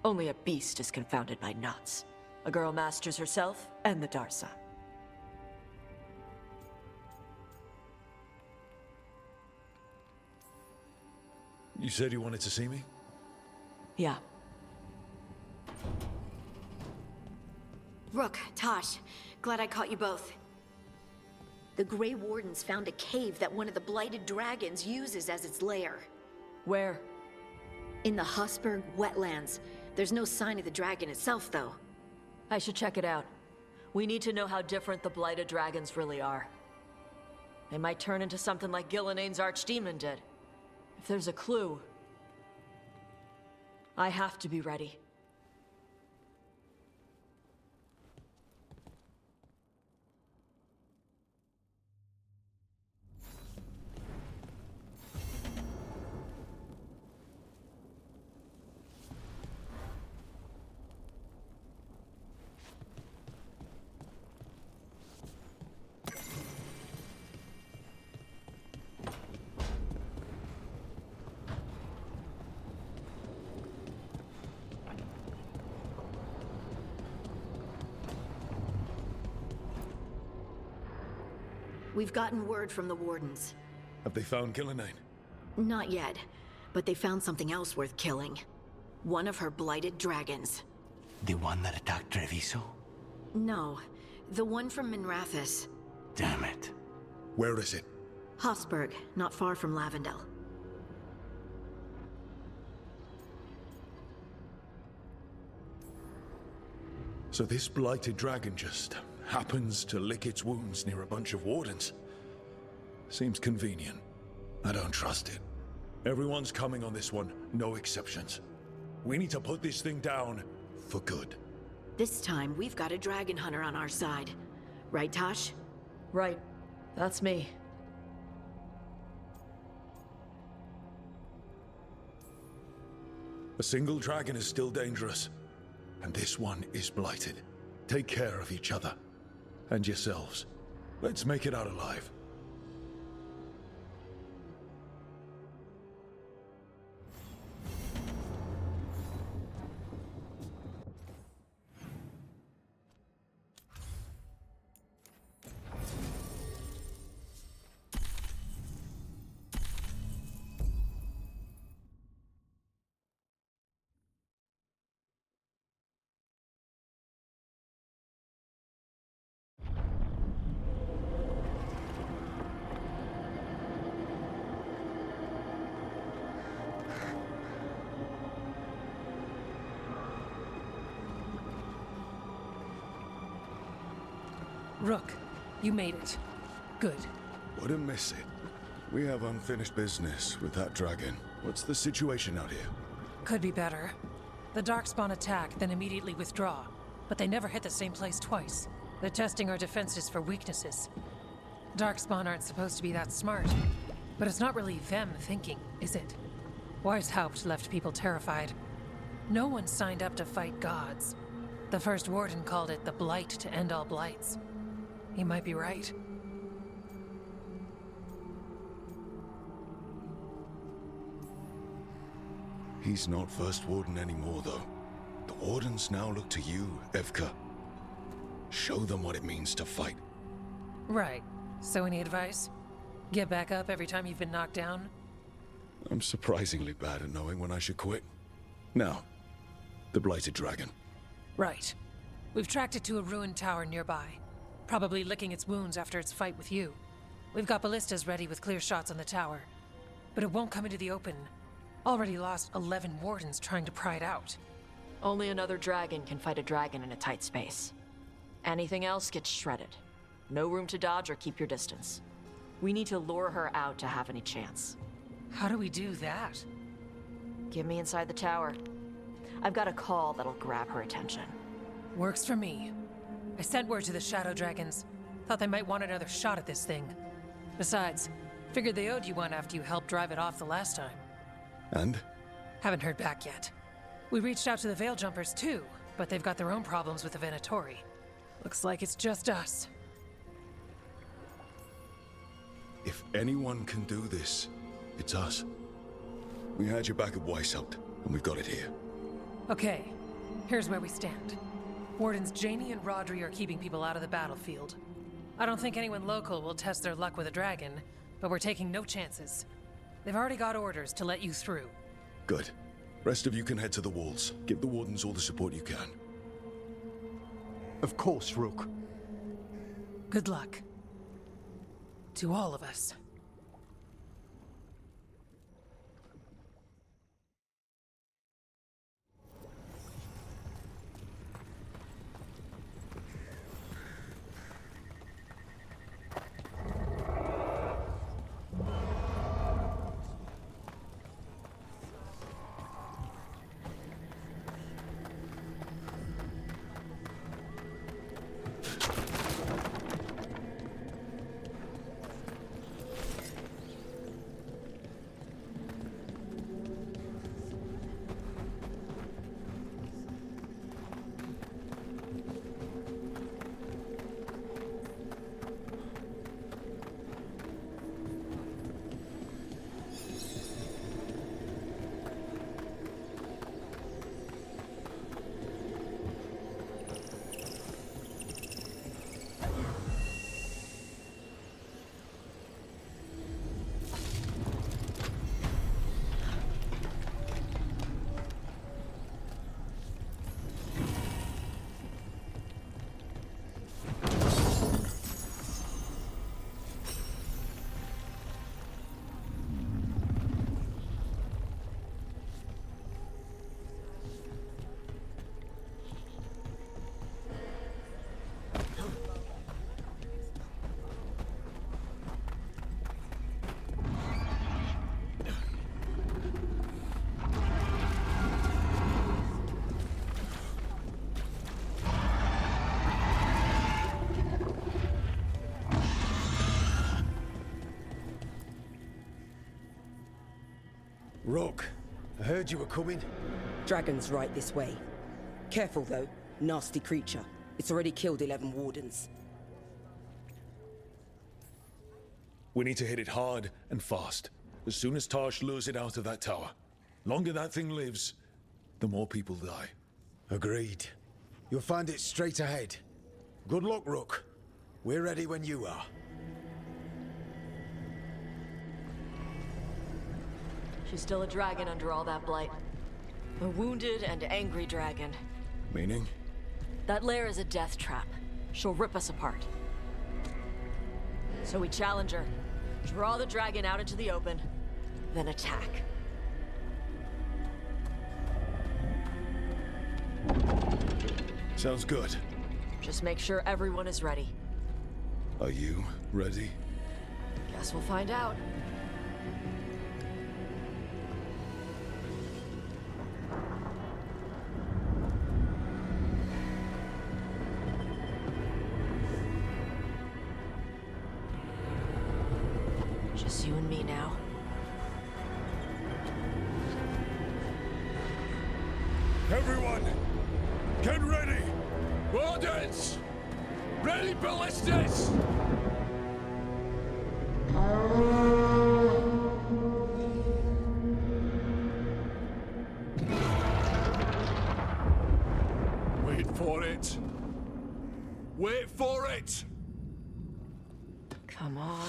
Only a beast is confounded by knots. A girl masters herself and the Darsam. You said you wanted to see me? Yeah. Rook, Tosh, glad I caught you both. The Grey Wardens found a cave that one of the Blighted Dragons uses as its lair. Where? In the Husberg wetlands. There's no sign of the dragon itself, though. I should check it out. We need to know how different the Blighted Dragons really are. They might turn into something like Gillenane's archdemon did. If there's a clue, I have to be ready. We've gotten word from the Wardens. Have they found Gillenane? Not yet, but they found something else worth killing. One of her Blighted Dragons. The one that attacked Treviso? No, the one from Minrathous. Damn it. Where is it? Husberg, not far from Lavendel. So this blighted dragon just happens to lick its wounds near a bunch of wardens. Seems convenient. I don't trust it. Everyone's coming on this one, no exceptions. We need to put this thing down for good. This time, we've got a dragon hunter on our side. Right, Tosh? Right. That's me. A single dragon is still dangerous, and this one is blighted. Take care of each other. And yourselves. Let's make it out alive. Rook, you made it. Good. Wouldn't miss it. We have unfinished business with that dragon. What's the situation out here? Could be better. The Darkspawn attack, then immediately withdraw. But they never hit the same place twice. They're testing our defenses for weaknesses. Darkspawn aren't supposed to be that smart. But it's not really them thinking, is it? Weishaupt left people terrified. No one signed up to fight gods. The first warden called it the blight to end all blights. He might be right. He's not First Warden anymore, though. The Wardens now look to you, Evka. Show them what it means to fight. Right. So any advice? Get back up every time you've been knocked down? I'm surprisingly bad at knowing when I should quit. Now, the Blighted Dragon. Right. We've tracked it to a ruined tower nearby. Probably licking its wounds after its fight with you. We've got ballistas ready with clear shots on the tower. But it won't come into the open. Already lost 11 wardens trying to pry it out. Only another dragon can fight a dragon in a tight space. Anything else gets shredded. No room to dodge or keep your distance. We need to lure her out to have any chance. How do we do that? Get me inside the tower. I've got a call that'll grab her attention. Works for me. I sent word to the Shadow Dragons. Thought they might want another shot at this thing. Besides, figured they owed you one after you helped drive it off the last time. And? Haven't heard back yet. We reached out to the Veil Jumpers too, but they've got their own problems with the Venatori. Looks like it's just us. If anyone can do this, it's us. We had you back at Weishaupt, and we've got it here. Okay, here's where we stand. Wardens Janey and Rodri are keeping people out of the battlefield. I don't think anyone local will test their luck with a dragon, but we're taking no chances. They've already got orders to let you through. Good. Rest of you can head to the walls. Give the Wardens all the support you can. Of course, Rook. Good luck. To all of us. Rook, I heard you were coming. Dragon's right this way. Careful though, nasty creature. It's already killed 11 wardens. We need to hit it hard and fast. As soon as Tarsh lures it out of that tower. Longer that thing lives, the more people die. Agreed. You'll find it straight ahead. Good luck, Rook. We're ready when you are. She's still a dragon under all that blight. A wounded and angry dragon. Meaning? That lair is a death trap. She'll rip us apart. So we challenge her, draw the dragon out into the open, then attack. Sounds good. Just make sure everyone is ready. Are you ready? Guess we'll find out. Just you and me now. Everyone, get ready! Wardens! Ready ballistas! Wait for it! Wait for it! Come on.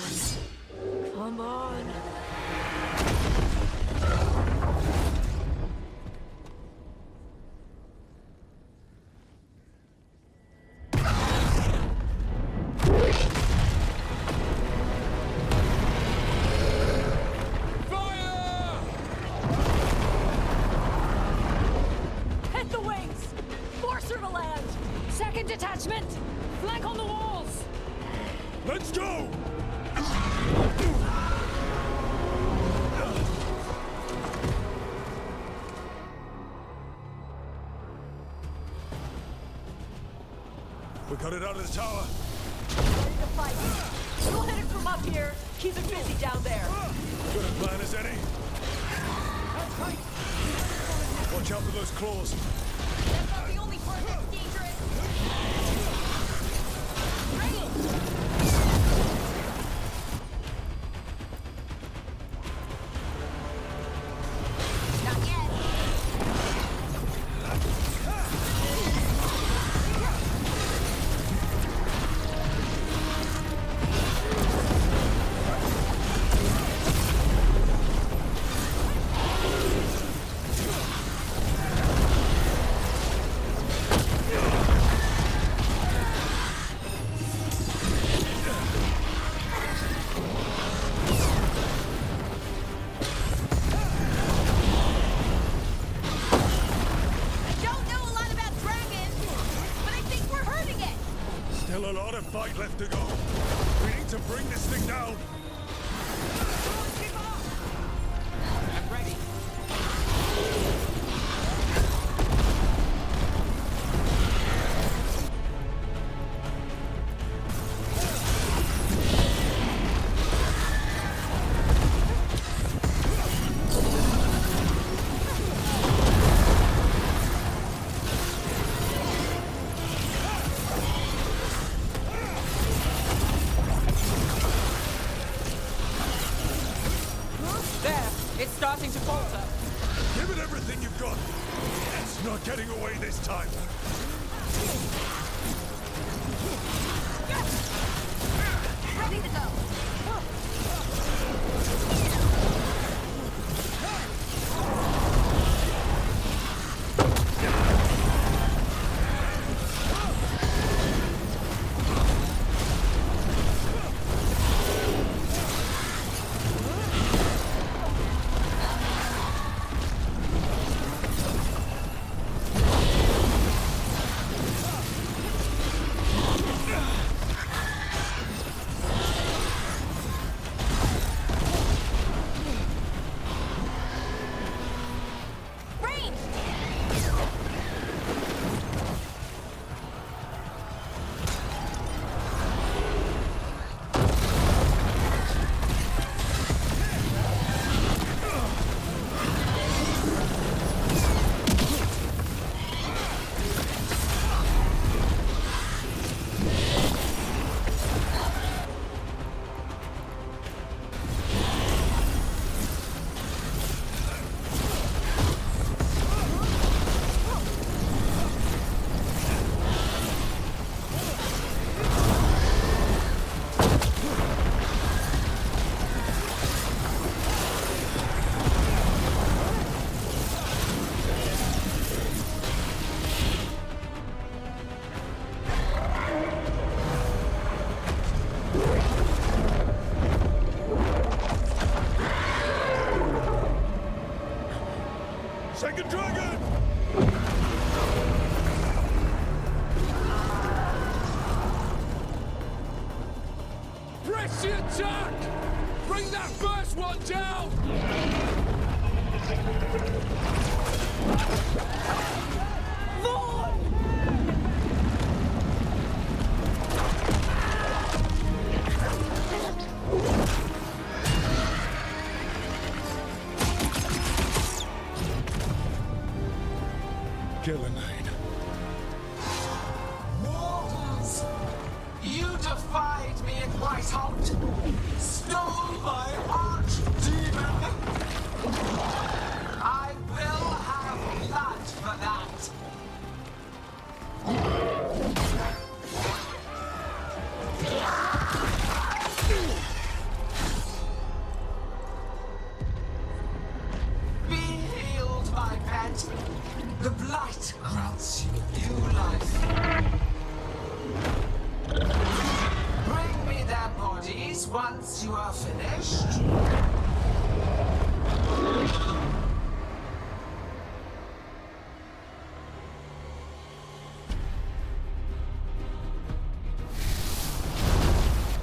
Come on. Hit the wings! Force her to land! Second detachment! Flank on the walls! Let's go! We got it out of the tower. Ready to fight. We'll hit it from up here. Keep it busy down there. Good a plan as any. Watch out for those claws. That's not the only part that's dangerous. Not yet. left to go. We need to bring this thing down. I'm ready. It's starting to falter. Give it everything you've got. It's not getting away this time. Ready to go. Second dragon! Press the attack! Bring that first one down! Killinane. Mortals! You defied me in Whitehout! Stole my archdemon! I will have blood for that! Be healed, my pet! The blight grants you new life. Bring me their bodies once you are finished.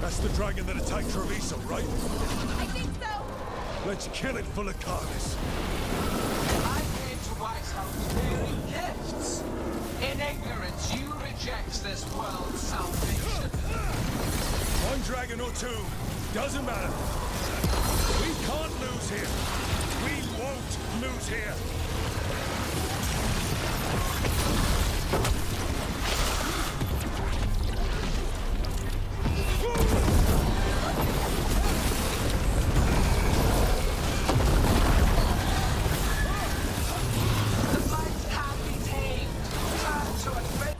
That's the dragon that attacked Treviso, right? I think so. Let's kill it full of carcass. I came to Whitehouse bearing gifts. In ignorance, you reject this world's salvation. One dragon or two, doesn't matter. We can't lose here. We won't lose here. The light can be tamed. Turn to a great...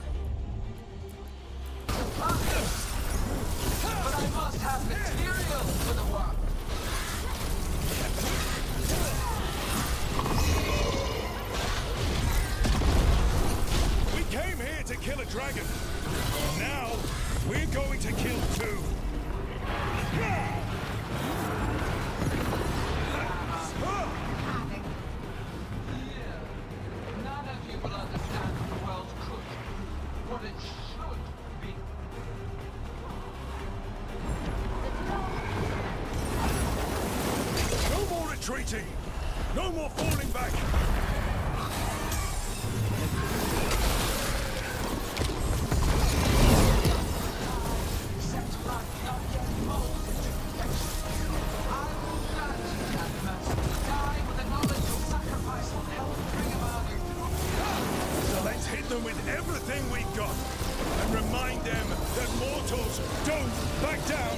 But I must have material for the work. retreating! No more falling back! So let's hit them with everything we've got, and remind them that mortals don't back down!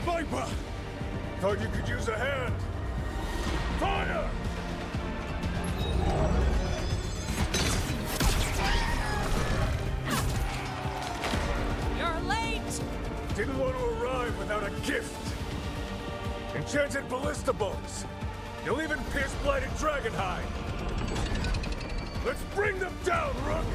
Viper! Thought you could use a hand! Fire! You're late! Didn't want to arrive without a gift! Enchanted ballista bolts! You'll even pierce blighted dragonhide! Let's bring them down, Rook!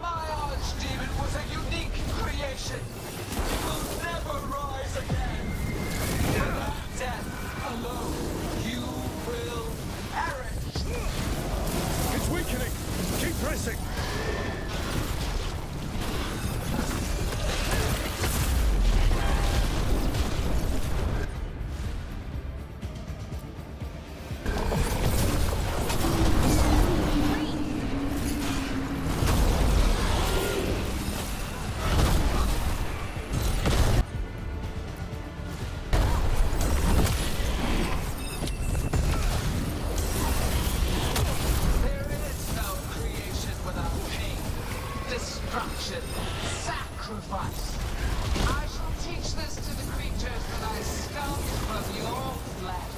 My archdemon was a unique creation. It will never rise again. With death alone, you will perish. It's weakening! Keep pressing! There is no creation without pain, destruction, sacrifice. I shall teach this to the creatures that I sculpt from your flesh.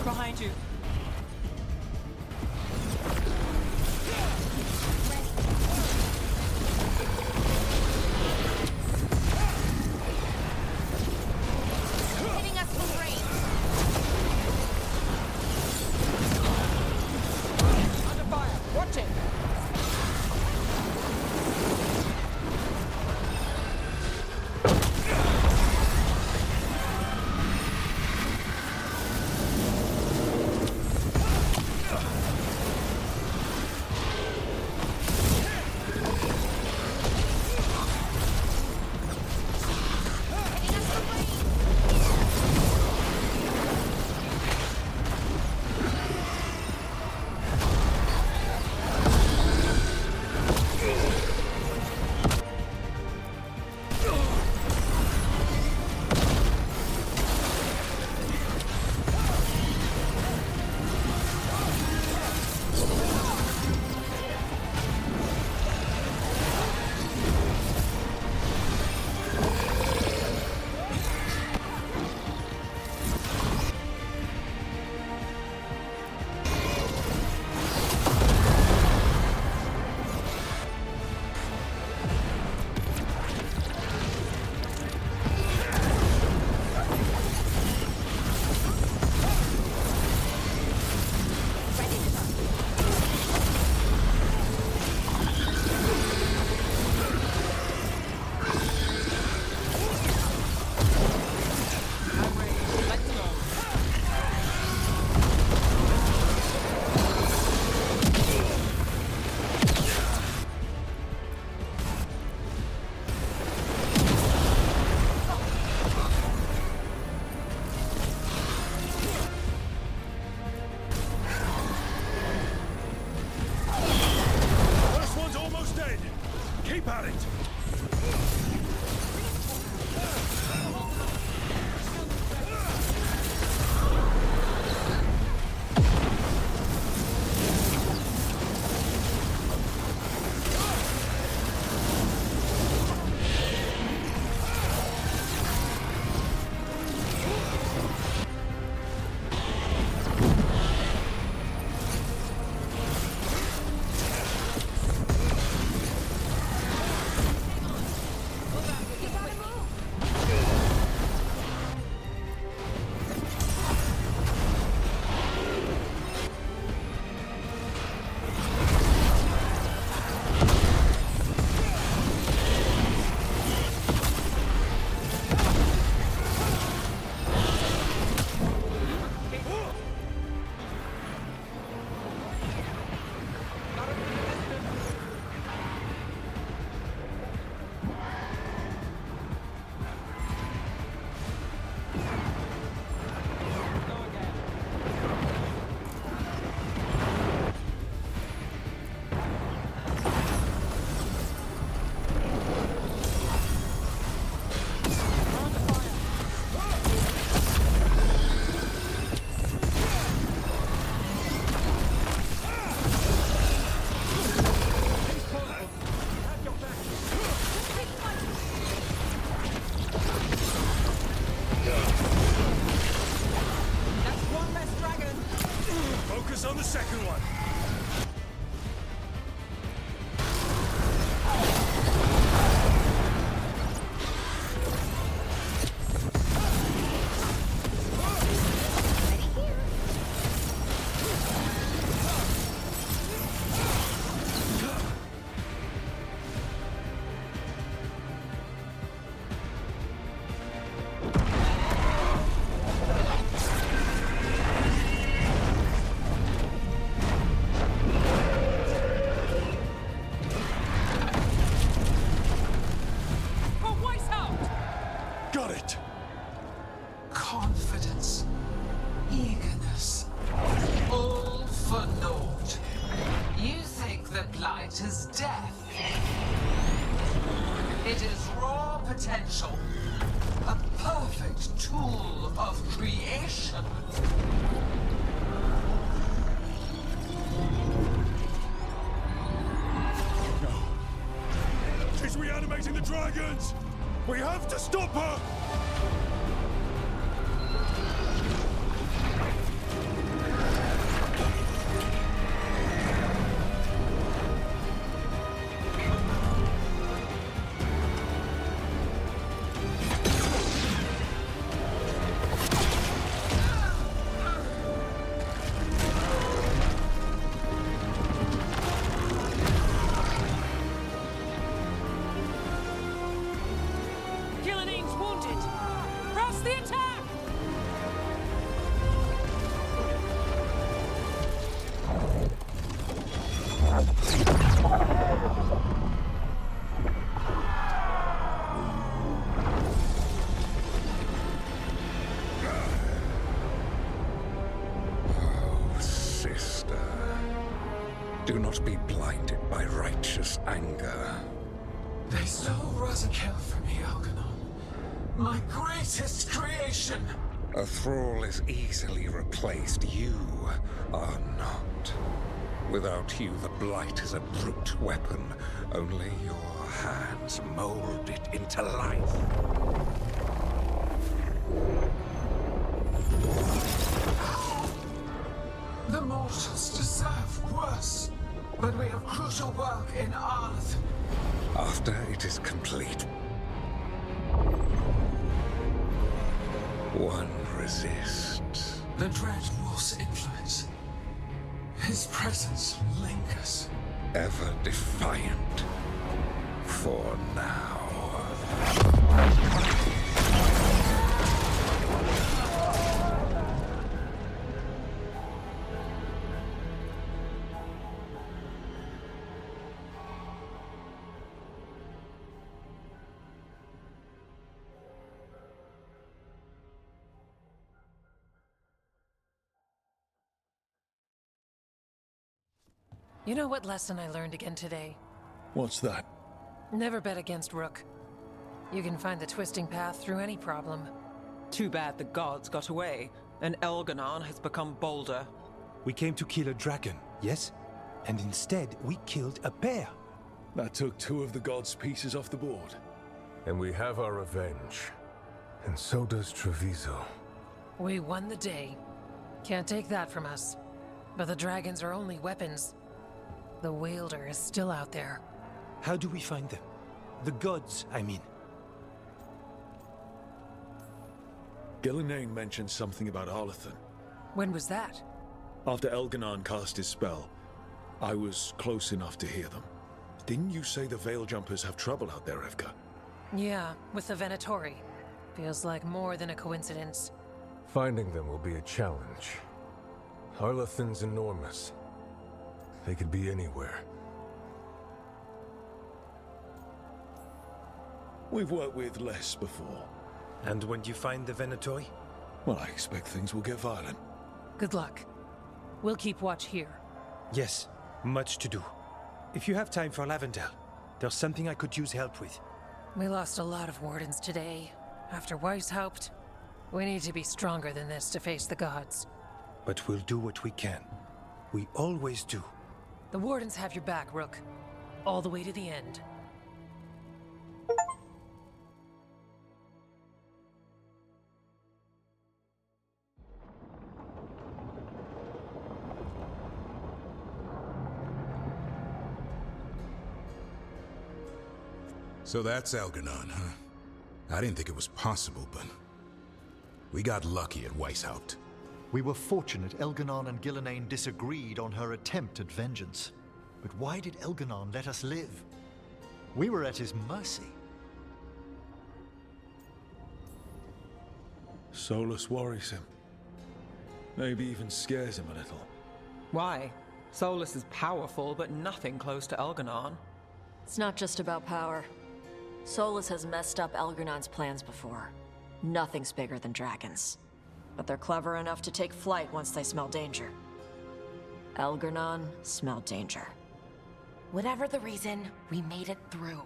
Behind you. Hitting us from range. Under fire. Watch it. Keep at it! Focus on the second one. Got it! Confidence, eagerness, all for naught. You think the Blight is death? It is raw potential, a perfect tool of creation. No. She's reanimating the dragons! We have to stop her! Do not be blinded by righteous anger. They stole Razakel from me, Algernon. My greatest creation! A thrall is easily replaced. You are not. Without you, the Blight is a brute weapon. Only your hands mold it into life. The mortals deserve worse, but we have crucial work in Arth. After it is complete, one resists. The Dread Wolf's influence. His presence lingers. Ever defiant. For now. You know what lesson I learned again today? What's that? Never bet against Rook. You can find the twisting path through any problem. Too bad the gods got away, and Elganon has become bolder. We came to kill a dragon, yes? And instead, we killed a bear. That took 2 of the gods' pieces off the board. And we have our revenge. And so does Treviso. We won the day. Can't take that from us. But the dragons are only weapons. The Wielder is still out there. How do we find them? The gods, I mean. Gillenane mentioned something about Arlethan. When was that? After Elganon cast his spell, I was close enough to hear them. Didn't you say the Veil Jumpers have trouble out there, Evka? Yeah, with the Venatori. Feels like more than a coincidence. Finding them will be a challenge. Arlethan's enormous. They could be anywhere. We've worked with less before. And when you find the Venatori? Well, I expect things will get violent. Good luck. We'll keep watch here. Yes, much to do. If you have time for Lavendel, there's something I could use help with. We lost a lot of wardens today. After Weishaupt, we need to be stronger than this to face the gods. But we'll do what we can. We always do. The wardens have your back, Rook. All the way to the end. So that's Algernon, huh? I didn't think it was possible, but we got lucky at Weishaupt. We were fortunate Elganon and Gillenane disagreed on her attempt at vengeance. But why did Elganon let us live? We were at his mercy. Solus worries him. Maybe even scares him a little. Why? Solus is powerful, but nothing close to Elganon. It's not just about power. Solus has messed up Elgernon's plans before. Nothing's bigger than dragons. But they're clever enough to take flight once they smell danger. Elgernon smelled danger. Whatever the reason, we made it through.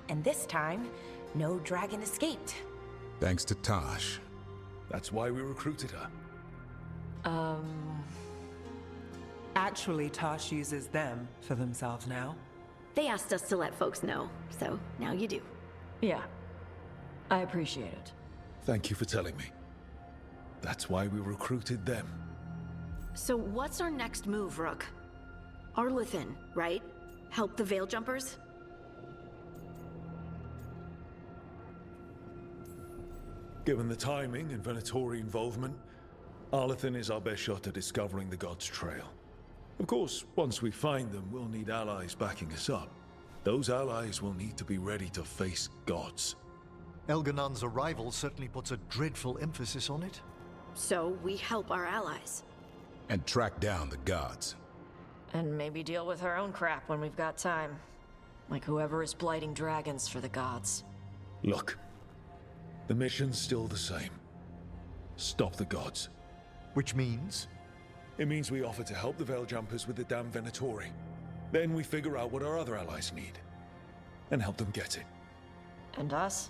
And this time, no dragon escaped. Thanks to Tosh. That's why we recruited her. Actually, Tosh uses them for themselves now. They asked us to let folks know, so now you do. Yeah. I appreciate it. Thank you for telling me. That's why we recruited them. So what's our next move, Rook? Arlethan, right? Help the Veil Jumpers? Given the timing and Venatori involvement, Arlethan is our best shot at discovering the God's trail. Of course, once we find them, we'll need allies backing us up. Those allies will need to be ready to face gods. Elganon's arrival certainly puts a dreadful emphasis on it. So we help our allies. And track down the gods. And maybe deal with our own crap when we've got time. Like whoever is blighting dragons for the gods. Look, the mission's still the same. Stop the gods. Which means? It means we offer to help the Veil Jumpers with the damn Venatori. Then we figure out what our other allies need. And help them get it. And us?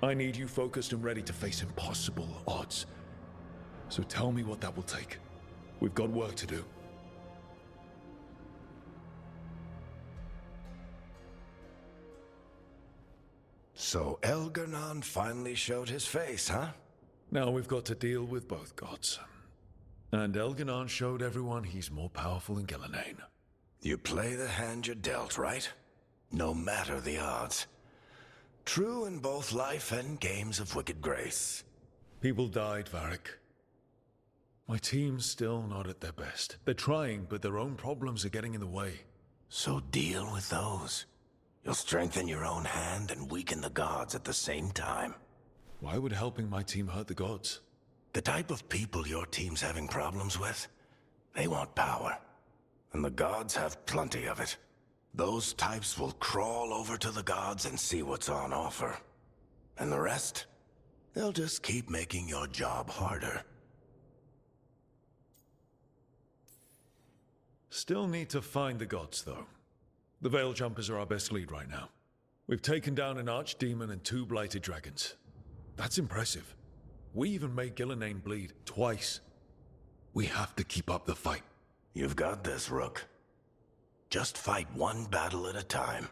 I need you focused and ready to face impossible odds. So tell me what that will take. We've got work to do. So Elgar'nan finally showed his face, huh? Now we've got to deal with both gods. And Elgar'nan showed everyone he's more powerful than Gillenane. You play the hand you're dealt, right? No matter the odds. True in both life and games of wicked grace. People died, Varric. My team's still not at their best. They're trying, but their own problems are getting in the way. So deal with those. You'll strengthen your own hand and weaken the gods at the same time. Why would helping my team hurt the gods? The type of people your team's having problems with, they want power. And the gods have plenty of it. Those types will crawl over to the gods and see what's on offer. And the rest, they'll just keep making your job harder. Still need to find the gods, though. The Veil Jumpers are our best lead right now. We've taken down an archdemon and 2 blighted dragons. That's impressive. We even made Gillenane bleed twice. We have to keep up the fight. You've got this, Rook. Just fight one battle at a time.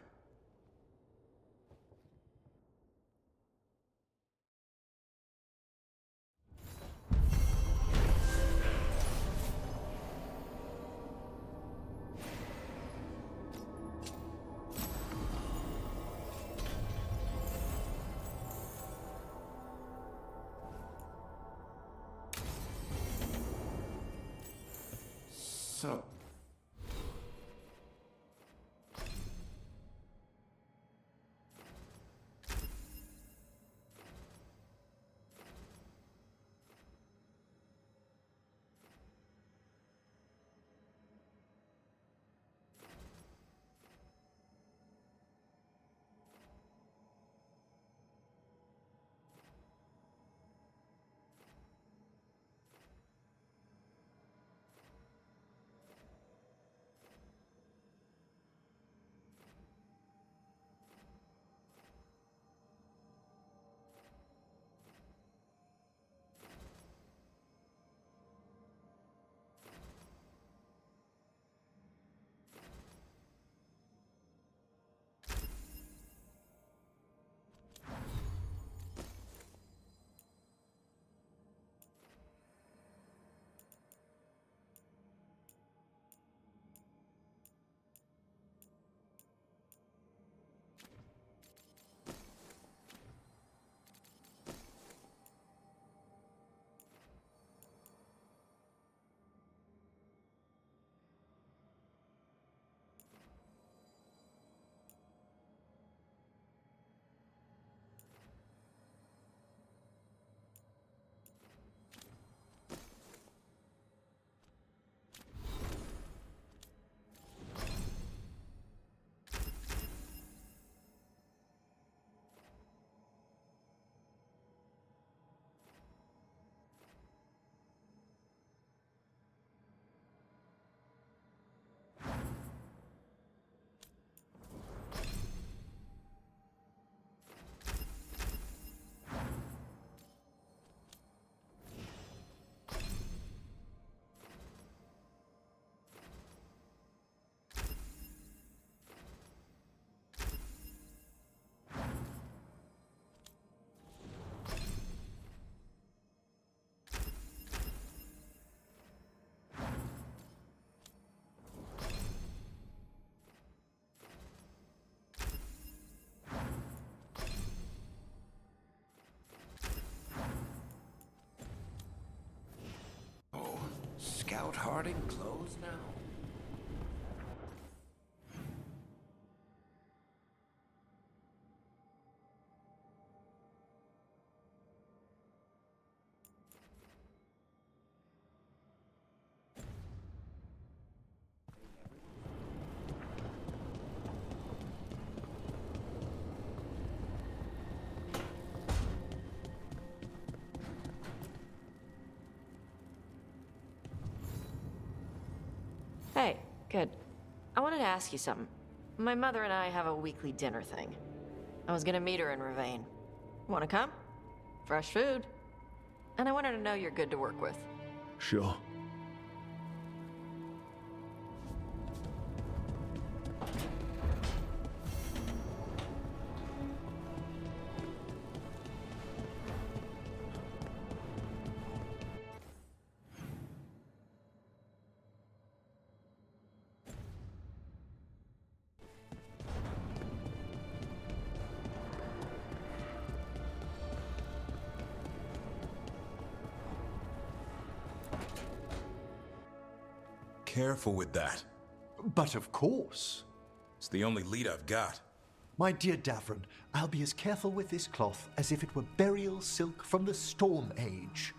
So... Scout Harding closed now? Hey, good. I wanted to ask you something. My mother and I have a weekly dinner thing. I was gonna meet her in Ravane. Wanna come? Fresh food. And I want her to know you're good to work with. Sure. Careful with that. But of course. It's the only lead I've got. My dear Davron, I'll be as careful with this cloth as if it were burial silk from the Storm Age.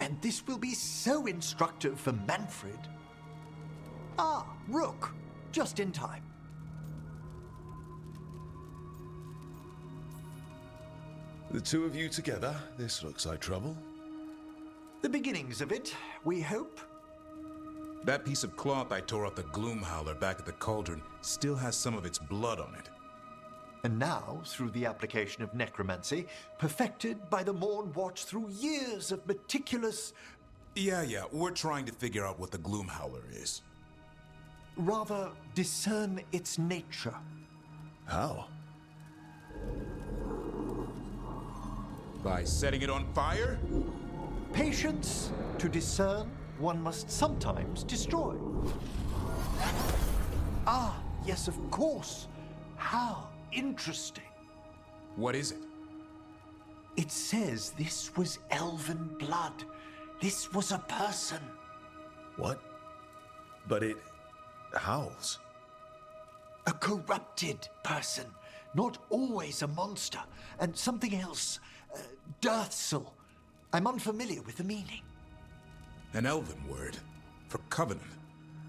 And this will be so instructive for Manfred. Ah, Rook, just in time. The two of you together, this looks like trouble. The beginnings of it, we hope. That piece of cloth I tore off the Gloom Howler back at the cauldron still has some of its blood on it. And now, through the application of necromancy, perfected by the Morn Watch through years of meticulous... Yeah, we're trying to figure out what the Gloom Howler is. Rather, discern its nature. How? By setting it on fire? Patience. To discern, one must sometimes destroy. Ah, yes, of course. How interesting. What is it? It says this was elven blood. This was a person. What? But it howls. A corrupted person. Not always a monster. And something else. Dirthsel. I'm unfamiliar with the meaning. An elven word for covenant,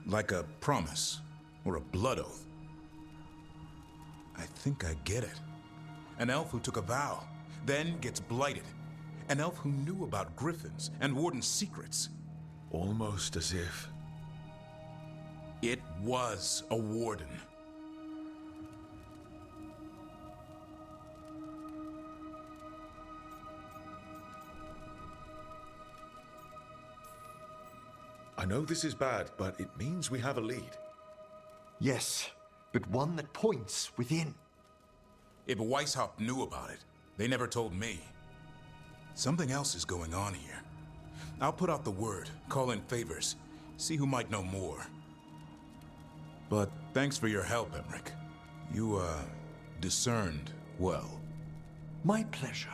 like a promise or a blood oath. I think I get it. An elf who took a vow, then gets blighted. An elf who knew about griffins and Warden's secrets. Almost as if... It was a Warden. I know this is bad, but it means we have a lead. Yes, but one that points within. If Weishaupt knew about it, they never told me. Something else is going on here. I'll put out the word, call in favors, see who might know more. But thanks for your help, Emmerich. You, discerned well. My pleasure.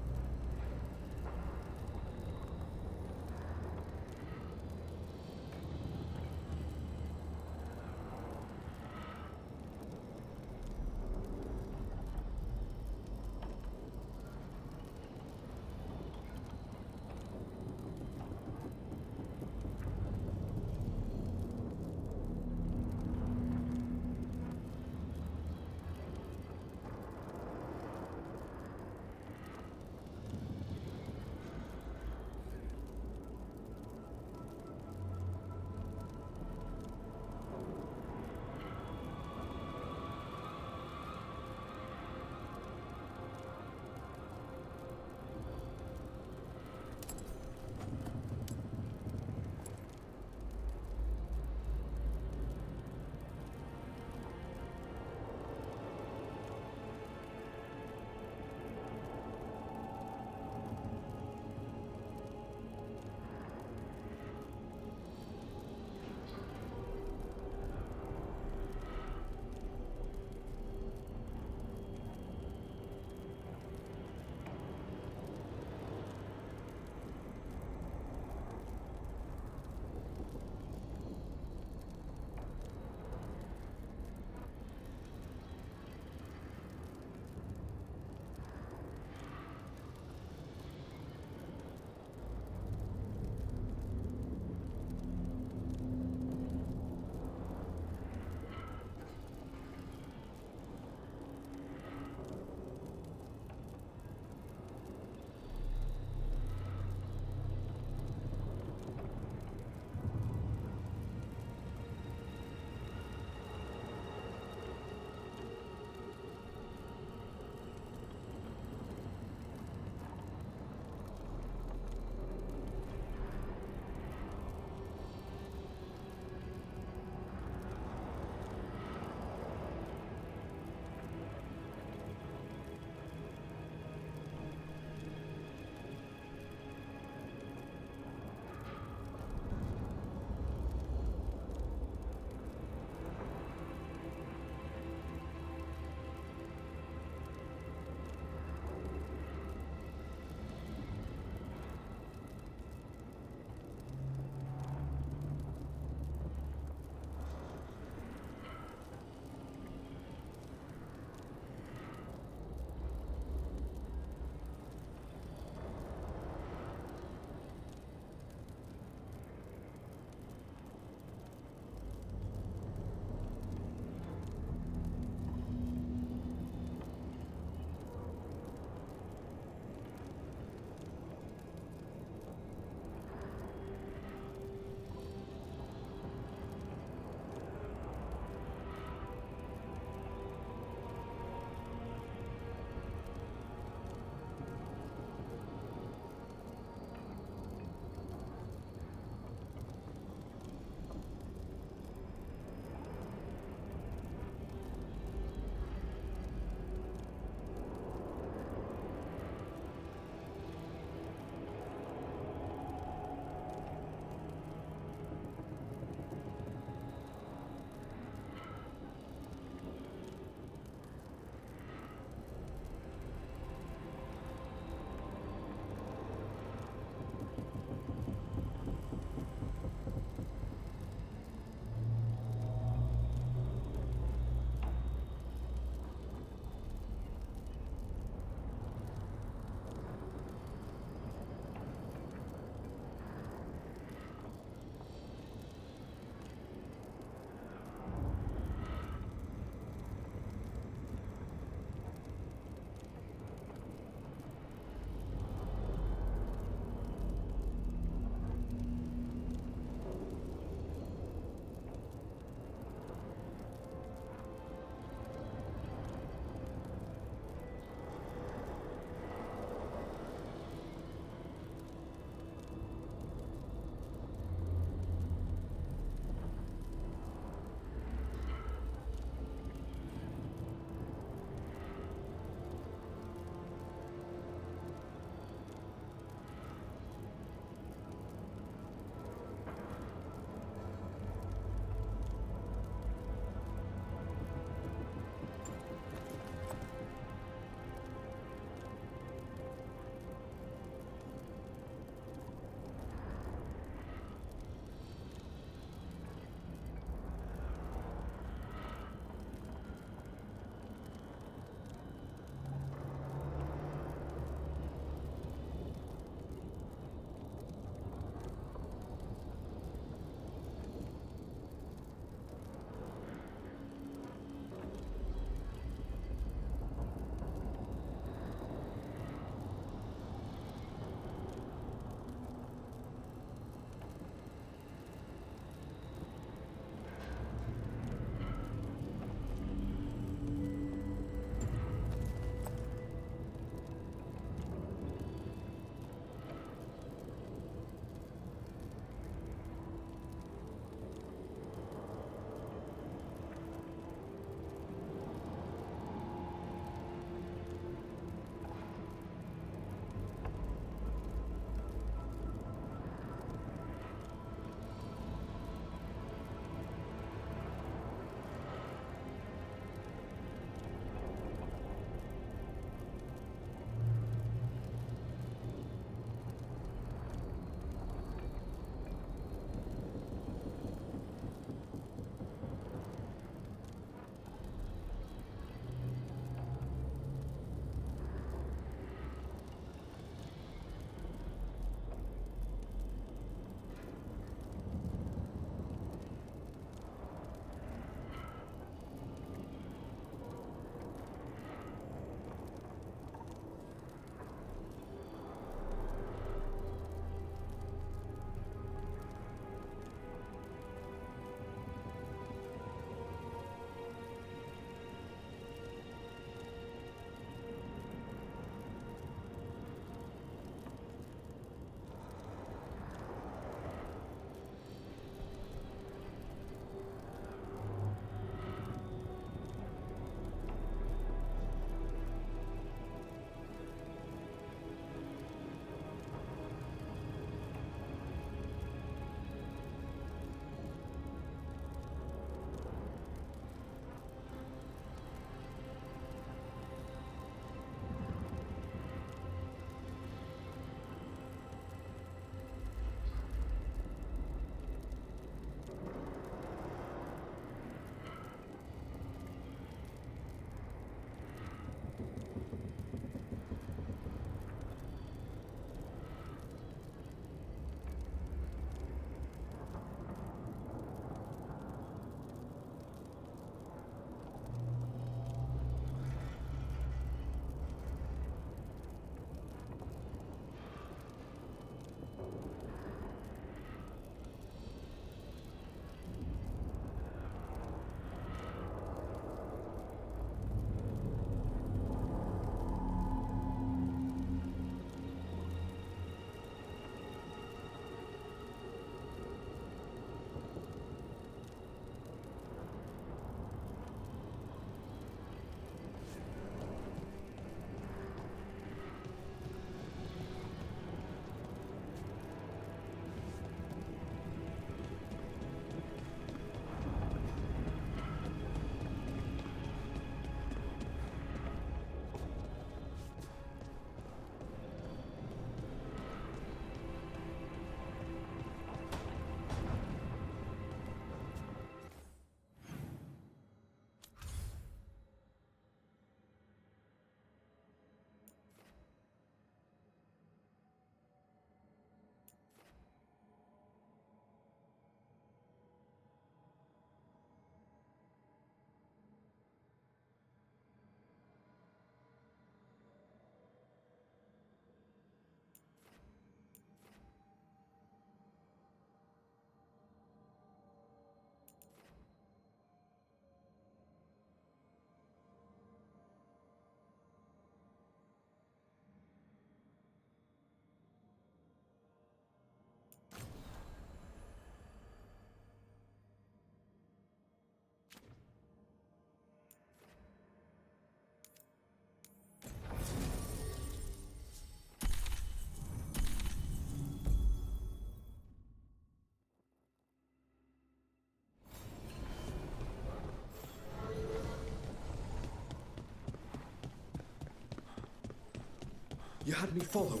You had me followed.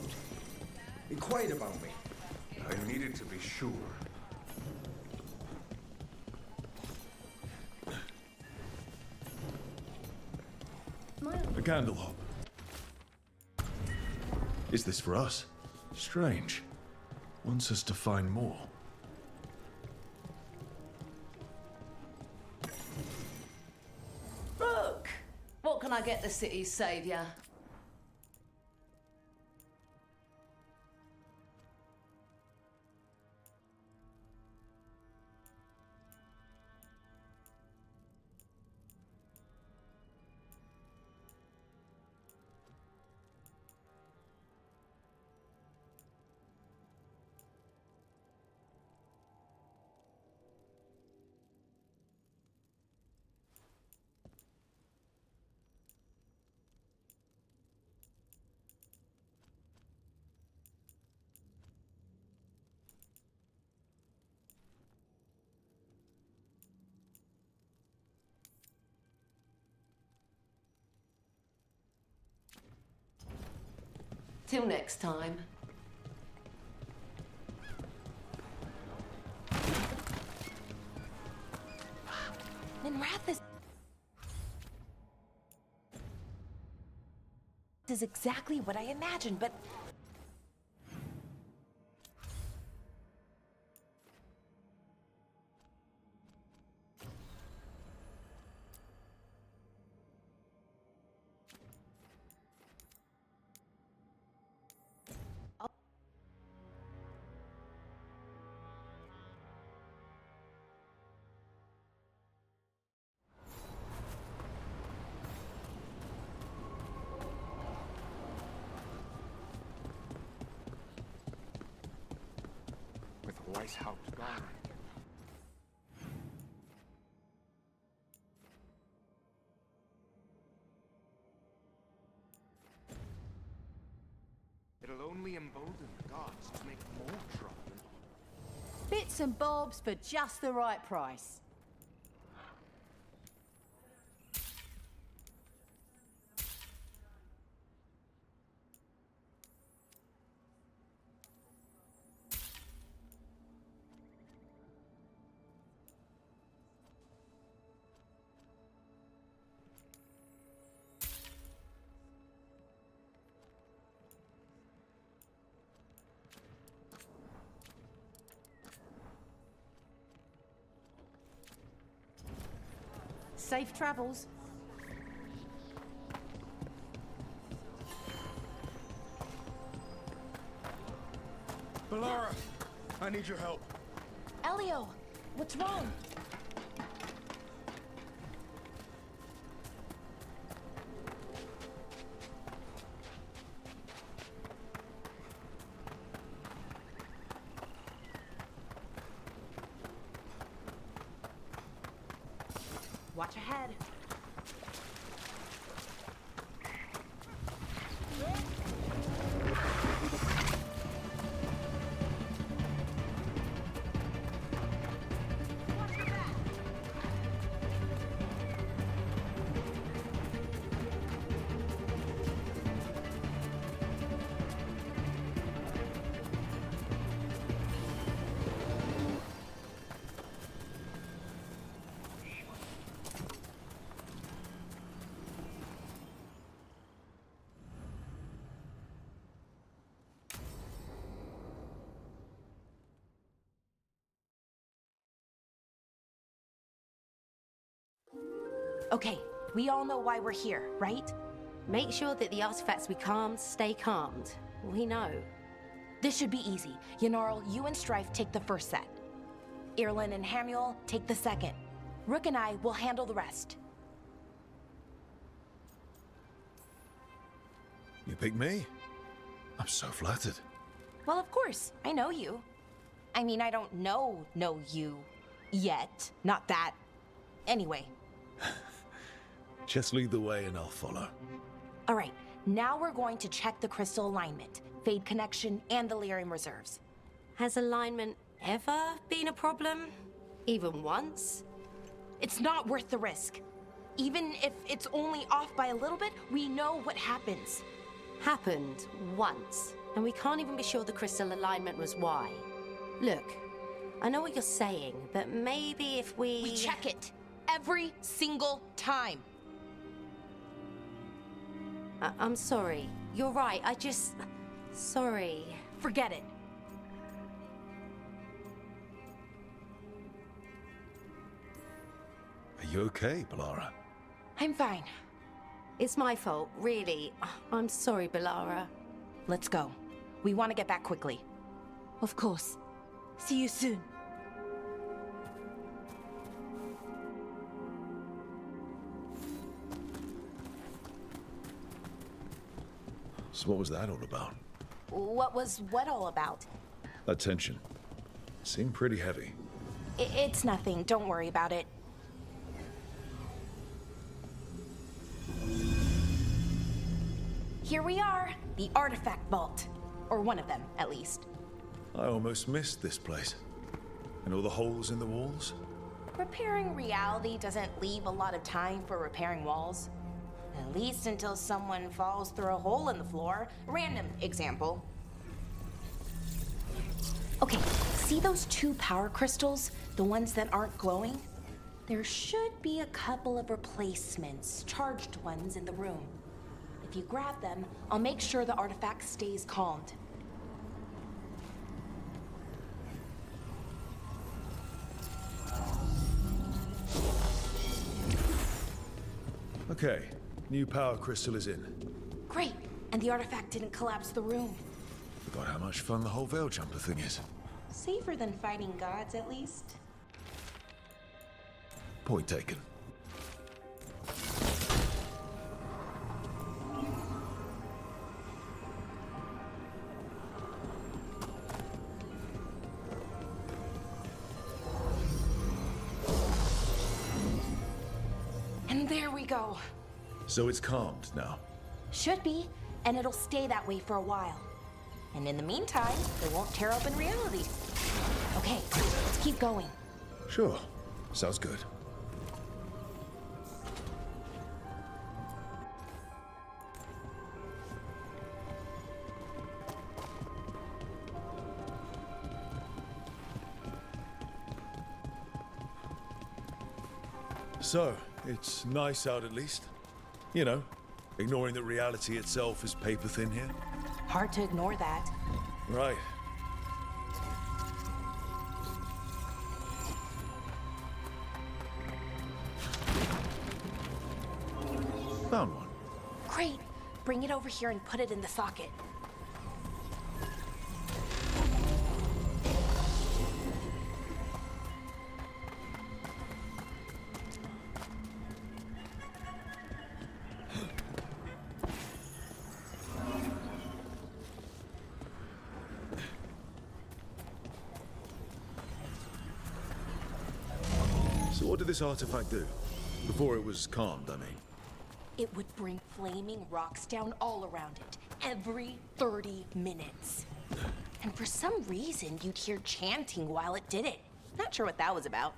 Inquired about me. I needed to be sure. A candle. Is this for us? Strange. Wants us to find more. Rook! What can I get the city's saviour? Till next time. Minrath is exactly what I imagined, but With Weishaupt gone. It'll only embolden the gods to make more trouble. Bits and bobs for just the right price. Safe travels. Balara, I need your help. Elio, what's wrong? Watch ahead. Okay, we all know why we're here, right? Make sure that the artifacts we calmed stay calmed. We know. This should be easy. Yanarl, you and Strife take the first set. Irlin and Hamuel take the second. Rook and I will handle the rest. You pick me? I'm so flattered. Well, of course, I know you. I mean, I don't know you yet. Not that. Anyway. Just lead the way and I'll follow. All right, now we're going to check the crystal alignment, Fade connection, and the lyrium reserves. Has alignment ever been a problem? Even once? It's not worth the risk. Even if it's only off by a little bit, we know what happens. Happened once, and we can't even be sure the crystal alignment was why. Look, I know what you're saying, but maybe if We check it every single time. I'm sorry. You're right, Sorry. Forget it. Are you okay, Balara? I'm fine. It's my fault, really. I'm sorry, Balara. Let's go. We want to get back quickly. Of course. See you soon. So what was that all about? What was what all about? That tension. Seemed pretty heavy. It's nothing. Don't worry about it. Here we are, the artifact vault. Or one of them, at least. I almost missed this place. And all the holes in the walls? Repairing reality doesn't leave a lot of time for repairing walls. At least until someone falls through a hole in the floor. Random example. Okay, see those 2 power crystals? The ones that aren't glowing? There should be a couple of replacements, charged ones in the room. If you grab them, I'll make sure the artifact stays calmed. Okay, new power crystal is in. Great, and the artifact didn't collapse the room. Forgot how much fun the whole veil jumper thing is. Safer than fighting gods, at least. Point taken. And there we go. So it's calmed now. Should be, and it'll stay that way for a while. And in the meantime, it won't tear open reality. Okay, let's keep going. Sure. Sounds good. So, it's nice out at least. You know, ignoring that reality itself is paper thin here. Hard to ignore that. Right. Found one. Great. Bring it over here and put it in the socket. So what did this artifact do? Before it was calmed, I mean. It would bring flaming rocks down all around it, every 30 minutes. And for some reason, you'd hear chanting while it did it. Not sure what that was about.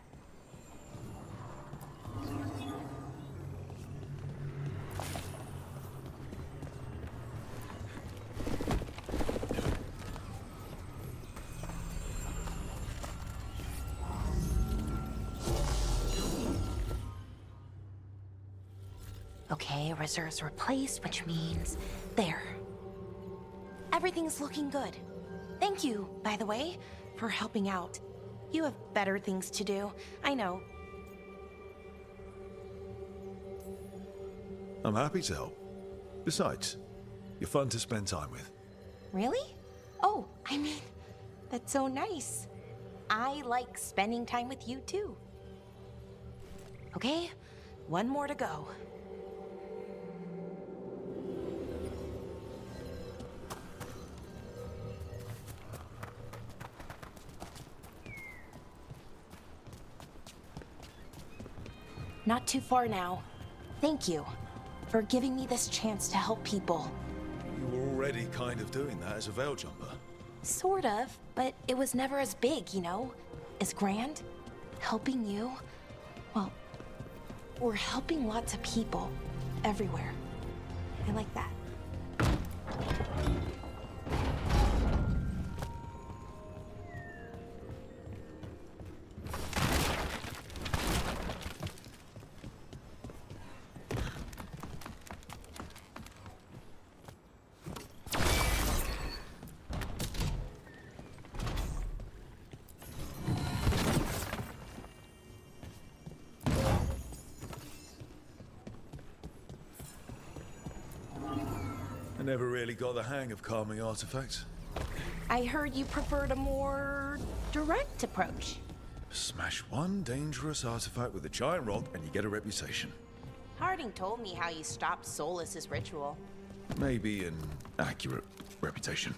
Okay, reserves replaced, which means there. Everything's looking good. Thank you, by the way, for helping out. You have better things to do, I know. I'm happy to help. Besides, you're fun to spend time with. Really? Oh, I mean, that's so nice. I like spending time with you too. Okay, one more to go. Not too far now. Thank you for giving me this chance to help people. You were already kind of doing that as a veil jumper. Sort of, but it was never as big, you know? As grand. Helping you. Well, we're helping lots of people everywhere. I like that. never really got the hang of calming artifacts. I heard you preferred a more direct approach. Smash one dangerous artifact with a giant rock and you get a reputation. Harding told me how you stopped Solus's ritual. Maybe an accurate reputation.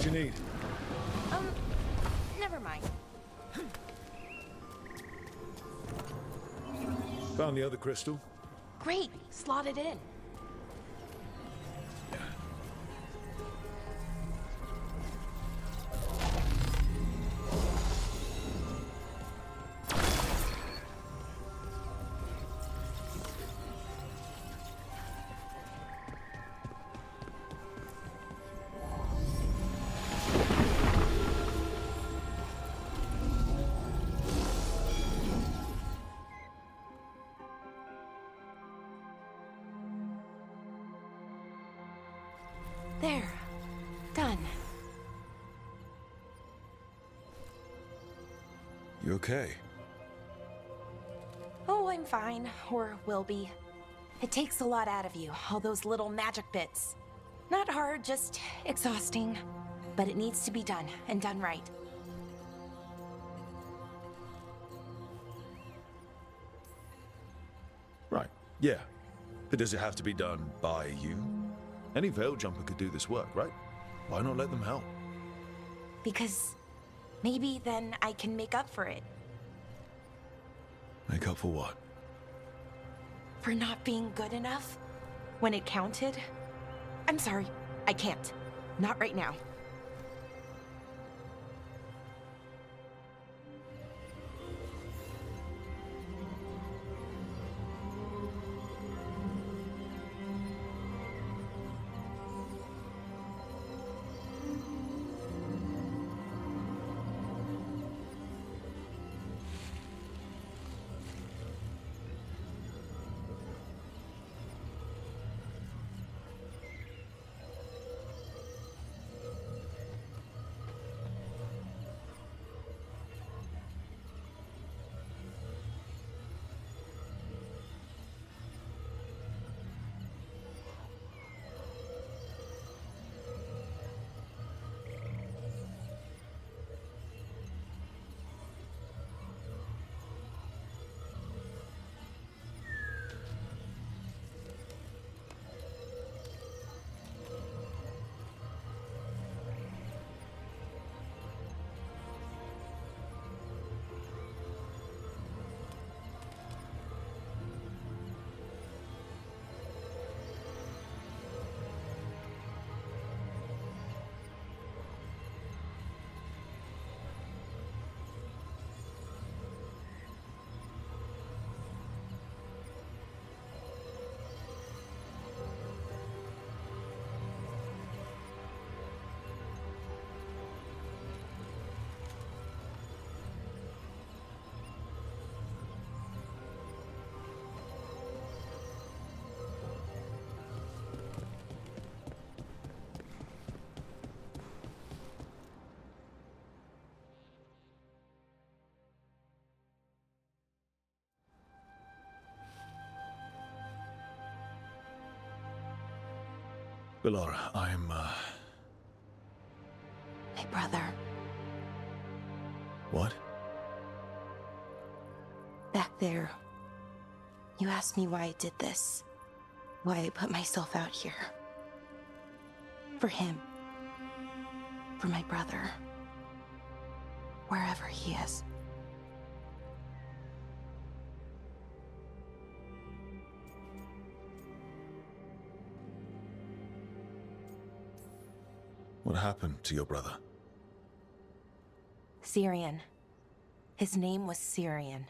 you need? Never mind. Found the other crystal? Great, slot it in. There. Done. You okay? Oh, I'm fine. Or will be. It takes a lot out of you, all those little magic bits. Not hard, just exhausting. But it needs to be done, and done right. Right, yeah. But does it have to be done by you? Any Veil Jumper could do this work, right? Why not let them help? Because maybe then I can make up for it. Make up for what? For not being good enough when it counted. I'm sorry, I can't. Not right now. Bellara, I'm, My brother. What? Back there. You asked me why I did this. Why I put myself out here. For him. For my brother. Wherever he is. What happened to your brother? Syrian. His name was Syrian.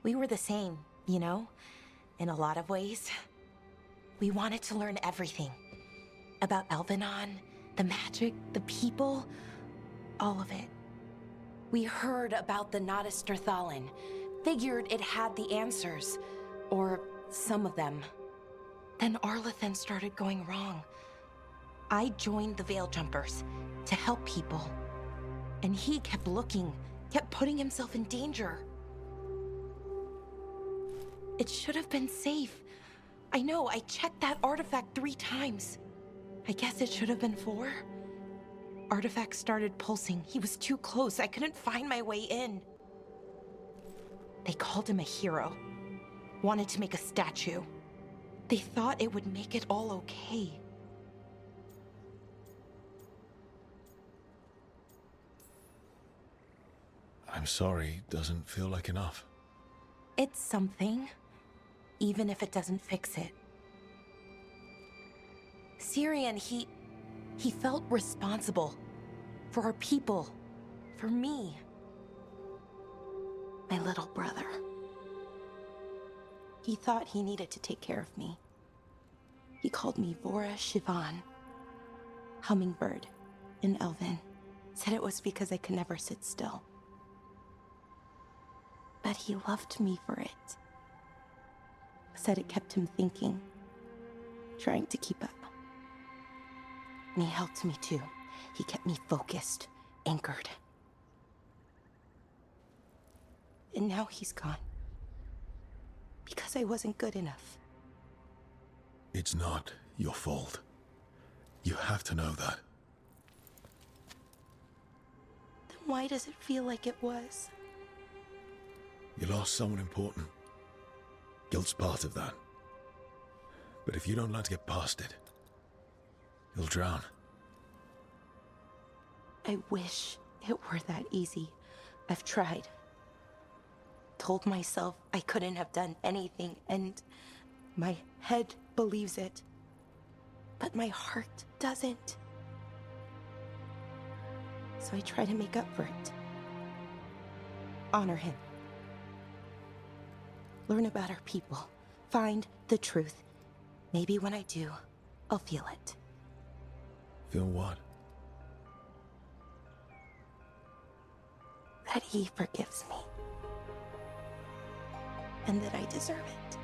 We were the same, you know? In a lot of ways. We wanted to learn everything. About Elvenon, the magic, the people, all of it. We heard about the Notister Thalin, figured it had the answers, or some of them. Then Arlathan started going wrong. I joined the Veil Jumpers to help people. And he kept looking, kept putting himself in danger. It should have been safe. I know, I checked that artifact 3 times. I guess it should have been 4. Artifact started pulsing. He was too close. I couldn't find my way in. They called him a hero. Wanted to make a statue. They thought it would make it all okay. I'm sorry doesn't feel like enough. It's something, even if it doesn't fix it. Syrian, he felt responsible for our people, for me, my little brother. He thought he needed to take care of me. He called me Vora Shivan, hummingbird in Elven. Said it was because I could never sit still. But he loved me for it. Said it kept him thinking, trying to keep up. And he helped me too. He kept me focused, anchored. And now he's gone. Because I wasn't good enough. It's not your fault. You have to know that. Then why does it feel like it was? You lost someone important. Guilt's part of that. But if you don't learn to get past it, you'll drown. I wish it were that easy. I've tried. Told myself I couldn't have done anything, and my head believes it. But my heart doesn't. So I try to make up for it. Honor him. Learn about our people. Find the truth. Maybe when I do, I'll feel it. Feel what? That he forgives me. And that I deserve it.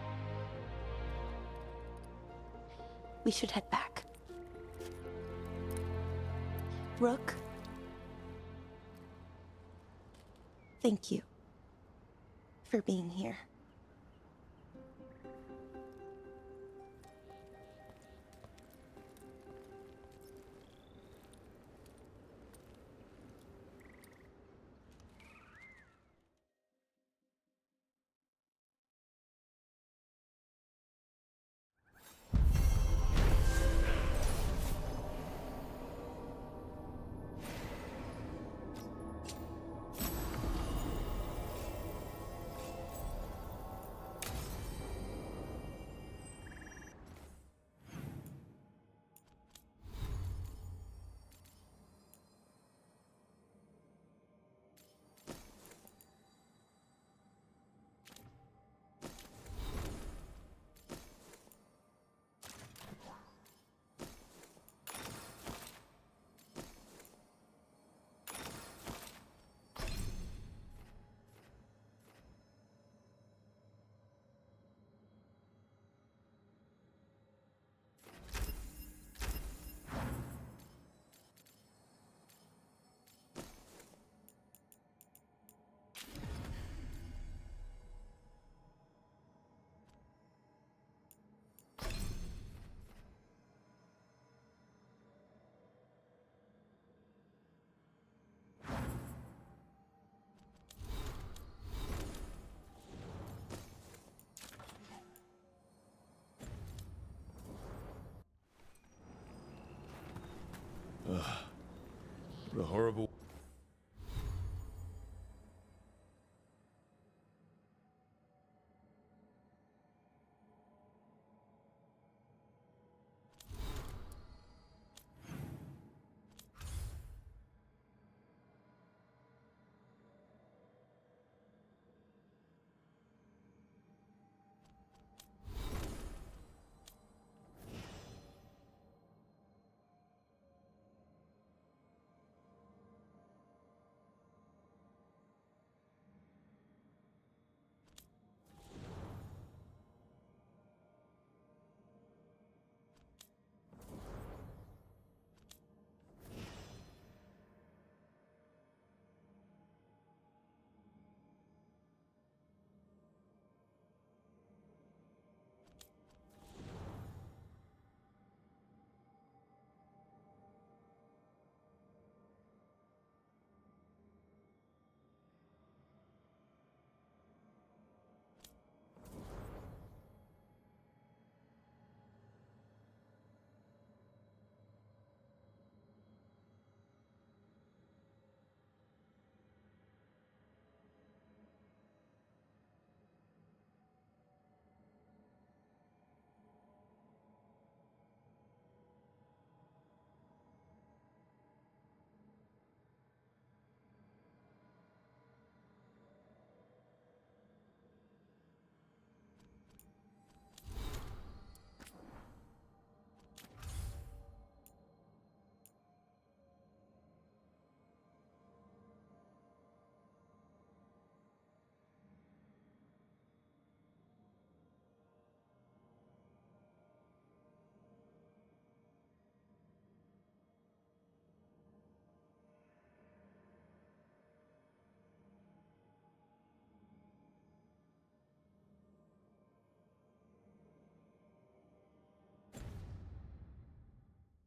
We should head back. Rook. Thank you for being here. What a horrible...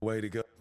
Way to go.